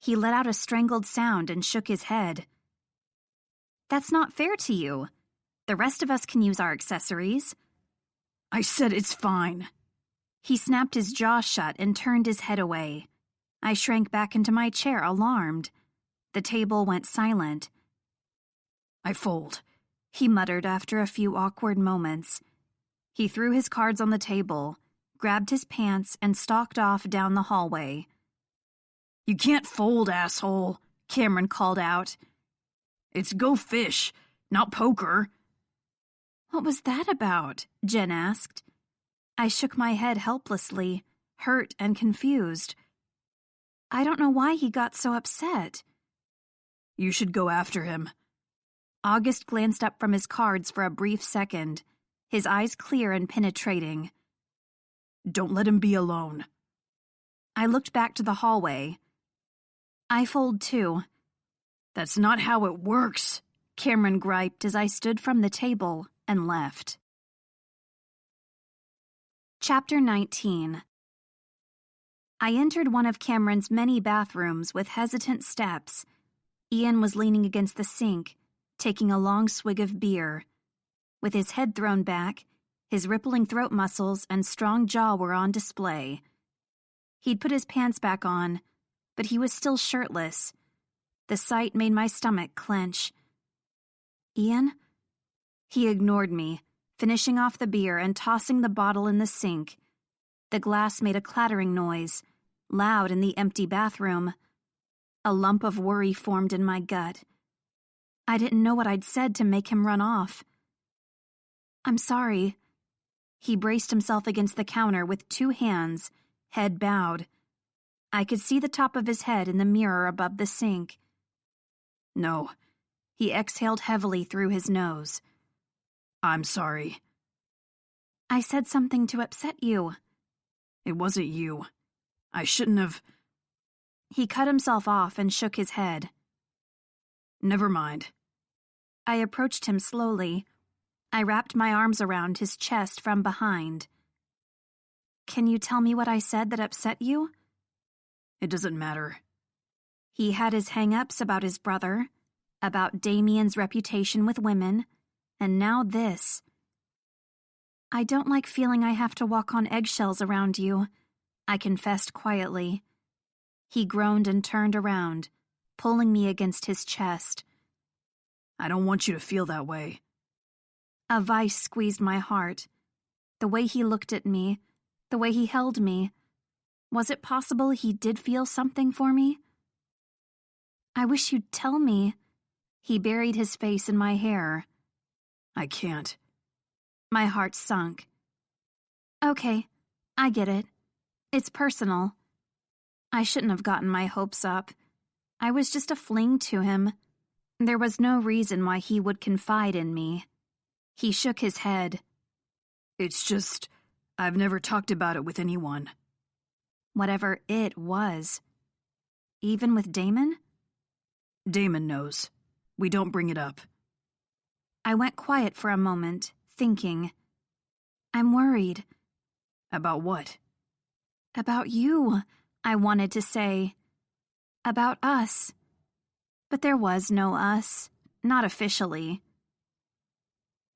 He let out a strangled sound and shook his head. That's not fair to you. The rest of us can use our accessories. I said it's fine. He snapped his jaw shut and turned his head away. I shrank back into my chair, alarmed. The table went silent. I fold, he muttered after a few awkward moments. He threw his cards on the table, grabbed his pants, and stalked off down the hallway. You can't fold, asshole, Cameron called out. It's go fish, not poker. What was that about? Jen asked. I shook my head helplessly, hurt and confused. I don't know why he got so upset. You should go after him. August glanced up from his cards for a brief second, his eyes clear and penetrating. Don't let him be alone. I looked back to the hallway. I fold too. That's not how it works, Cameron griped as I stood from the table and left. Chapter 19. I entered one of Cameron's many bathrooms with hesitant steps. Ian was leaning against the sink, taking a long swig of beer. With his head thrown back, his rippling throat muscles and strong jaw were on display. He'd put his pants back on, but he was still shirtless. The sight made my stomach clench. Ian? He ignored me, finishing off the beer and tossing the bottle in the sink. The glass made a clattering noise, loud in the empty bathroom. A lump of worry formed in my gut. I didn't know what I'd said to make him run off. I'm sorry. He braced himself against the counter with 2 hands, head bowed. I could see the top of his head in the mirror above the sink. No. He exhaled heavily through his nose. I'm sorry. I said something to upset you. It wasn't you. I shouldn't have... He cut himself off and shook his head. Never mind. I approached him slowly. I wrapped my arms around his chest from behind. Can you tell me what I said that upset you? It doesn't matter. He had his hang-ups about his brother, about Damien's reputation with women, and now this. I don't like feeling I have to walk on eggshells around you, I confessed quietly. He groaned and turned around, pulling me against his chest. I don't want you to feel that way. A vice squeezed my heart. The way he looked at me, the way he held me. Was it possible he did feel something for me? I wish you'd tell me. He buried his face in my hair. I can't. My heart sunk. Okay, I get it. It's personal. I shouldn't have gotten my hopes up. I was just a fling to him. There was no reason why he would confide in me. He shook his head. It's just, I've never talked about it with anyone. Whatever it was. Even with Damon? Damon knows. We don't bring it up. I went quiet for a moment, thinking. I'm worried. About what? About you, I wanted to say. About us. But there was no us, not officially.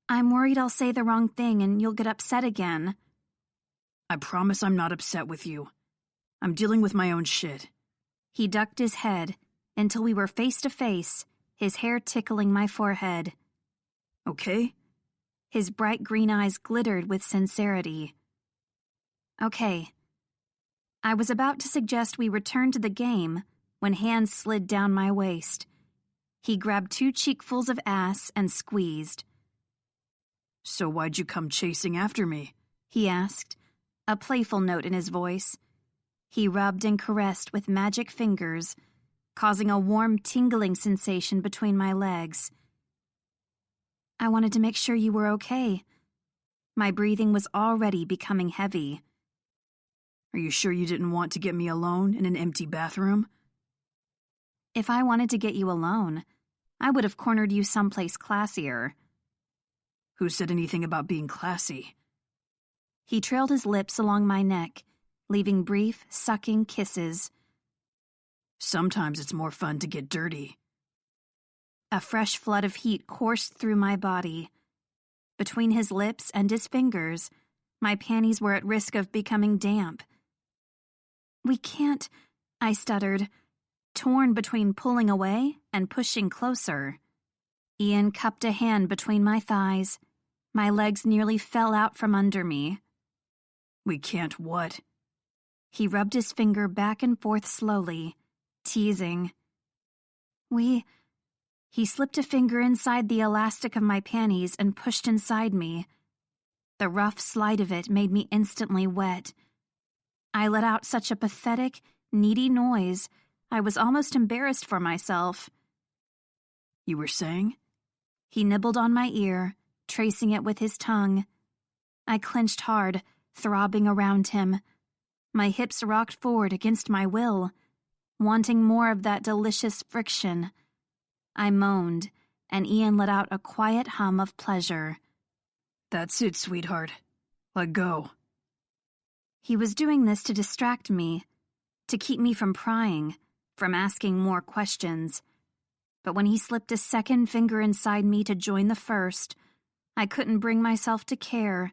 I'm worried I'll say the wrong thing and you'll get upset again. I promise I'm not upset with you. I'm dealing with my own shit. He ducked his head until we were face to face, his hair tickling my forehead. Okay? His bright green eyes glittered with sincerity. Okay. I was about to suggest we return to the game when hands slid down my waist. He grabbed 2 cheekfuls of ass and squeezed. So why'd you come chasing after me? He asked, a playful note in his voice. He rubbed and caressed with magic fingers, causing a warm tingling sensation between my legs. I wanted to make sure you were okay. My breathing was already becoming heavy. Are you sure you didn't want to get me alone in an empty bathroom? If I wanted to get you alone, I would have cornered you someplace classier. Who said anything about being classy? He trailed his lips along my neck, leaving brief, sucking kisses. Sometimes it's more fun to get dirty. A fresh flood of heat coursed through my body. Between his lips and his fingers, my panties were at risk of becoming damp. We can't, I stuttered, torn between pulling away and pushing closer. Ian cupped a hand between my thighs. My legs nearly fell out from under me. We can't what? He rubbed his finger back and forth slowly, teasing. He slipped a finger inside the elastic of my panties and pushed inside me. The rough slide of it made me instantly wet. I let out such a pathetic, needy noise, I was almost embarrassed for myself. You were saying? He nibbled on my ear, tracing it with his tongue. I clenched hard, throbbing around him. My hips rocked forward against my will, wanting more of that delicious friction. I moaned, and Ian let out a quiet hum of pleasure. That's it, sweetheart. Let go. He was doing this to distract me, to keep me from prying, from asking more questions. But when he slipped a second finger inside me to join the first, I couldn't bring myself to care.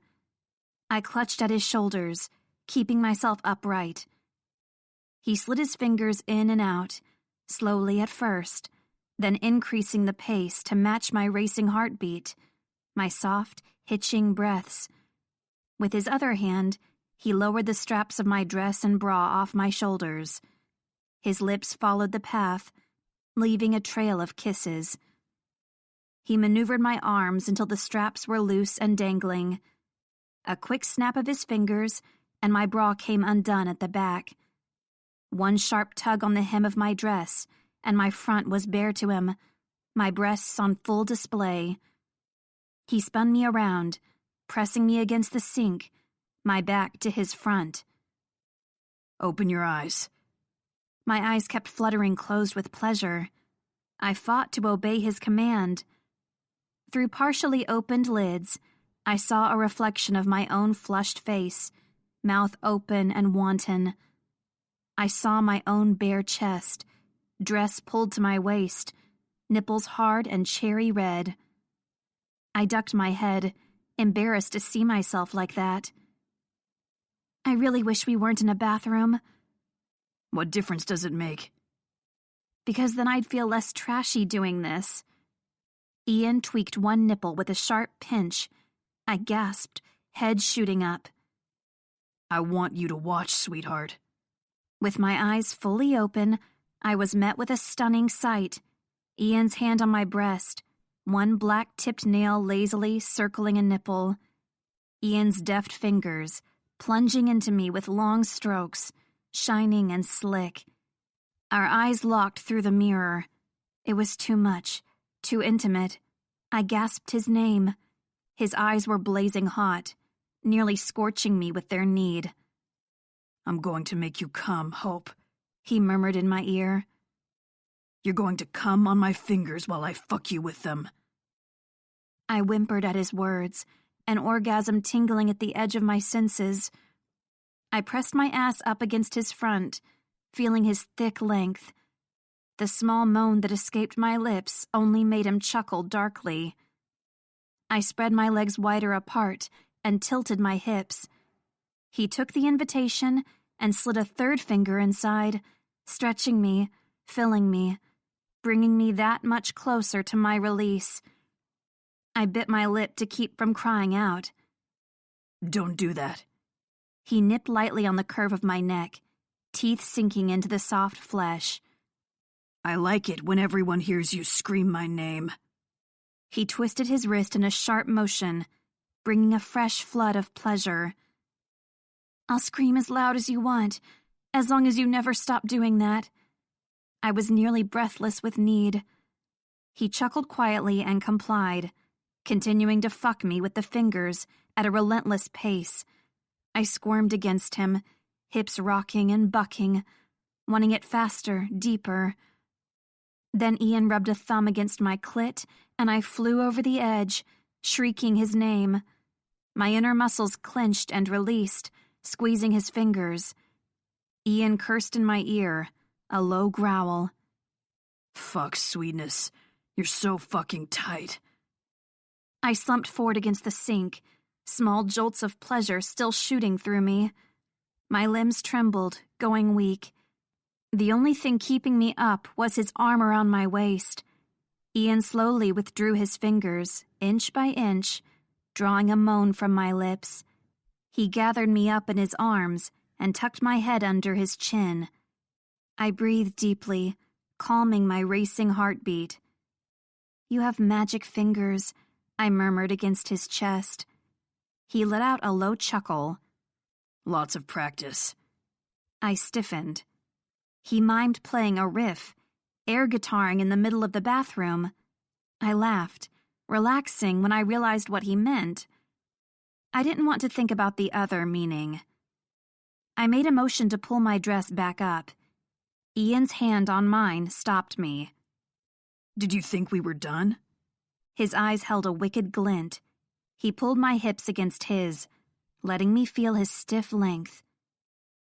I clutched at his shoulders, keeping myself upright. He slid his fingers in and out, slowly at first, then increasing the pace to match my racing heartbeat, my soft, hitching breaths. With his other hand, he lowered the straps of my dress and bra off my shoulders. His lips followed the path, leaving a trail of kisses. He maneuvered my arms until the straps were loose and dangling. A quick snap of his fingers, and my bra came undone at the back. One sharp tug on the hem of my dress, and my front was bare to him, my breasts on full display. He spun me around, pressing me against the sink, my back to his front. Open your eyes. My eyes kept fluttering closed with pleasure. I fought to obey his command. Through partially opened lids, I saw a reflection of my own flushed face, mouth open and wanton. I saw my own bare chest, dress pulled to my waist, nipples hard and cherry red. I ducked my head, embarrassed to see myself like that. I really wish we weren't in a bathroom. What difference does it make? Because then I'd feel less trashy doing this. Ian tweaked one nipple with a sharp pinch. I gasped, head shooting up. I want you to watch, sweetheart. With my eyes fully open, I was met with a stunning sight. Ian's hand on my breast, one black-tipped nail lazily circling a nipple. Ian's deft fingers, plunging into me with long strokes, shining and slick. Our eyes locked through the mirror. It was too much, too intimate. I gasped his name. His eyes were blazing hot, nearly scorching me with their need. I'm going to make you come, Hope, he murmured in my ear. You're going to come on my fingers while I fuck you with them. I whimpered at his words, an orgasm tingling at the edge of my senses. I pressed my ass up against his front, feeling his thick length. The small moan that escaped my lips only made him chuckle darkly. I spread my legs wider apart and tilted my hips. He took the invitation and slid a third finger inside, stretching me, filling me, bringing me that much closer to my release. I bit my lip to keep from crying out. Don't do that. He nipped lightly on the curve of my neck, teeth sinking into the soft flesh. I like it when everyone hears you scream my name. He twisted his wrist in a sharp motion, bringing a fresh flood of pleasure. I'll scream as loud as you want, as long as you never stop doing that. I was nearly breathless with need. He chuckled quietly and complied, continuing to fuck me with the fingers at a relentless pace. I squirmed against him, hips rocking and bucking, wanting it faster, deeper. Then Ian rubbed a thumb against my clit, and I flew over the edge, shrieking his name. My inner muscles clenched and released, squeezing his fingers. Ian cursed in my ear, a low growl. Fuck, sweetness. You're so fucking tight. I slumped forward against the sink, small jolts of pleasure still shooting through me. My limbs trembled, going weak. The only thing keeping me up was his arm around my waist. Ian slowly withdrew his fingers, inch by inch, drawing a moan from my lips. He gathered me up in his arms and tucked my head under his chin. I breathed deeply, calming my racing heartbeat. You have magic fingers, I murmured against his chest. He let out a low chuckle. Lots of practice. I stiffened. He mimed playing a riff, air guitaring in the middle of the bathroom. I laughed, relaxing when I realized what he meant. I didn't want to think about the other meaning. I made a motion to pull my dress back up. Ian's hand on mine stopped me. Did you think we were done? His eyes held a wicked glint. He pulled my hips against his, letting me feel his stiff length.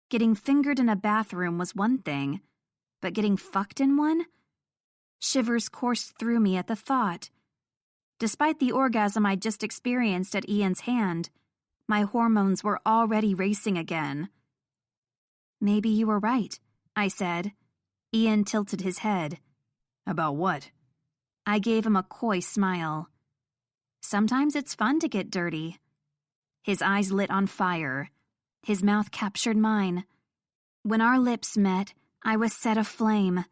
Getting fingered in a bathroom was one thing, but getting fucked in one? Shivers coursed through me at the thought. Despite the orgasm I just experienced at Ian's hand, my hormones were already racing again. Maybe you were right, I said. Ian tilted his head. About what? I gave him a coy smile. Sometimes it's fun to get dirty. His eyes lit on fire. His mouth captured mine. When our lips met, I was set aflame.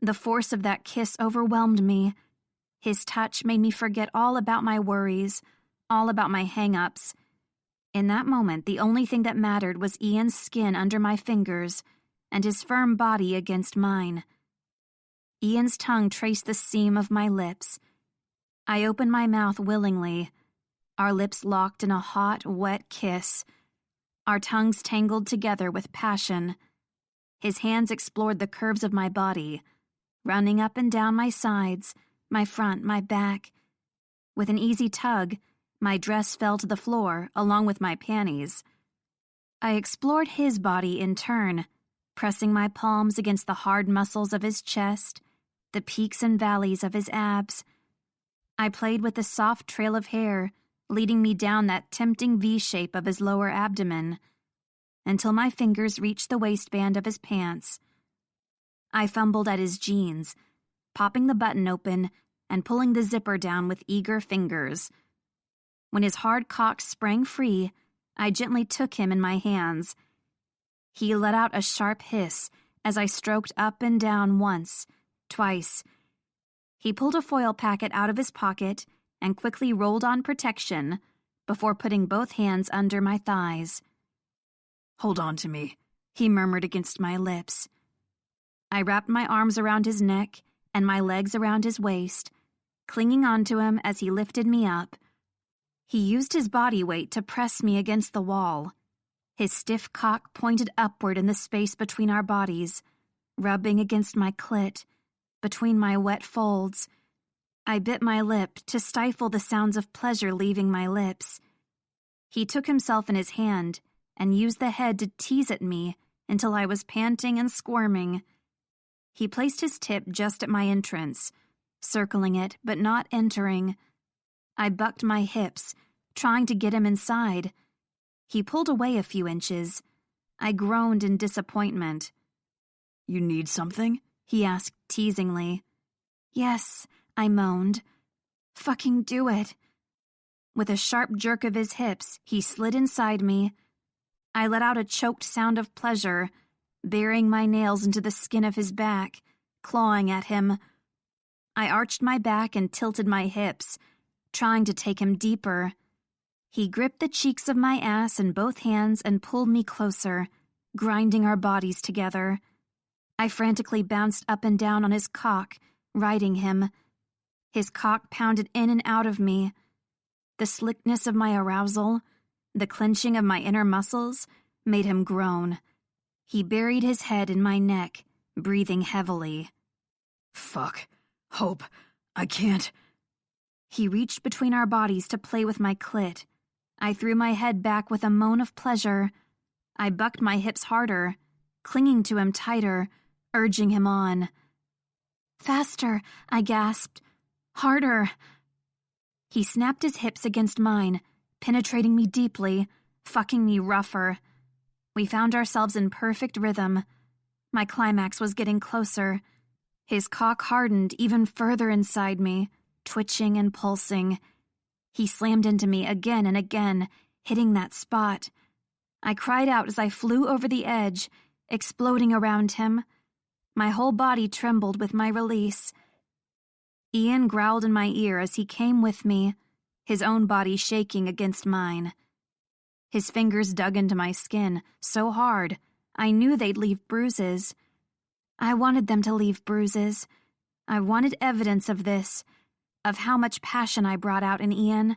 The force of that kiss overwhelmed me. His touch made me forget all about my worries, all about my hang-ups. In that moment, the only thing that mattered was Ian's skin under my fingers and his firm body against mine. Ian's tongue traced the seam of my lips. I opened my mouth willingly. Our lips locked in a hot, wet kiss. Our tongues tangled together with passion. His hands explored the curves of my body, running up and down my sides, my front, my back. With an easy tug, my dress fell to the floor along with my panties. I explored his body in turn, pressing my palms against the hard muscles of his chest, the peaks and valleys of his abs. I played with the soft trail of hair leading me down that tempting V-shape of his lower abdomen, until my fingers reached the waistband of his pants. I fumbled at his jeans, popping the button open and pulling the zipper down with eager fingers. When his hard cock sprang free, I gently took him in my hands. He let out a sharp hiss as I stroked up and down once, twice. He pulled a foil packet out of his pocket and quickly rolled on protection before putting both hands under my thighs. "Hold on to me," he murmured against my lips. I wrapped my arms around his neck and my legs around his waist, clinging onto him as he lifted me up. He used his body weight to press me against the wall. His stiff cock pointed upward in the space between our bodies, rubbing against my clit, between my wet folds. I bit my lip to stifle the sounds of pleasure leaving my lips. He took himself in his hand and used the head to tease at me until I was panting and squirming. He placed his tip just at my entrance, circling it but not entering. I bucked my hips, trying to get him inside. He pulled away a few inches. I groaned in disappointment. "You need something?" he asked teasingly. "Yes," I moaned. "Fucking do it." With a sharp jerk of his hips, he slid inside me. I let out a choked sound of pleasure, burying my nails into the skin of his back, clawing at him. I arched my back and tilted my hips, trying to take him deeper. He gripped the cheeks of my ass in both hands and pulled me closer, grinding our bodies together. I frantically bounced up and down on his cock, riding him. His cock pounded in and out of me. The slickness of my arousal, the clenching of my inner muscles, made him groan. He buried his head in my neck, breathing heavily. "Fuck. Hope. I can't." He reached between our bodies to play with my clit. I threw my head back with a moan of pleasure. I bucked my hips harder, clinging to him tighter, urging him on. "Faster," I gasped. "Harder." He snapped his hips against mine, penetrating me deeply, fucking me rougher. We found ourselves in perfect rhythm. My climax was getting closer. His cock hardened even further inside me, twitching and pulsing. He slammed into me again and again, hitting that spot. I cried out as I flew over the edge, exploding around him. My whole body trembled with my release. Ian growled in my ear as he came with me, his own body shaking against mine. His fingers dug into my skin so hard, I knew they'd leave bruises. I wanted them to leave bruises. I wanted evidence of this, of how much passion I brought out in Ian.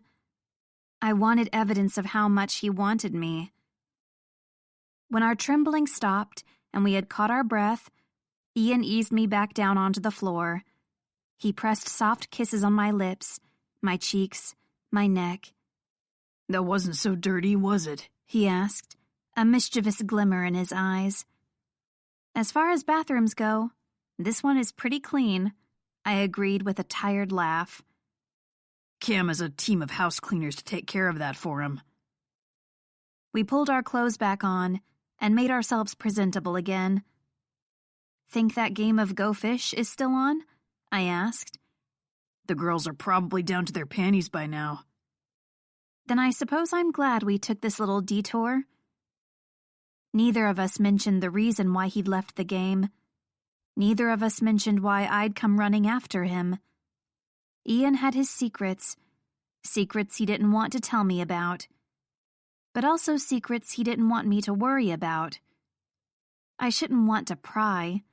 I wanted evidence of how much he wanted me. When our trembling stopped and we had caught our breath, Ian eased me back down onto the floor. He pressed soft kisses on my lips, my cheeks, my neck. "That wasn't so dirty, was it?" he asked, a mischievous glimmer in his eyes. "As far as bathrooms go, this one is pretty clean," I agreed with a tired laugh. "Cam has a team of house cleaners to take care of that for him." We pulled our clothes back on and made ourselves presentable again. "Think that game of Go Fish is still on?" I asked. "The girls are probably down to their panties by now." "Then I suppose I'm glad we took this little detour." Neither of us mentioned the reason why he'd left the game. Neither of us mentioned why I'd come running after him. Ian had his secrets he didn't want to tell me about, but also secrets he didn't want me to worry about. I shouldn't want to pry.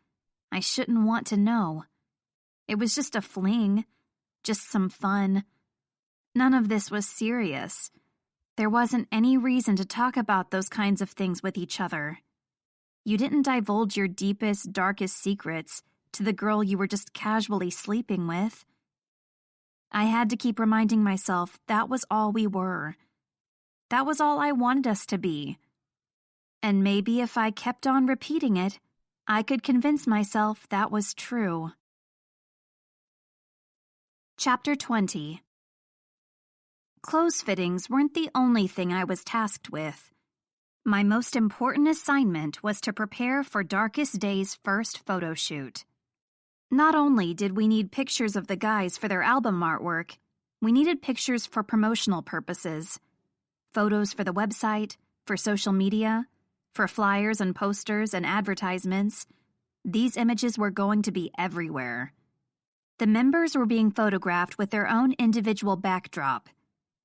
I shouldn't want to know. It was just a fling, just some fun. None of this was serious. There wasn't any reason to talk about those kinds of things with each other. You didn't divulge your deepest, darkest secrets to the girl you were just casually sleeping with. I had to keep reminding myself that was all we were. That was all I wanted us to be. And maybe if I kept on repeating it, I could convince myself that was true. Chapter 20. Clothes fittings weren't the only thing I was tasked with. My most important assignment was to prepare for Darkest Day's first photo shoot. Not only did we need pictures of the guys for their album artwork, we needed pictures for promotional purposes. Photos for the website, for social media, for flyers and posters and advertisements. These images were going to be everywhere. The members were being photographed with their own individual backdrop.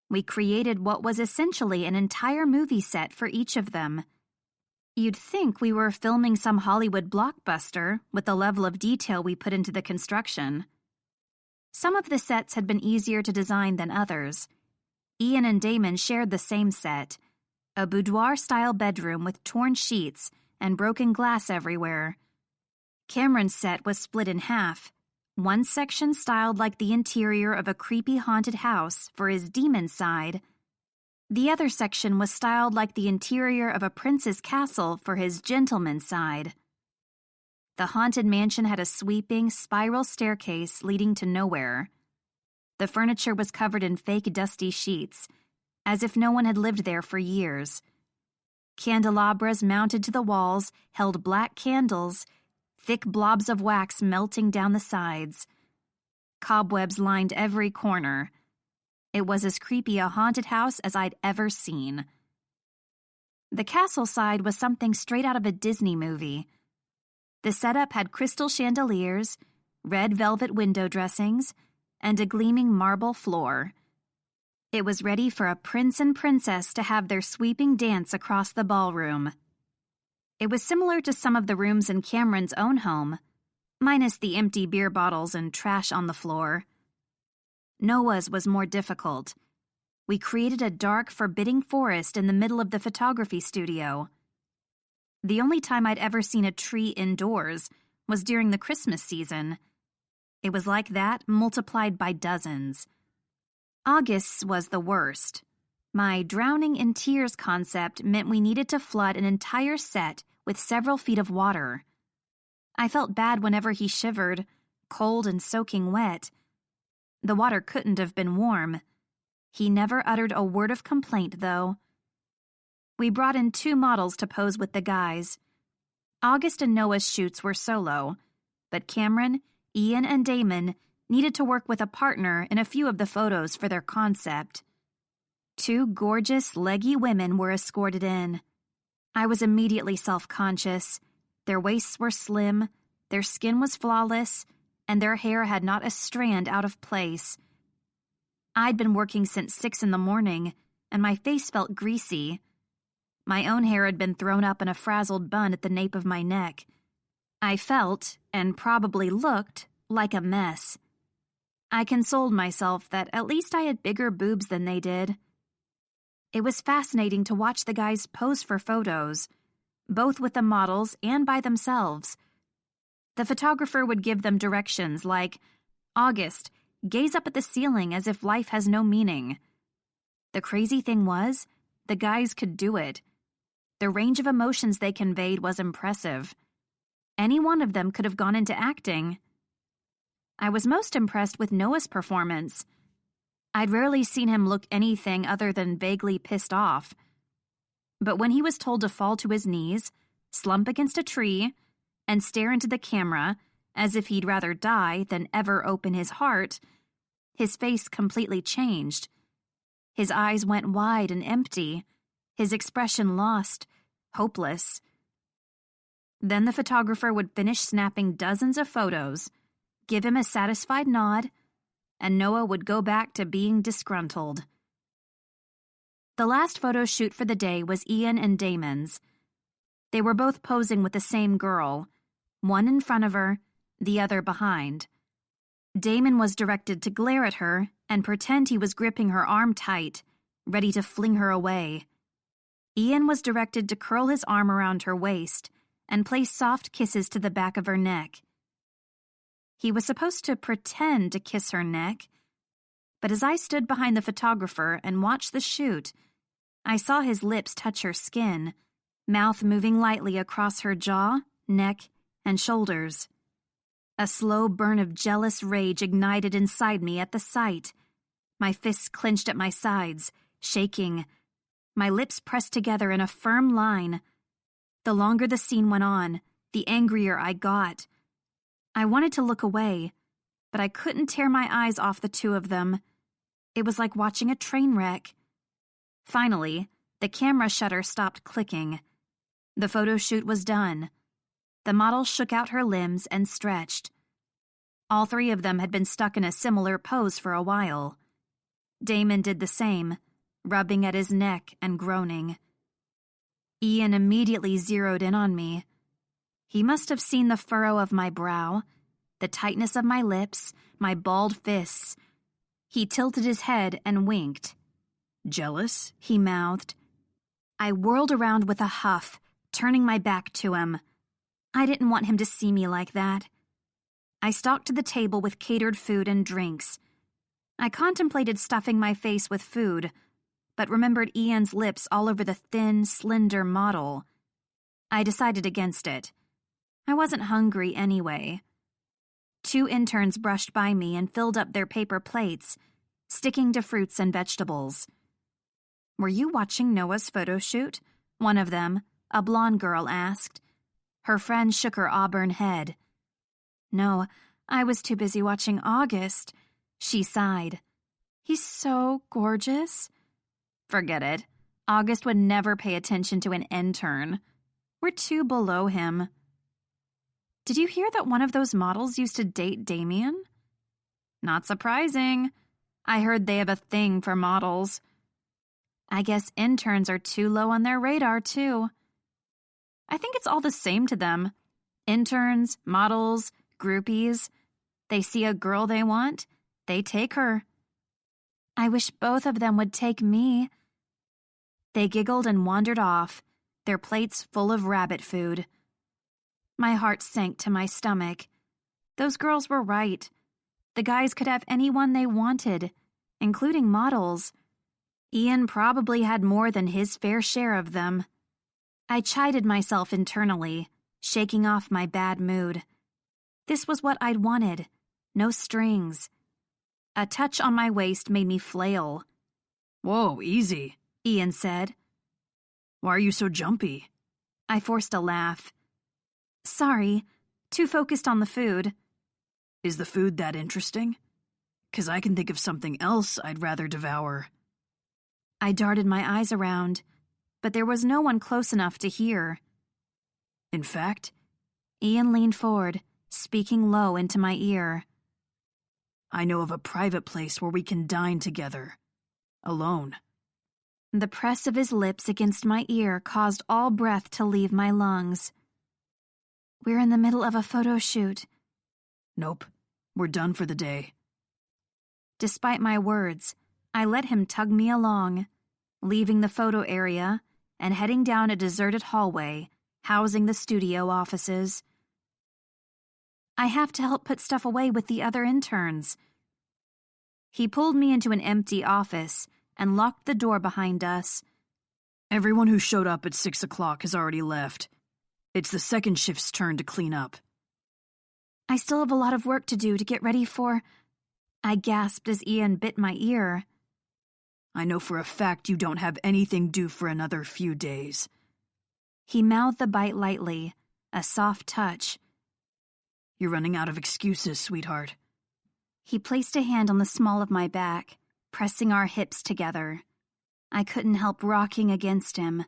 We created what was essentially an entire movie set for each of them. You'd think we were filming some Hollywood blockbuster with the level of detail we put into the construction. Some of the sets had been easier to design than others. Ian and Damon shared the same set, a boudoir-style bedroom with torn sheets and broken glass everywhere. Cameron's set was split in half. One section styled like the interior of a creepy haunted house for his demon side. The other section was styled like the interior of a prince's castle for his gentleman side. The haunted mansion had a sweeping, spiral staircase leading to nowhere. The furniture was covered in fake dusty sheets, as if no one had lived there for years. Candelabras mounted to the walls held black candles, thick blobs of wax melting down the sides. Cobwebs lined every corner. It was as creepy a haunted house as I'd ever seen. The castle side was something straight out of a Disney movie. The setup had crystal chandeliers, red velvet window dressings, and a gleaming marble floor. It was ready for a prince and princess to have their sweeping dance across the ballroom. It was similar to some of the rooms in Cameron's own home, minus the empty beer bottles and trash on the floor. Noah's was more difficult. We created a dark, forbidding forest in the middle of the photography studio. The only time I'd ever seen a tree indoors was during the Christmas season. It was like that, multiplied by dozens. August's was the worst. My drowning in tears concept meant we needed to flood an entire set with several feet of water. I felt bad whenever he shivered, cold and soaking wet. The water couldn't have been warm. He never uttered a word of complaint, though. We brought in 2 models to pose with the guys. August and Noah's shoots were solo, but Cameron, Ian, and Damon needed to work with a partner in a few of the photos for their concept. 2 gorgeous, leggy women were escorted in. I was immediately self-conscious. Their waists were slim, their skin was flawless, and their hair had not a strand out of place. I'd been working since 6 in the morning, and my face felt greasy. My own hair had been thrown up in a frazzled bun at the nape of my neck. I felt, and probably looked, like a mess. I consoled myself that at least I had bigger boobs than they did. It was fascinating to watch the guys pose for photos, both with the models and by themselves. The photographer would give them directions like, "August, gaze up at the ceiling as if life has no meaning." The crazy thing was, the guys could do it. The range of emotions they conveyed was impressive. Any one of them could have gone into acting. I was most impressed with Noah's performance. I'd rarely seen him look anything other than vaguely pissed off. But when he was told to fall to his knees, slump against a tree, and stare into the camera as if he'd rather die than ever open his heart, his face completely changed. His eyes went wide and empty, his expression lost, hopeless. Then the photographer would finish snapping dozens of photos, give him a satisfied nod, and Noah would go back to being disgruntled. The last photo shoot for the day was Ian and Damon's. They were both posing with the same girl, one in front of her, the other behind. Damon was directed to glare at her and pretend he was gripping her arm tight, ready to fling her away. Ian was directed to curl his arm around her waist and place soft kisses to the back of her neck. He was supposed to pretend to kiss her neck, but as I stood behind the photographer and watched the shoot, I saw his lips touch her skin, mouth moving lightly across her jaw, neck, and shoulders. A slow burn of jealous rage ignited inside me at the sight. My fists clenched at my sides, shaking. My lips pressed together in a firm line. The longer the scene went on, the angrier I got. I wanted to look away, but I couldn't tear my eyes off the two of them. It was like watching a train wreck. Finally, the camera shutter stopped clicking. The photo shoot was done. The model shook out her limbs and stretched. All three of them had been stuck in a similar pose for a while. Damon did the same, rubbing at his neck and groaning. Ian immediately zeroed in on me. He must have seen the furrow of my brow, the tightness of my lips, my balled fists. He tilted his head and winked. Jealous? He mouthed. I whirled around with a huff, turning my back to him. I didn't want him to see me like that. I stalked to the table with catered food and drinks. I contemplated stuffing my face with food, but remembered Ian's lips all over the thin, slender model. I decided against it. I wasn't hungry anyway. 2 interns brushed by me and filled up their paper plates, sticking to fruits and vegetables. "Were you watching Noah's photo shoot?" one of them, a blonde girl, asked. Her friend shook her auburn head. "No, I was too busy watching August," she sighed. "He's so gorgeous." "Forget it. August would never pay attention to an intern. We're too below him." "Did you hear that one of those models used to date Damien?" "Not surprising. I heard they have a thing for models." "I guess interns are too low on their radar, too." "I think it's all the same to them. Interns, models, groupies. They see a girl they want, they take her." "I wish both of them would take me." They giggled and wandered off, their plates full of rabbit food. My heart sank to my stomach. Those girls were right. The guys could have anyone they wanted, including models. Ian probably had more than his fair share of them. I chided myself internally, shaking off my bad mood. This was what I'd wanted. No strings. A touch on my waist made me flail. "Whoa, easy," Ian said. "Why are you so jumpy?" I forced a laugh. "Sorry, too focused on the food." "Is the food that interesting? 'Cause I can think of something else I'd rather devour." I darted my eyes around, but there was no one close enough to hear. "In fact," Ian leaned forward, speaking low into my ear. "I know of a private place where we can dine together. Alone." The press of his lips against my ear caused all breath to leave my lungs. "We're in the middle of a photo shoot." "Nope, we're done for the day." Despite my words, I let him tug me along, leaving the photo area and heading down a deserted hallway housing the studio offices. "I have to help put stuff away with the other interns." He pulled me into an empty office and locked the door behind us. "Everyone who showed up at 6 o'clock has already left. It's the second shift's turn to clean up." "I still have a lot of work to do to get ready for—" I gasped as Ian bit my ear. "I know for a fact you don't have anything due for another few days." He mouthed the bite lightly, a soft touch. "You're running out of excuses, sweetheart." He placed a hand on the small of my back, pressing our hips together. I couldn't help rocking against him.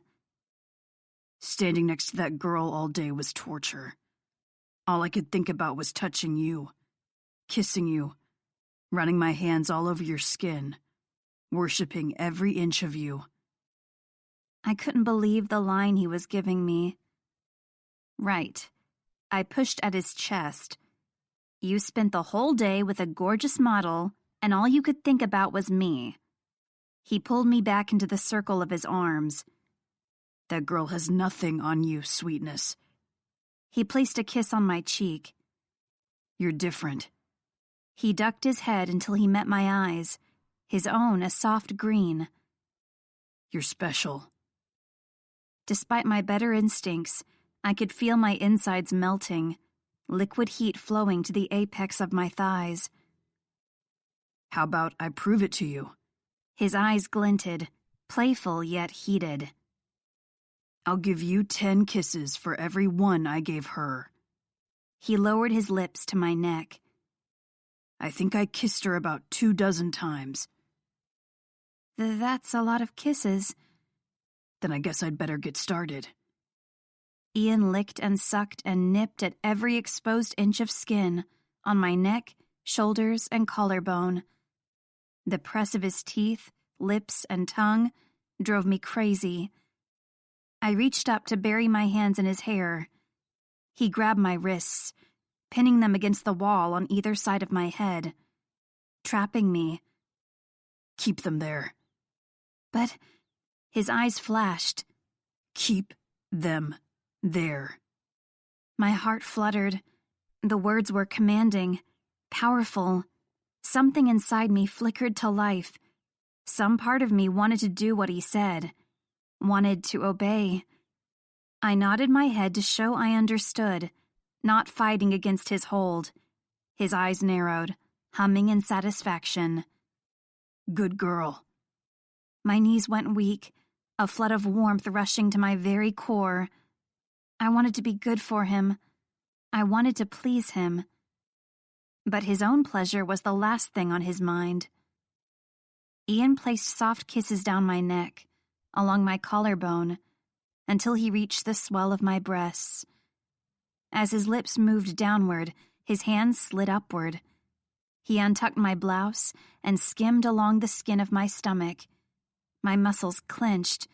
"Standing next to that girl all day was torture. All I could think about was touching you, kissing you, running my hands all over your skin, worshipping every inch of you." I couldn't believe the line he was giving me. "Right." I pushed at his chest. "You spent the whole day with a gorgeous model, and all you could think about was me." He pulled me back into the circle of his arms. "That girl has nothing on you, sweetness." He placed a kiss on my cheek. "You're different." He ducked his head until he met my eyes, his own a soft green. "You're special." Despite my better instincts, I could feel my insides melting, liquid heat flowing to the apex of my thighs. How about I prove it to you? His eyes glinted, playful yet heated. I'll give you 10 kisses for every one I gave her. He lowered his lips to my neck. I think I kissed her about 24 times. That's a lot of kisses. Then I guess I'd better get started. Ian licked and sucked and nipped at every exposed inch of skin on my neck, shoulders, and collarbone. The press of his teeth, lips, and tongue drove me crazy. I reached up to bury my hands in his hair. He grabbed my wrists, pinning them against the wall on either side of my head, trapping me. Keep them there. But his eyes flashed. Keep them there. My heart fluttered. The words were commanding, powerful. Something inside me flickered to life. Some part of me wanted to do what he said, wanted to obey. I nodded my head to show I understood, not fighting against his hold. His eyes narrowed, humming in satisfaction. Good girl. My knees went weak, a flood of warmth rushing to my very core. I wanted to be good for him. I wanted to please him. But his own pleasure was the last thing on his mind. Ian placed soft kisses down my neck, along my collarbone, until he reached the swell of my breasts. As his lips moved downward, his hands slid upward. He untucked my blouse and skimmed along the skin of my stomach. My muscles clenched.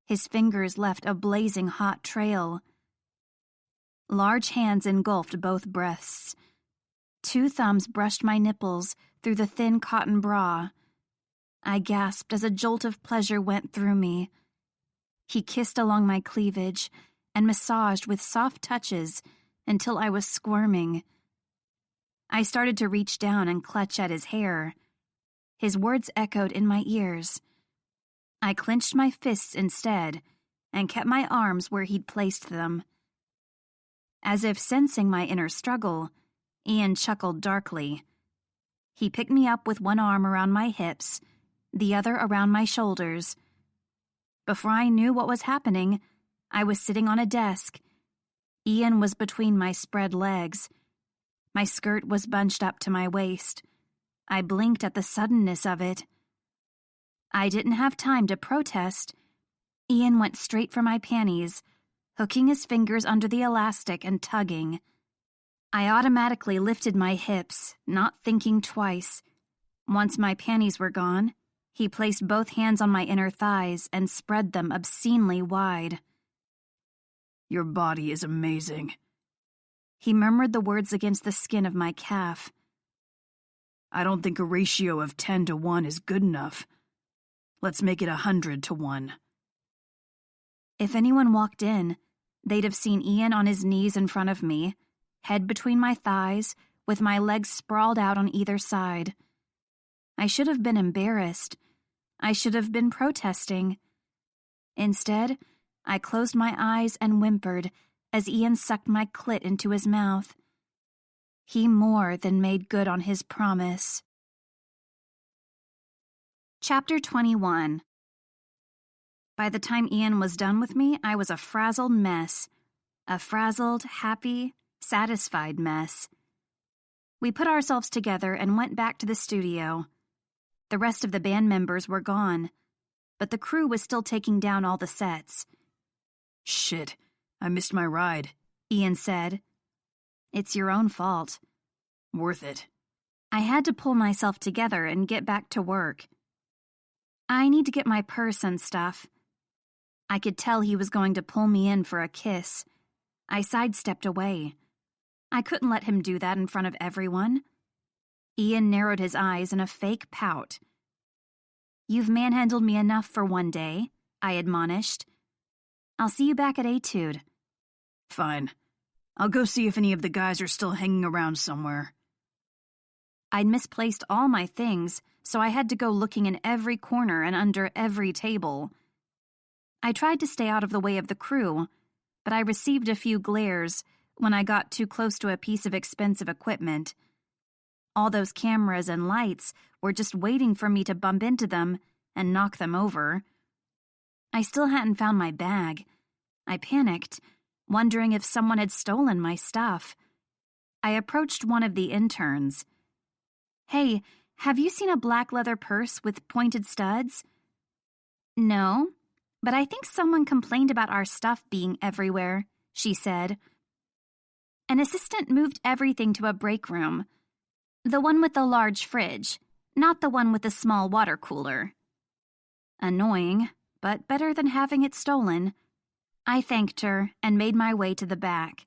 His fingers left a blazing hot trail. Large hands engulfed both breasts. 2 thumbs brushed my nipples through the thin cotton bra. I gasped as a jolt of pleasure went through me. He kissed along my cleavage and massaged with soft touches until I was squirming. I started to reach down and clutch at his hair. His words echoed in my ears. I clenched my fists instead and kept my arms where he'd placed them. As if sensing my inner struggle, Ian chuckled darkly. He picked me up with one arm around my hips, the other around my shoulders. Before I knew what was happening, I was sitting on a desk. Ian was between my spread legs. My skirt was bunched up to my waist. I blinked at the suddenness of it. I didn't have time to protest. Ian went straight for my panties, hooking his fingers under the elastic and tugging. I automatically lifted my hips, not thinking twice. Once my panties were gone, he placed both hands on my inner thighs and spread them obscenely wide. Your body is amazing. He murmured the words against the skin of my calf. I don't think a ratio of 10 to 1 is good enough. Let's make it 100 to 1. If anyone walked in, they'd have seen Ian on his knees in front of me, head between my thighs, with my legs sprawled out on either side. I should have been embarrassed. I should have been protesting. Instead, I closed my eyes and whimpered as Ian sucked my clit into his mouth. He more than made good on his promise. Chapter 21. By the time Ian was done with me, I was a frazzled mess. A frazzled, happy, satisfied mess. We put ourselves together and went back to the studio. The rest of the band members were gone, but the crew was still taking down all the sets. Shit, I missed my ride, Ian said. It's your own fault. Worth it. I had to pull myself together and get back to work. I need to get my purse and stuff. I could tell he was going to pull me in for a kiss. I sidestepped away. I couldn't let him do that in front of everyone. Ian narrowed his eyes in a fake pout. You've manhandled me enough for one day, I admonished. I'll see you back at Etude. Fine. I'll go see if any of the guys are still hanging around somewhere. I'd misplaced all my things, so I had to go looking in every corner and under every table. I tried to stay out of the way of the crew, but I received a few glares, when I got too close to a piece of expensive equipment. All those cameras and lights were just waiting for me to bump into them and knock them over. I still hadn't found my bag. I panicked, wondering if someone had stolen my stuff. I approached one of the interns. "Hey, have you seen a black leather purse with pointed studs?" "No, but I think someone complained about our stuff being everywhere," she said. An assistant moved everything to a break room. The one with the large fridge, not the one with the small water cooler. Annoying, but better than having it stolen. I thanked her and made my way to the back.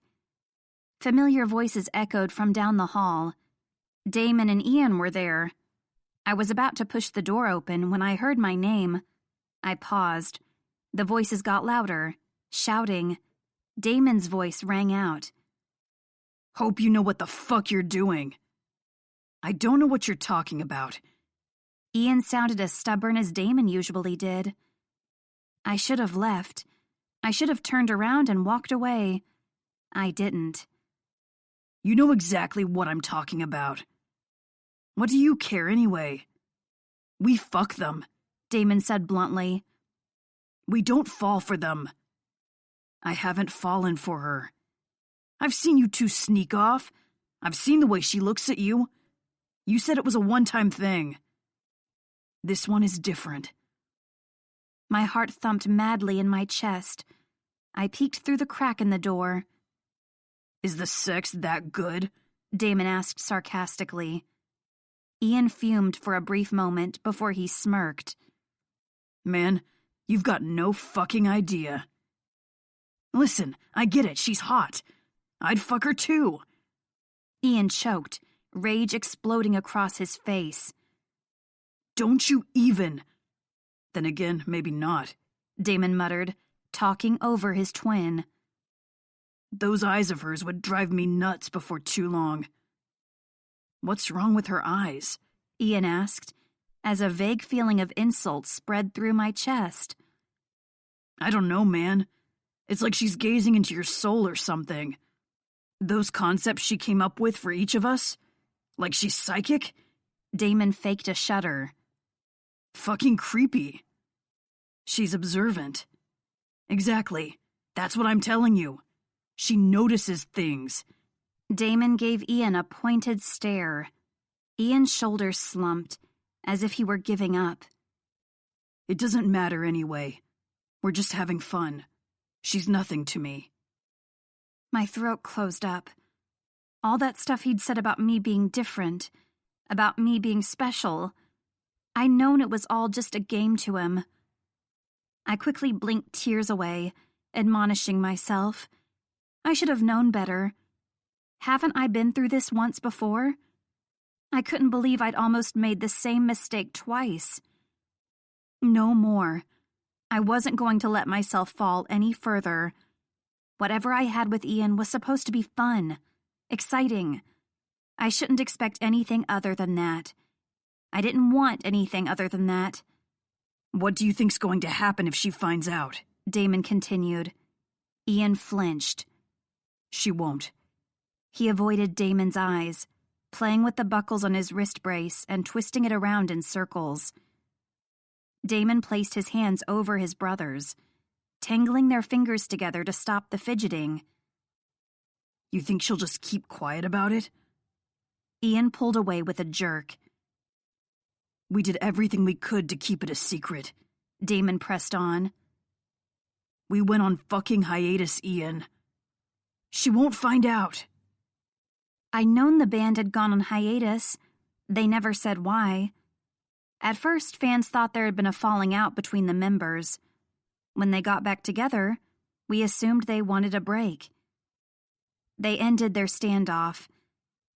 Familiar voices echoed from down the hall. Damon and Ian were there. I was about to push the door open when I heard my name. I paused. The voices got louder, shouting. Damon's voice rang out. "Hope you know what the fuck you're doing." "I don't know what you're talking about." Ian sounded as stubborn as Damon usually did. I should have left. I should have turned around and walked away. I didn't. "You know exactly what I'm talking about. What do you care anyway? We fuck them," Damon said bluntly. "We don't fall for them. I haven't fallen for her. I've seen you two sneak off. I've seen the way she looks at you. You said it was a one-time thing. This one is different." My heart thumped madly in my chest. I peeked through the crack in the door. "Is the sex that good?" Damon asked sarcastically. Ian fumed for a brief moment before he smirked. "Man, you've got no fucking idea. Listen, I get it, she's hot. I'd fuck her too." Ian choked, rage exploding across his face. "Don't you even." "Then again, maybe not," Damon muttered, talking over his twin. "Those eyes of hers would drive me nuts before too long." "What's wrong with her eyes?" Ian asked, as a vague feeling of insult spread through my chest. "I don't know, man. It's like she's gazing into your soul or something. Those concepts she came up with for each of us? Like she's psychic?" Damon faked a shudder. "Fucking creepy." "She's observant." "Exactly. That's what I'm telling you. She notices things." Damon gave Ian a pointed stare. Ian's shoulders slumped, as if he were giving up. "It doesn't matter anyway. We're just having fun. She's nothing to me." My throat closed up. All that stuff he'd said about me being different, about me being special, I'd known it was all just a game to him. I quickly blinked tears away, admonishing myself. I should have known better. Haven't I been through this once before? I couldn't believe I'd almost made the same mistake twice. No more. I wasn't going to let myself fall any further. Whatever I had with Ian was supposed to be fun, exciting. I shouldn't expect anything other than that. I didn't want anything other than that. "What do you think's going to happen if she finds out?" Damon continued. Ian flinched. "She won't." He avoided Damon's eyes, playing with the buckles on his wrist brace and twisting it around in circles. Damon placed his hands over his brother's, tangling their fingers together to stop the fidgeting. "You think she'll just keep quiet about it?" Ian pulled away with a jerk. "We did everything we could to keep it a secret," Damon pressed on. "We went on fucking hiatus, Ian. She won't find out." I'd known the band had gone on hiatus. They never said why. At first, fans thought there had been a falling out between the members. When they got back together, we assumed they wanted a break. They ended their standoff.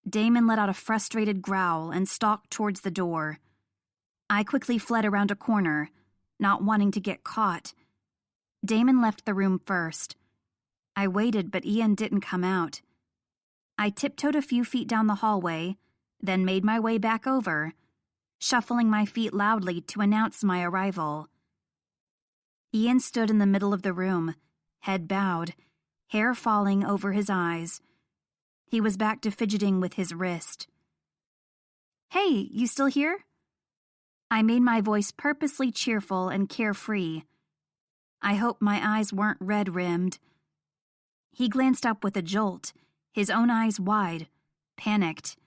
Damon let out a frustrated growl and stalked towards the door. I quickly fled around a corner, not wanting to get caught. Damon left the room first. I waited, but Ian didn't come out. I tiptoed a few feet down the hallway, then made my way back over, shuffling my feet loudly to announce my arrival. Ian stood in the middle of the room, head bowed, hair falling over his eyes. He was back to fidgeting with his wrist. "Hey, you still here?" I made my voice purposely cheerful and carefree. I hope my eyes weren't red-rimmed. He glanced up with a jolt, his own eyes wide, panicked.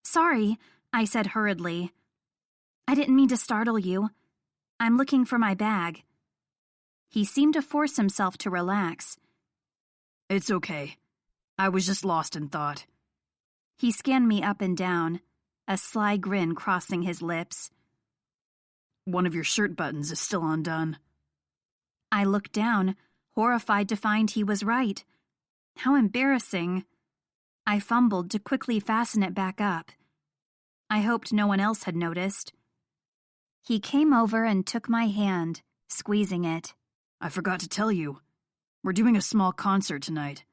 "Sorry," I said hurriedly. "I didn't mean to startle you. I'm looking for my bag." He seemed to force himself to relax. "It's okay. I was just lost in thought." He scanned me up and down, a sly grin crossing his lips. "One of your shirt buttons is still undone." I looked down, horrified to find he was right. How embarrassing. I fumbled to quickly fasten it back up. I hoped no one else had noticed. He came over and took my hand, squeezing it. "I forgot to tell you. We're doing a small concert tonight.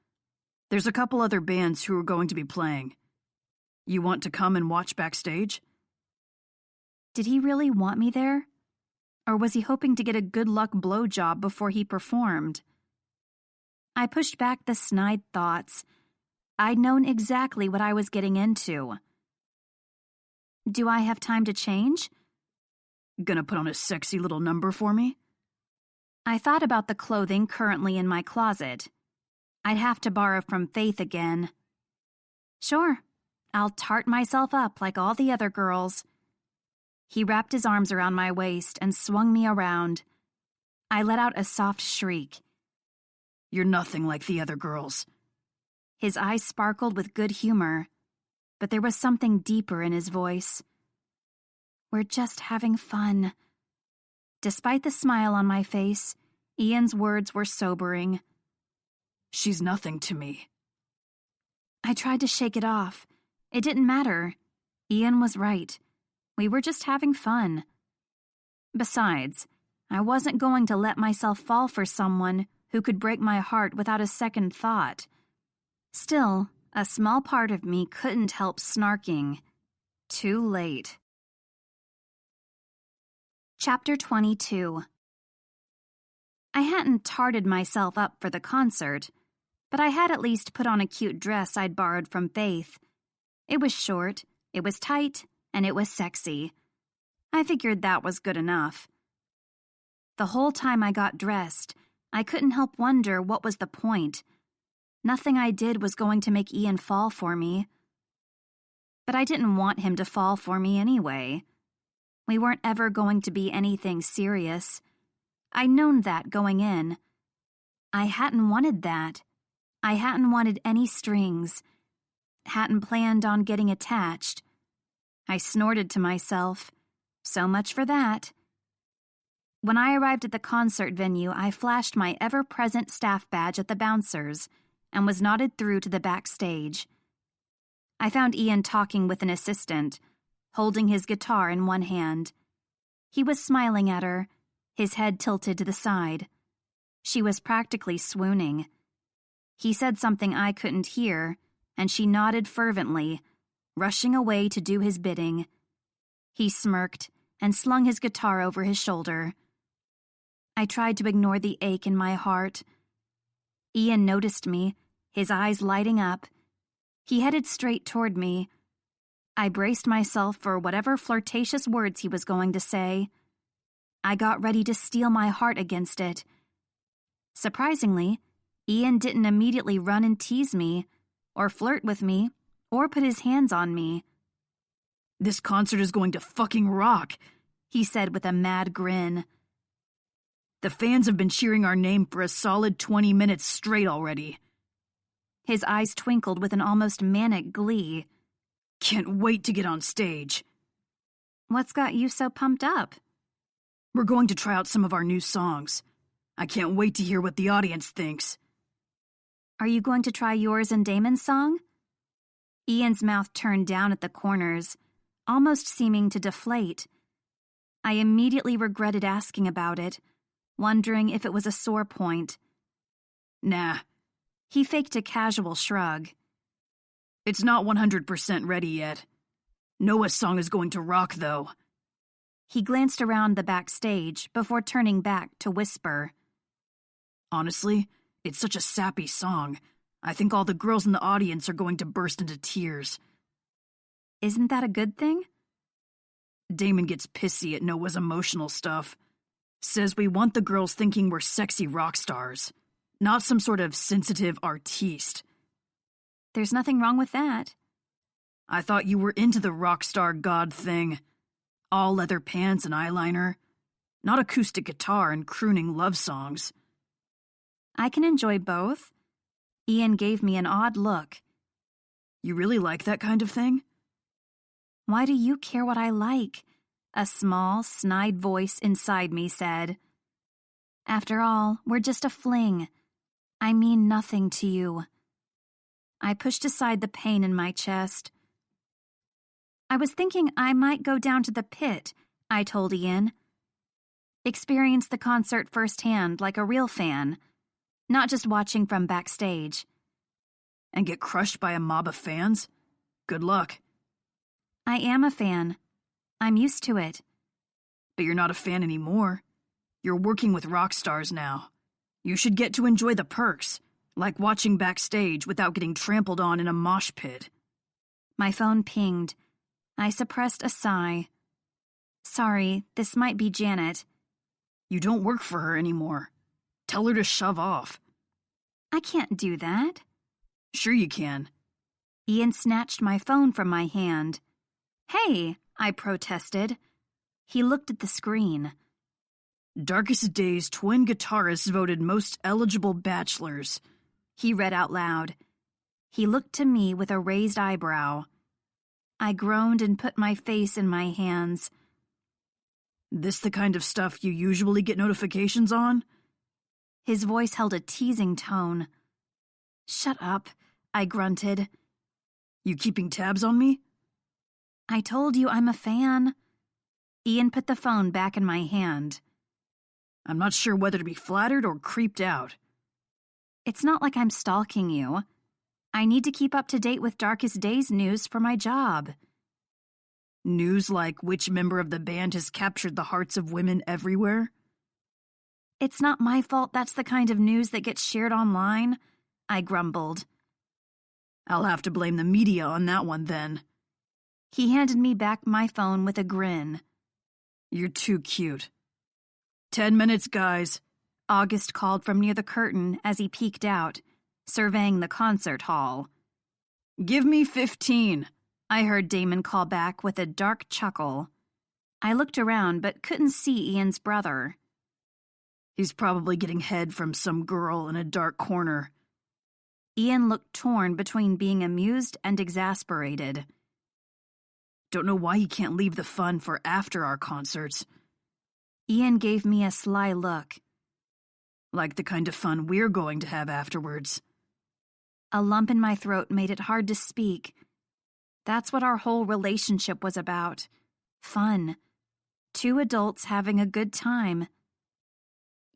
There's a couple other bands who are going to be playing. You want to come and watch backstage?" Did he really want me there? Or was he hoping to get a good luck blowjob before he performed? I pushed back the snide thoughts. I'd known exactly what I was getting into. "Do I have time to change?" "Gonna put on a sexy little number for me?" I thought about the clothing currently in my closet. I'd have to borrow from Faith again. "Sure, I'll tart myself up like all the other girls." He wrapped his arms around my waist and swung me around. I let out a soft shriek. "You're nothing like the other girls." His eyes sparkled with good humor, but there was something deeper in his voice. "We're just having fun." Despite the smile on my face, Ian's words were sobering. "She's nothing to me." I tried to shake it off. It didn't matter. Ian was right. We were just having fun. Besides, I wasn't going to let myself fall for someone who could break my heart without a second thought. Still, a small part of me couldn't help snarking. Too late. Chapter 22. I hadn't tarted myself up for the concert, but I had at least put on a cute dress I'd borrowed from Faith. It was short, it was tight, and it was sexy. I figured that was good enough. The whole time I got dressed, I couldn't help wonder what was the point. Nothing I did was going to make Ian fall for me. But I didn't want him to fall for me anyway. We weren't ever going to be anything serious. I'd known that going in. I hadn't wanted that. I hadn't wanted any strings. Hadn't planned on getting attached. I snorted to myself. So much for that. When I arrived at the concert venue, I flashed my ever-present staff badge at the bouncers and was nodded through to the backstage. I found Ian talking with an assistant, holding his guitar in one hand. He was smiling at her, his head tilted to the side. She was practically swooning. He said something I couldn't hear, and she nodded fervently, rushing away to do his bidding. He smirked and slung his guitar over his shoulder. I tried to ignore the ache in my heart. Ian noticed me, his eyes lighting up. He headed straight toward me. I braced myself for whatever flirtatious words he was going to say. I got ready to steel my heart against it. Surprisingly, Ian didn't immediately run and tease me, or flirt with me, or put his hands on me. "This concert is going to fucking rock," he said with a mad grin. "The fans have been cheering our name for a solid 20 minutes straight already." His eyes twinkled with an almost manic glee. "Can't wait to get on stage." "What's got you so pumped up?" "We're going to try out some of our new songs. I can't wait to hear what the audience thinks." "Are you going to try yours and Damon's song?" Ian's mouth turned down at the corners, almost seeming to deflate. I immediately regretted asking about it, wondering if it was a sore point. "Nah." He faked a casual shrug. "It's not 100% ready yet. Noah's song is going to rock, though." He glanced around the backstage before turning back to whisper. "Honestly, It's such a sappy song. I think all the girls in the audience are going to burst into tears. Isn't that a good thing? Damon gets pissy at Noah's emotional stuff. Says we want the girls thinking we're sexy rock stars, not some sort of sensitive artiste. There's nothing wrong with that. I thought you were into the rock star god thing. All leather pants and eyeliner. Not acoustic guitar and crooning love songs. I can enjoy both. Ian gave me an odd look. You really like that kind of thing? Why do you care what I like? A small, snide voice inside me said. After all, we're just a fling. I mean nothing to you. I pushed aside the pain in my chest. I was thinking I might go down to the pit, I told Ian. Experience the concert firsthand like a real fan, not just watching from backstage. And get crushed by a mob of fans? Good luck. I am a fan. I'm used to it. But you're not a fan anymore. You're working with rock stars now. You should get to enjoy the perks, like watching backstage without getting trampled on in a mosh pit. My phone pinged. I suppressed a sigh. Sorry, this might be Janet. You don't work for her anymore. Tell her to shove off. I can't do that. Sure you can. Ian snatched my phone from my hand. Hey, I protested. He looked at the screen. Darkest Days twin guitarists voted most eligible bachelors. He read out loud. He looked to me with a raised eyebrow. I groaned and put my face in my hands. This the kind of stuff you usually get notifications on? His voice held a teasing tone. Shut up, I grunted. You keeping tabs on me? I told you I'm a fan. Ian put the phone back in my hand. I'm not sure whether to be flattered or creeped out. It's not like I'm stalking you. I need to keep up to date with Darkest Days news for my job. News like which member of the band has captured the hearts of women everywhere? It's not my fault that's the kind of news that gets shared online, I grumbled. I'll have to blame the media on that one then. He handed me back my phone with a grin. You're too cute. 10 minutes, guys. August called from near the curtain as he peeked out, surveying the concert hall. Give me 15, I heard Damon call back with a dark chuckle. I looked around but couldn't see Ian's brother. He's probably getting head from some girl in a dark corner. Ian looked torn between being amused and exasperated. Don't know why he can't leave the fun for after our concerts. Ian gave me a sly look. Like the kind of fun we're going to have afterwards. A lump in my throat made it hard to speak. That's what our whole relationship was about. Fun. Two adults having a good time.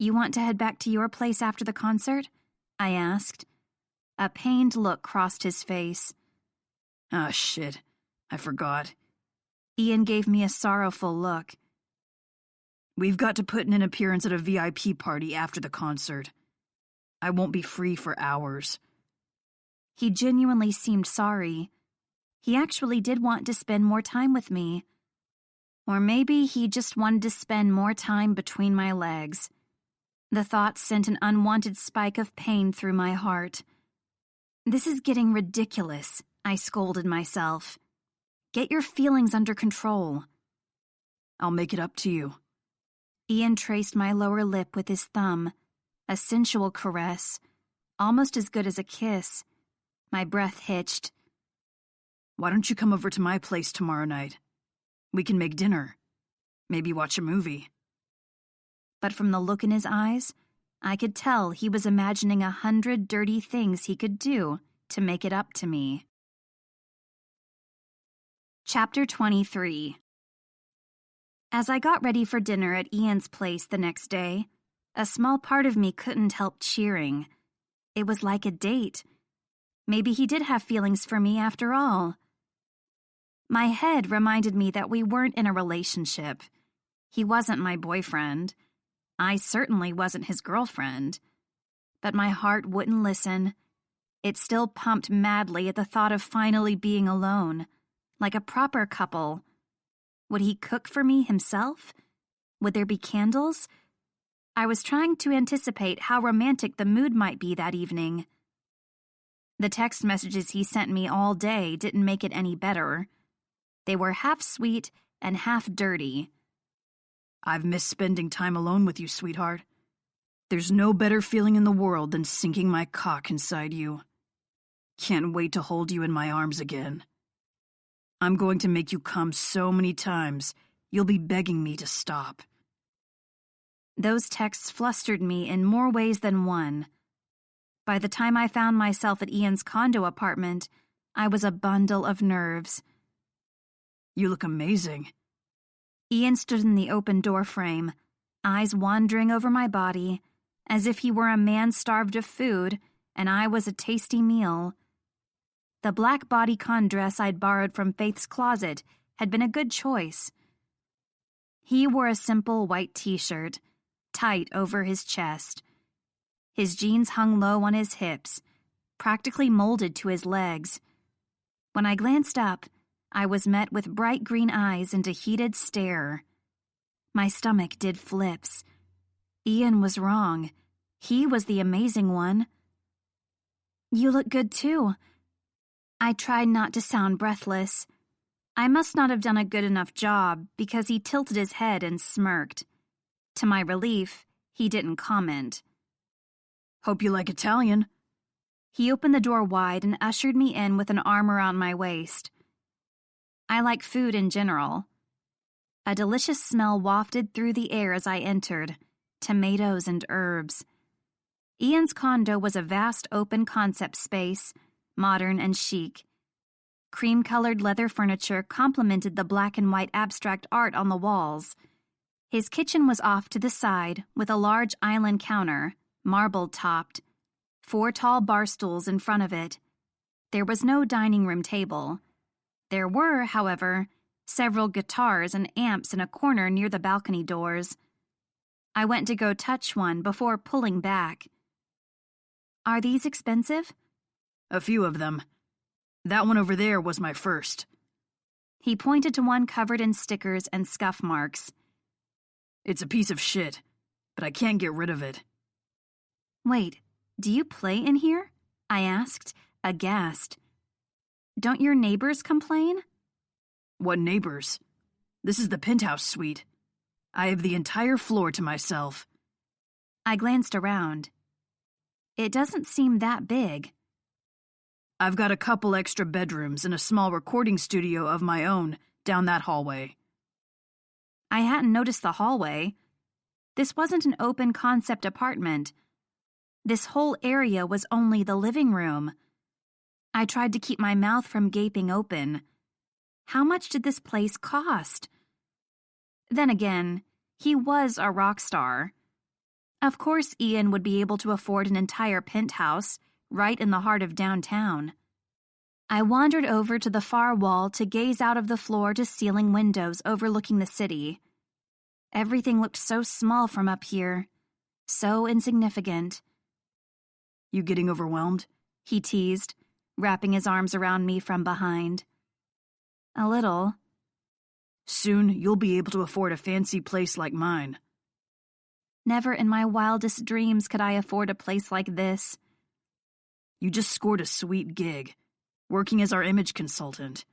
You want to head back to your place after the concert? I asked. A pained look crossed his face. Ah, shit. I forgot. Ian gave me a sorrowful look. We've got to put in an appearance at a VIP party after the concert. I won't be free for hours. He genuinely seemed sorry. He actually did want to spend more time with me. Or maybe he just wanted to spend more time between my legs. The thought sent an unwanted spike of pain through my heart. This is getting ridiculous, I scolded myself. Get your feelings under control. I'll make it up to you. Ian traced my lower lip with his thumb, a sensual caress, almost as good as a kiss. My breath hitched. Why don't you come over to my place tomorrow night? We can make dinner. Maybe watch a movie. But from the look in his eyes, I could tell he was imagining 100 dirty things he could do to make it up to me. Chapter 23. As I got ready for dinner at Ian's place the next day, a small part of me couldn't help cheering. It was like a date. Maybe he did have feelings for me after all. My head reminded me that we weren't in a relationship. He wasn't my boyfriend. I certainly wasn't his girlfriend. but my heart wouldn't listen. It still pumped madly at the thought of finally being alone, like a proper couple. Would he cook for me himself? Would there be candles? I was trying to anticipate how romantic the mood might be that evening. The text messages he sent me all day didn't make it any better. They were half sweet and half dirty. I've missed spending time alone with you, sweetheart. There's no better feeling in the world than sinking my cock inside you. Can't wait to hold you in my arms again. I'm going to make you come so many times, you'll be begging me to stop. Those texts flustered me in more ways than one. By the time I found myself at Ian's condo apartment, I was a bundle of nerves. You look amazing. Ian stood in the open door frame, eyes wandering over my body, as if he were a man starved of food and I was a tasty meal. The black bodycon dress I'd borrowed from Faith's closet had been a good choice. He wore a simple white t-shirt, tight over his chest. His jeans hung low on his hips, practically molded to his legs. When I glanced up, I was met with bright green eyes and a heated stare. My stomach did flips. Ian was wrong. He was the amazing one. You look good too. I tried not to sound breathless. I must not have done a good enough job because he tilted his head and smirked. To my relief, he didn't comment. Hope you like Italian. He opened the door wide and ushered me in with an arm around my waist. I like food in general. A delicious smell wafted through the air as I entered, tomatoes and herbs. Ian's condo was a vast open concept space, modern and chic. Cream-colored leather furniture complemented the black and white abstract art on the walls. His kitchen was off to the side with a large island counter, marble-topped, 4 tall bar stools in front of it. There was no dining room table. There were, however, several guitars and amps in a corner near the balcony doors. I went to go touch one before pulling back. Are these expensive? A few of them. That one over there was my first. He pointed to one covered in stickers and scuff marks. It's a piece of shit, but I can't get rid of it. Wait, do you play in here? I asked, aghast. Don't your neighbors complain? What neighbors? This is the penthouse suite. I have the entire floor to myself. I glanced around. It doesn't seem that big. I've got a couple extra bedrooms and a small recording studio of my own down that hallway. I hadn't noticed the hallway. This wasn't an open concept apartment. This whole area was only the living room. I tried to keep my mouth from gaping open. How much did this place cost? Then again, he was a rock star. Of course Ian would be able to afford an entire penthouse right in the heart of downtown. I wandered over to the far wall to gaze out of the floor-to-ceiling windows overlooking the city. Everything looked so small from up here, so insignificant. You getting overwhelmed? He teased, wrapping his arms around me from behind. A little. Soon you'll be able to afford a fancy place like mine. Never in my wildest dreams could I afford a place like this. You just scored a sweet gig, working as our image consultant.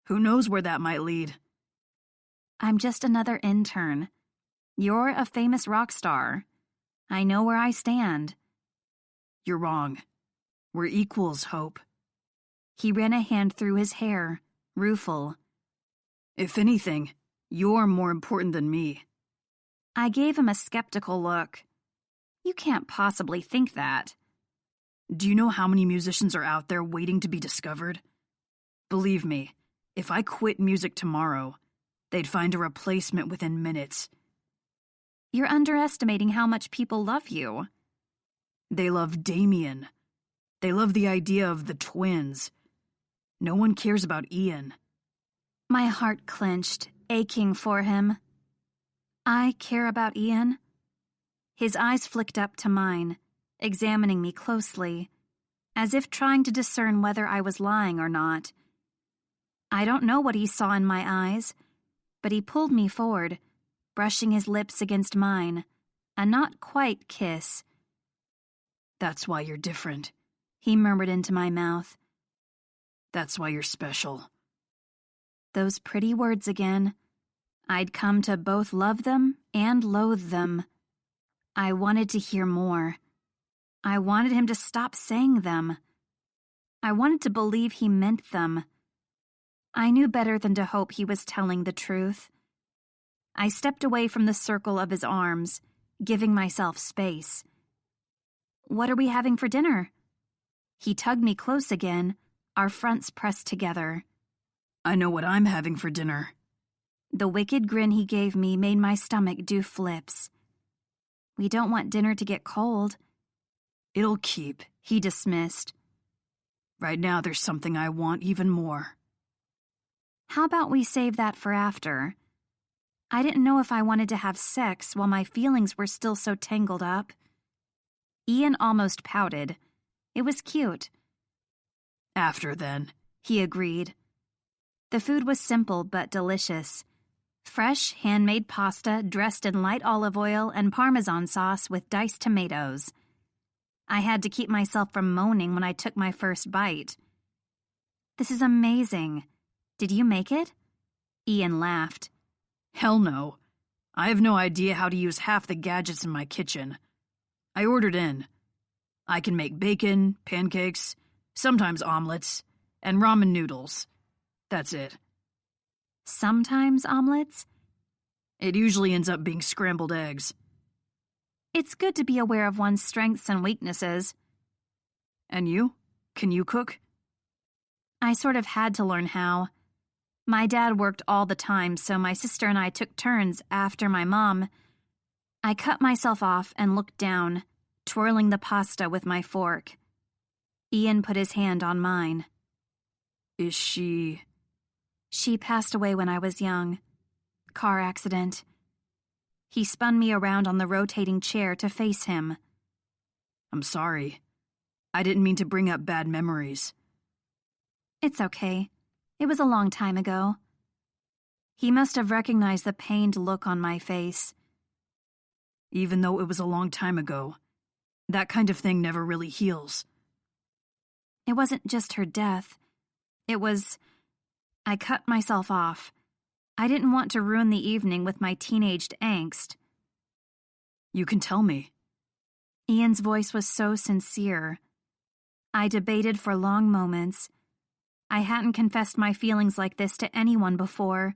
Who knows where that might lead? I'm just another intern. You're a famous rock star. I know where I stand. You're wrong. We're equals, Hope. He ran a hand through his hair, rueful. If anything, you're more important than me. I gave him a skeptical look. You can't possibly think that. Do you know how many musicians are out there waiting to be discovered? Believe me, if I quit music tomorrow, they'd find a replacement within minutes. You're underestimating how much people love you. They love Damien. They love the idea of the twins. No one cares about Ian. My heart clenched, aching for him. I care about Ian? His eyes flicked up to mine, examining me closely, as if trying to discern whether I was lying or not. I don't know what he saw in my eyes, but he pulled me forward, brushing his lips against mine, a not-quite kiss. "That's why you're different," he murmured into my mouth. "That's why you're special." Those pretty words again. I'd come to both love them and loathe them. I wanted to hear more. I wanted him to stop saying them. I wanted to believe he meant them. I knew better than to hope he was telling the truth. I stepped away from the circle of his arms, giving myself space. "What are we having for dinner?" He tugged me close again, our fronts pressed together. "I know what I'm having for dinner." The wicked grin he gave me made my stomach do flips. "We don't want dinner to get cold." "It'll keep," he dismissed. "Right now there's something I want even more." "How about we save that for after?" I didn't know if I wanted to have sex while my feelings were still so tangled up. Ian almost pouted. It was cute. "After, then," he agreed. The food was simple but delicious. Fresh, handmade pasta dressed in light olive oil and Parmesan sauce with diced tomatoes. I had to keep myself from moaning when I took my first bite. "This is amazing. Did you make it?" Ian laughed. "Hell no. I have no idea how to use half the gadgets in my kitchen. I ordered in. I can make bacon, pancakes, sometimes omelets, and ramen noodles. That's it." "Sometimes omelets?" It usually ends up being scrambled eggs. "It's good to be aware of one's strengths and weaknesses." "And you? Can you cook?" I sort of had to learn how. My dad worked all the time, so my sister and I took turns after my mom. I cut myself off and looked down, twirling the pasta with my fork. Ian put his hand on mine. "Is she..." "She passed away when I was young. Car accident." He spun me around on the rotating chair to face him. "I'm sorry. I didn't mean to bring up bad memories." "It's okay. It was a long time ago." He must have recognized the pained look on my face. "Even though it was a long time ago, that kind of thing never really heals." "It wasn't just her death. It was... I cut myself off. I didn't want to ruin the evening with my teenaged angst." "You can tell me." Ian's voice was so sincere. I debated for long moments. I hadn't confessed my feelings like this to anyone before.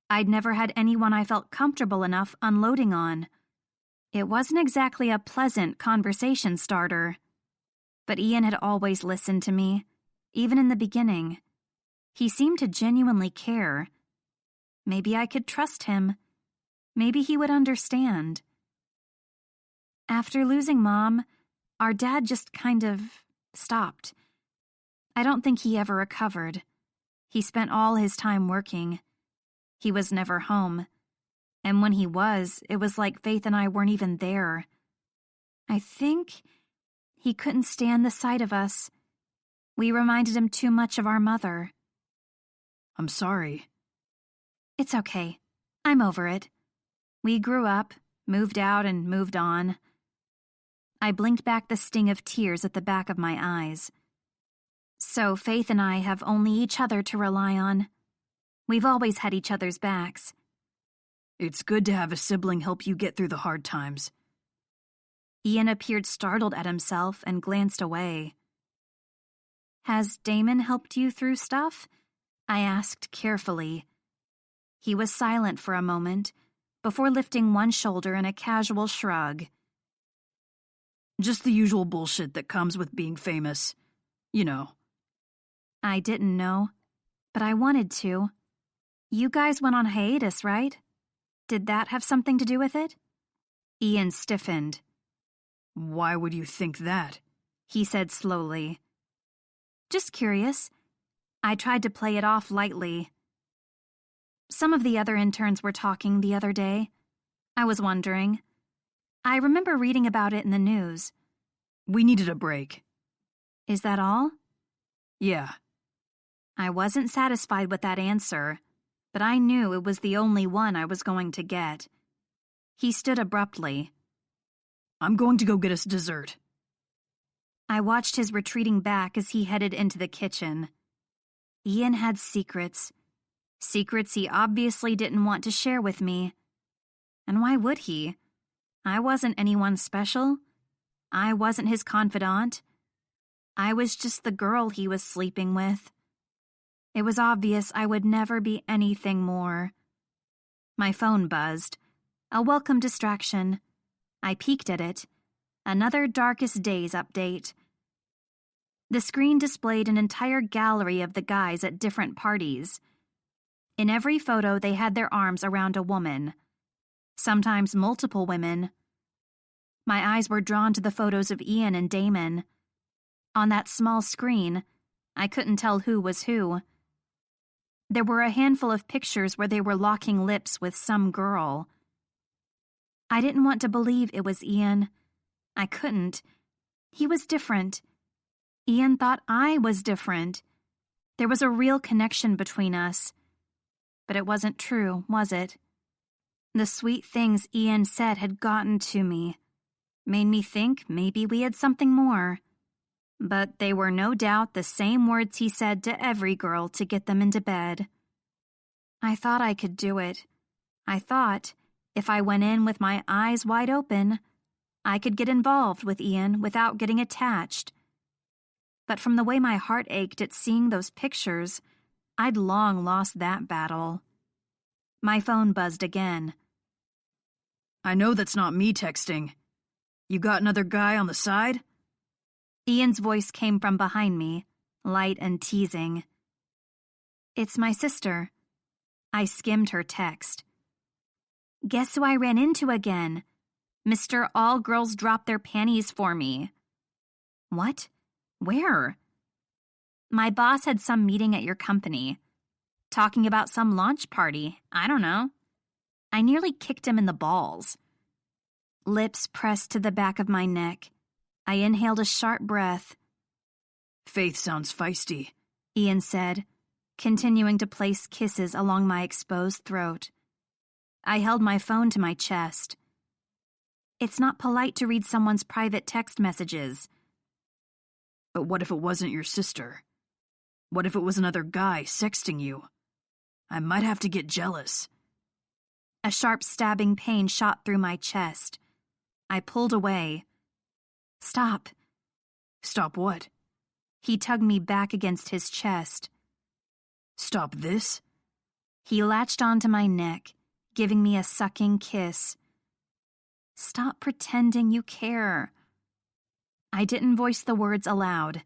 I'd never had anyone I felt comfortable enough unloading on. It wasn't exactly a pleasant conversation starter. But Ian had always listened to me, even in the beginning. He seemed to genuinely care. Maybe I could trust him. Maybe he would understand. After losing Mom, our dad just kind of stopped. I don't think he ever recovered. He spent all his time working. He was never home. And when he was, it was like Faith and I weren't even there. I think he couldn't stand the sight of us. We reminded him too much of our mother. "I'm sorry." "It's okay. I'm over it. We grew up, moved out, and moved on." I blinked back the sting of tears at the back of my eyes. "So Faith and I have only each other to rely on. We've always had each other's backs." "It's good to have a sibling help you get through the hard times." Ian appeared startled at himself and glanced away. "Has Damon helped you through stuff?" I asked carefully. He was silent for a moment, before lifting one shoulder in a casual shrug. "Just the usual bullshit that comes with being famous. You know." I didn't know, but I wanted to. "You guys went on hiatus, right? Did that have something to do with it?" Ian stiffened. "Why would you think that?" he said slowly. "Just curious." I tried to play it off lightly. "Some of the other interns were talking the other day. I was wondering. I remember reading about it in the news. We needed a break. Is that all? Yeah. I wasn't satisfied with that answer, but I knew it was the only one I was going to get. He stood abruptly. I'm going to go get us dessert. I watched his retreating back as he headed into the kitchen. Ian had secrets. Secrets he obviously didn't want to share with me. And why would he? I wasn't anyone special. I wasn't his confidant. I was just the girl he was sleeping with. It was obvious I would never be anything more. My phone buzzed. A welcome distraction. I peeked at it. Another Darkest Days update. The screen displayed an entire gallery of the guys at different parties. In every photo, they had their arms around a woman. Sometimes multiple women. My eyes were drawn to the photos of Ian and Damon. On that small screen, I couldn't tell who was who. There were a handful of pictures where they were locking lips with some girl. I didn't want to believe it was Ian. I couldn't. He was different. Ian thought I was different. There was a real connection between us. But it wasn't true, was it? The sweet things Ian said had gotten to me. Made me think maybe we had something more. But they were no doubt the same words he said to every girl to get them into bed. I thought I could do it. I thought, if I went in with my eyes wide open, I could get involved with Ian without getting attached. But from the way my heart ached at seeing those pictures, I'd long lost that battle. My phone buzzed again. I know that's not me texting. You got another guy on the side? Ian's voice came from behind me, light and teasing. It's my sister. I skimmed her text. Guess who I ran into again? Mr. All Girls Drop Their Panties for me. What? Where? My boss had some meeting at your company. Talking about some launch party. I don't know. I nearly kicked him in the balls. Lips pressed to the back of my neck. I inhaled a sharp breath. Faith sounds feisty, Ian said, continuing to place kisses along my exposed throat. I held my phone to my chest. It's not polite to read someone's private text messages. But what if it wasn't your sister? What if it was another guy sexting you? I might have to get jealous. A sharp stabbing pain shot through my chest. I pulled away. Stop. Stop what? He tugged me back against his chest. Stop this? He latched onto my neck, giving me a sucking kiss. Stop pretending you care. I didn't voice the words aloud.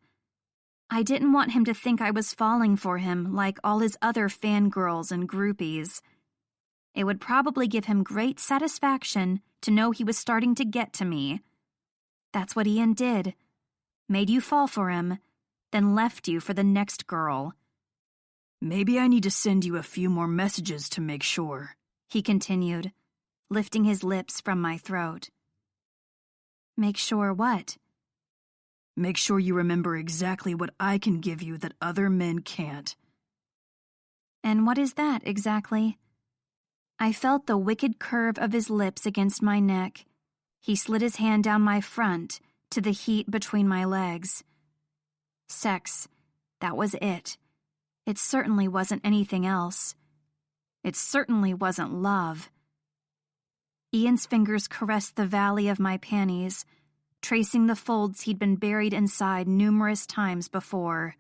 I didn't want him to think I was falling for him like all his other fangirls and groupies. It would probably give him great satisfaction to know he was starting to get to me. That's what Ian did. Made you fall for him, then left you for the next girl. Maybe I need to send you a few more messages to make sure, he continued, lifting his lips from my throat. Make sure what? Make sure you remember exactly what I can give you that other men can't. And what is that exactly? I felt the wicked curve of his lips against my neck. He slid his hand down my front to the heat between my legs. Sex, that was it. It certainly wasn't anything else. It certainly wasn't love. Ian's fingers caressed the valley of my panties, tracing the folds he'd been buried inside numerous times before.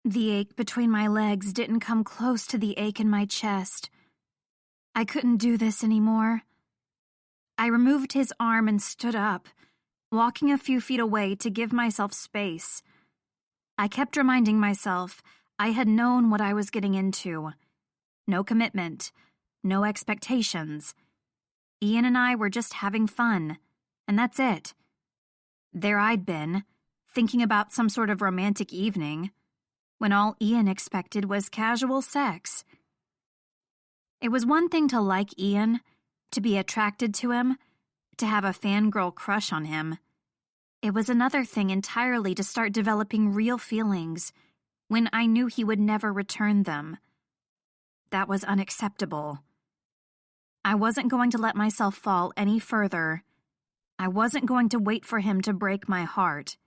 The ache between my legs didn't come close to the ache in my chest. I couldn't do this anymore. I removed his arm and stood up, walking a few feet away to give myself space. I kept reminding myself I had known what I was getting into. No commitment, no expectations. Ian and I were just having fun, and that's it. There I'd been, thinking about some sort of romantic evening, when all Ian expected was casual sex. It was one thing to like Ian, to be attracted to him, to have a fangirl crush on him. It was another thing entirely to start developing real feelings when I knew he would never return them. That was unacceptable. I wasn't going to let myself fall any further. I wasn't going to wait for him to break my heart.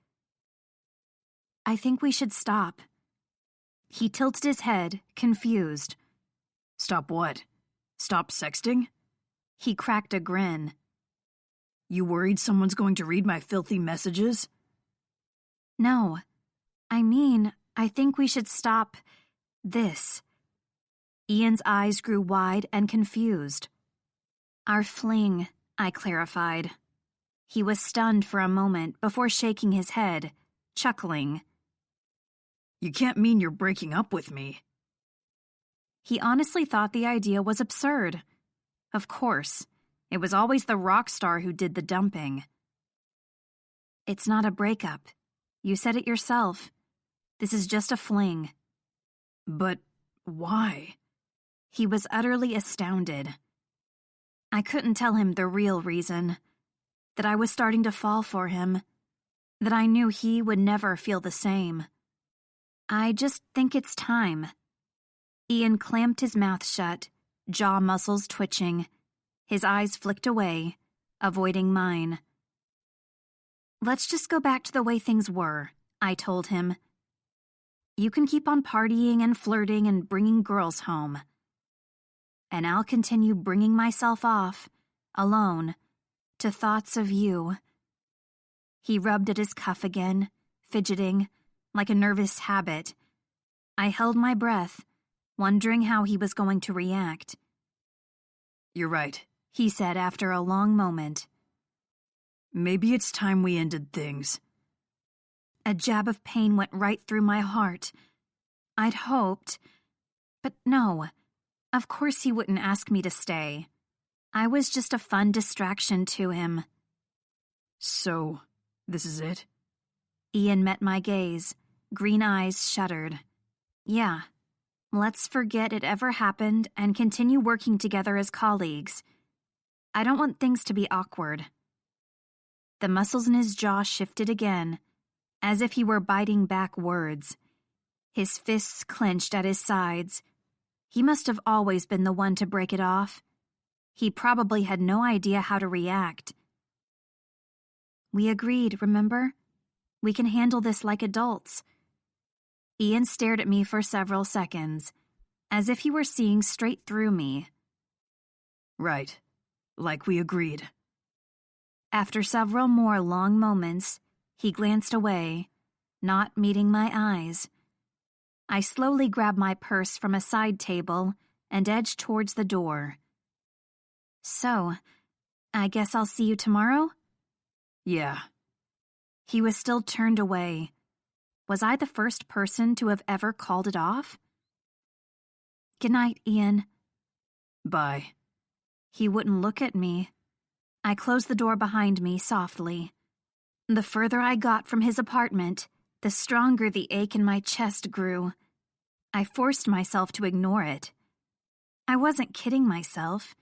I think we should stop. He tilted his head, confused. Stop what? Stop sexting? He cracked a grin. You worried someone's going to read my filthy messages? No. I think we should stop this. Ian's eyes grew wide and confused. Our fling, I clarified. He was stunned for a moment before shaking his head, chuckling. You can't mean you're breaking up with me. He honestly thought the idea was absurd. Of course, it was always the rock star who did the dumping. It's not a breakup. You said it yourself. This is just a fling. But why? He was utterly astounded. I couldn't tell him the real reason. That I was starting to fall for him. That I knew he would never feel the same. I just think it's time. Ian clamped his mouth shut, jaw muscles twitching. His eyes flicked away, avoiding mine. Let's just go back to the way things were, I told him. You can keep on partying and flirting and bringing girls home. And I'll continue bringing myself off, alone, to thoughts of you. He rubbed at his cuff again, fidgeting, like a nervous habit. I held my breath, wondering how he was going to react. You're right, he said after a long moment. Maybe it's time we ended things. A jab of pain went right through my heart. I'd hoped, but no, of course he wouldn't ask me to stay. I was just a fun distraction to him. So, this is it? Ian met my gaze, green eyes shuddered. Yeah, let's forget it ever happened and continue working together as colleagues. I don't want things to be awkward. The muscles in his jaw shifted again, as if he were biting back words. His fists clenched at his sides. He must have always been the one to break it off. He probably had no idea how to react. We agreed, remember? We can handle this like adults. Ian stared at me for several seconds, as if he were seeing straight through me. Right, like we agreed. After several more long moments, he glanced away, not meeting my eyes. I slowly grabbed my purse from a side table and edged towards the door. So, I guess I'll see you tomorrow? Yeah. He was still turned away. Was I the first person to have ever called it off? Good night, Ian. Bye. He wouldn't look at me. I closed the door behind me softly. The further I got from his apartment, the stronger the ache in my chest grew. I forced myself to ignore it. I wasn't kidding myself.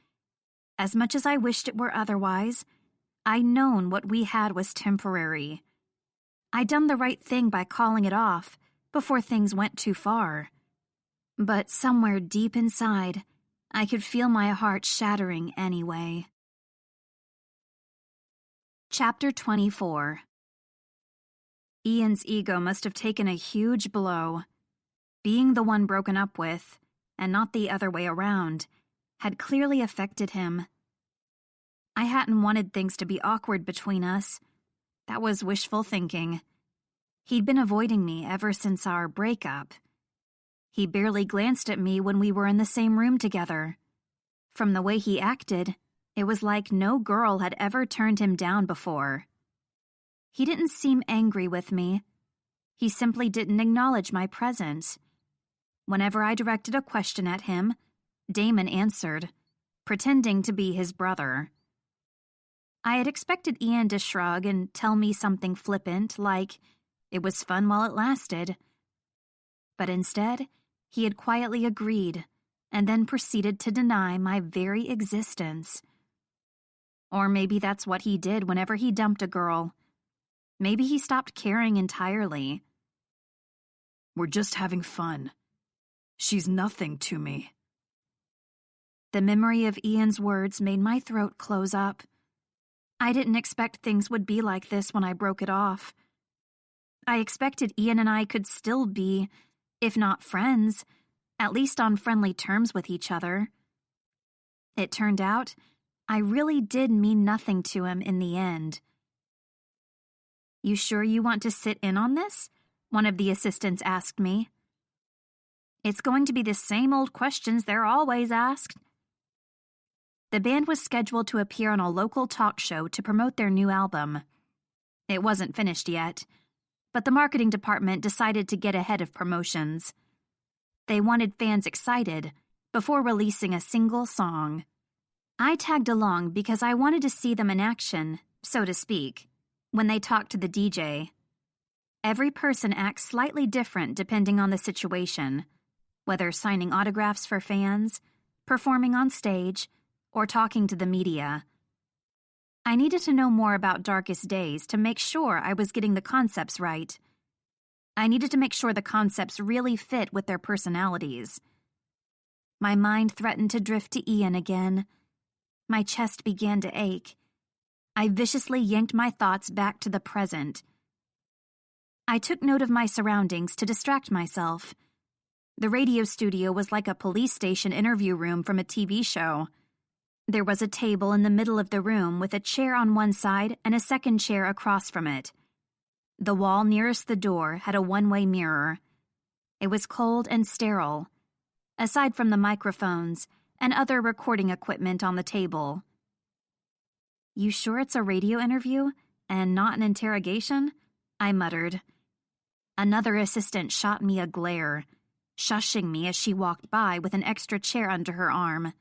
As much as I wished it were otherwise, I'd known what we had was temporary. I'd done the right thing by calling it off before things went too far. But somewhere deep inside, I could feel my heart shattering anyway. Chapter 24. Ian's ego must have taken a huge blow. Being the one broken up with, and not the other way around, had clearly affected him. I hadn't wanted things to be awkward between us. That was wishful thinking. He'd been avoiding me ever since our breakup. He barely glanced at me when we were in the same room together. From the way he acted, it was like no girl had ever turned him down before. He didn't seem angry with me. He simply didn't acknowledge my presence. Whenever I directed a question at him, Damon answered, pretending to be his brother. I had expected Ian to shrug and tell me something flippant, like, it was fun while it lasted. But instead, he had quietly agreed, and then proceeded to deny my very existence. Or maybe that's what he did whenever he dumped a girl. Maybe he stopped caring entirely. We're just having fun. She's nothing to me. The memory of Ian's words made my throat close up. I didn't expect things would be like this when I broke it off. I expected Ian and I could still be, if not friends, at least on friendly terms with each other. It turned out, I really did mean nothing to him in the end. "You sure you want to sit in on this?" one of the assistants asked me. "It's going to be the same old questions they're always asked." The band was scheduled to appear on a local talk show to promote their new album. It wasn't finished yet, but the marketing department decided to get ahead of promotions. They wanted fans excited before releasing a single song. I tagged along because I wanted to see them in action, so to speak, when they talked to the DJ. Every person acts slightly different depending on the situation, whether signing autographs for fans, performing on stage, or talking to the media. I needed to know more about Darkest Days to make sure I was getting the concepts right. I needed to make sure the concepts really fit with their personalities. My mind threatened to drift to Ian again. My chest began to ache. I viciously yanked my thoughts back to the present. I took note of my surroundings to distract myself. The radio studio was like a police station interview room from a TV show. There was a table in the middle of the room with a chair on one side and a second chair across from it. The wall nearest the door had a one-way mirror. It was cold and sterile, aside from the microphones and other recording equipment on the table. "You sure it's a radio interview and not an interrogation?" I muttered. Another assistant shot me a glare, shushing me as she walked by with an extra chair under her arm.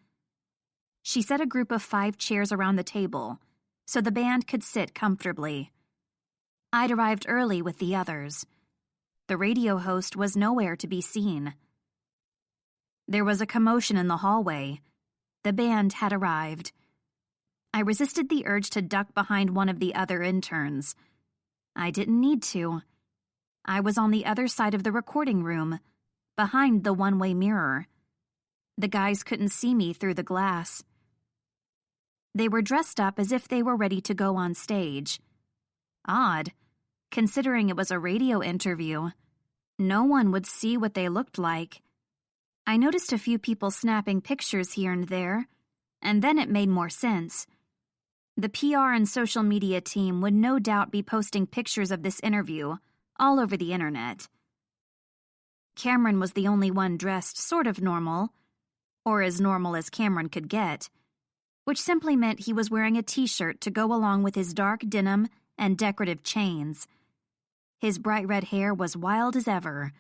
She set a group of 5 chairs around the table, so the band could sit comfortably. I'd arrived early with the others. The radio host was nowhere to be seen. There was a commotion in the hallway. The band had arrived. I resisted the urge to duck behind one of the other interns. I didn't need to. I was on the other side of the recording room, behind the one-way mirror. The guys couldn't see me through the glass. They were dressed up as if they were ready to go on stage. Odd, considering it was a radio interview. No one would see what they looked like. I noticed a few people snapping pictures here and there, and then it made more sense. The PR and social media team would no doubt be posting pictures of this interview all over the internet. Cameron was the only one dressed sort of normal, or as normal as Cameron could get, which simply meant he was wearing a t-shirt to go along with his dark denim and decorative chains. His bright red hair was wild as ever,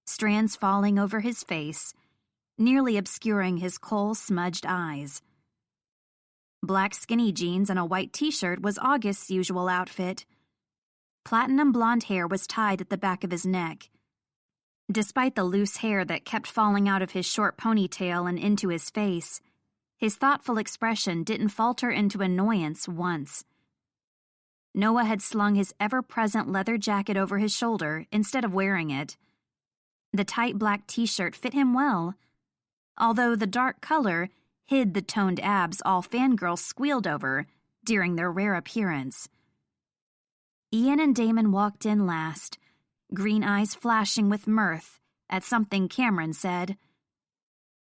strands falling over his face, nearly obscuring his coal-smudged eyes. Black skinny jeans and a white t-shirt was August's usual outfit. Platinum blonde hair was tied at the back of his neck. Despite the loose hair that kept falling out of his short ponytail and into his face, his thoughtful expression didn't falter into annoyance once. Noah had slung his ever-present leather jacket over his shoulder instead of wearing it. The tight black t-shirt fit him well, although the dark color hid the toned abs all fangirls squealed over during their rare appearance. Ian and Damon walked in last, green eyes flashing with mirth at something Cameron said.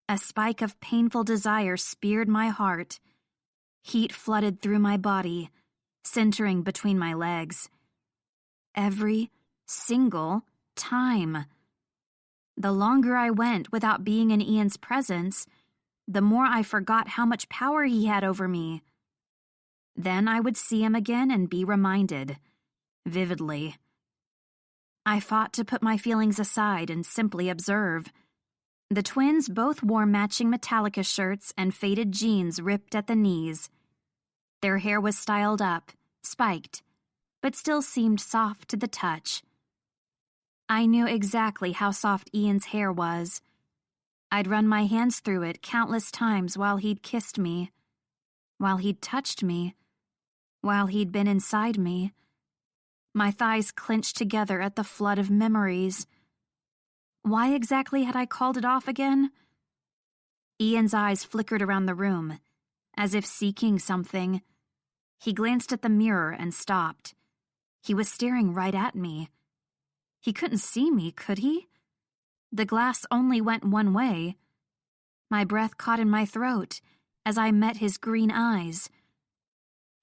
A spike of painful desire speared my heart. Heat flooded through my body, centering between my legs. Every single time. The longer I went without being in Ian's presence, the more I forgot how much power he had over me. Then I would see him again and be reminded, vividly. I fought to put my feelings aside and simply observe. The twins both wore matching Metallica shirts and faded jeans ripped at the knees. Their hair was styled up, spiked, but still seemed soft to the touch. I knew exactly how soft Ian's hair was. I'd run my hands through it countless times while he'd kissed me, while he'd touched me, while he'd been inside me. My thighs clenched together at the flood of memories. Why exactly had I called it off again? Ian's eyes flickered around the room, as if seeking something. He glanced at the mirror and stopped. He was staring right at me. He couldn't see me, could he? The glass only went one way. My breath caught in my throat as I met his green eyes.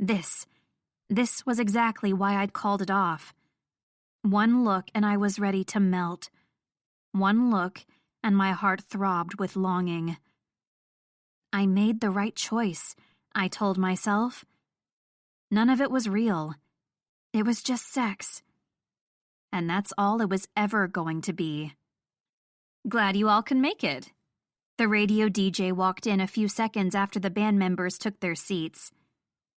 This was exactly why I'd called it off. One look and I was ready to melt. One look and my heart throbbed with longing. I made the right choice, I told myself. None of it was real. It was just sex. And that's all it was ever going to be. Glad you all can make it. The radio DJ walked in a few seconds after the band members took their seats.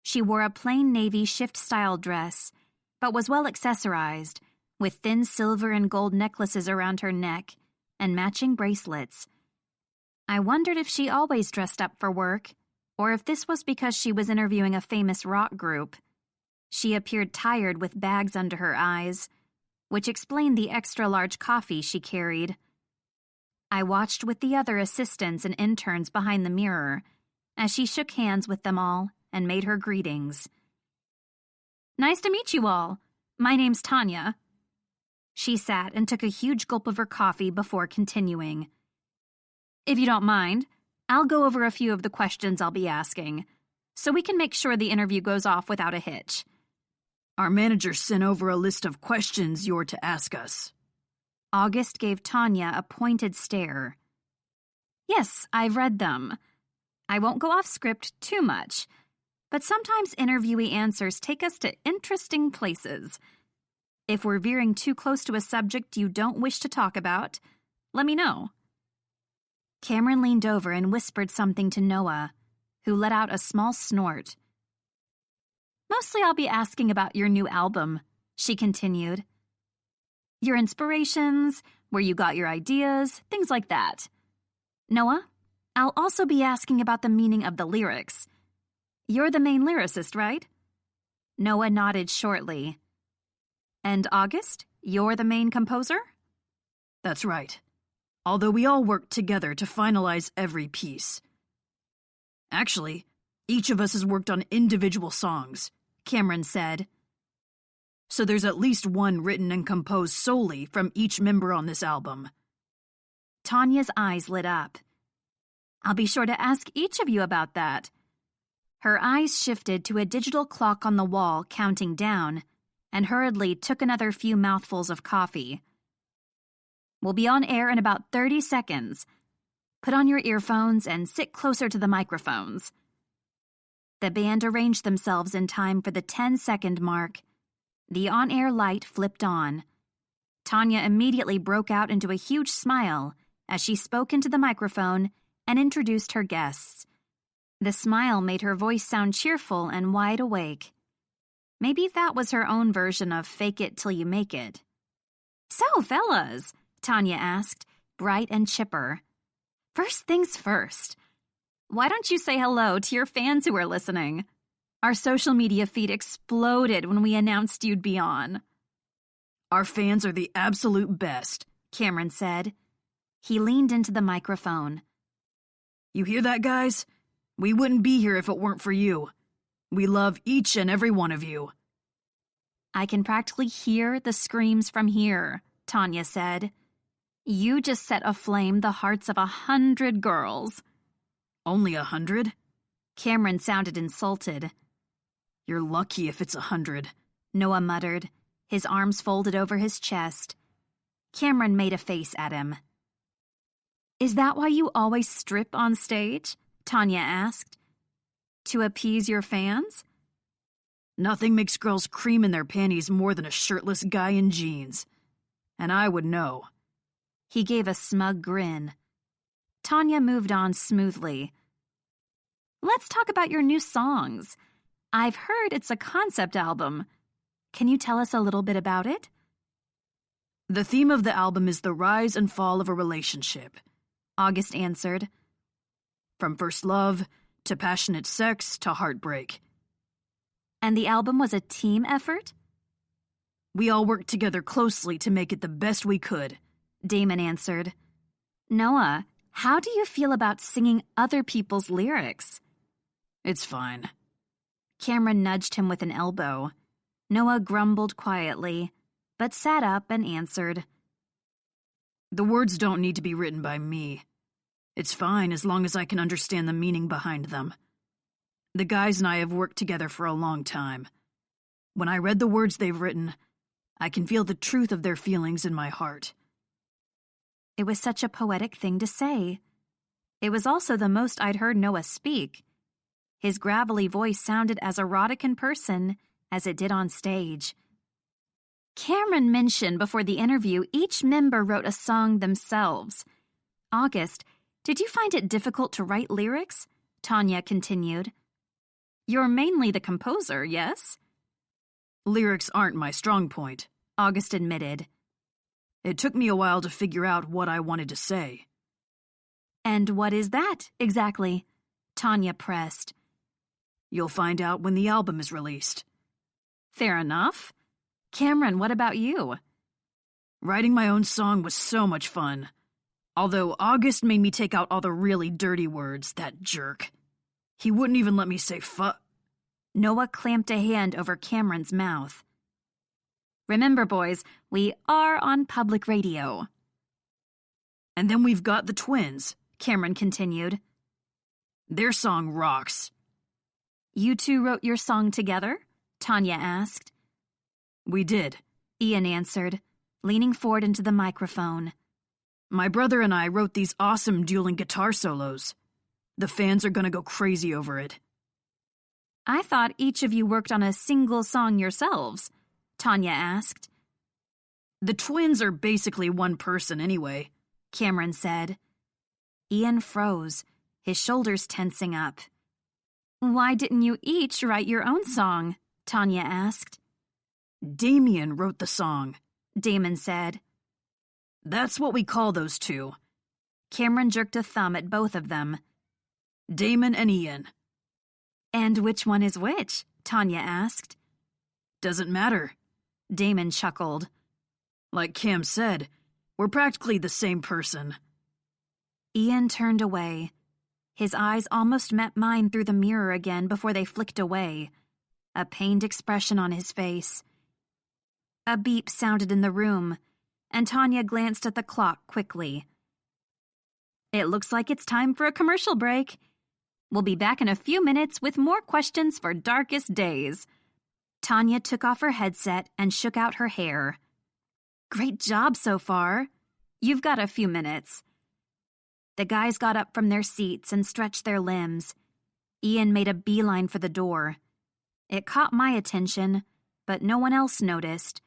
She wore a plain navy shift-style dress, but was well accessorized, with thin silver and gold necklaces around her neck and matching bracelets. I wondered if she always dressed up for work, or if this was because she was interviewing a famous rock group. She appeared tired with bags under her eyes, which explained the extra-large coffee she carried. I watched with the other assistants and interns behind the mirror as she shook hands with them all and made her greetings. Nice to meet you all. My name's Tanya. She sat and took a huge gulp of her coffee before continuing. If you don't mind, I'll go over a few of the questions I'll be asking, so we can make sure the interview goes off without a hitch. Our manager sent over a list of questions you're to ask us. August gave Tanya a pointed stare. Yes, I've read them. I won't go off script too much, but sometimes interviewee answers take us to interesting places. If we're veering too close to a subject you don't wish to talk about, let me know. Cameron leaned over and whispered something to Noah, who let out a small snort. Mostly I'll be asking about your new album, she continued. Your inspirations, where you got your ideas, things like that. Noah, I'll also be asking about the meaning of the lyrics. You're the main lyricist, right? Noah nodded shortly. And August, you're the main composer? That's right. Although we all worked together to finalize every piece. Actually, each of us has worked on individual songs, Cameron said. So there's at least one written and composed solely from each member on this album. Tanya's eyes lit up. I'll be sure to ask each of you about that. Her eyes shifted to a digital clock on the wall counting down, and hurriedly took another few mouthfuls of coffee. We'll be on air in about 30 seconds. Put on your earphones and sit closer to the microphones. The band arranged themselves in time for the 10-second mark. The on-air light flipped on. Tanya immediately broke out into a huge smile as she spoke into the microphone and introduced her guests. The smile made her voice sound cheerful and wide awake. Maybe that was her own version of fake it till you make it. So, fellas, Tanya asked, bright and chipper. First things first. Why don't you say hello to your fans who are listening? Our social media feed exploded when we announced you'd be on. Our fans are the absolute best, Cameron said. He leaned into the microphone. You hear that, guys? We wouldn't be here if it weren't for you. We love each and every one of you. I can practically hear the screams from here, Tanya said. You just set aflame the hearts of 100 girls. Only 100? Cameron sounded insulted. You're lucky if it's 100, Noah muttered, his arms folded over his chest. Cameron made a face at him. Is that why you always strip on stage? Tanya asked. To appease your fans? Nothing makes girls cream in their panties more than a shirtless guy in jeans. And I would know. He gave a smug grin. Tanya moved on smoothly. Let's talk about your new songs. I've heard it's a concept album. Can you tell us a little bit about it? The theme of the album is the rise and fall of a relationship, August answered. From first love, to passionate sex, to heartbreak. And the album was a team effort? We all worked together closely to make it the best we could, Damon answered. Noah, how do you feel about singing other people's lyrics? It's fine. Cameron nudged him with an elbow. Noah grumbled quietly, but sat up and answered. The words don't need to be written by me. It's fine as long as I can understand the meaning behind them. The guys and I have worked together for a long time. When I read the words they've written, I can feel the truth of their feelings in my heart. It was such a poetic thing to say. It was also the most I'd heard Noah speak. His gravelly voice sounded as erotic in person as it did on stage. Cameron mentioned before the interview each member wrote a song themselves. August, did you find it difficult to write lyrics? Tanya continued. You're mainly the composer, yes? Lyrics aren't my strong point, August admitted. It took me a while to figure out what I wanted to say. And what is that, exactly? Tanya pressed. You'll find out when the album is released. Fair enough. Cameron, what about you? Writing my own song was so much fun. Although August made me take out all the really dirty words, that jerk. He wouldn't even let me say Noah clamped a hand over Cameron's mouth. Remember, boys, we are on public radio. And then we've got the twins, Cameron continued. Their song rocks. You two wrote your song together? Tanya asked. We did, Ian answered, leaning forward into the microphone. My brother and I wrote these awesome dueling guitar solos. The fans are gonna go crazy over it. I thought each of you worked on a single song yourselves, Tanya asked. The twins are basically one person anyway, Cameron said. Ian froze, his shoulders tensing up. Why didn't you each write your own song? Tanya asked. Damien wrote the song, Damon said. That's what we call those two. Cameron jerked a thumb at both of them. Damon and Ian. And which one is which? Tanya asked. Doesn't matter. Damon chuckled. Like Cam said, we're practically the same person. Ian turned away. His eyes almost met mine through the mirror again before they flicked away, a pained expression on his face. A beep sounded in the room, and Tanya glanced at the clock quickly. It looks like it's time for a commercial break. We'll be back in a few minutes with more questions for Darkest Days. Tanya took off her headset and shook out her hair. Great job so far. You've got a few minutes. The guys got up from their seats and stretched their limbs. Ian made a beeline for the door. It caught my attention, but no one else noticed.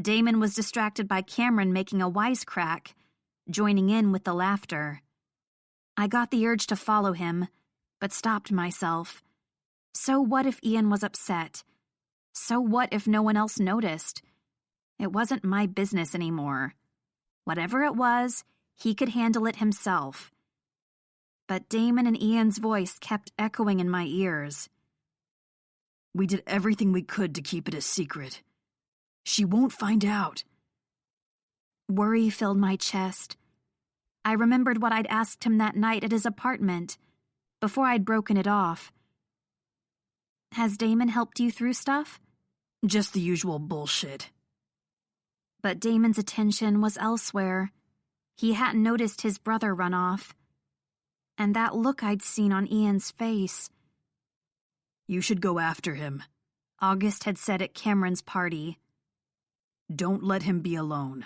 Damon was distracted by Cameron making a wisecrack, joining in with the laughter. I got the urge to follow him, but stopped myself. So what if Ian was upset? So what if no one else noticed? It wasn't my business anymore. Whatever it was, he could handle it himself. But Damon and Ian's voice kept echoing in my ears. We did everything we could to keep it a secret. She won't find out. Worry filled my chest. I remembered what I'd asked him that night at his apartment, before I'd broken it off. Has Damon helped you through stuff? Just the usual bullshit. But Damon's attention was elsewhere. He hadn't noticed his brother run off. And that look I'd seen on Ian's face. You should go after him, August had said at Cameron's party. Don't let him be alone.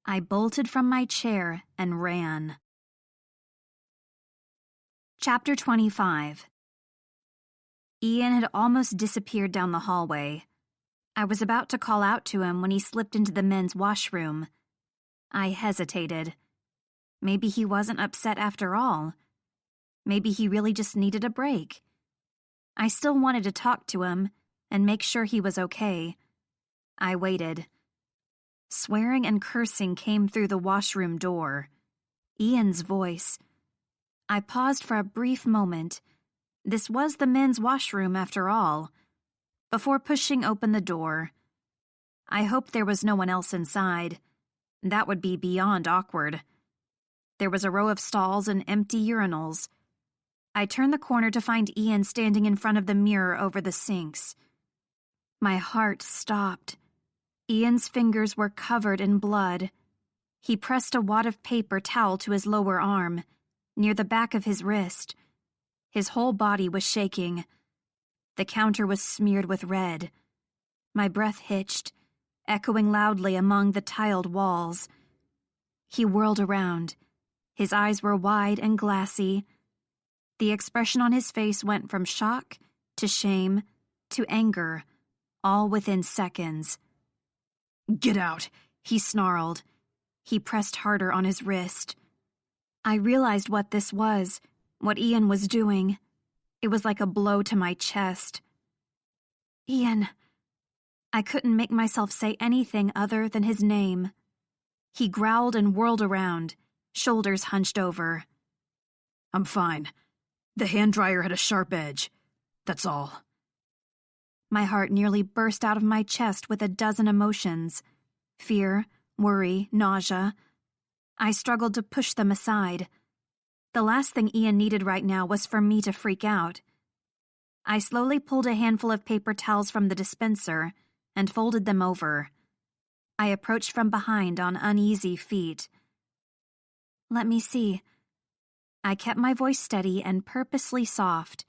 I bolted from my chair and ran. Chapter 25. Ian had almost disappeared down the hallway. I was about to call out to him when he slipped into the men's washroom. I hesitated. Maybe he wasn't upset after all. Maybe he really just needed a break. I still wanted to talk to him and make sure he was okay. I waited. Swearing and cursing came through the washroom door. Ian's voice. I paused for a brief moment. This was the men's washroom after all. Before pushing open the door, I hoped there was no one else inside. That would be beyond awkward. There was a row of stalls and empty urinals. I turned the corner to find Ian standing in front of the mirror over the sinks. My heart stopped. Ian's fingers were covered in blood. He pressed a wad of paper towel to his lower arm, near the back of his wrist. His whole body was shaking. The counter was smeared with red. My breath hitched, echoing loudly among the tiled walls. He whirled around. His eyes were wide and glassy. The expression on his face went from shock to shame to anger, all within seconds. "Get out," he snarled. He pressed harder on his wrist. I realized what this was, what Ian was doing. It was like a blow to my chest. "Ian." I couldn't make myself say anything other than his name. He growled and whirled around, shoulders hunched over. "I'm fine. The hand dryer had a sharp edge. That's all." My heart nearly burst out of my chest with a dozen emotions. Fear, worry, nausea. I struggled to push them aside. The last thing Ian needed right now was for me to freak out. I slowly pulled a handful of paper towels from the dispenser and folded them over. I approached from behind on uneasy feet. "Let me see." I kept my voice steady and purposely soft.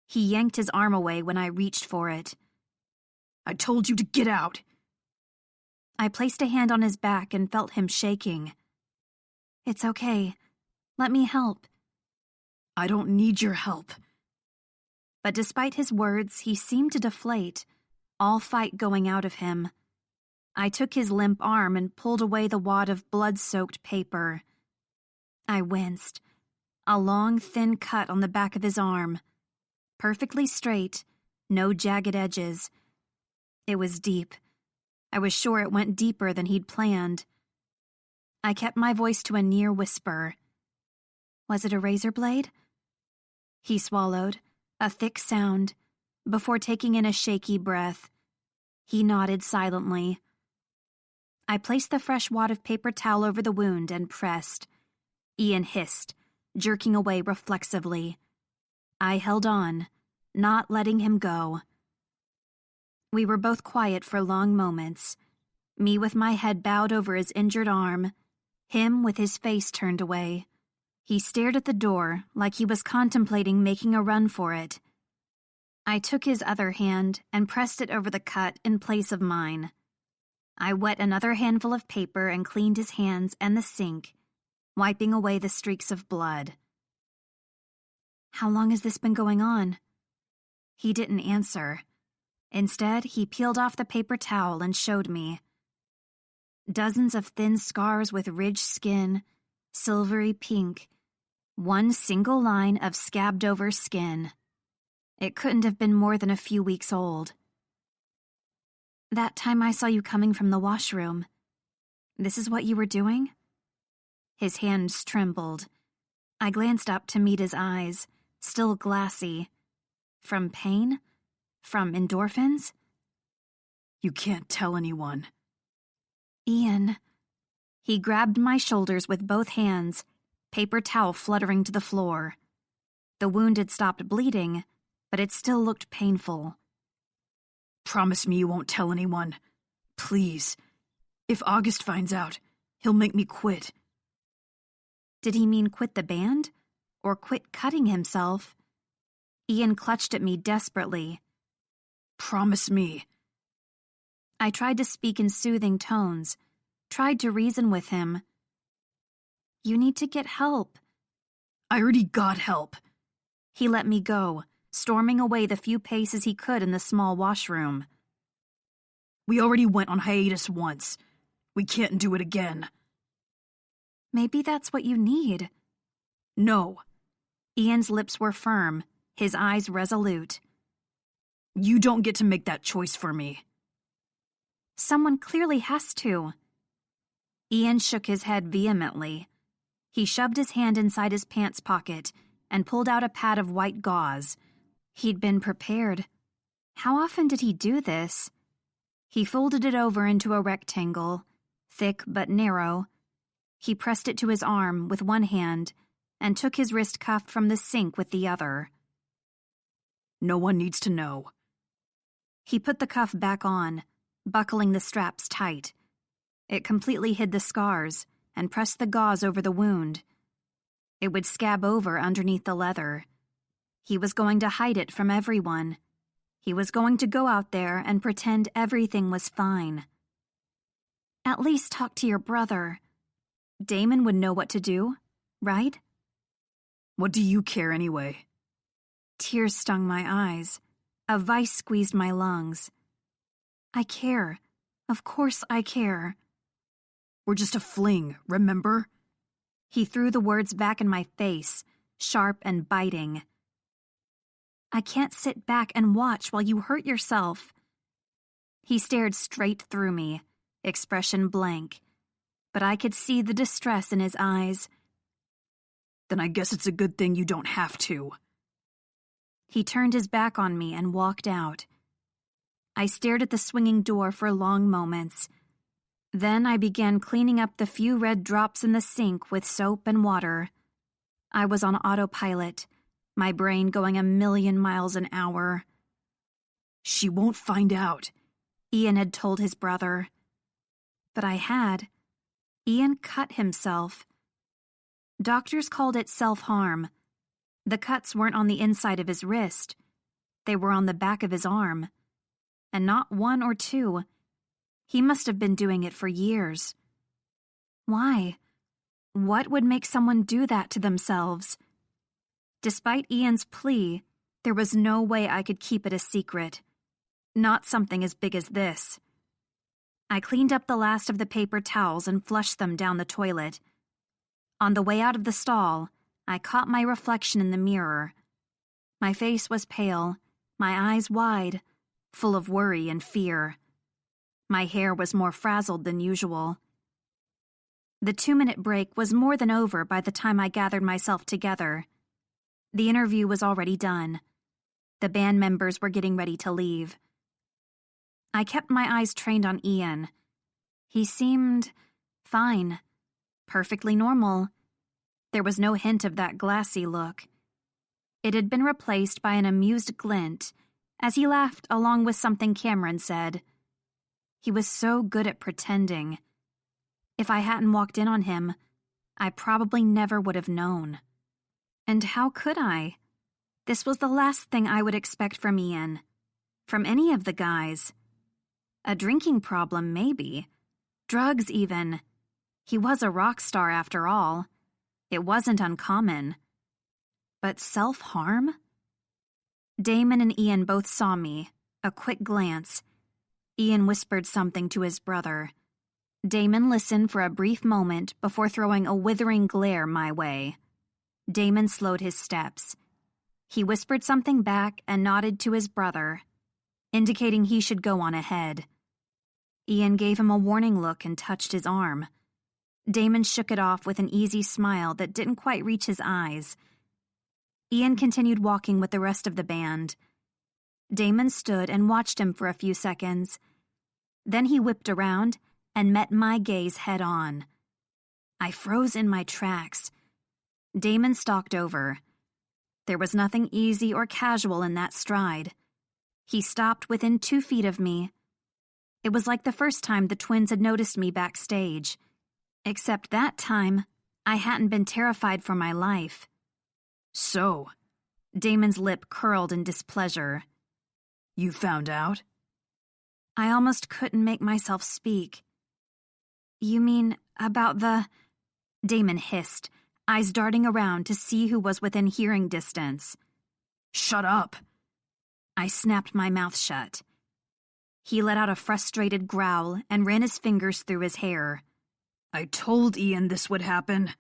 He yanked his arm away when I reached for it. "I told you to get out." I placed a hand on his back and felt him shaking. "It's okay. Let me help." "I don't need your help." But despite his words, he seemed to deflate, all fight going out of him. I took his limp arm and pulled away the wad of blood-soaked paper. I winced. A long, thin cut on the back of his arm. Perfectly straight, no jagged edges. It was deep. I was sure it went deeper than he'd planned. I kept my voice to a near whisper. "Was it a razor blade?" He swallowed, a thick sound, before taking in a shaky breath. He nodded silently. I placed the fresh wad of paper towel over the wound and pressed. Ian hissed, jerking away reflexively. I held on, not letting him go. We were both quiet for long moments, me with my head bowed over his injured arm, him with his face turned away. He stared at the door like he was contemplating making a run for it. I took his other hand and pressed it over the cut in place of mine. I wet another handful of paper and cleaned his hands and the sink, wiping away the streaks of blood. "How long has this been going on?" He didn't answer. Instead, he peeled off the paper towel and showed me. Dozens of thin scars with ridged skin, silvery pink, one single line of scabbed-over skin. It couldn't have been more than a few weeks old. "That time I saw you coming from the washroom. This is what you were doing?" His hands trembled. I glanced up to meet his eyes, still glassy. From pain? From endorphins? "You can't tell anyone." "Ian." He grabbed my shoulders with both hands, paper towel fluttering to the floor. The wound had stopped bleeding, but it still looked painful. "Promise me you won't tell anyone. Please. If August finds out, he'll make me quit." Did he mean quit the band? Or quit cutting himself? Ian clutched at me desperately. "Promise me." I tried to speak in soothing tones, tried to reason with him. "You need to get help." "I already got help." He let me go, storming away the few paces he could in the small washroom. "We already went on hiatus once. We can't do it again." "Maybe that's what you need." "No." Ian's lips were firm, his eyes resolute. "You don't get to make that choice for me." "Someone clearly has to." Ian shook his head vehemently. He shoved his hand inside his pants pocket and pulled out a pad of white gauze. He'd been prepared. How often did he do this? He folded it over into a rectangle, thick but narrow. He pressed it to his arm with one hand and took his wrist cuff from the sink with the other. No one needs to know. He put the cuff back on, buckling the straps tight. It completely hid the scars and pressed the gauze over the wound. It would scab over underneath the leather. He was going to hide it from everyone. He was going to go out there and pretend everything was fine. At least talk to your brother. Damon would know what to do, right? What do you care anyway? Tears stung my eyes. A vice squeezed my lungs. I care. Of course I care. We're just a fling, remember? He threw the words back in my face, sharp and biting. I can't sit back and watch while you hurt yourself. He stared straight through me, expression blank, but I could see the distress in his eyes. Then I guess it's a good thing you don't have to. He turned his back on me and walked out. I stared at the swinging door for long moments. Then I began cleaning up the few red drops in the sink with soap and water. I was on autopilot, my brain going 1,000,000 miles an hour. She won't find out, Ian had told his brother. But I had. Ian cut himself. Doctors called it self-harm. The cuts weren't on the inside of his wrist. They were on the back of his arm. And not one or two. He must have been doing it for years. Why? What would make someone do that to themselves? Despite Ian's plea, there was no way I could keep it a secret. Not something as big as this. I cleaned up the last of the paper towels and flushed them down the toilet. On the way out of the stall, I caught my reflection in the mirror. My face was pale, my eyes wide, full of worry and fear. My hair was more frazzled than usual. The 2-minute break was more than over by the time I gathered myself together. The interview was already done. The band members were getting ready to leave. I kept my eyes trained on Ian. He seemed fine, perfectly normal. There was no hint of that glassy look. It had been replaced by an amused glint as he laughed along with something Cameron said. He was so good at pretending. If I hadn't walked in on him, I probably never would have known. And how could I? This was the last thing I would expect from Ian. From any of the guys. A drinking problem, maybe. Drugs, even. He was a rock star after all. It wasn't uncommon. But self-harm? Damon and Ian both saw me, a quick glance. Ian whispered something to his brother. Damon listened for a brief moment before throwing a withering glare my way. Damon slowed his steps. He whispered something back and nodded to his brother, indicating he should go on ahead. Ian gave him a warning look and touched his arm. Damon shook it off with an easy smile that didn't quite reach his eyes. Ian continued walking with the rest of the band. Damon stood and watched him for a few seconds. Then he whipped around and met my gaze head on. I froze in my tracks. Damon stalked over. There was nothing easy or casual in that stride. He stopped within 2 feet of me. It was like the first time the twins had noticed me backstage. Except that time, I hadn't been terrified for my life. So, Damon's lip curled in displeasure. You found out? I almost couldn't make myself speak. You mean about the... Damon hissed, eyes darting around to see who was within hearing distance. Shut up! I snapped my mouth shut. He let out a frustrated growl and ran his fingers through his hair. I told Ian this would happen.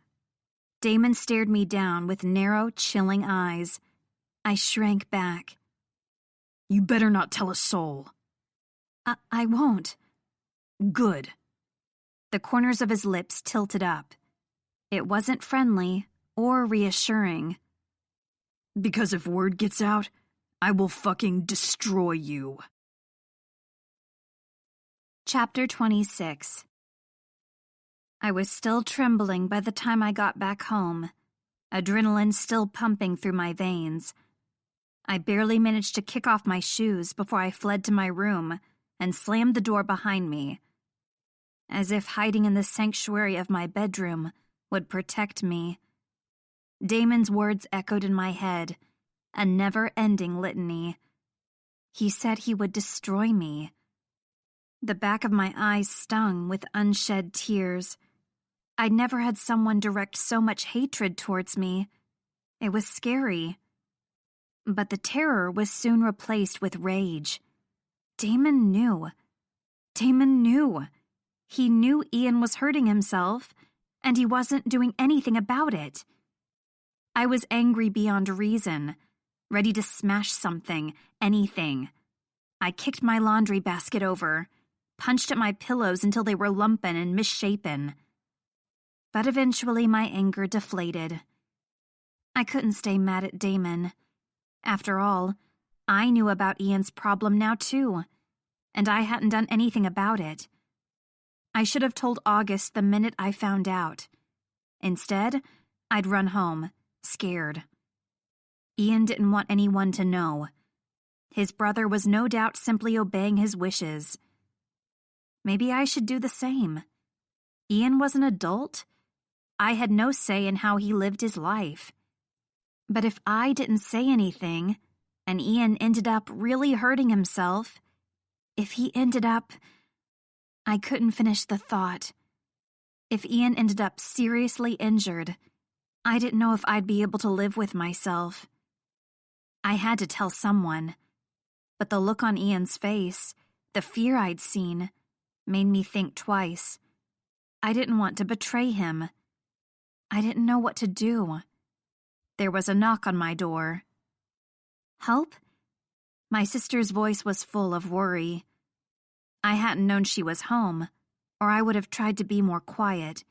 Damon stared me down with narrow, chilling eyes. I shrank back. You better not tell a soul. I won't. Good. The corners of his lips tilted up. It wasn't friendly or reassuring. Because if word gets out, I will fucking destroy you. Chapter 26. I was still trembling by the time I got back home, adrenaline still pumping through my veins. I barely managed to kick off my shoes before I fled to my room and slammed the door behind me, as if hiding in the sanctuary of my bedroom would protect me. Damon's words echoed in my head, a never-ending litany. He said he would destroy me. The back of my eyes stung with unshed tears. I'd never had someone direct so much hatred towards me. It was scary. But the terror was soon replaced with rage. Damon knew. Damon knew. He knew Ian was hurting himself, and he wasn't doing anything about it. I was angry beyond reason, ready to smash something, anything. I kicked my laundry basket over, punched at my pillows until they were lumpen and misshapen. But eventually my anger deflated. I couldn't stay mad at Damon. After all, I knew about Ian's problem now too, and I hadn't done anything about it. I should have told August the minute I found out. Instead, I'd run home, scared. Ian didn't want anyone to know. His brother was no doubt simply obeying his wishes. Maybe I should do the same. Ian was an adult. I had no say in how he lived his life. But if I didn't say anything, and Ian ended up really hurting himself, if he ended up... I couldn't finish the thought. If Ian ended up seriously injured, I didn't know if I'd be able to live with myself. I had to tell someone, but the look on Ian's face, the fear I'd seen, made me think twice. I didn't want to betray him. I didn't know what to do. There was a knock on my door. Help? My sister's voice was full of worry. I hadn't known she was home, or I would have tried to be more quiet.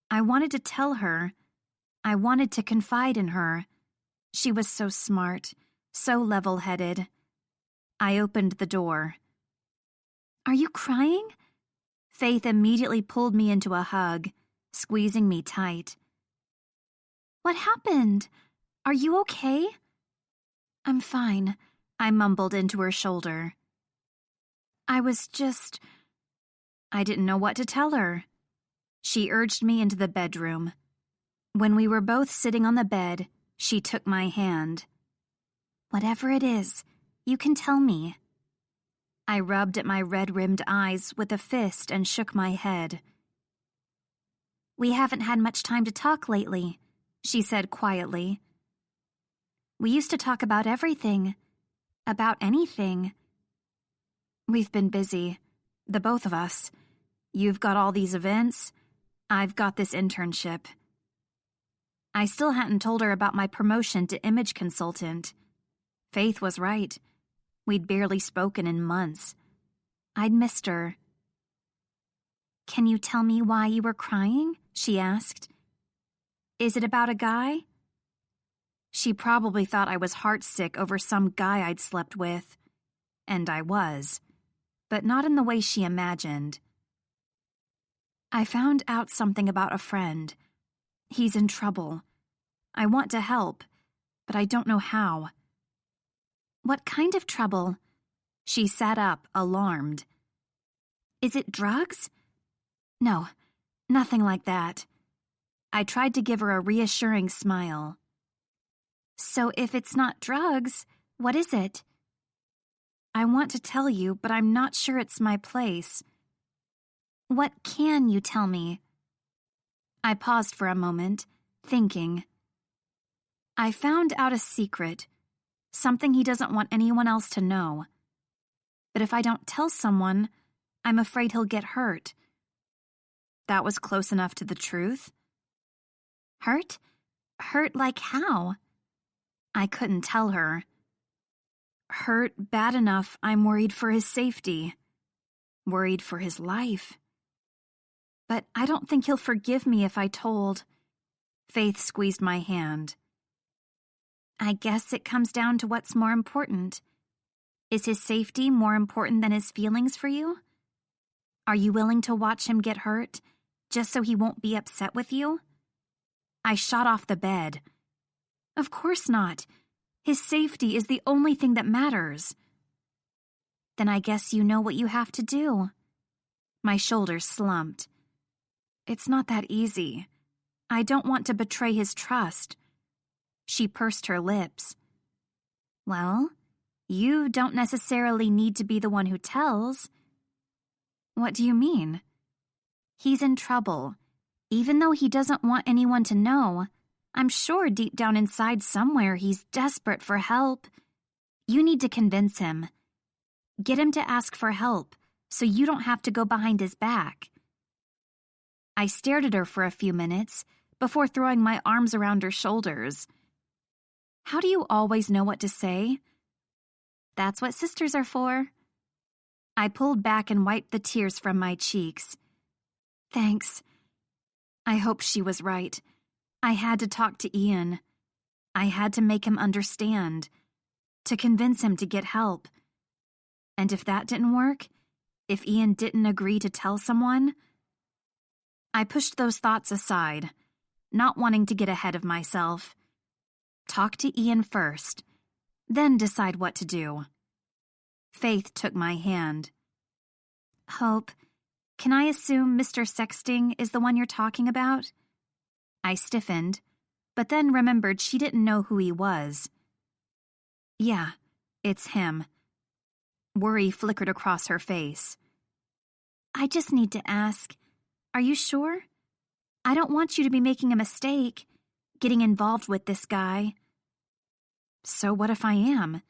I wanted to tell her. I wanted to confide in her. She was so smart, so level-headed. I opened the door. Are you crying? Faith immediately pulled me into a hug, squeezing me tight. What happened? Are you okay? I'm fine, I mumbled into her shoulder. I didn't know what to tell her. She urged me into the bedroom. When we were both sitting on the bed, she took my hand. Whatever it is, you can tell me. I rubbed at my red-rimmed eyes with a fist and shook my head. We haven't had much time to talk lately, she said quietly. We used to talk about everything. About anything. We've been busy, the both of us. You've got all these events. I've got this internship. I still hadn't told her about my promotion to image consultant. Faith was right. We'd barely spoken in months. I'd missed her. Can you tell me why you were crying? She asked. Is it about a guy? She probably thought I was heartsick over some guy I'd slept with. And I was. But not in the way she imagined. I found out something about a friend. He's in trouble. I want to help, but I don't know how. What kind of trouble? She sat up, alarmed. Is it drugs? No, nothing like that. I tried to give her a reassuring smile. So if it's not drugs, what is it? I want to tell you, but I'm not sure it's my place. What can you tell me? I paused for a moment, thinking. I found out a secret, something he doesn't want anyone else to know. But if I don't tell someone, I'm afraid he'll get hurt. That was close enough to the truth. Hurt? Hurt like how? I couldn't tell her. Hurt bad enough I'm worried for his safety. Worried for his life. But I don't think he'll forgive me if I told. Faith squeezed my hand. I guess it comes down to what's more important. Is his safety more important than his feelings for you? Are you willing to watch him get hurt, just so he won't be upset with you? I shot off the bed. Of course not. His safety is the only thing that matters. Then I guess you know what you have to do. My shoulders slumped. It's not that easy. I don't want to betray his trust. She pursed her lips. Well, you don't necessarily need to be the one who tells. What do you mean? He's in trouble. Even though he doesn't want anyone to know, I'm sure deep down inside somewhere he's desperate for help. You need to convince him. Get him to ask for help, so you don't have to go behind his back. I stared at her for a few minutes before throwing my arms around her shoulders. How do you always know what to say? That's what sisters are for. I pulled back and wiped the tears from my cheeks. Thanks. I hoped she was right. I had to talk to Ian. I had to make him understand, to convince him to get help. And if that didn't work, if Ian didn't agree to tell someone, I pushed those thoughts aside, not wanting to get ahead of myself. Talk to Ian first, then decide what to do. Faith took my hand. Hope, can I assume Mr. Sexting is the one you're talking about? I stiffened, but then remembered she didn't know who he was. Yeah, it's him. Worry flickered across her face. I just need to ask, are you sure? I don't want you to be making a mistake, getting involved with this guy. So what if I am?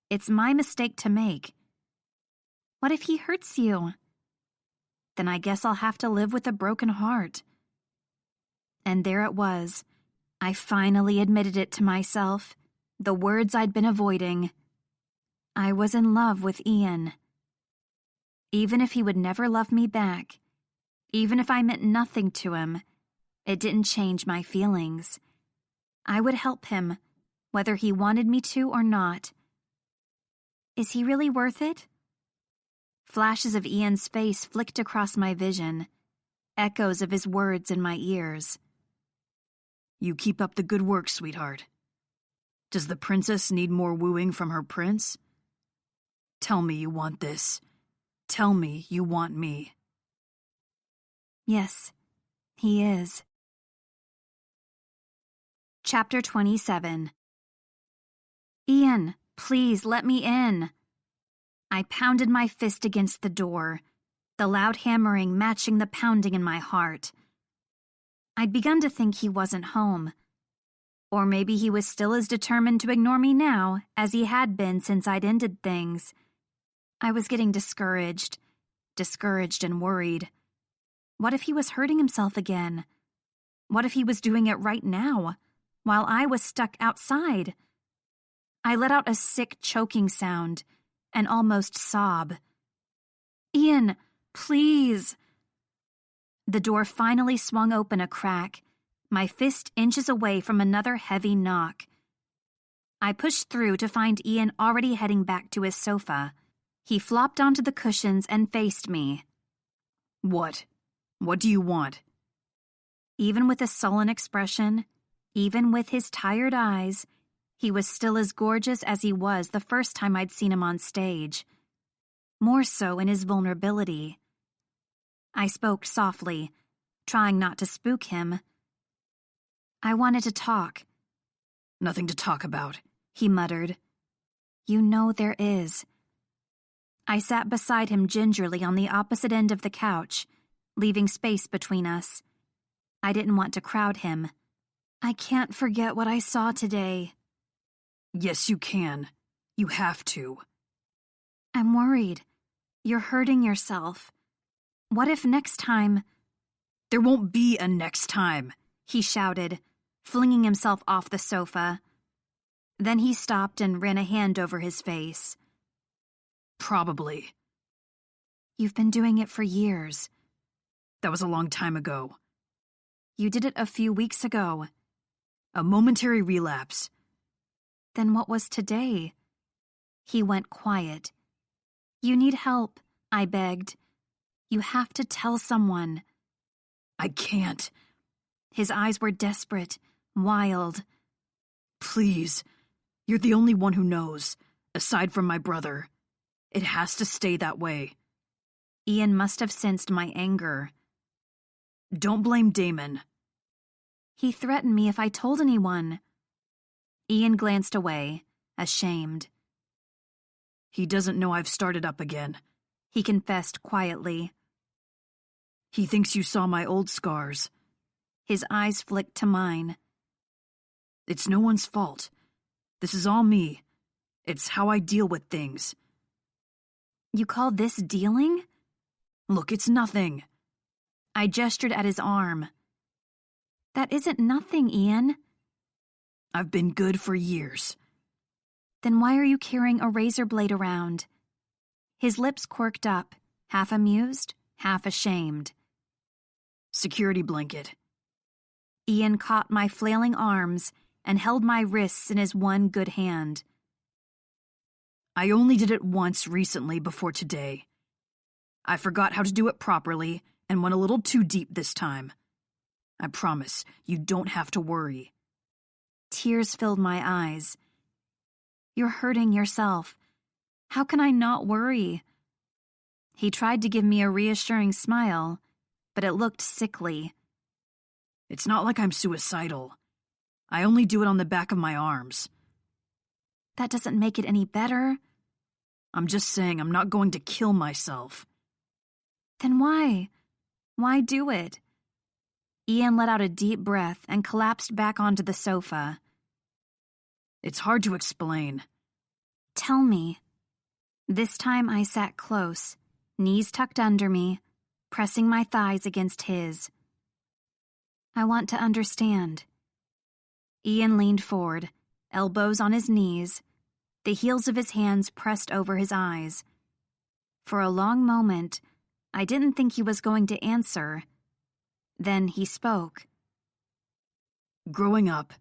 It's my mistake to make. What if he hurts you? Then I guess I'll have to live with a broken heart. And there it was. I finally admitted it to myself, the words I'd been avoiding. I was in love with Ian. Even if he would never love me back, even if I meant nothing to him, it didn't change my feelings. I would help him, whether he wanted me to or not. Is he really worth it? Flashes of Ian's face flicked across my vision, echoes of his words in my ears. You keep up the good work, sweetheart. Does the princess need more wooing from her prince? Tell me you want this. Tell me you want me. Yes, he is. Chapter 27. Ian, please let me in. I pounded my fist against the door, the loud hammering matching the pounding in my heart. I'd begun to think he wasn't home. Or maybe he was still as determined to ignore me now as he had been since I'd ended things. I was getting discouraged and worried. What if he was hurting himself again? What if he was doing it right now, while I was stuck outside? I let out a sick, choking sound, an almost sob. Ian, please. The door finally swung open a crack, my fist inches away from another heavy knock. I pushed through to find Ian already heading back to his sofa. He flopped onto the cushions and faced me. What? What do you want? Even with a sullen expression, even with his tired eyes, he was still as gorgeous as he was the first time I'd seen him on stage. More so in his vulnerability. I spoke softly, trying not to spook him. I wanted to talk. Nothing to talk about, he muttered. You know there is. I sat beside him gingerly on the opposite end of the couch, leaving space between us. I didn't want to crowd him. I can't forget what I saw today. Yes, you can. You have to. I'm worried. You're hurting yourself. What if next time... There won't be a next time, he shouted, flinging himself off the sofa. Then he stopped and ran a hand over his face. Probably. You've been doing it for years. That was a long time ago. You did it a few weeks ago. A momentary relapse. Then what was today? He went quiet. You need help, I begged. You have to tell someone. I can't. His eyes were desperate, wild. Please. You're the only one who knows, aside from my brother. It has to stay that way. Ian must have sensed my anger. Don't blame Damon. He threatened me if I told anyone. Ian glanced away, ashamed. He doesn't know I've started up again, he confessed quietly. He thinks you saw my old scars. His eyes flicked to mine. It's no one's fault. This is all me. It's how I deal with things. You call this dealing? Look, it's nothing. I gestured at his arm. That isn't nothing, Ian. I've been good for years. Then why are you carrying a razor blade around? His lips quirked up, half amused, half ashamed. Security blanket. Ian caught my flailing arms and held my wrists in his one good hand. I only did it once recently before today. I forgot how to do it properly and went a little too deep this time. I promise, you don't have to worry. Tears filled my eyes. You're hurting yourself. How can I not worry? He tried to give me a reassuring smile, but it looked sickly. It's not like I'm suicidal. I only do it on the back of my arms. That doesn't make it any better. I'm just saying I'm not going to kill myself. Then why? Why do it? Ian let out a deep breath and collapsed back onto the sofa. It's hard to explain. Tell me. This time I sat close, knees tucked under me, pressing my thighs against his. I want to understand. Ian leaned forward, elbows on his knees, the heels of his hands pressed over his eyes. For a long moment, I didn't think he was going to answer. Then he spoke. Growing up,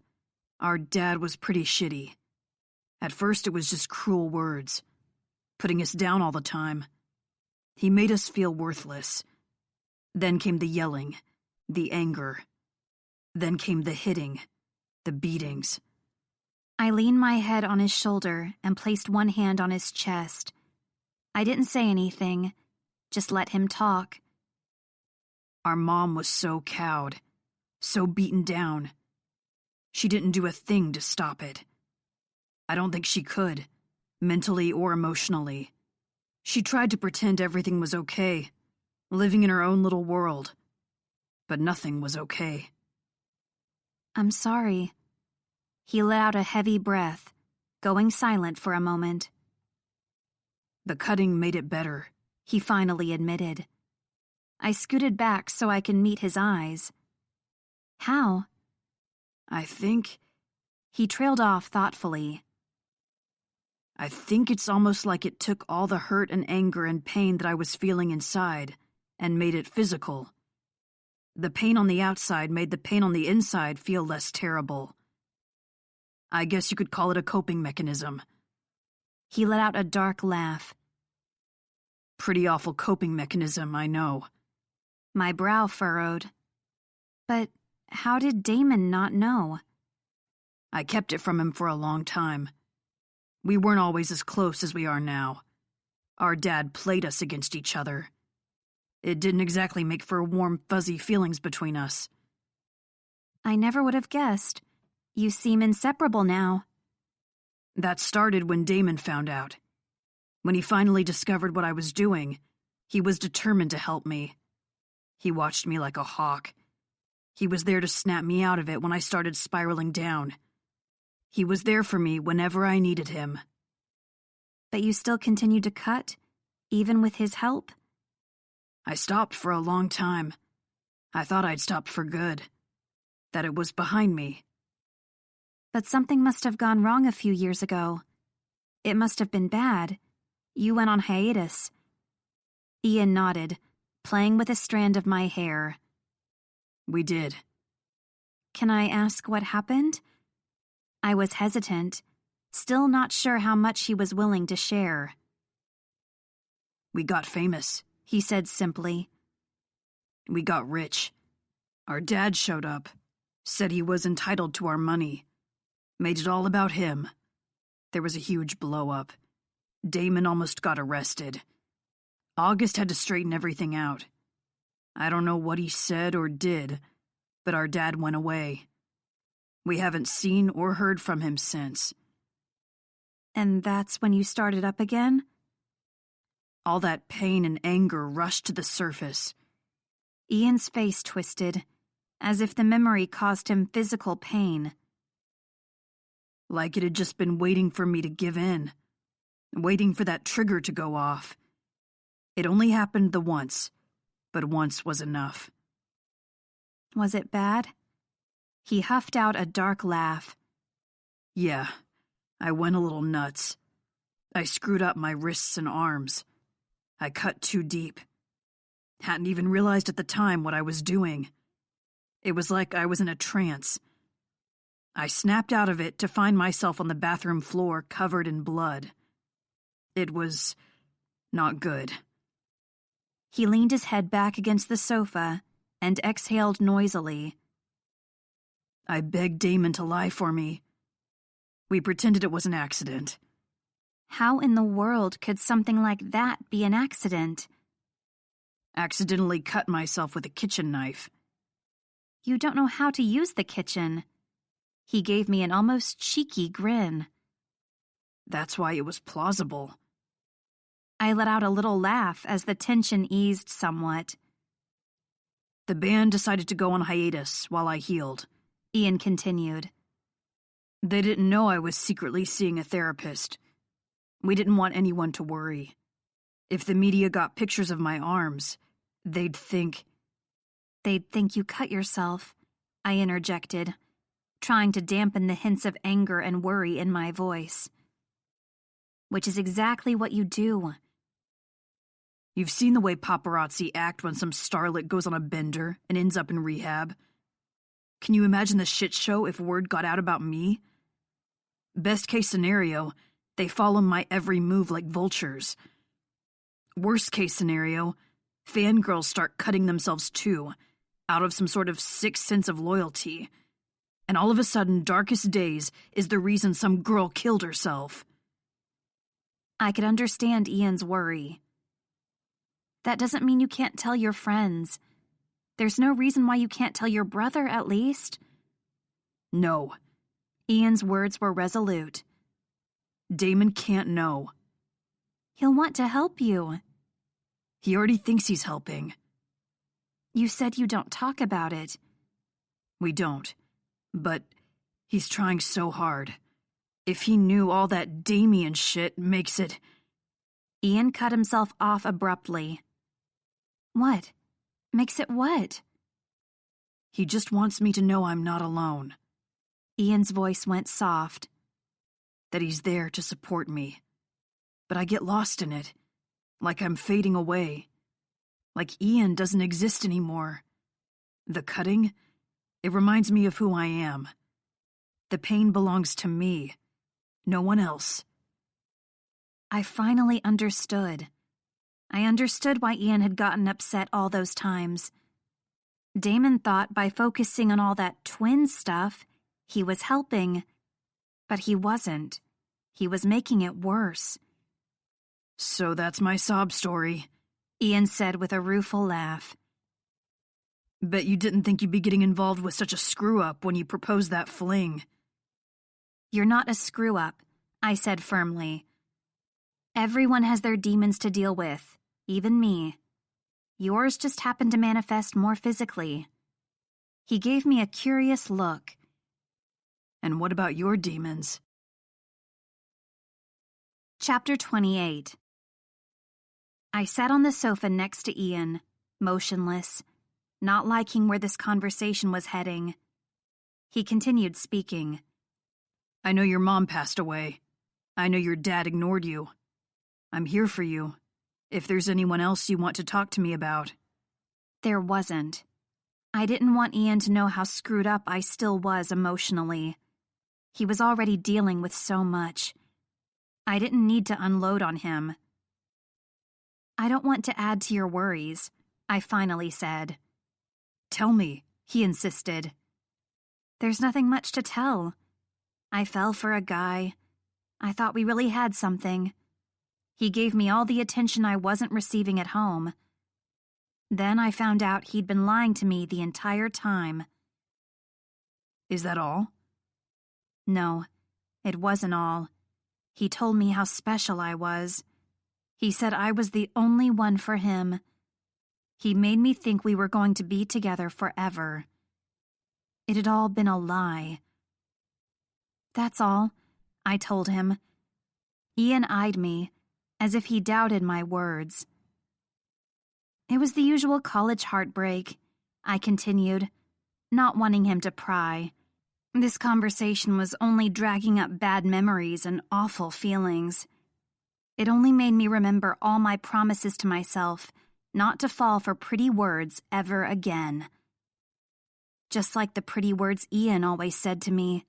our dad was pretty shitty. At first it was just cruel words, putting us down all the time. He made us feel worthless. Then came the yelling, the anger. Then came the hitting, the beatings. I leaned my head on his shoulder and placed one hand on his chest. I didn't say anything, just let him talk. Our mom was so cowed, so beaten down. She didn't do a thing to stop it. I don't think she could, mentally or emotionally. She tried to pretend everything was okay, living in her own little world. But nothing was okay. I'm sorry. He let out a heavy breath, going silent for a moment. The cutting made it better, he finally admitted. I scooted back so I could meet his eyes. How? I think... He trailed off thoughtfully. I think it's almost like it took all the hurt and anger and pain that I was feeling inside and made it physical. The pain on the outside made the pain on the inside feel less terrible. I guess you could call it a coping mechanism. He let out a dark laugh. Pretty awful coping mechanism, I know. My brow furrowed. But how did Damon not know? I kept it from him for a long time. We weren't always as close as we are now. Our dad played us against each other. It didn't exactly make for warm, fuzzy feelings between us. I never would have guessed. You seem inseparable now. That started when Damon found out. When he finally discovered what I was doing, he was determined to help me. He watched me like a hawk. He was there to snap me out of it when I started spiraling down. He was there for me whenever I needed him. But you still continued to cut, even with his help? I stopped for a long time. I thought I'd stopped for good. That it was behind me. But something must have gone wrong a few years ago. It must have been bad. You went on hiatus. Ian nodded, playing with a strand of my hair. We did. Can I ask what happened? I was hesitant, still not sure how much he was willing to share. We got famous, he said simply. We got rich. Our dad showed up, said he was entitled to our money, made it all about him. There was a huge blow-up. Damon almost got arrested. August had to straighten everything out. I don't know what he said or did, but our dad went away. We haven't seen or heard from him since. And that's when you started up again? All that pain and anger rushed to the surface. Ian's face twisted, as if the memory caused him physical pain. Like it had just been waiting for me to give in, waiting for that trigger to go off. It only happened the once, but once was enough. Was it bad? He huffed out a dark laugh. Yeah, I went a little nuts. I screwed up my wrists and arms. I cut too deep. Hadn't even realized at the time what I was doing. It was like I was in a trance. I snapped out of it to find myself on the bathroom floor covered in blood. It was not good. He leaned his head back against the sofa and exhaled noisily. I begged Damon to lie for me. We pretended it was an accident. How in the world could something like that be an accident? Accidentally cut myself with a kitchen knife. You don't know how to use the kitchen. He gave me an almost cheeky grin. That's why it was plausible. I let out a little laugh as the tension eased somewhat. The band decided to go on hiatus while I healed. Ian continued. They didn't know I was secretly seeing a therapist. We didn't want anyone to worry. If the media got pictures of my arms, they'd think you cut yourself, I interjected, trying to dampen the hints of anger and worry in my voice. Which is exactly what you do. You've seen the way paparazzi act when some starlet goes on a bender and ends up in rehab. Can you imagine the shit show if word got out about me? Best case scenario, they follow my every move like vultures. Worst case scenario, fangirls start cutting themselves too, out of some sort of sick sense of loyalty. And all of a sudden, Darkest Days is the reason some girl killed herself. I could understand Ian's worry. That doesn't mean you can't tell your friends. There's no reason why you can't tell your brother, at least. No. Ian's words were resolute. Damon can't know. He'll want to help you. He already thinks he's helping. You said you don't talk about it. We don't. But he's trying so hard. If he knew all that Damien shit makes it... Ian cut himself off abruptly. What? Makes it what? He just wants me to know I'm not alone. Ian's voice went soft. That he's there to support me. But I get lost in it. Like I'm fading away. Like Ian doesn't exist anymore. The cutting, it reminds me of who I am. The pain belongs to me. No one else. I finally understood. I understood why Ian had gotten upset all those times. Damon thought by focusing on all that twin stuff, he was helping. But he wasn't. He was making it worse. So that's my sob story, Ian said with a rueful laugh. Bet you didn't think you'd be getting involved with such a screw-up when you proposed that fling. You're not a screw-up, I said firmly. Everyone has their demons to deal with, even me. Yours just happened to manifest more physically. He gave me a curious look. And what about your demons? Chapter 28. I sat on the sofa next to Ian, motionless, not liking where this conversation was heading. He continued speaking. I know your mom passed away. I know your dad ignored you. I'm here for you, if there's anyone else you want to talk to me about. There wasn't. I didn't want Ian to know how screwed up I still was emotionally. He was already dealing with so much. I didn't need to unload on him. I don't want to add to your worries, I finally said. Tell me, he insisted. There's nothing much to tell. I fell for a guy. I thought we really had something. He gave me all the attention I wasn't receiving at home. Then I found out he'd been lying to me the entire time. Is that all? No, it wasn't all. He told me how special I was. He said I was the only one for him. He made me think we were going to be together forever. It had all been a lie. That's all, I told him. Ian eyed me, as if he doubted my words. It was the usual college heartbreak, I continued, not wanting him to pry. This conversation was only dragging up bad memories and awful feelings. It only made me remember all my promises to myself not to fall for pretty words ever again. Just like the pretty words Ian always said to me.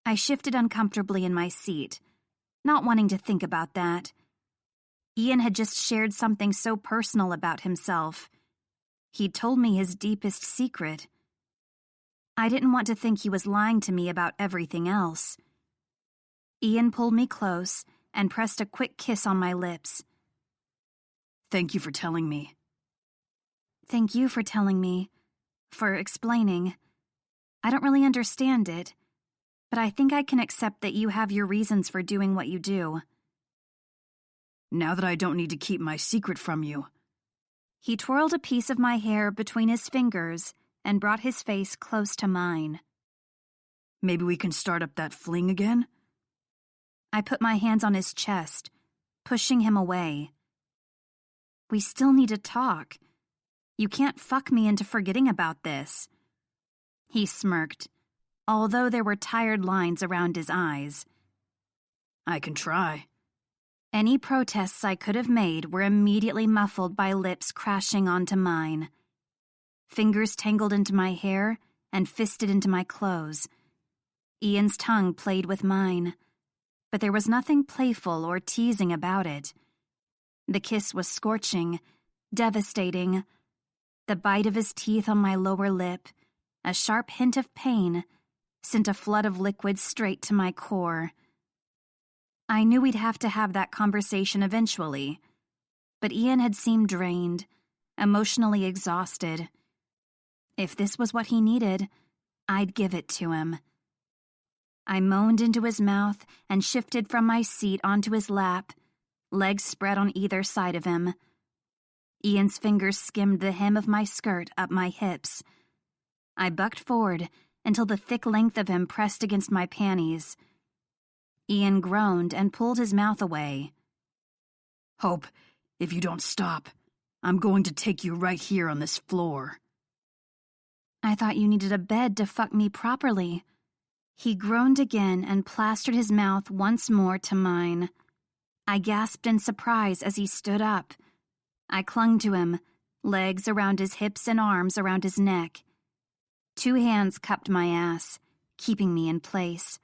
I shifted uncomfortably in my seat, not wanting to think about that. Ian had just shared something so personal about himself. He'd told me his deepest secret. I didn't want to think he was lying to me about everything else. Ian pulled me close and pressed a quick kiss on my lips. Thank you for telling me. Thank you for telling me, for explaining. I don't really understand it, but I think I can accept that you have your reasons for doing what you do. Now that I don't need to keep my secret from you. He twirled a piece of my hair between his fingers and brought his face close to mine. Maybe we can start up that fling again? I put my hands on his chest, pushing him away. We still need to talk. You can't fuck me into forgetting about this. He smirked, although there were tired lines around his eyes. I can try. Any protests I could have made were immediately muffled by lips crashing onto mine. Fingers tangled into my hair and fisted into my clothes. Ian's tongue played with mine, but there was nothing playful or teasing about it. The kiss was scorching, devastating. The bite of his teeth on my lower lip, a sharp hint of pain, sent a flood of liquid straight to my core. I knew we'd have to have that conversation eventually, but Ian had seemed drained, emotionally exhausted. If this was what he needed, I'd give it to him. I moaned into his mouth and shifted from my seat onto his lap, legs spread on either side of him. Ian's fingers skimmed the hem of my skirt up my hips. I bucked forward until the thick length of him pressed against my panties. Ian groaned and pulled his mouth away. Hope, if you don't stop, I'm going to take you right here on this floor. I thought you needed a bed to fuck me properly. He groaned again and plastered his mouth once more to mine. I gasped in surprise as he stood up. I clung to him, legs around his hips and arms around his neck. 2 hands cupped my ass, keeping me in place.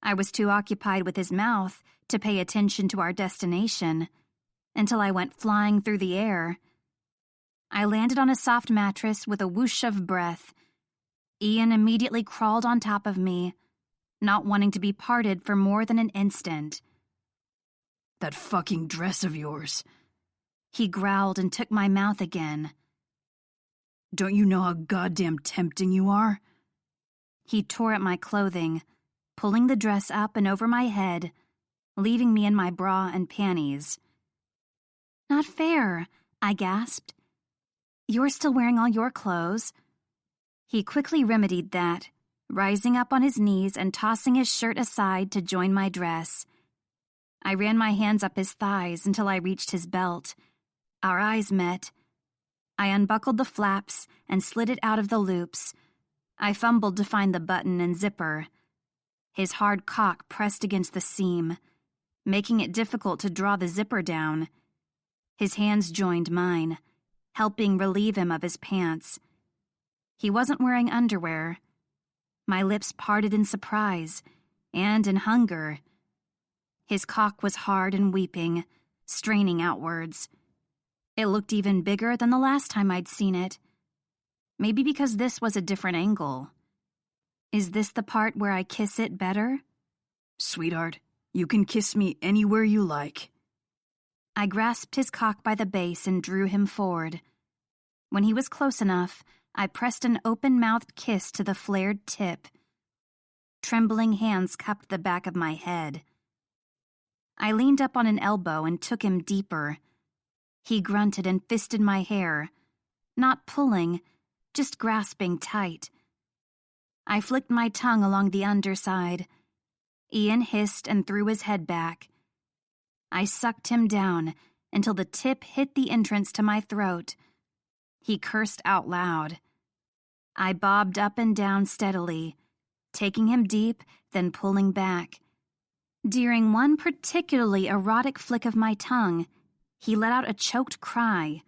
I was too occupied with his mouth to pay attention to our destination, until I went flying through the air. I landed on a soft mattress with a whoosh of breath. Ian immediately crawled on top of me, not wanting to be parted for more than an instant. That fucking dress of yours. He growled and took my mouth again. Don't you know how goddamn tempting you are? He tore at my clothing, pulling the dress up and over my head, leaving me in my bra and panties. Not fair, I gasped. You're still wearing all your clothes. He quickly remedied that, rising up on his knees and tossing his shirt aside to join my dress. I ran my hands up his thighs until I reached his belt. Our eyes met. I unbuckled the flaps and slid it out of the loops. I fumbled to find the button and zipper. His hard cock pressed against the seam, making it difficult to draw the zipper down. His hands joined mine, helping relieve him of his pants. He wasn't wearing underwear. My lips parted in surprise and in hunger. His cock was hard and weeping, straining outwards. It looked even bigger than the last time I'd seen it. Maybe because this was a different angle. Is this the part where I kiss it better? Sweetheart, you can kiss me anywhere you like. I grasped his cock by the base and drew him forward. When he was close enough, I pressed an open-mouthed kiss to the flared tip. Trembling hands cupped the back of my head. I leaned up on an elbow and took him deeper. He grunted and fisted my hair, not pulling, just grasping tight. I flicked my tongue along the underside. Ian hissed and threw his head back. I sucked him down until the tip hit the entrance to my throat. He cursed out loud. I bobbed up and down steadily, taking him deep, then pulling back. During one particularly erotic flick of my tongue, he let out a choked cry.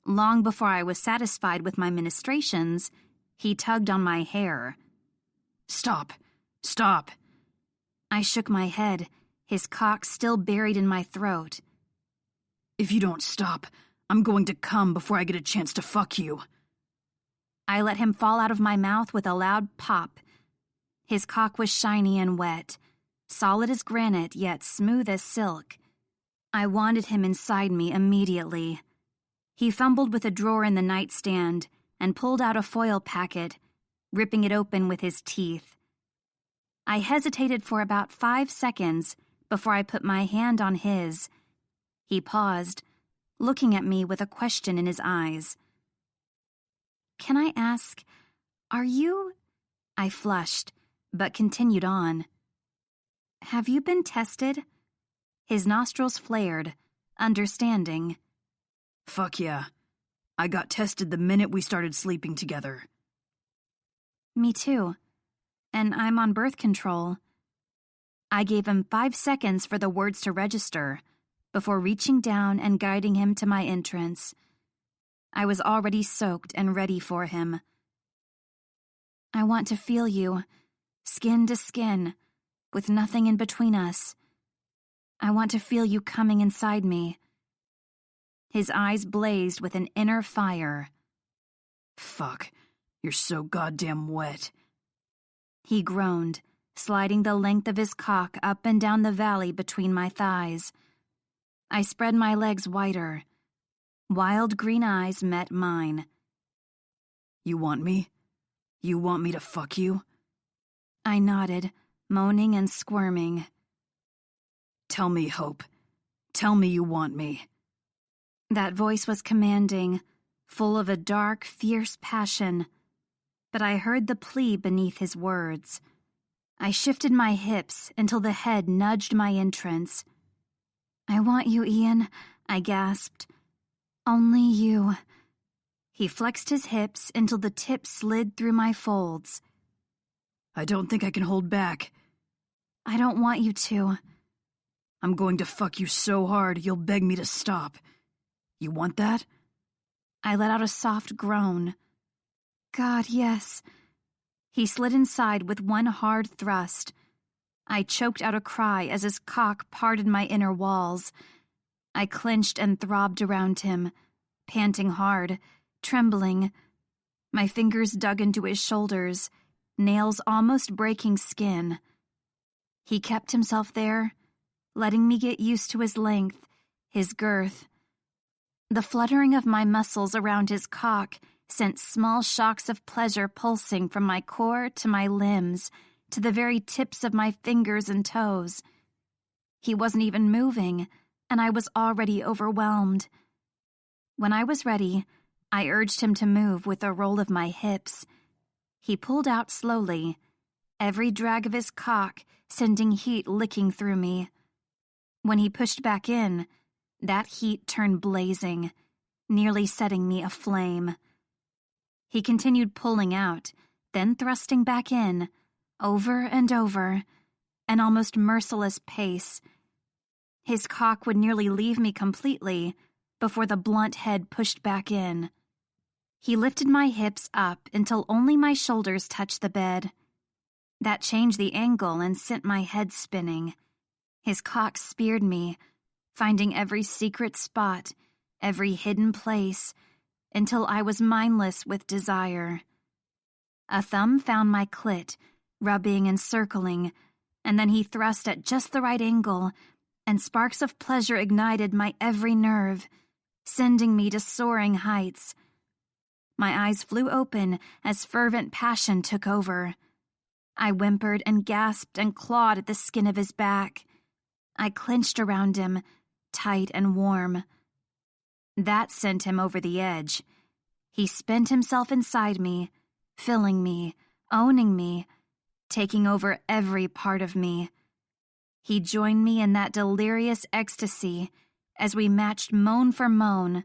Long before I was satisfied with my ministrations, he tugged on my hair. Stop! Stop! I shook my head, his cock still buried in my throat. If you don't stop, I'm going to come before I get a chance to fuck you. I let him fall out of my mouth with a loud pop. His cock was shiny and wet, solid as granite yet smooth as silk. I wanted him inside me immediately. He fumbled with a drawer in the nightstand and pulled out a foil packet, ripping it open with his teeth. I hesitated for about 5 seconds before I put my hand on his. He paused, looking at me with a question in his eyes. Can I ask, are you... I flushed, but continued on. Have you been tested? His nostrils flared, understanding. Fuck yeah. I got tested the minute we started sleeping together. Me too. And I'm on birth control. I gave him 5 seconds for the words to register before reaching down and guiding him to my entrance. I was already soaked and ready for him. I want to feel you, skin to skin, with nothing in between us. I want to feel you coming inside me. His eyes blazed with an inner fire. Fuck, you're so goddamn wet. He groaned, sliding the length of his cock up and down the valley between my thighs. I spread my legs wider. Wild green eyes met mine. You want me? You want me to fuck you? I nodded, moaning and squirming. Tell me, Hope. Tell me you want me. That voice was commanding, full of a dark, fierce passion, but I heard the plea beneath his words. I shifted my hips until the head nudged my entrance. I want you, Ian, I gasped. Only you. He flexed his hips until the tip slid through my folds. I don't think I can hold back. I don't want you to. I'm going to fuck you so hard you'll beg me to stop. You want that? I let out a soft groan. God, yes. He slid inside with one hard thrust. I choked out a cry as his cock parted my inner walls. I clenched and throbbed around him, panting hard, trembling. My fingers dug into his shoulders, nails almost breaking skin. He kept himself there, letting me get used to his length, his girth. The fluttering of my muscles around his cock sent small shocks of pleasure pulsing from my core to my limbs, to the very tips of my fingers and toes. He wasn't even moving, and I was already overwhelmed. When I was ready, I urged him to move with a roll of my hips. He pulled out slowly, every drag of his cock sending heat licking through me. When he pushed back in, that heat turned blazing, nearly setting me aflame. He continued pulling out, then thrusting back in, over and over, an almost merciless pace. His cock would nearly leave me completely before the blunt head pushed back in. He lifted my hips up until only my shoulders touched the bed. That changed the angle and sent my head spinning. His cock speared me, finding every secret spot, every hidden place, until I was mindless with desire. A thumb found my clit, rubbing and circling, and then he thrust at just the right angle, and sparks of pleasure ignited my every nerve, sending me to soaring heights. My eyes flew open as fervent passion took over. I whimpered and gasped and clawed at the skin of his back. I clenched around him, tight and warm. That sent him over the edge. He spent himself inside me, filling me, owning me, taking over every part of me. He joined me in that delirious ecstasy as we matched moan for moan,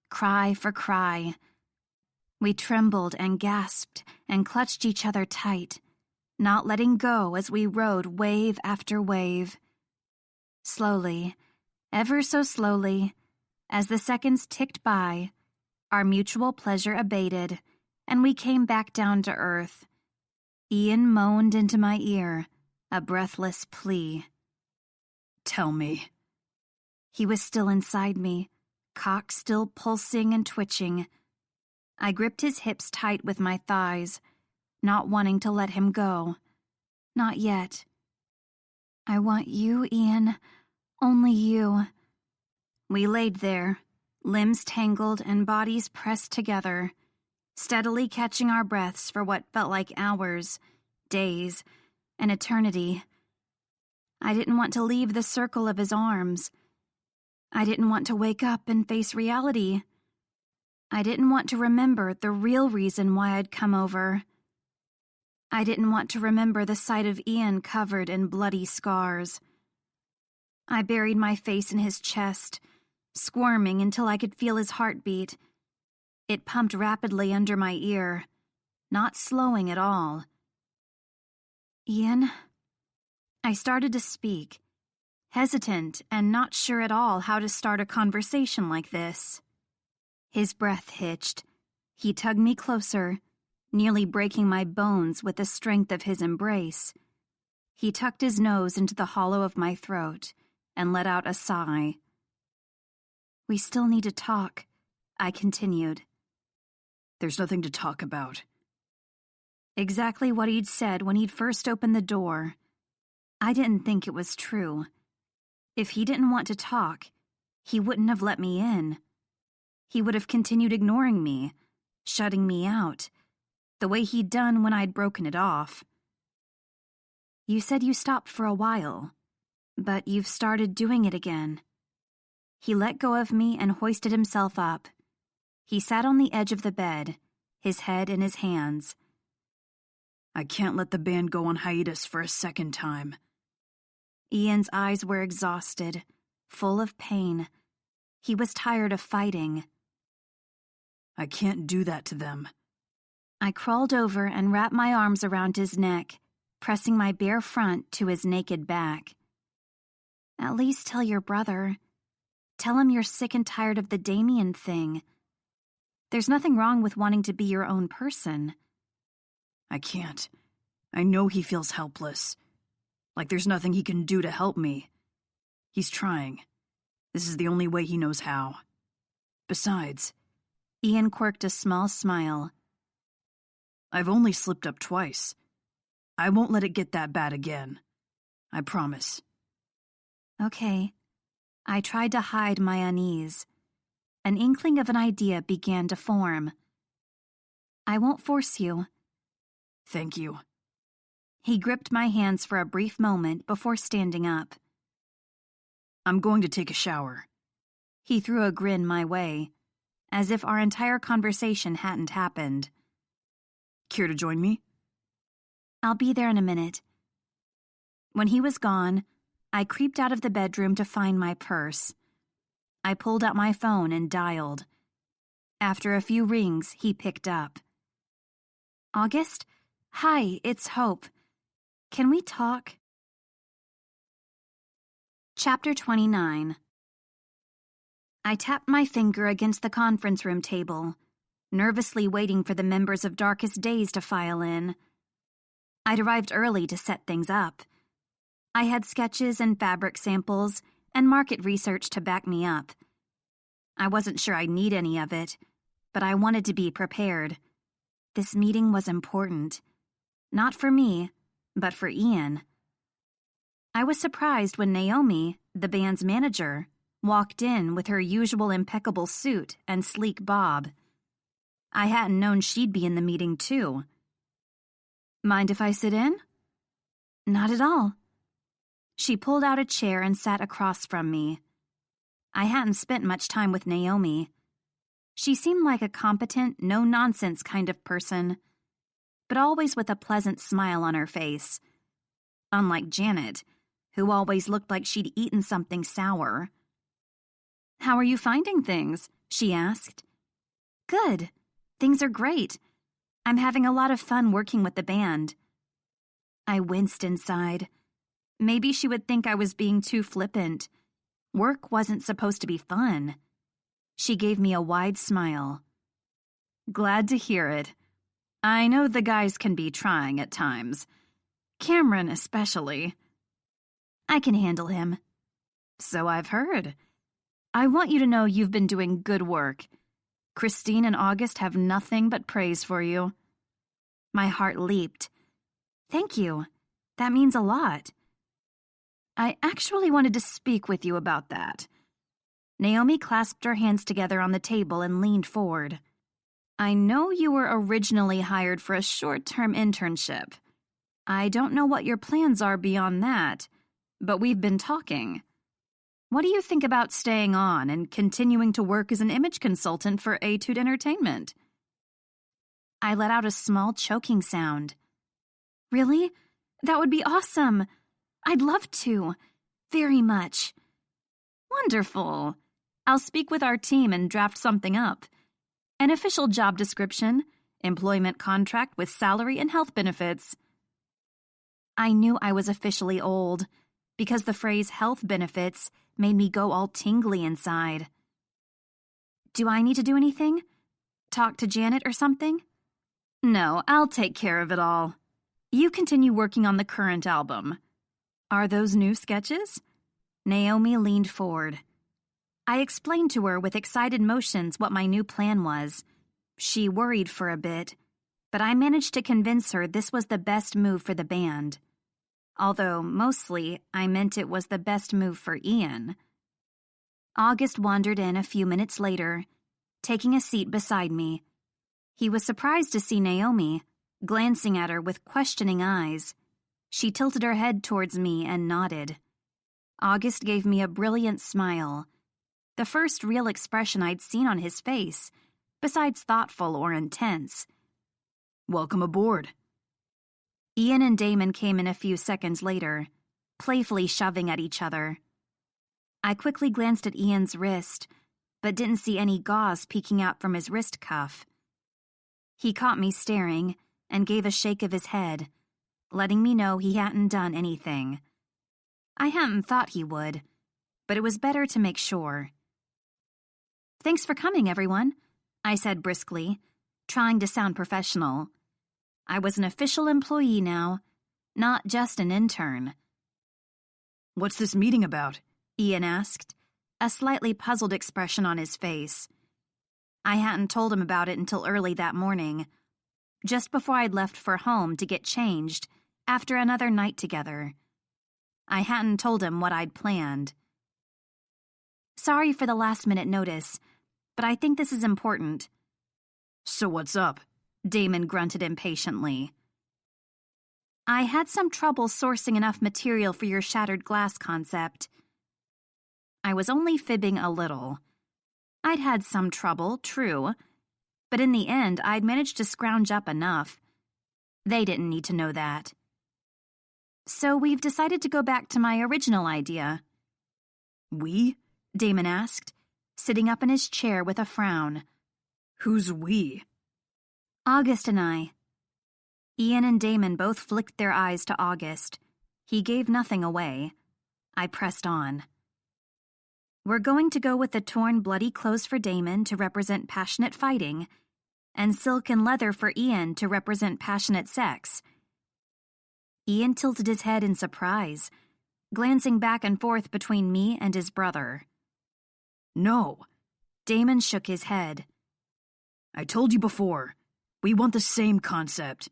cry for cry. We trembled and gasped and clutched each other tight, not letting go as we rode wave after wave. Slowly, ever so slowly, as the seconds ticked by, our mutual pleasure abated, and we came back down to earth. Ian moaned into my ear, a breathless plea. Tell me. He was still inside me, cock still pulsing and twitching. I gripped his hips tight with my thighs, not wanting to let him go. Not yet. I want you, Ian. Only you. We laid there, limbs tangled and bodies pressed together, steadily catching our breaths for what felt like hours, days, an eternity. I didn't want to leave the circle of his arms. I didn't want to wake up and face reality. I didn't want to remember the real reason why I'd come over. I didn't want to remember the sight of Ian covered in bloody scars. I buried my face in his chest, squirming until I could feel his heartbeat. It pumped rapidly under my ear, not slowing at all. Ian? I started to speak, hesitant and not sure at all how to start a conversation like this. His breath hitched. He tugged me closer, nearly breaking my bones with the strength of his embrace. He tucked his nose into the hollow of my throat and let out a sigh. We still need to talk, I continued. There's nothing to talk about. Exactly what he'd said when he'd first opened the door. I didn't think it was true. If he didn't want to talk, he wouldn't have let me in. He would have continued ignoring me, shutting me out, the way he'd done when I'd broken it off. You said you stopped for a while, but you've started doing it again. He let go of me and hoisted himself up. He sat on the edge of the bed, his head in his hands. I can't let the band go on hiatus for a second time. Ian's eyes were exhausted, full of pain. He was tired of fighting. I can't do that to them. I crawled over and wrapped my arms around his neck, pressing my bare front to his naked back. At least tell your brother. Tell him you're sick and tired of the Damien thing. There's nothing wrong with wanting to be your own person. I can't. I know he feels helpless. Like there's nothing he can do to help me. He's trying. This is the only way he knows how. Besides, Ian quirked a small smile. I've only slipped up twice. I won't let it get that bad again. I promise. Okay. I tried to hide my unease. An inkling of an idea began to form. I won't force you. Thank you. He gripped my hands for a brief moment before standing up. I'm going to take a shower. He threw a grin my way, as if our entire conversation hadn't happened. Care to join me? I'll be there in a minute. When he was gone, I creeped out of the bedroom to find my purse. I pulled out my phone and dialed. After a few rings, he picked up. August? Hi, it's Hope. Can we talk? Chapter 29. I tapped my finger against the conference room table, nervously waiting for the members of Darkest Days to file in. I'd arrived early to set things up. I had sketches and fabric samples and market research to back me up. I wasn't sure I'd need any of it, but I wanted to be prepared. This meeting was important. Not for me, but for Ian. I was surprised when Naomi, the band's manager, walked in with her usual impeccable suit and sleek bob. I hadn't known she'd be in the meeting, too. "Mind if I sit in?" "Not at all." She pulled out a chair and sat across from me. I hadn't spent much time with Naomi. She seemed like a competent, no-nonsense kind of person, but always with a pleasant smile on her face. Unlike Janet, who always looked like she'd eaten something sour. "How are you finding things?" she asked. "Good. Things are great. I'm having a lot of fun working with the band." I winced inside. Maybe she would think I was being too flippant. Work wasn't supposed to be fun. She gave me a wide smile. "Glad to hear it. I know the guys can be trying at times. Cameron especially." "I can handle him." "So I've heard. I want you to know you've been doing good work. Christine and August have nothing but praise for you." My heart leaped. "Thank you. That means a lot." "I actually wanted to speak with you about that." Naomi clasped her hands together on the table and leaned forward. "I know you were originally hired for a short-term internship. I don't know what your plans are beyond that, but we've been talking. What do you think about staying on and continuing to work as an image consultant for Etude Entertainment?" I let out a small choking sound. "Really? That would be awesome. I'd love to. Very much." "Wonderful. I'll speak with our team and draft something up. An official job description, employment contract with salary and health benefits." I knew I was officially old, because the phrase health benefits made me go all tingly inside. "Do I need to do anything? Talk to Janet or something?" "No, I'll take care of it all. You continue working on the current album. Are those new sketches?" Naomi leaned forward. I explained to her with excited motions what my new plan was. She worried for a bit, but I managed to convince her this was the best move for the band. Although, mostly, I meant it was the best move for Ian. August wandered in a few minutes later, taking a seat beside me. He was surprised to see Naomi, glancing at her with questioning eyes. She tilted her head towards me and nodded. August gave me a brilliant smile, the first real expression I'd seen on his face, besides thoughtful or intense. "Welcome aboard." Ian and Damon came in a few seconds later, playfully shoving at each other. I quickly glanced at Ian's wrist, but didn't see any gauze peeking out from his wrist cuff. He caught me staring and gave a shake of his head, letting me know he hadn't done anything. I hadn't thought he would, but it was better to make sure. "Thanks for coming, everyone," I said briskly, trying to sound professional. I was an official employee now, not just an intern. "What's this meeting about?" Ian asked, a slightly puzzled expression on his face. I hadn't told him about it until early that morning, just before I'd left for home to get changed after another night together. I hadn't told him what I'd planned. "Sorry for the last-minute notice, but I think this is important." "So what's up?" Damon grunted impatiently. "I had some trouble sourcing enough material for your shattered glass concept." I was only fibbing a little. I'd had some trouble, true, but in the end I'd managed to scrounge up enough. They didn't need to know that. "So we've decided to go back to my original idea." "We?" Damon asked, sitting up in his chair with a frown. "Who's we?" "August and I." Ian and Damon both flicked their eyes to August. He gave nothing away. I pressed on. "We're going to go with the torn, bloody clothes for Damon to represent passionate fighting, and silk and leather for Ian to represent passionate sex." Ian tilted his head in surprise, glancing back and forth between me and his brother. No, Damon shook his head. I told you before. We want the same concept.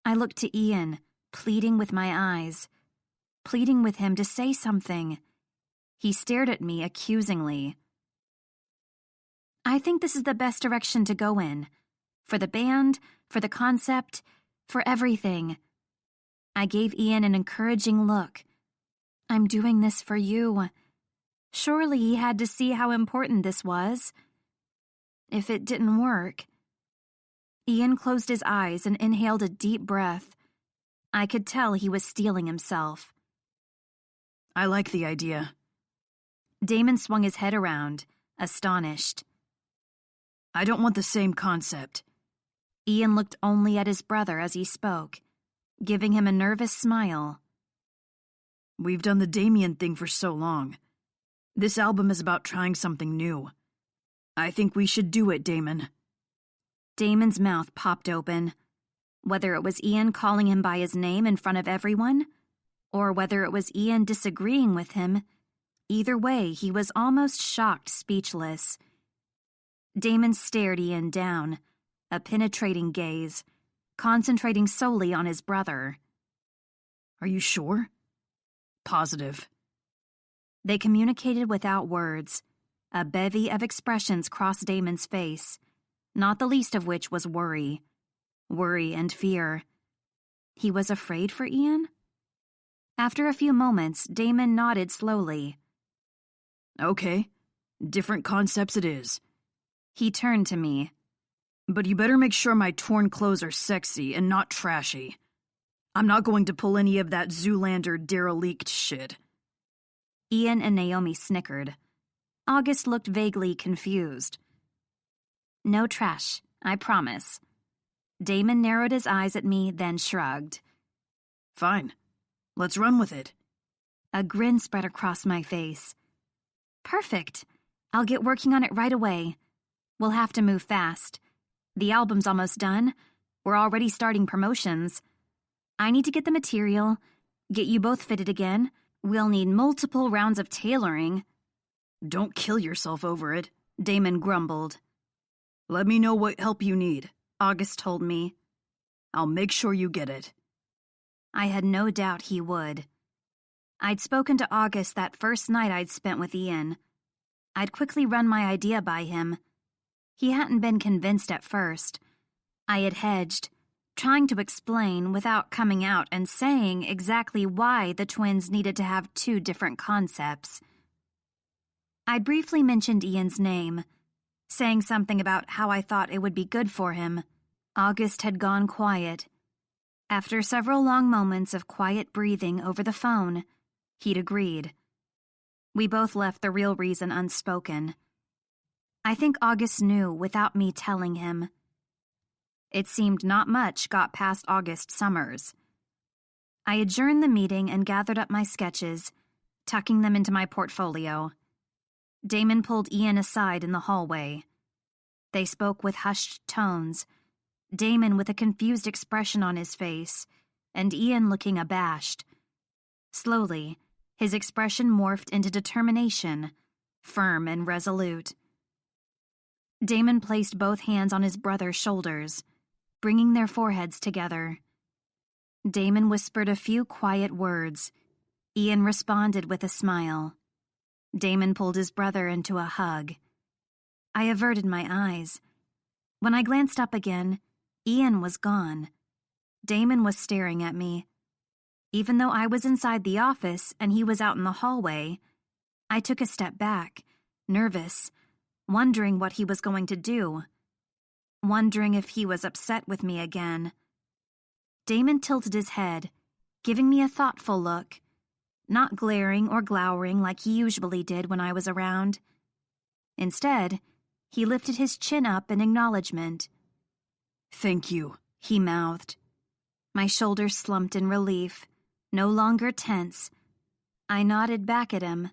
I looked to Ian, pleading with my eyes, pleading with him to say something. He stared at me accusingly. I think this is the best direction to go in. For the band, for the concept, for everything. I gave Ian an encouraging look. I'm doing this for you. Surely he had to see how important this was. If it didn't work... Ian closed his eyes and inhaled a deep breath. I could tell he was steeling himself. I like the idea. Damon swung his head around, astonished. I don't want the same concept. Ian looked only at his brother as he spoke, giving him a nervous smile. We've done the Damien thing for so long. This album is about trying something new. I think we should do it, Damon. Damon's mouth popped open. Whether it was Ian calling him by his name in front of everyone, or whether it was Ian disagreeing with him, either way, he was almost shocked speechless. Damon stared Ian down, a penetrating gaze, concentrating solely on his brother. Are you sure? Positive. They communicated without words. A bevy of expressions crossed Damon's face, not the least of which was worry. Worry and fear. He was afraid for Ian? After a few moments, Damon nodded slowly. Okay, different concepts it is. He turned to me. But you better make sure my torn clothes are sexy and not trashy. I'm not going to pull any of that Zoolander derelict shit. Ian and Naomi snickered. August looked vaguely confused. No trash, I promise. Damon narrowed his eyes at me, then shrugged. Fine. Let's run with it. A grin spread across my face. Perfect. I'll get working on it right away. We'll have to move fast. The album's almost done. We're already starting promotions. I need to get the material, get you both fitted again. We'll need multiple rounds of tailoring. Don't kill yourself over it, Damon grumbled. Let me know what help you need, August told me. I'll make sure you get it. I had no doubt he would. I'd spoken to August that first night I'd spent with Ian. I'd quickly run my idea by him. He hadn't been convinced at first. I had hedged, trying to explain without coming out and saying exactly why the twins needed to have two different concepts. I briefly mentioned Ian's name, saying something about how I thought it would be good for him. August had gone quiet. After several long moments of quiet breathing over the phone, he'd agreed. We both left the real reason unspoken. I think August knew without me telling him. It seemed not much got past August summers. I adjourned the meeting and gathered up my sketches, tucking them into my portfolio. Damon pulled Ian aside in the hallway. They spoke with hushed tones, Damon with a confused expression on his face, and Ian looking abashed. Slowly, his expression morphed into determination, firm and resolute. Damon placed both hands on his brother's shoulders, bringing their foreheads together. Damon whispered a few quiet words. Ian responded with a smile. Damon pulled his brother into a hug. I averted my eyes. When I glanced up again, Ian was gone. Damon was staring at me. Even though I was inside the office and he was out in the hallway, I took a step back, nervous, wondering what he was going to do. Wondering if he was upset with me again. Damon tilted his head, giving me a thoughtful look, not glaring or glowering like he usually did when I was around. Instead, he lifted his chin up in acknowledgement. Thank you, he mouthed. My shoulders slumped in relief, no longer tense. I nodded back at him.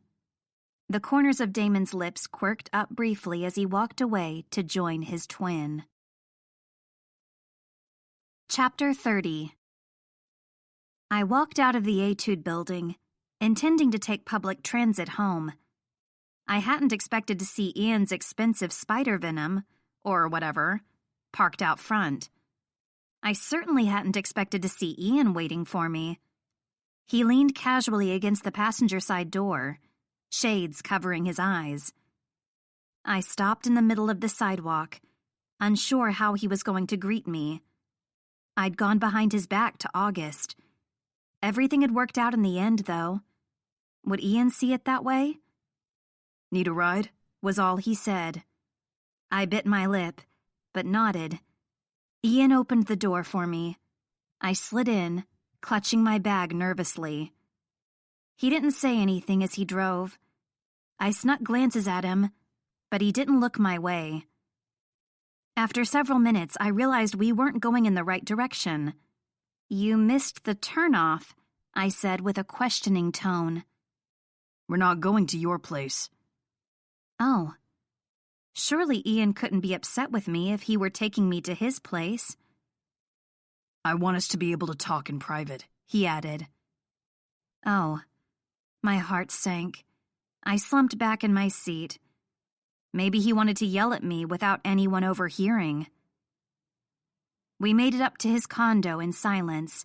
The corners of Damon's lips quirked up briefly as he walked away to join his twin. Chapter 30. I walked out of the Etude building, intending to take public transit home. I hadn't expected to see Ian's expensive spider venom, or whatever, parked out front. I certainly hadn't expected to see Ian waiting for me. He leaned casually against the passenger side door, shades covering his eyes. I stopped in the middle of the sidewalk, unsure how he was going to greet me. I'd gone behind his back to August. Everything had worked out in the end, though. Would Ian see it that way? Need a ride? Was all he said. I bit my lip, but nodded. Ian opened the door for me. I slid in, clutching my bag nervously. He didn't say anything as he drove. I snuck glances at him, but he didn't look my way. After several minutes, I realized we weren't going in the right direction. You missed the turnoff, I said with a questioning tone. We're not going to your place. Oh. Surely Ian couldn't be upset with me if he were taking me to his place. I want us to be able to talk in private, he added. Oh. My heart sank. I slumped back in my seat. Maybe he wanted to yell at me without anyone overhearing. We made it up to his condo in silence.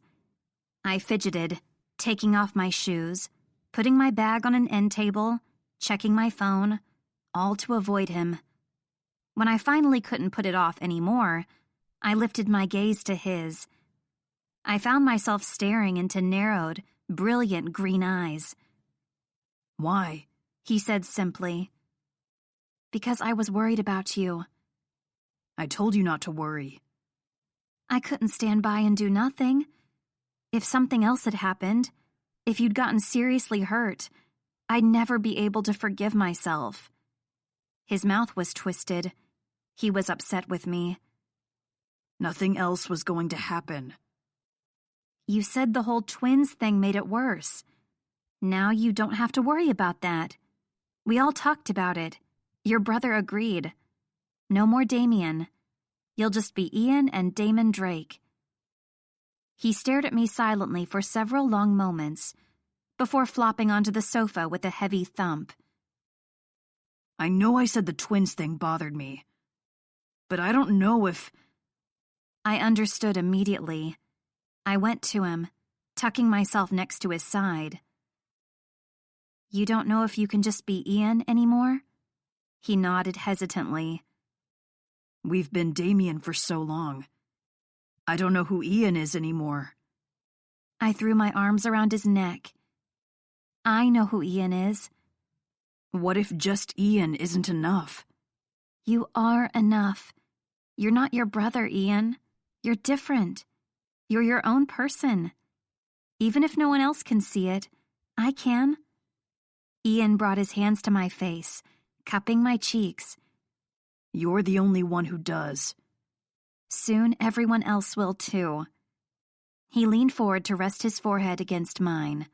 I fidgeted, taking off my shoes, putting my bag on an end table, checking my phone, all to avoid him. When I finally couldn't put it off anymore, I lifted my gaze to his. I found myself staring into narrowed, brilliant green eyes. Why? He said simply. Because I was worried about you. I told you not to worry. I couldn't stand by and do nothing. If something else had happened, if you'd gotten seriously hurt, I'd never be able to forgive myself. His mouth was twisted. He was upset with me. Nothing else was going to happen. You said the whole twins thing made it worse. Now you don't have to worry about that. We all talked about it. Your brother agreed. No more Damien. You'll just be Ian and Damon Drake. He stared at me silently for several long moments before flopping onto the sofa with a heavy thump. I know I said the twins thing bothered me, but I don't know if... I understood immediately. I went to him, tucking myself next to his side. You don't know if you can just be Ian anymore? He nodded hesitantly. We've been Damien for so long. I don't know who Ian is anymore. I threw my arms around his neck. I know who Ian is. What if just Ian isn't enough? You are enough. You're not your brother, Ian. You're different. You're your own person. Even if no one else can see it, I can. Ian brought his hands to my face, cupping my cheeks. You're the only one who does. Soon everyone else will too. He leaned forward to rest his forehead against mine.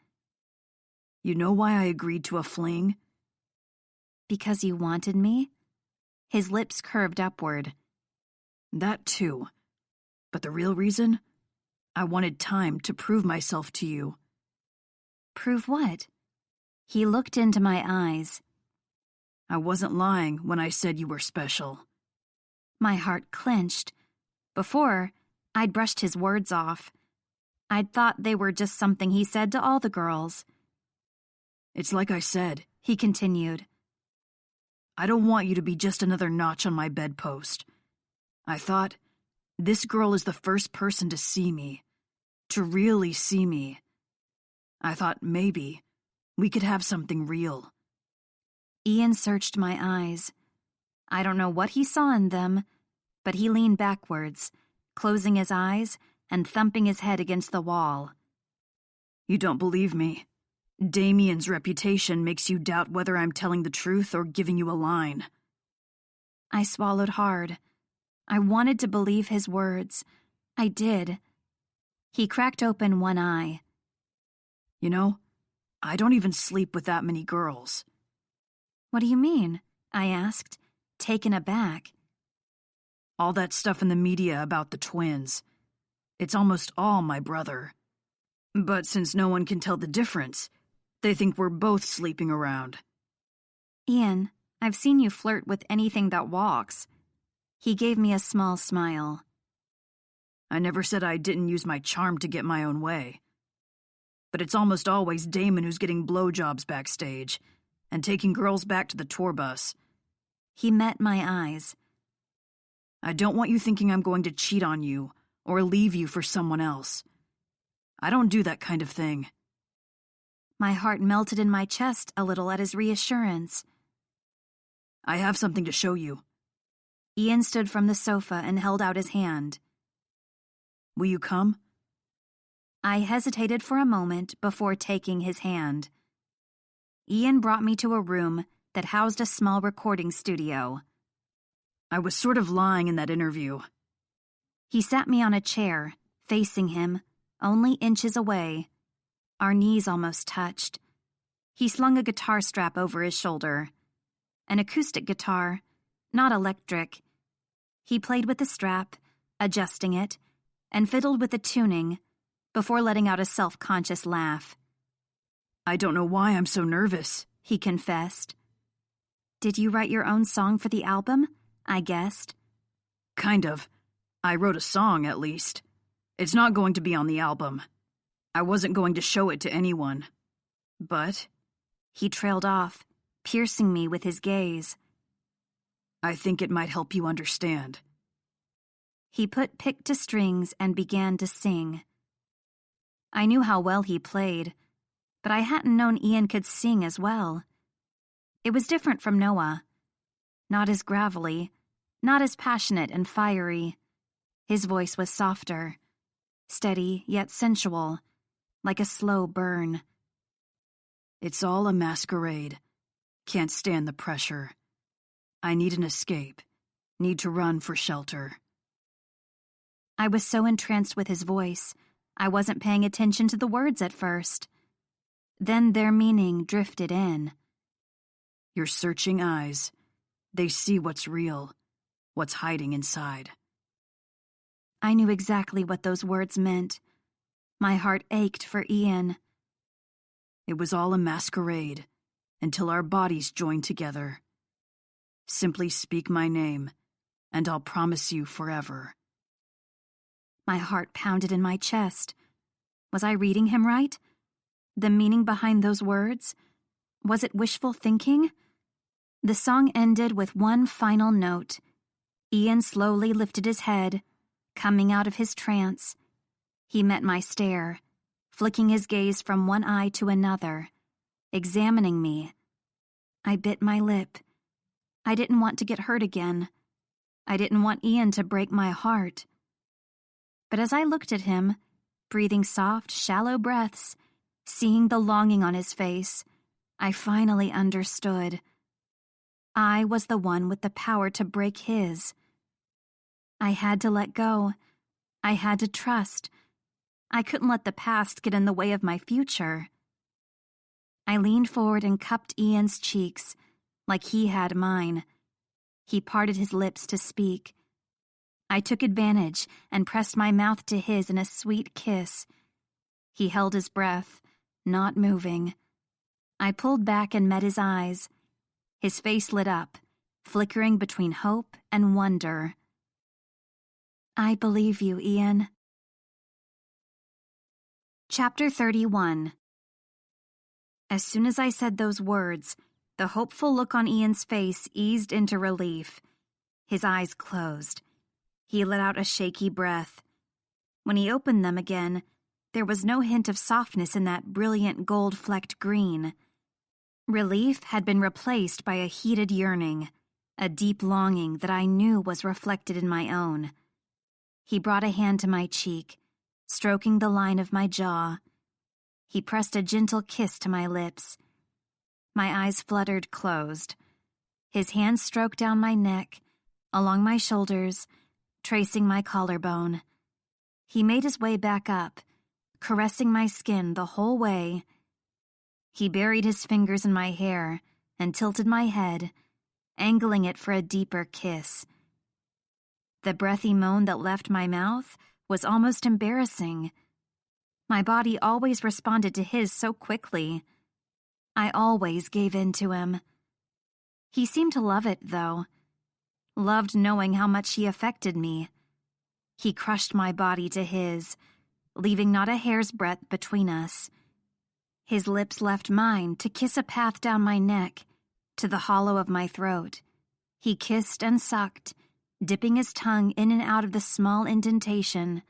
You know why I agreed to a fling? Because you wanted me? His lips curved upward. That too. But the real reason? I wanted time to prove myself to you. Prove what? He looked into my eyes. I wasn't lying when I said you were special. My heart clenched. Before, I'd brushed his words off. I'd thought they were just something he said to all the girls. It's like I said, he continued. I don't want you to be just another notch on my bedpost. I thought, this girl is the first person to see me, to really see me. I thought maybe we could have something real. Ian searched my eyes. I don't know what he saw in them, but he leaned backwards, closing his eyes and thumping his head against the wall. You don't believe me. Damien's reputation makes you doubt whether I'm telling the truth or giving you a line. I swallowed hard. I wanted to believe his words. I did. He cracked open one eye. You know, I don't even sleep with that many girls. What do you mean? I asked, taken aback. All that stuff in the media about the twins. It's almost all my brother. But since no one can tell the difference, They think we're both sleeping around. Ian, I've seen you flirt with anything that walks. He gave me a small smile. I never said I didn't use my charm to get my own way. But it's almost always Damon who's getting blowjobs backstage and taking girls back to the tour bus. He met my eyes. I don't want you thinking I'm going to cheat on you or leave you for someone else. I don't do that kind of thing. My heart melted in my chest a little at his reassurance. I have something to show you. Ian stood from the sofa and held out his hand. Will you come? I hesitated for a moment before taking his hand. Ian brought me to a room that housed a small recording studio. I was sort of lying in that interview. He sat me on a chair, facing him, only inches away. Our knees almost touched. He slung a guitar strap over his shoulder. An acoustic guitar, not electric. He played with the strap, adjusting it, and fiddled with the tuning before letting out a self-conscious laugh. I don't know why I'm so nervous, he confessed. Did you write your own song for the album? I guessed. Kind of. I wrote a song, at least. It's not going to be on the album. I wasn't going to show it to anyone. But... He trailed off, piercing me with his gaze. I think it might help you understand. He put pick to strings and began to sing. I knew how well he played, but I hadn't known Ian could sing as well. It was different from Noah. Not as gravelly, not as passionate and fiery. His voice was softer, steady yet sensual, like a slow burn. It's all a masquerade. Can't stand the pressure. I need an escape. Need to run for shelter. I was so entranced with his voice, I wasn't paying attention to the words at first. Then their meaning drifted in. Your searching eyes, they see what's real, what's hiding inside. I knew exactly what those words meant. My heart ached for Ian. It was all a masquerade, until our bodies joined together. Simply speak my name, and I'll promise you forever. My heart pounded in my chest. Was I reading him right? The meaning behind those words? Was it wishful thinking? The song ended with one final note. Ian slowly lifted his head, coming out of his trance. He met my stare, flicking his gaze from one eye to another, examining me. I bit my lip. I didn't want to get hurt again. I didn't want Ian to break my heart. But as I looked at him, breathing soft, shallow breaths, seeing the longing on his face, I finally understood. I was the one with the power to break his. I had to let go. I had to trust. I couldn't let the past get in the way of my future. I leaned forward and cupped Ian's cheeks, like he had mine. He parted his lips to speak. I took advantage and pressed my mouth to his in a sweet kiss. He held his breath, not moving. I pulled back and met his eyes. His face lit up, flickering between hope and wonder. I believe you, Ian. Chapter 31. As soon as I said those words, the hopeful look on Ian's face eased into relief. His eyes closed. He let out a shaky breath. When he opened them again, there was no hint of softness in that brilliant gold-flecked green. Relief had been replaced by a heated yearning, a deep longing that I knew was reflected in my own. He brought a hand to my cheek, stroking the line of my jaw. He pressed a gentle kiss to my lips. My eyes fluttered closed. His hand stroked down my neck, along my shoulders, tracing my collarbone. He made his way back up, caressing my skin the whole way. He buried his fingers in my hair and tilted my head, angling it for a deeper kiss. The breathy moan that left my mouth was almost embarrassing. My body always responded to his so quickly. I always gave in to him. He seemed to love it, though. Loved knowing how much he affected me. He crushed my body to his, leaving not a hair's breadth between us. His lips left mine to kiss a path down my neck, to the hollow of my throat. He kissed and sucked, dipping his tongue in and out of the small indentation,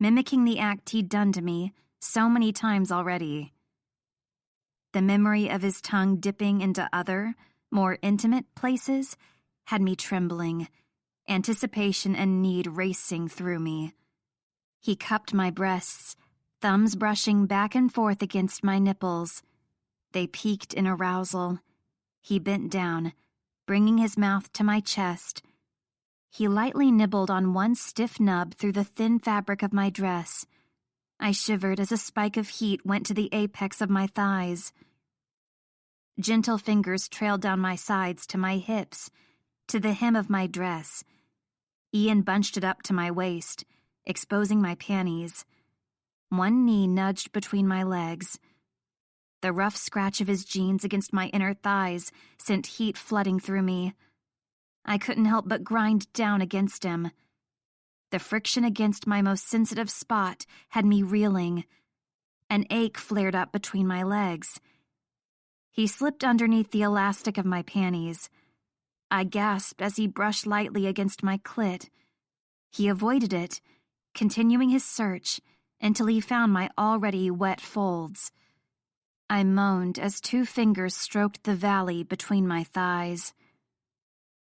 mimicking the act he'd done to me so many times already. The memory of his tongue dipping into other, more intimate places had me trembling, anticipation and need racing through me. He cupped my breasts, thumbs brushing back and forth against my nipples. They peaked in arousal. He bent down, bringing his mouth to my chest. He lightly nibbled on one stiff nub through the thin fabric of my dress. I shivered as a spike of heat went to the apex of my thighs. Gentle fingers trailed down my sides to my hips, to the hem of my dress. Ian bunched it up to my waist, exposing my panties. One knee nudged between my legs. The rough scratch of his jeans against my inner thighs sent heat flooding through me. I couldn't help but grind down against him. The friction against my most sensitive spot had me reeling. An ache flared up between my legs. He slipped underneath the elastic of my panties. I gasped as he brushed lightly against my clit. He avoided it, continuing his search until he found my already wet folds. I moaned as two fingers stroked the valley between my thighs.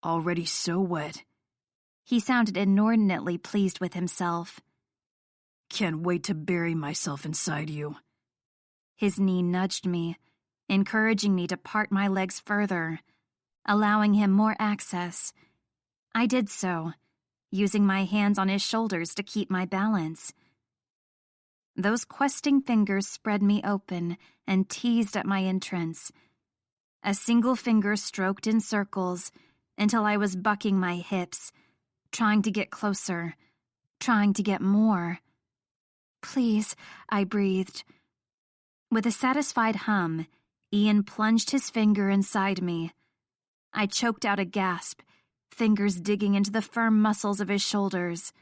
Already so wet. He sounded inordinately pleased with himself. Can't wait to bury myself inside you. His knee nudged me, encouraging me to part my legs further, allowing him more access. I did so, using my hands on his shoulders to keep my balance. Those questing fingers spread me open and teased at my entrance. A single finger stroked in circles until I was bucking my hips, trying to get closer, trying to get more. Please, I breathed. With a satisfied hum, Ian plunged his finger inside me. I choked out a gasp, fingers digging into the firm muscles of his shoulders.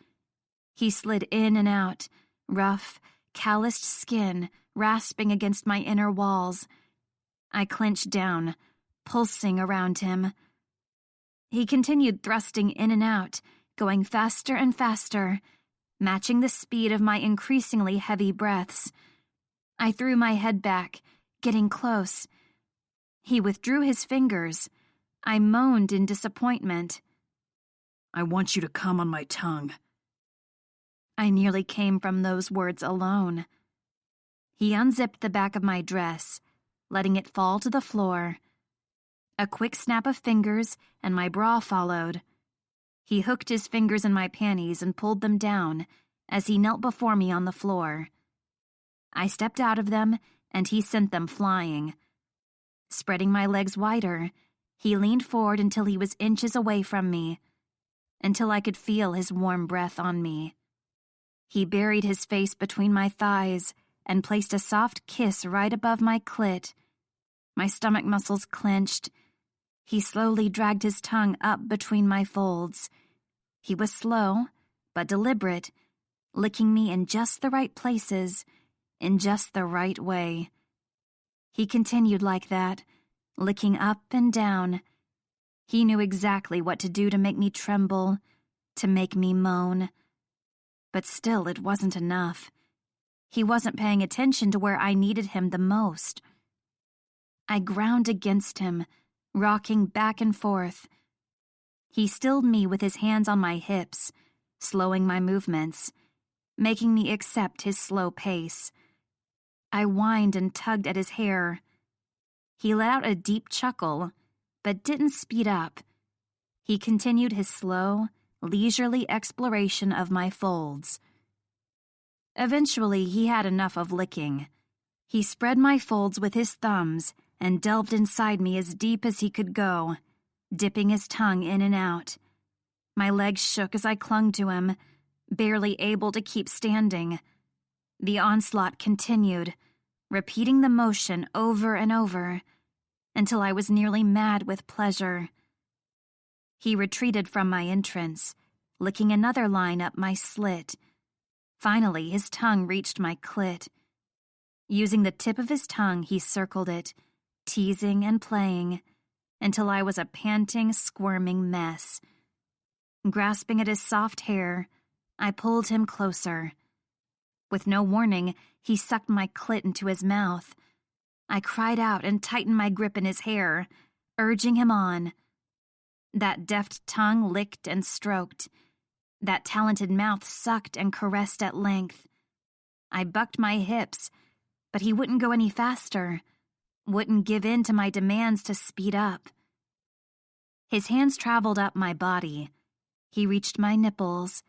He slid in and out, rough, calloused skin rasping against my inner walls. I clenched down, pulsing around him. He continued thrusting in and out, going faster and faster, matching the speed of my increasingly heavy breaths. I threw my head back, getting close. He withdrew his fingers. I moaned in disappointment. I want you to come on my tongue. I nearly came from those words alone. He unzipped the back of my dress, letting it fall to the floor. A quick snap of fingers, and my bra followed. He hooked his fingers in my panties and pulled them down as he knelt before me on the floor. I stepped out of them, and he sent them flying. Spreading my legs wider, he leaned forward until he was inches away from me, until I could feel his warm breath on me. He buried his face between my thighs and placed a soft kiss right above my clit. My stomach muscles clenched. He slowly dragged his tongue up between my folds. He was slow, but deliberate, licking me in just the right places, in just the right way. He continued like that, licking up and down. He knew exactly what to do to make me tremble, to make me moan. But still, it wasn't enough. He wasn't paying attention to where I needed him the most. I ground against him, rocking back and forth. He stilled me with his hands on my hips, slowing my movements, making me accept his slow pace. I whined and tugged at his hair. He let out a deep chuckle, but didn't speed up. He continued his slow, leisurely exploration of my folds. Eventually, he had enough of licking. He spread my folds with his thumbs and delved inside me as deep as he could go, dipping his tongue in and out. My legs shook as I clung to him, barely able to keep standing. The onslaught continued, repeating the motion over and over until I was nearly mad with pleasure. He retreated from my entrance, licking another line up my slit. Finally, his tongue reached my clit. Using the tip of his tongue, he circled it, teasing and playing, until I was a panting, squirming mess. Grasping at his soft hair, I pulled him closer. With no warning, he sucked my clit into his mouth. I cried out and tightened my grip in his hair, urging him on. That deft tongue licked and stroked. That talented mouth sucked and caressed at length. I bucked my hips, but he wouldn't go any faster, wouldn't give in to my demands to speed up. His hands traveled up my body. He reached my nipples.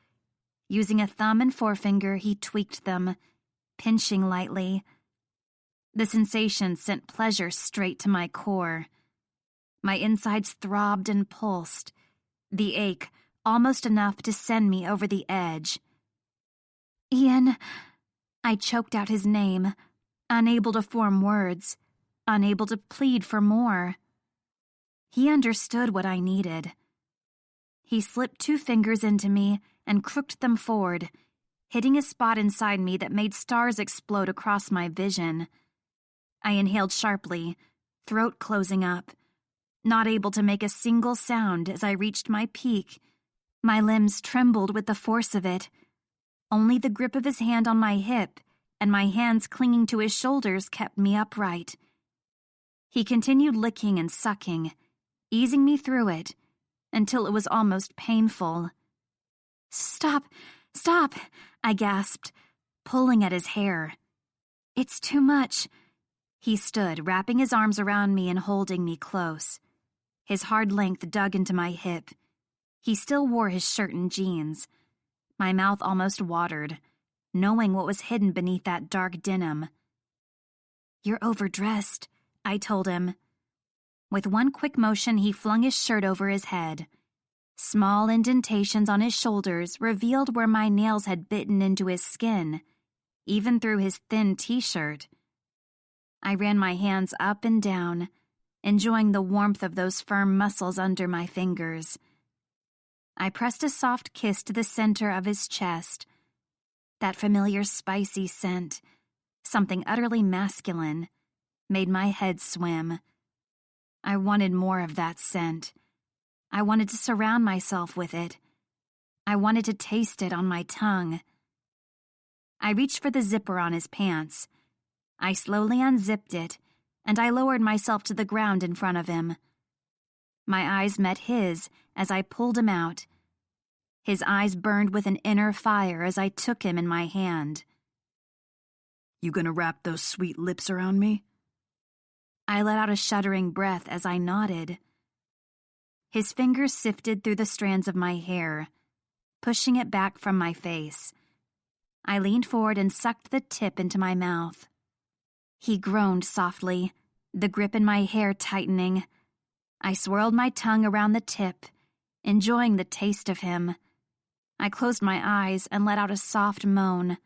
Using a thumb and forefinger, he tweaked them, pinching lightly. The sensation sent pleasure straight to my core. My insides throbbed and pulsed, the ache almost enough to send me over the edge. Ian, I choked out his name, unable to form words, unable to plead for more. He understood what I needed. He slipped 2 fingers into me and crooked them forward, hitting a spot inside me that made stars explode across my vision. I inhaled sharply, throat closing up, not able to make a single sound as I reached my peak. My limbs trembled with the force of it. Only the grip of his hand on my hip and my hands clinging to his shoulders kept me upright. He continued licking and sucking, easing me through it, until it was almost painful. Stop, stop, I gasped, pulling at his hair. It's too much. He stood, wrapping his arms around me and holding me close. His hard length dug into my hip. He still wore his shirt and jeans. My mouth almost watered, knowing what was hidden beneath that dark denim. You're overdressed, I told him. With one quick motion, he flung his shirt over his head. Small indentations on his shoulders revealed where my nails had bitten into his skin, even through his thin t-shirt. I ran my hands up and down, enjoying the warmth of those firm muscles under my fingers. I pressed a soft kiss to the center of his chest. That familiar spicy scent, something utterly masculine, made my head swim. I wanted more of that scent. I wanted to surround myself with it. I wanted to taste it on my tongue. I reached for the zipper on his pants. I slowly unzipped it, and I lowered myself to the ground in front of him. My eyes met his as I pulled him out. His eyes burned with an inner fire as I took him in my hand. You gonna wrap those sweet lips around me? I let out a shuddering breath as I nodded. His fingers sifted through the strands of my hair, pushing it back from my face. I leaned forward and sucked the tip into my mouth. He groaned softly, the grip in my hair tightening. I swirled my tongue around the tip, enjoying the taste of him. I closed my eyes and let out a soft moan.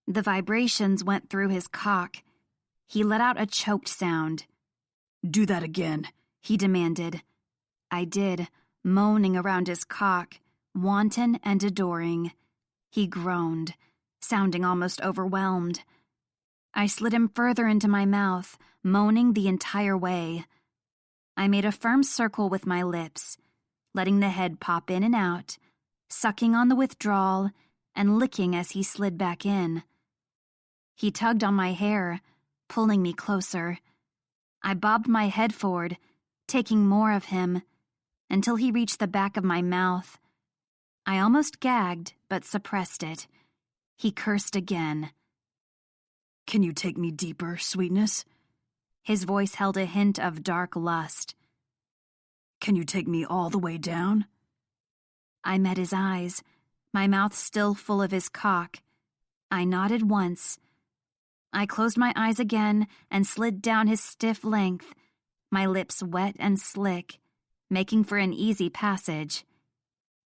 The vibrations went through his cock. He let out a choked sound. Do that again, he demanded. I did, moaning around his cock, wanton and adoring. He groaned, sounding almost overwhelmed. I slid him further into my mouth, moaning the entire way. I made a firm circle with my lips, letting the head pop in and out, sucking on the withdrawal and licking as he slid back in. He tugged on my hair, pulling me closer. I bobbed my head forward, taking more of him, until he reached the back of my mouth. I almost gagged, but suppressed it. He cursed again. Can you take me deeper, sweetness? His voice held a hint of dark lust. Can you take me all the way down? I met his eyes, my mouth still full of his cock. I nodded once. I closed my eyes again and slid down his stiff length, my lips wet and slick, making for an easy passage.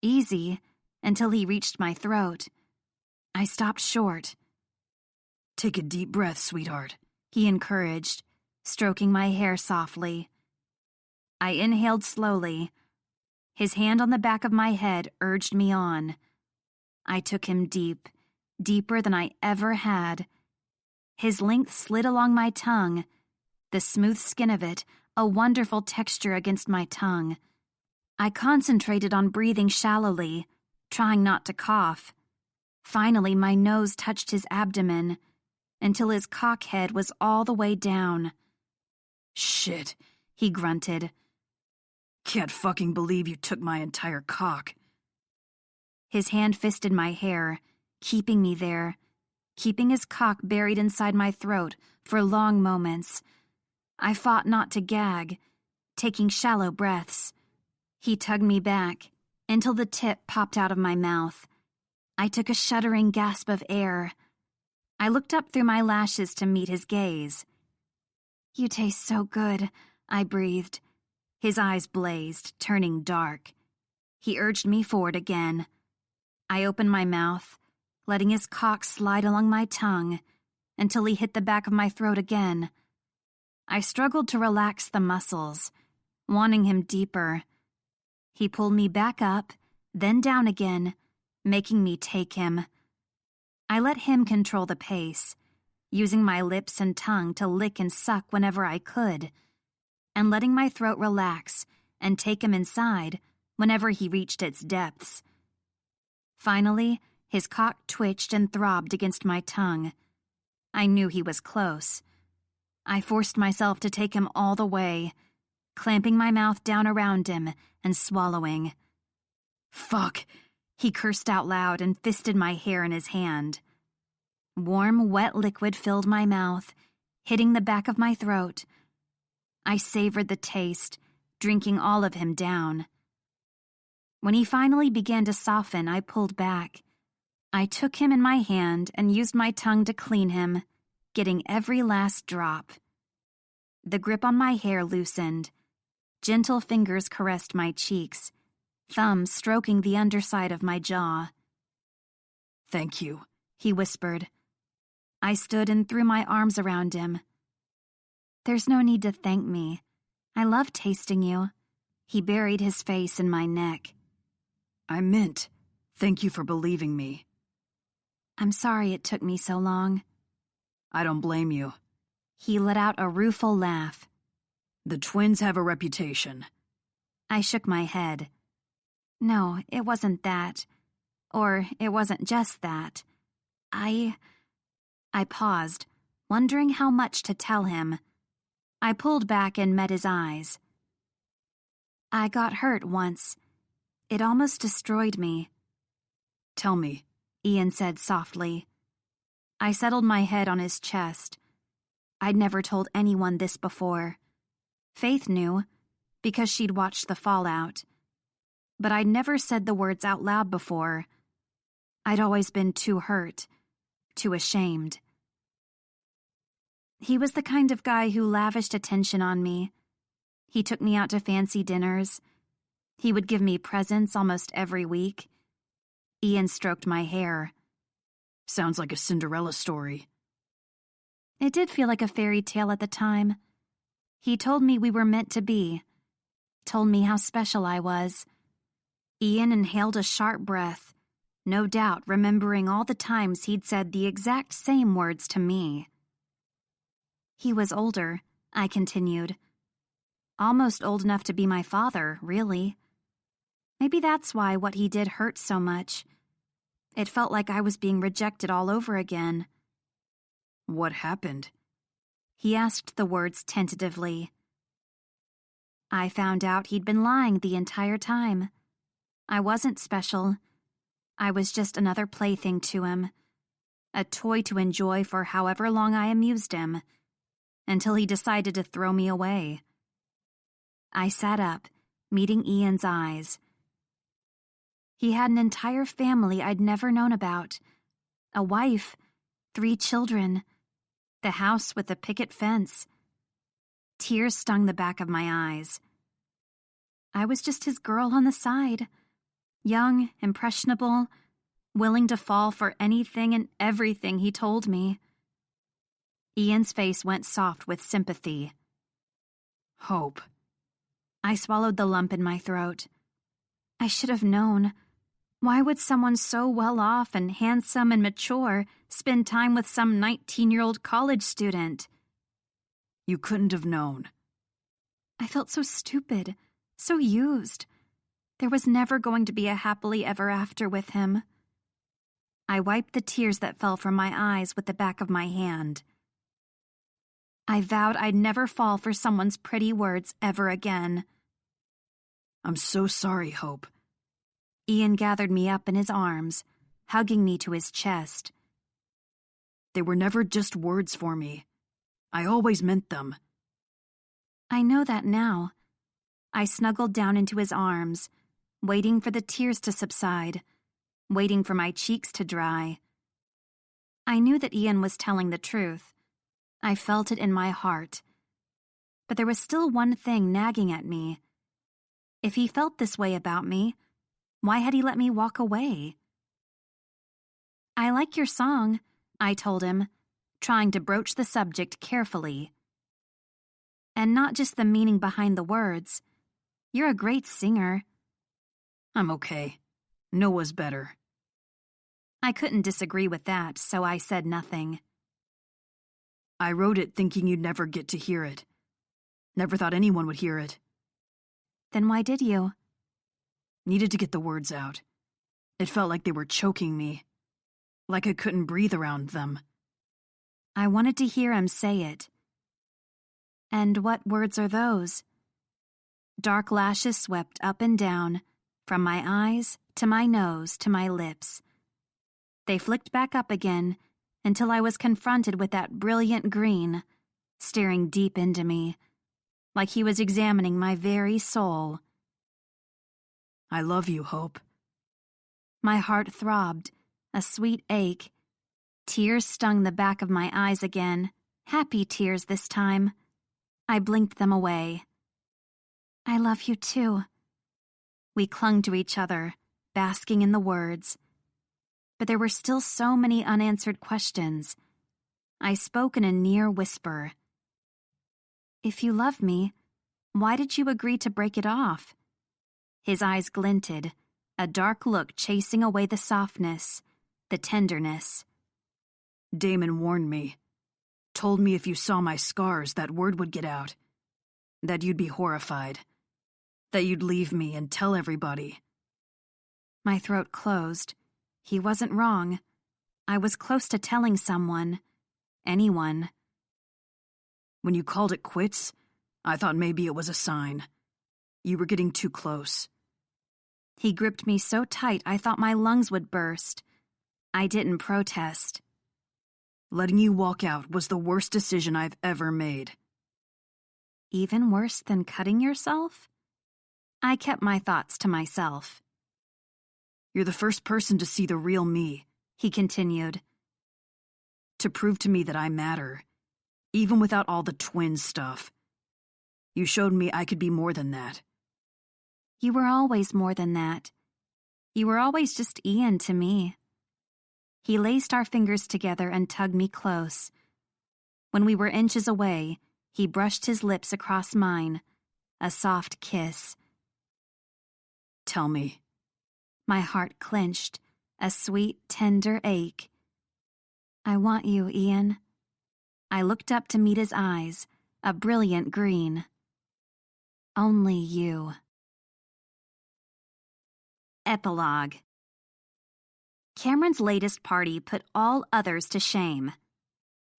Easy until he reached my throat. I stopped short. Take a deep breath, sweetheart, he encouraged, stroking my hair softly. I inhaled slowly. His hand on the back of my head urged me on. I took him deep, deeper than I ever had. His length slid along my tongue, the smooth skin of it a wonderful texture against my tongue. I concentrated on breathing shallowly, trying not to cough. Finally, my nose touched his abdomen, until his cock head was all the way down. Shit, He grunted. can't fucking believe you took my entire cock. His hand fisted my hair, keeping me there, keeping his cock buried inside my throat for long moments. I fought not to gag, taking shallow breaths. He tugged me back until the tip popped out of my mouth. I took a shuddering gasp of air. I looked up through my lashes to meet his gaze. "You taste so good," I breathed. His eyes blazed, turning dark. He urged me forward again. I opened my mouth, letting his cock slide along my tongue until he hit the back of my throat again. I struggled to relax the muscles, wanting him deeper. He pulled me back up, then down again, making me take him. I let him control the pace, using my lips and tongue to lick and suck whenever I could, and letting my throat relax and take him inside whenever he reached its depths. Finally, his cock twitched and throbbed against my tongue. I knew he was close. I forced myself to take him all the way, clamping my mouth down around him and swallowing. "Fuck," he cursed out loud and fisted my hair in his hand. Warm, wet liquid filled my mouth, hitting the back of my throat. I savored the taste, drinking all of him down. When he finally began to soften, I pulled back. I took him in my hand and used my tongue to clean him, getting every last drop. The grip on my hair loosened. Gentle fingers caressed my cheeks, thumbs stroking the underside of my jaw. "Thank you," he whispered. I stood and threw my arms around him. "There's no need to thank me. I love tasting you." He buried his face in my neck. "I meant, thank you for believing me." "I'm sorry it took me so long." "I don't blame you." He let out a rueful laugh. "The twins have a reputation." I shook my head. "No, it wasn't that. Or it wasn't just that. I paused, wondering how much to tell him. I pulled back and met his eyes. "I got hurt once. It almost destroyed me." "Tell me," Ian said softly. I settled my head on his chest. I'd never told anyone this before. Faith knew, because she'd watched the fallout. But I'd never said the words out loud before. I'd always been too hurt, too ashamed. He was the kind of guy who lavished attention on me. He took me out to fancy dinners. He would give me presents almost every week. Ian stroked my hair. "Sounds like a Cinderella story." It did feel like a fairy tale at the time. He told me we were meant to be. Told me how special I was. Ian inhaled a sharp breath, no doubt remembering all the times he'd said the exact same words to me. He was older, I continued. Almost old enough to be my father, really. Maybe that's why what he did hurt so much. It felt like I was being rejected all over again. "What happened?" He asked the words tentatively. I found out he'd been lying the entire time. I wasn't special. I was just another plaything to him. A toy to enjoy for however long I amused him, until he decided to throw me away. I sat up, meeting Ian's eyes. He had an entire family I'd never known about. A wife, 3 children, the house with the picket fence. Tears stung the back of my eyes. I was just his girl on the side, young, impressionable, willing to fall for anything and everything he told me. Ian's face went soft with sympathy. Hope. I swallowed the lump in my throat. I should have known. Why would someone so well off and handsome and mature spend time with some 19-year-old college student? You couldn't have known. I felt so stupid, so used. There was never going to be a happily ever after with him. I wiped the tears that fell from my eyes with the back of my hand. I vowed I'd never fall for someone's pretty words ever again. I'm so sorry, Hope. Ian gathered me up in his arms, hugging me to his chest. They were never just words for me. I always meant them. I know that now. I snuggled down into his arms, waiting for the tears to subside, waiting for my cheeks to dry. I knew that Ian was telling the truth. I felt it in my heart. But there was still one thing nagging at me. If he felt this way about me, why had he let me walk away? I like your song, I told him, trying to broach the subject carefully. And not just the meaning behind the words. You're a great singer. I'm okay. Noah's better. I couldn't disagree with that, so I said nothing. I wrote it thinking you'd never get to hear it. Never thought anyone would hear it. Then why did you? Needed to get the words out. It felt like they were choking me. Like I couldn't breathe around them. I wanted to hear him say it. And what words are those? Dark lashes swept up and down, from my eyes to my nose to my lips. They flicked back up again until I was confronted with that brilliant green, staring deep into me, like he was examining my very soul. I love you, Hope. My heart throbbed, a sweet ache. Tears stung the back of my eyes again, happy tears this time. I blinked them away. I love you too. We clung to each other, basking in the words. But there were still so many unanswered questions. I spoke in a near whisper. If you love me, why did you agree to break it off? His eyes glinted, a dark look chasing away the softness, the tenderness. Damon warned me. Told me if you saw my scars, that word would get out. That you'd be horrified. That you'd leave me and tell everybody. My throat closed. He wasn't wrong. I was close to telling someone. Anyone. When you called it quits, I thought maybe it was a sign. You were getting too close. He gripped me so tight I thought my lungs would burst. I didn't protest. Letting you walk out was the worst decision I've ever made. Even worse than cutting yourself? I kept my thoughts to myself. You're the first person to see the real me, he continued. To prove to me that I matter, even without all the twin stuff. You showed me I could be more than that. You were always more than that. You were always just Ian to me. He laced our fingers together and tugged me close. When we were inches away, he brushed his lips across mine, a soft kiss. Tell me. My heart clenched, a sweet, tender ache. I want you, Ian. I looked up to meet his eyes, a brilliant green. Only you. Epilogue. Cameron's latest party put all others to shame.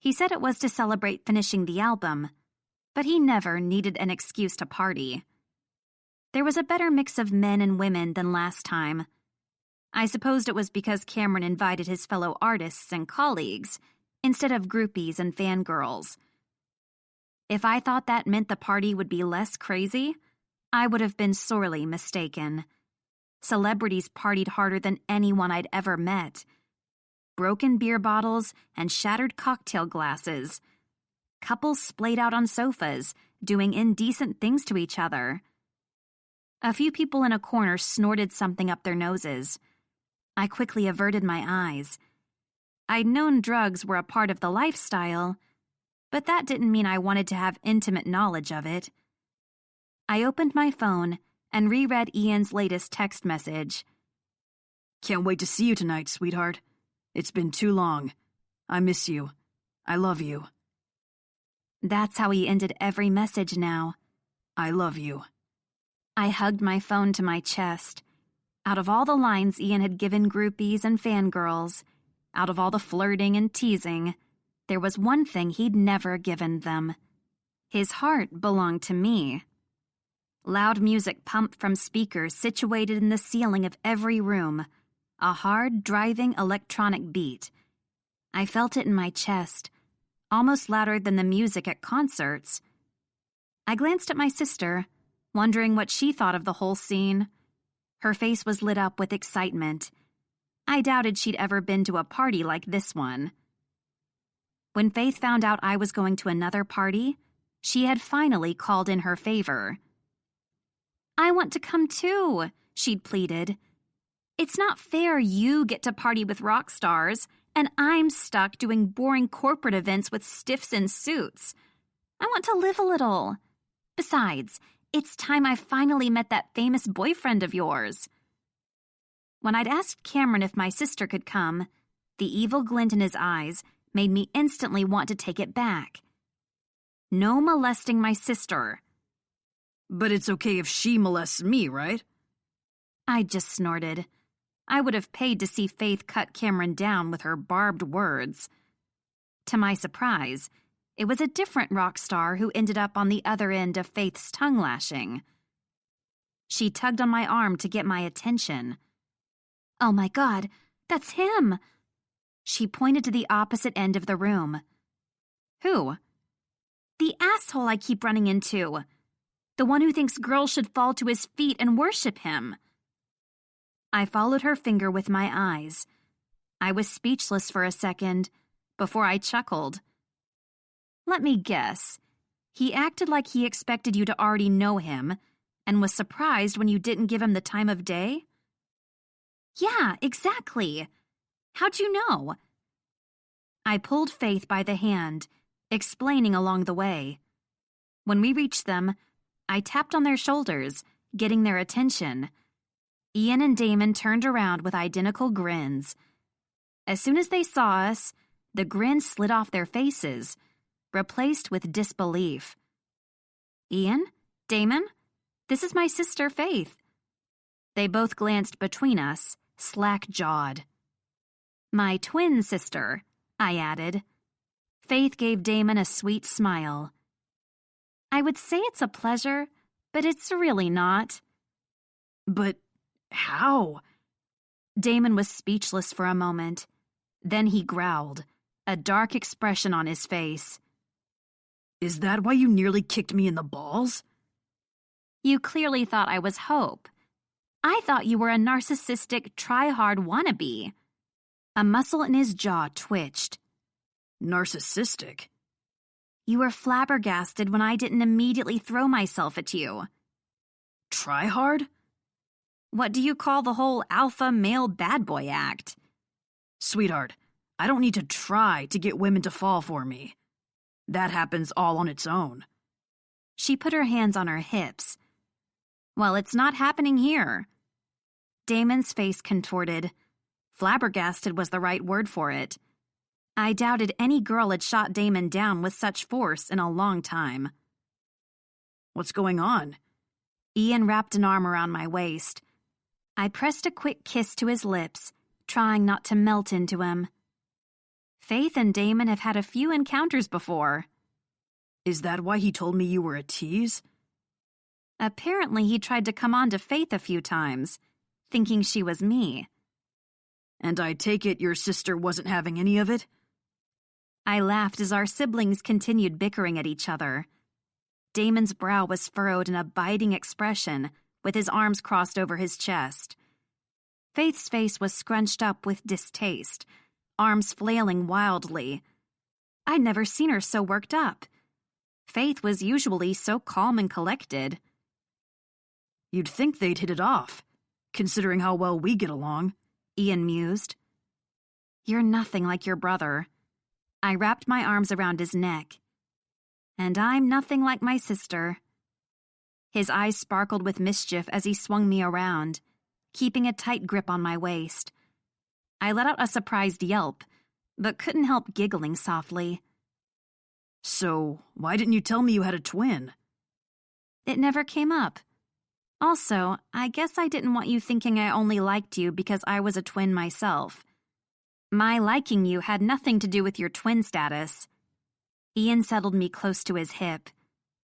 He said it was to celebrate finishing the album, but he never needed an excuse to party. There was a better mix of men and women than last time. I supposed it was because Cameron invited his fellow artists and colleagues, instead of groupies and fangirls. If I thought that meant the party would be less crazy, I would have been sorely mistaken. Celebrities partied harder than anyone I'd ever met. Broken beer bottles and shattered cocktail glasses. Couples splayed out on sofas, doing indecent things to each other. A few people in a corner snorted something up their noses. I quickly averted my eyes. I'd known drugs were a part of the lifestyle, but that didn't mean I wanted to have intimate knowledge of it. I opened my phone and reread Ian's latest text message. Can't wait to see you tonight, sweetheart. It's been too long. I miss you. I love you. That's how he ended every message now. I love you. I hugged my phone to my chest. Out of all the lines Ian had given groupies and fangirls, out of all the flirting and teasing, there was one thing he'd never given them. His heart belonged to me. Loud music pumped from speakers situated in the ceiling of every room, a hard, driving electronic beat. I felt it in my chest, almost louder than the music at concerts. I glanced at my sister, wondering what she thought of the whole scene. Her face was lit up with excitement. I doubted she'd ever been to a party like this one. When Faith found out I was going to another party, she had finally called in her favor. I want to come too, she'd pleaded. It's not fair you get to party with rock stars, and I'm stuck doing boring corporate events with stiffs in suits. I want to live a little. Besides, it's time I finally met that famous boyfriend of yours. When I'd asked Cameron if my sister could come, the evil glint in his eyes made me instantly want to take it back. No molesting my sister. But it's okay if she molests me, right? I just snorted. I would have paid to see Faith cut Cameron down with her barbed words. To my surprise, it was a different rock star who ended up on the other end of Faith's tongue lashing. She tugged on my arm to get my attention. Oh my God, that's him! She pointed to the opposite end of the room. Who? The asshole I keep running into. The one who thinks girls should fall to his feet and worship him. I followed her finger with my eyes. I was speechless for a second before I chuckled. Let me guess. He acted like he expected you to already know him and was surprised when you didn't give him the time of day? Yeah, exactly. How'd you know? I pulled Faith by the hand, explaining along the way. When we reached them, I tapped on their shoulders, getting their attention. Ian and Damon turned around with identical grins. As soon as they saw us, the grins slid off their faces, replaced with disbelief. Ian? Damon? This is my sister, Faith. They both glanced between us, slack-jawed. My twin sister, I added. Faith gave Damon a sweet smile. I would say it's a pleasure, but it's really not. But how? Damon was speechless for a moment. Then he growled, a dark expression on his face. Is that why you nearly kicked me in the balls? You clearly thought I was Hope. I thought you were a narcissistic, try-hard wannabe. A muscle in his jaw twitched. Narcissistic? You were flabbergasted when I didn't immediately throw myself at you. Try hard? What do you call the whole alpha male bad boy act? Sweetheart, I don't need to try to get women to fall for me. That happens all on its own. She put her hands on her hips. Well, it's not happening here. Damon's face contorted. Flabbergasted was the right word for it. I doubted any girl had shot Damon down with such force in a long time. What's going on? Ian wrapped an arm around my waist. I pressed a quick kiss to his lips, trying not to melt into him. Faith and Damon have had a few encounters before. Is that why he told me you were a tease? Apparently he tried to come on to Faith a few times, thinking she was me. And I take it your sister wasn't having any of it? I laughed as our siblings continued bickering at each other. Damon's brow was furrowed in a biting expression, with his arms crossed over his chest. Faith's face was scrunched up with distaste, arms flailing wildly. I'd never seen her so worked up. Faith was usually so calm and collected. You'd think they'd hit it off, considering how well we get along, Ian mused. You're nothing like your brother. I wrapped my arms around his neck. And I'm nothing like my sister. His eyes sparkled with mischief as he swung me around, keeping a tight grip on my waist. I let out a surprised yelp, but couldn't help giggling softly. So, why didn't you tell me you had a twin? It never came up. Also, I guess I didn't want you thinking I only liked you because I was a twin myself. My liking you had nothing to do with your twin status. Ian settled me close to his hip.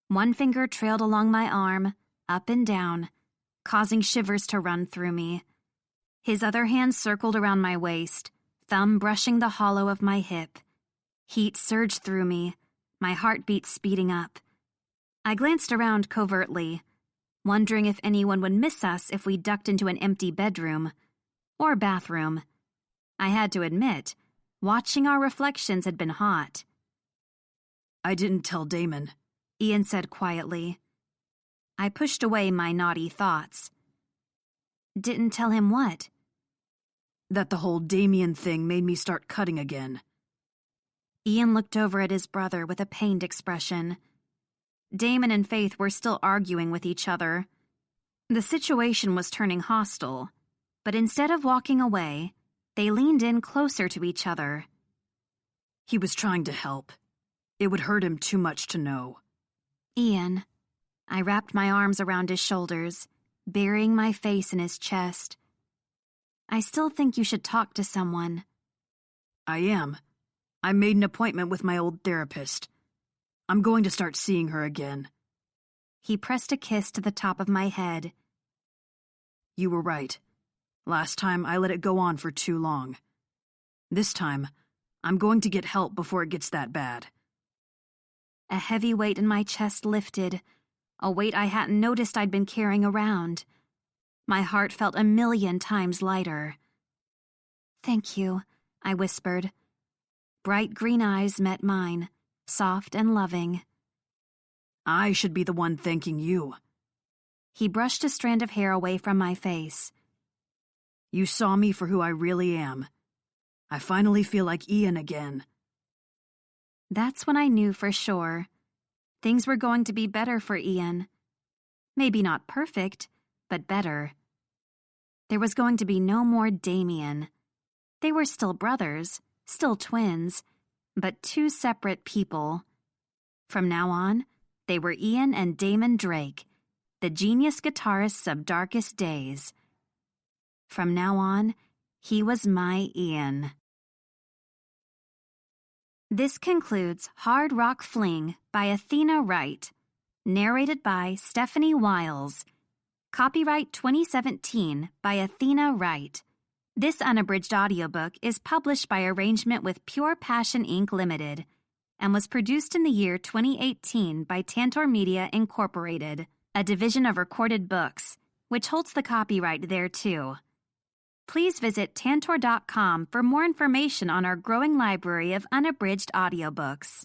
One finger trailed along my arm, up and down, causing shivers to run through me. His other hand circled around my waist, thumb brushing the hollow of my hip. Heat surged through me, my heartbeat speeding up. I glanced around covertly, wondering if anyone would miss us if we ducked into an empty bedroom or bathroom. I had to admit, watching our reflections had been hot. I didn't tell Damon, Ian said quietly. I pushed away my naughty thoughts. Didn't tell him what? That the whole Damien thing made me start cutting again. Ian looked over at his brother with a pained expression. Damon and Faith were still arguing with each other. The situation was turning hostile, but instead of walking away, they leaned in closer to each other. He was trying to help. It would hurt him too much to know. Ian. I wrapped my arms around his shoulders, burying my face in his chest. I still think you should talk to someone. I am. I made an appointment with my old therapist. I'm going to start seeing her again. He pressed a kiss to the top of my head. You were right. Last time I let it go on for too long. This time, I'm going to get help before it gets that bad. A heavy weight in my chest lifted, a weight I hadn't noticed I'd been carrying around. My heart felt 1,000,000 times lighter. Thank you, I whispered. Bright green eyes met mine, soft and loving. I should be the one thanking you. He brushed a strand of hair away from my face. You saw me for who I really am. I finally feel like Ian again. That's when I knew for sure. Things were going to be better for Ian. Maybe not perfect, but better. There was going to be no more Damien. They were still brothers, still twins, but two separate people. From now on, they were Ian and Damon Drake, the genius guitarists of Darkest Days. From now on, he was my Ian. This concludes Hard Rock Fling by Athena Wright, narrated by Stephanie Wiles. Copyright 2017 by Athena Wright. This unabridged audiobook is published by arrangement with Pure Passion Inc. Limited and was produced in the year 2018 by Tantor Media Incorporated, a division of Recorded Books, which holds the copyright thereto. Please visit tantor.com for more information on our growing library of unabridged audiobooks.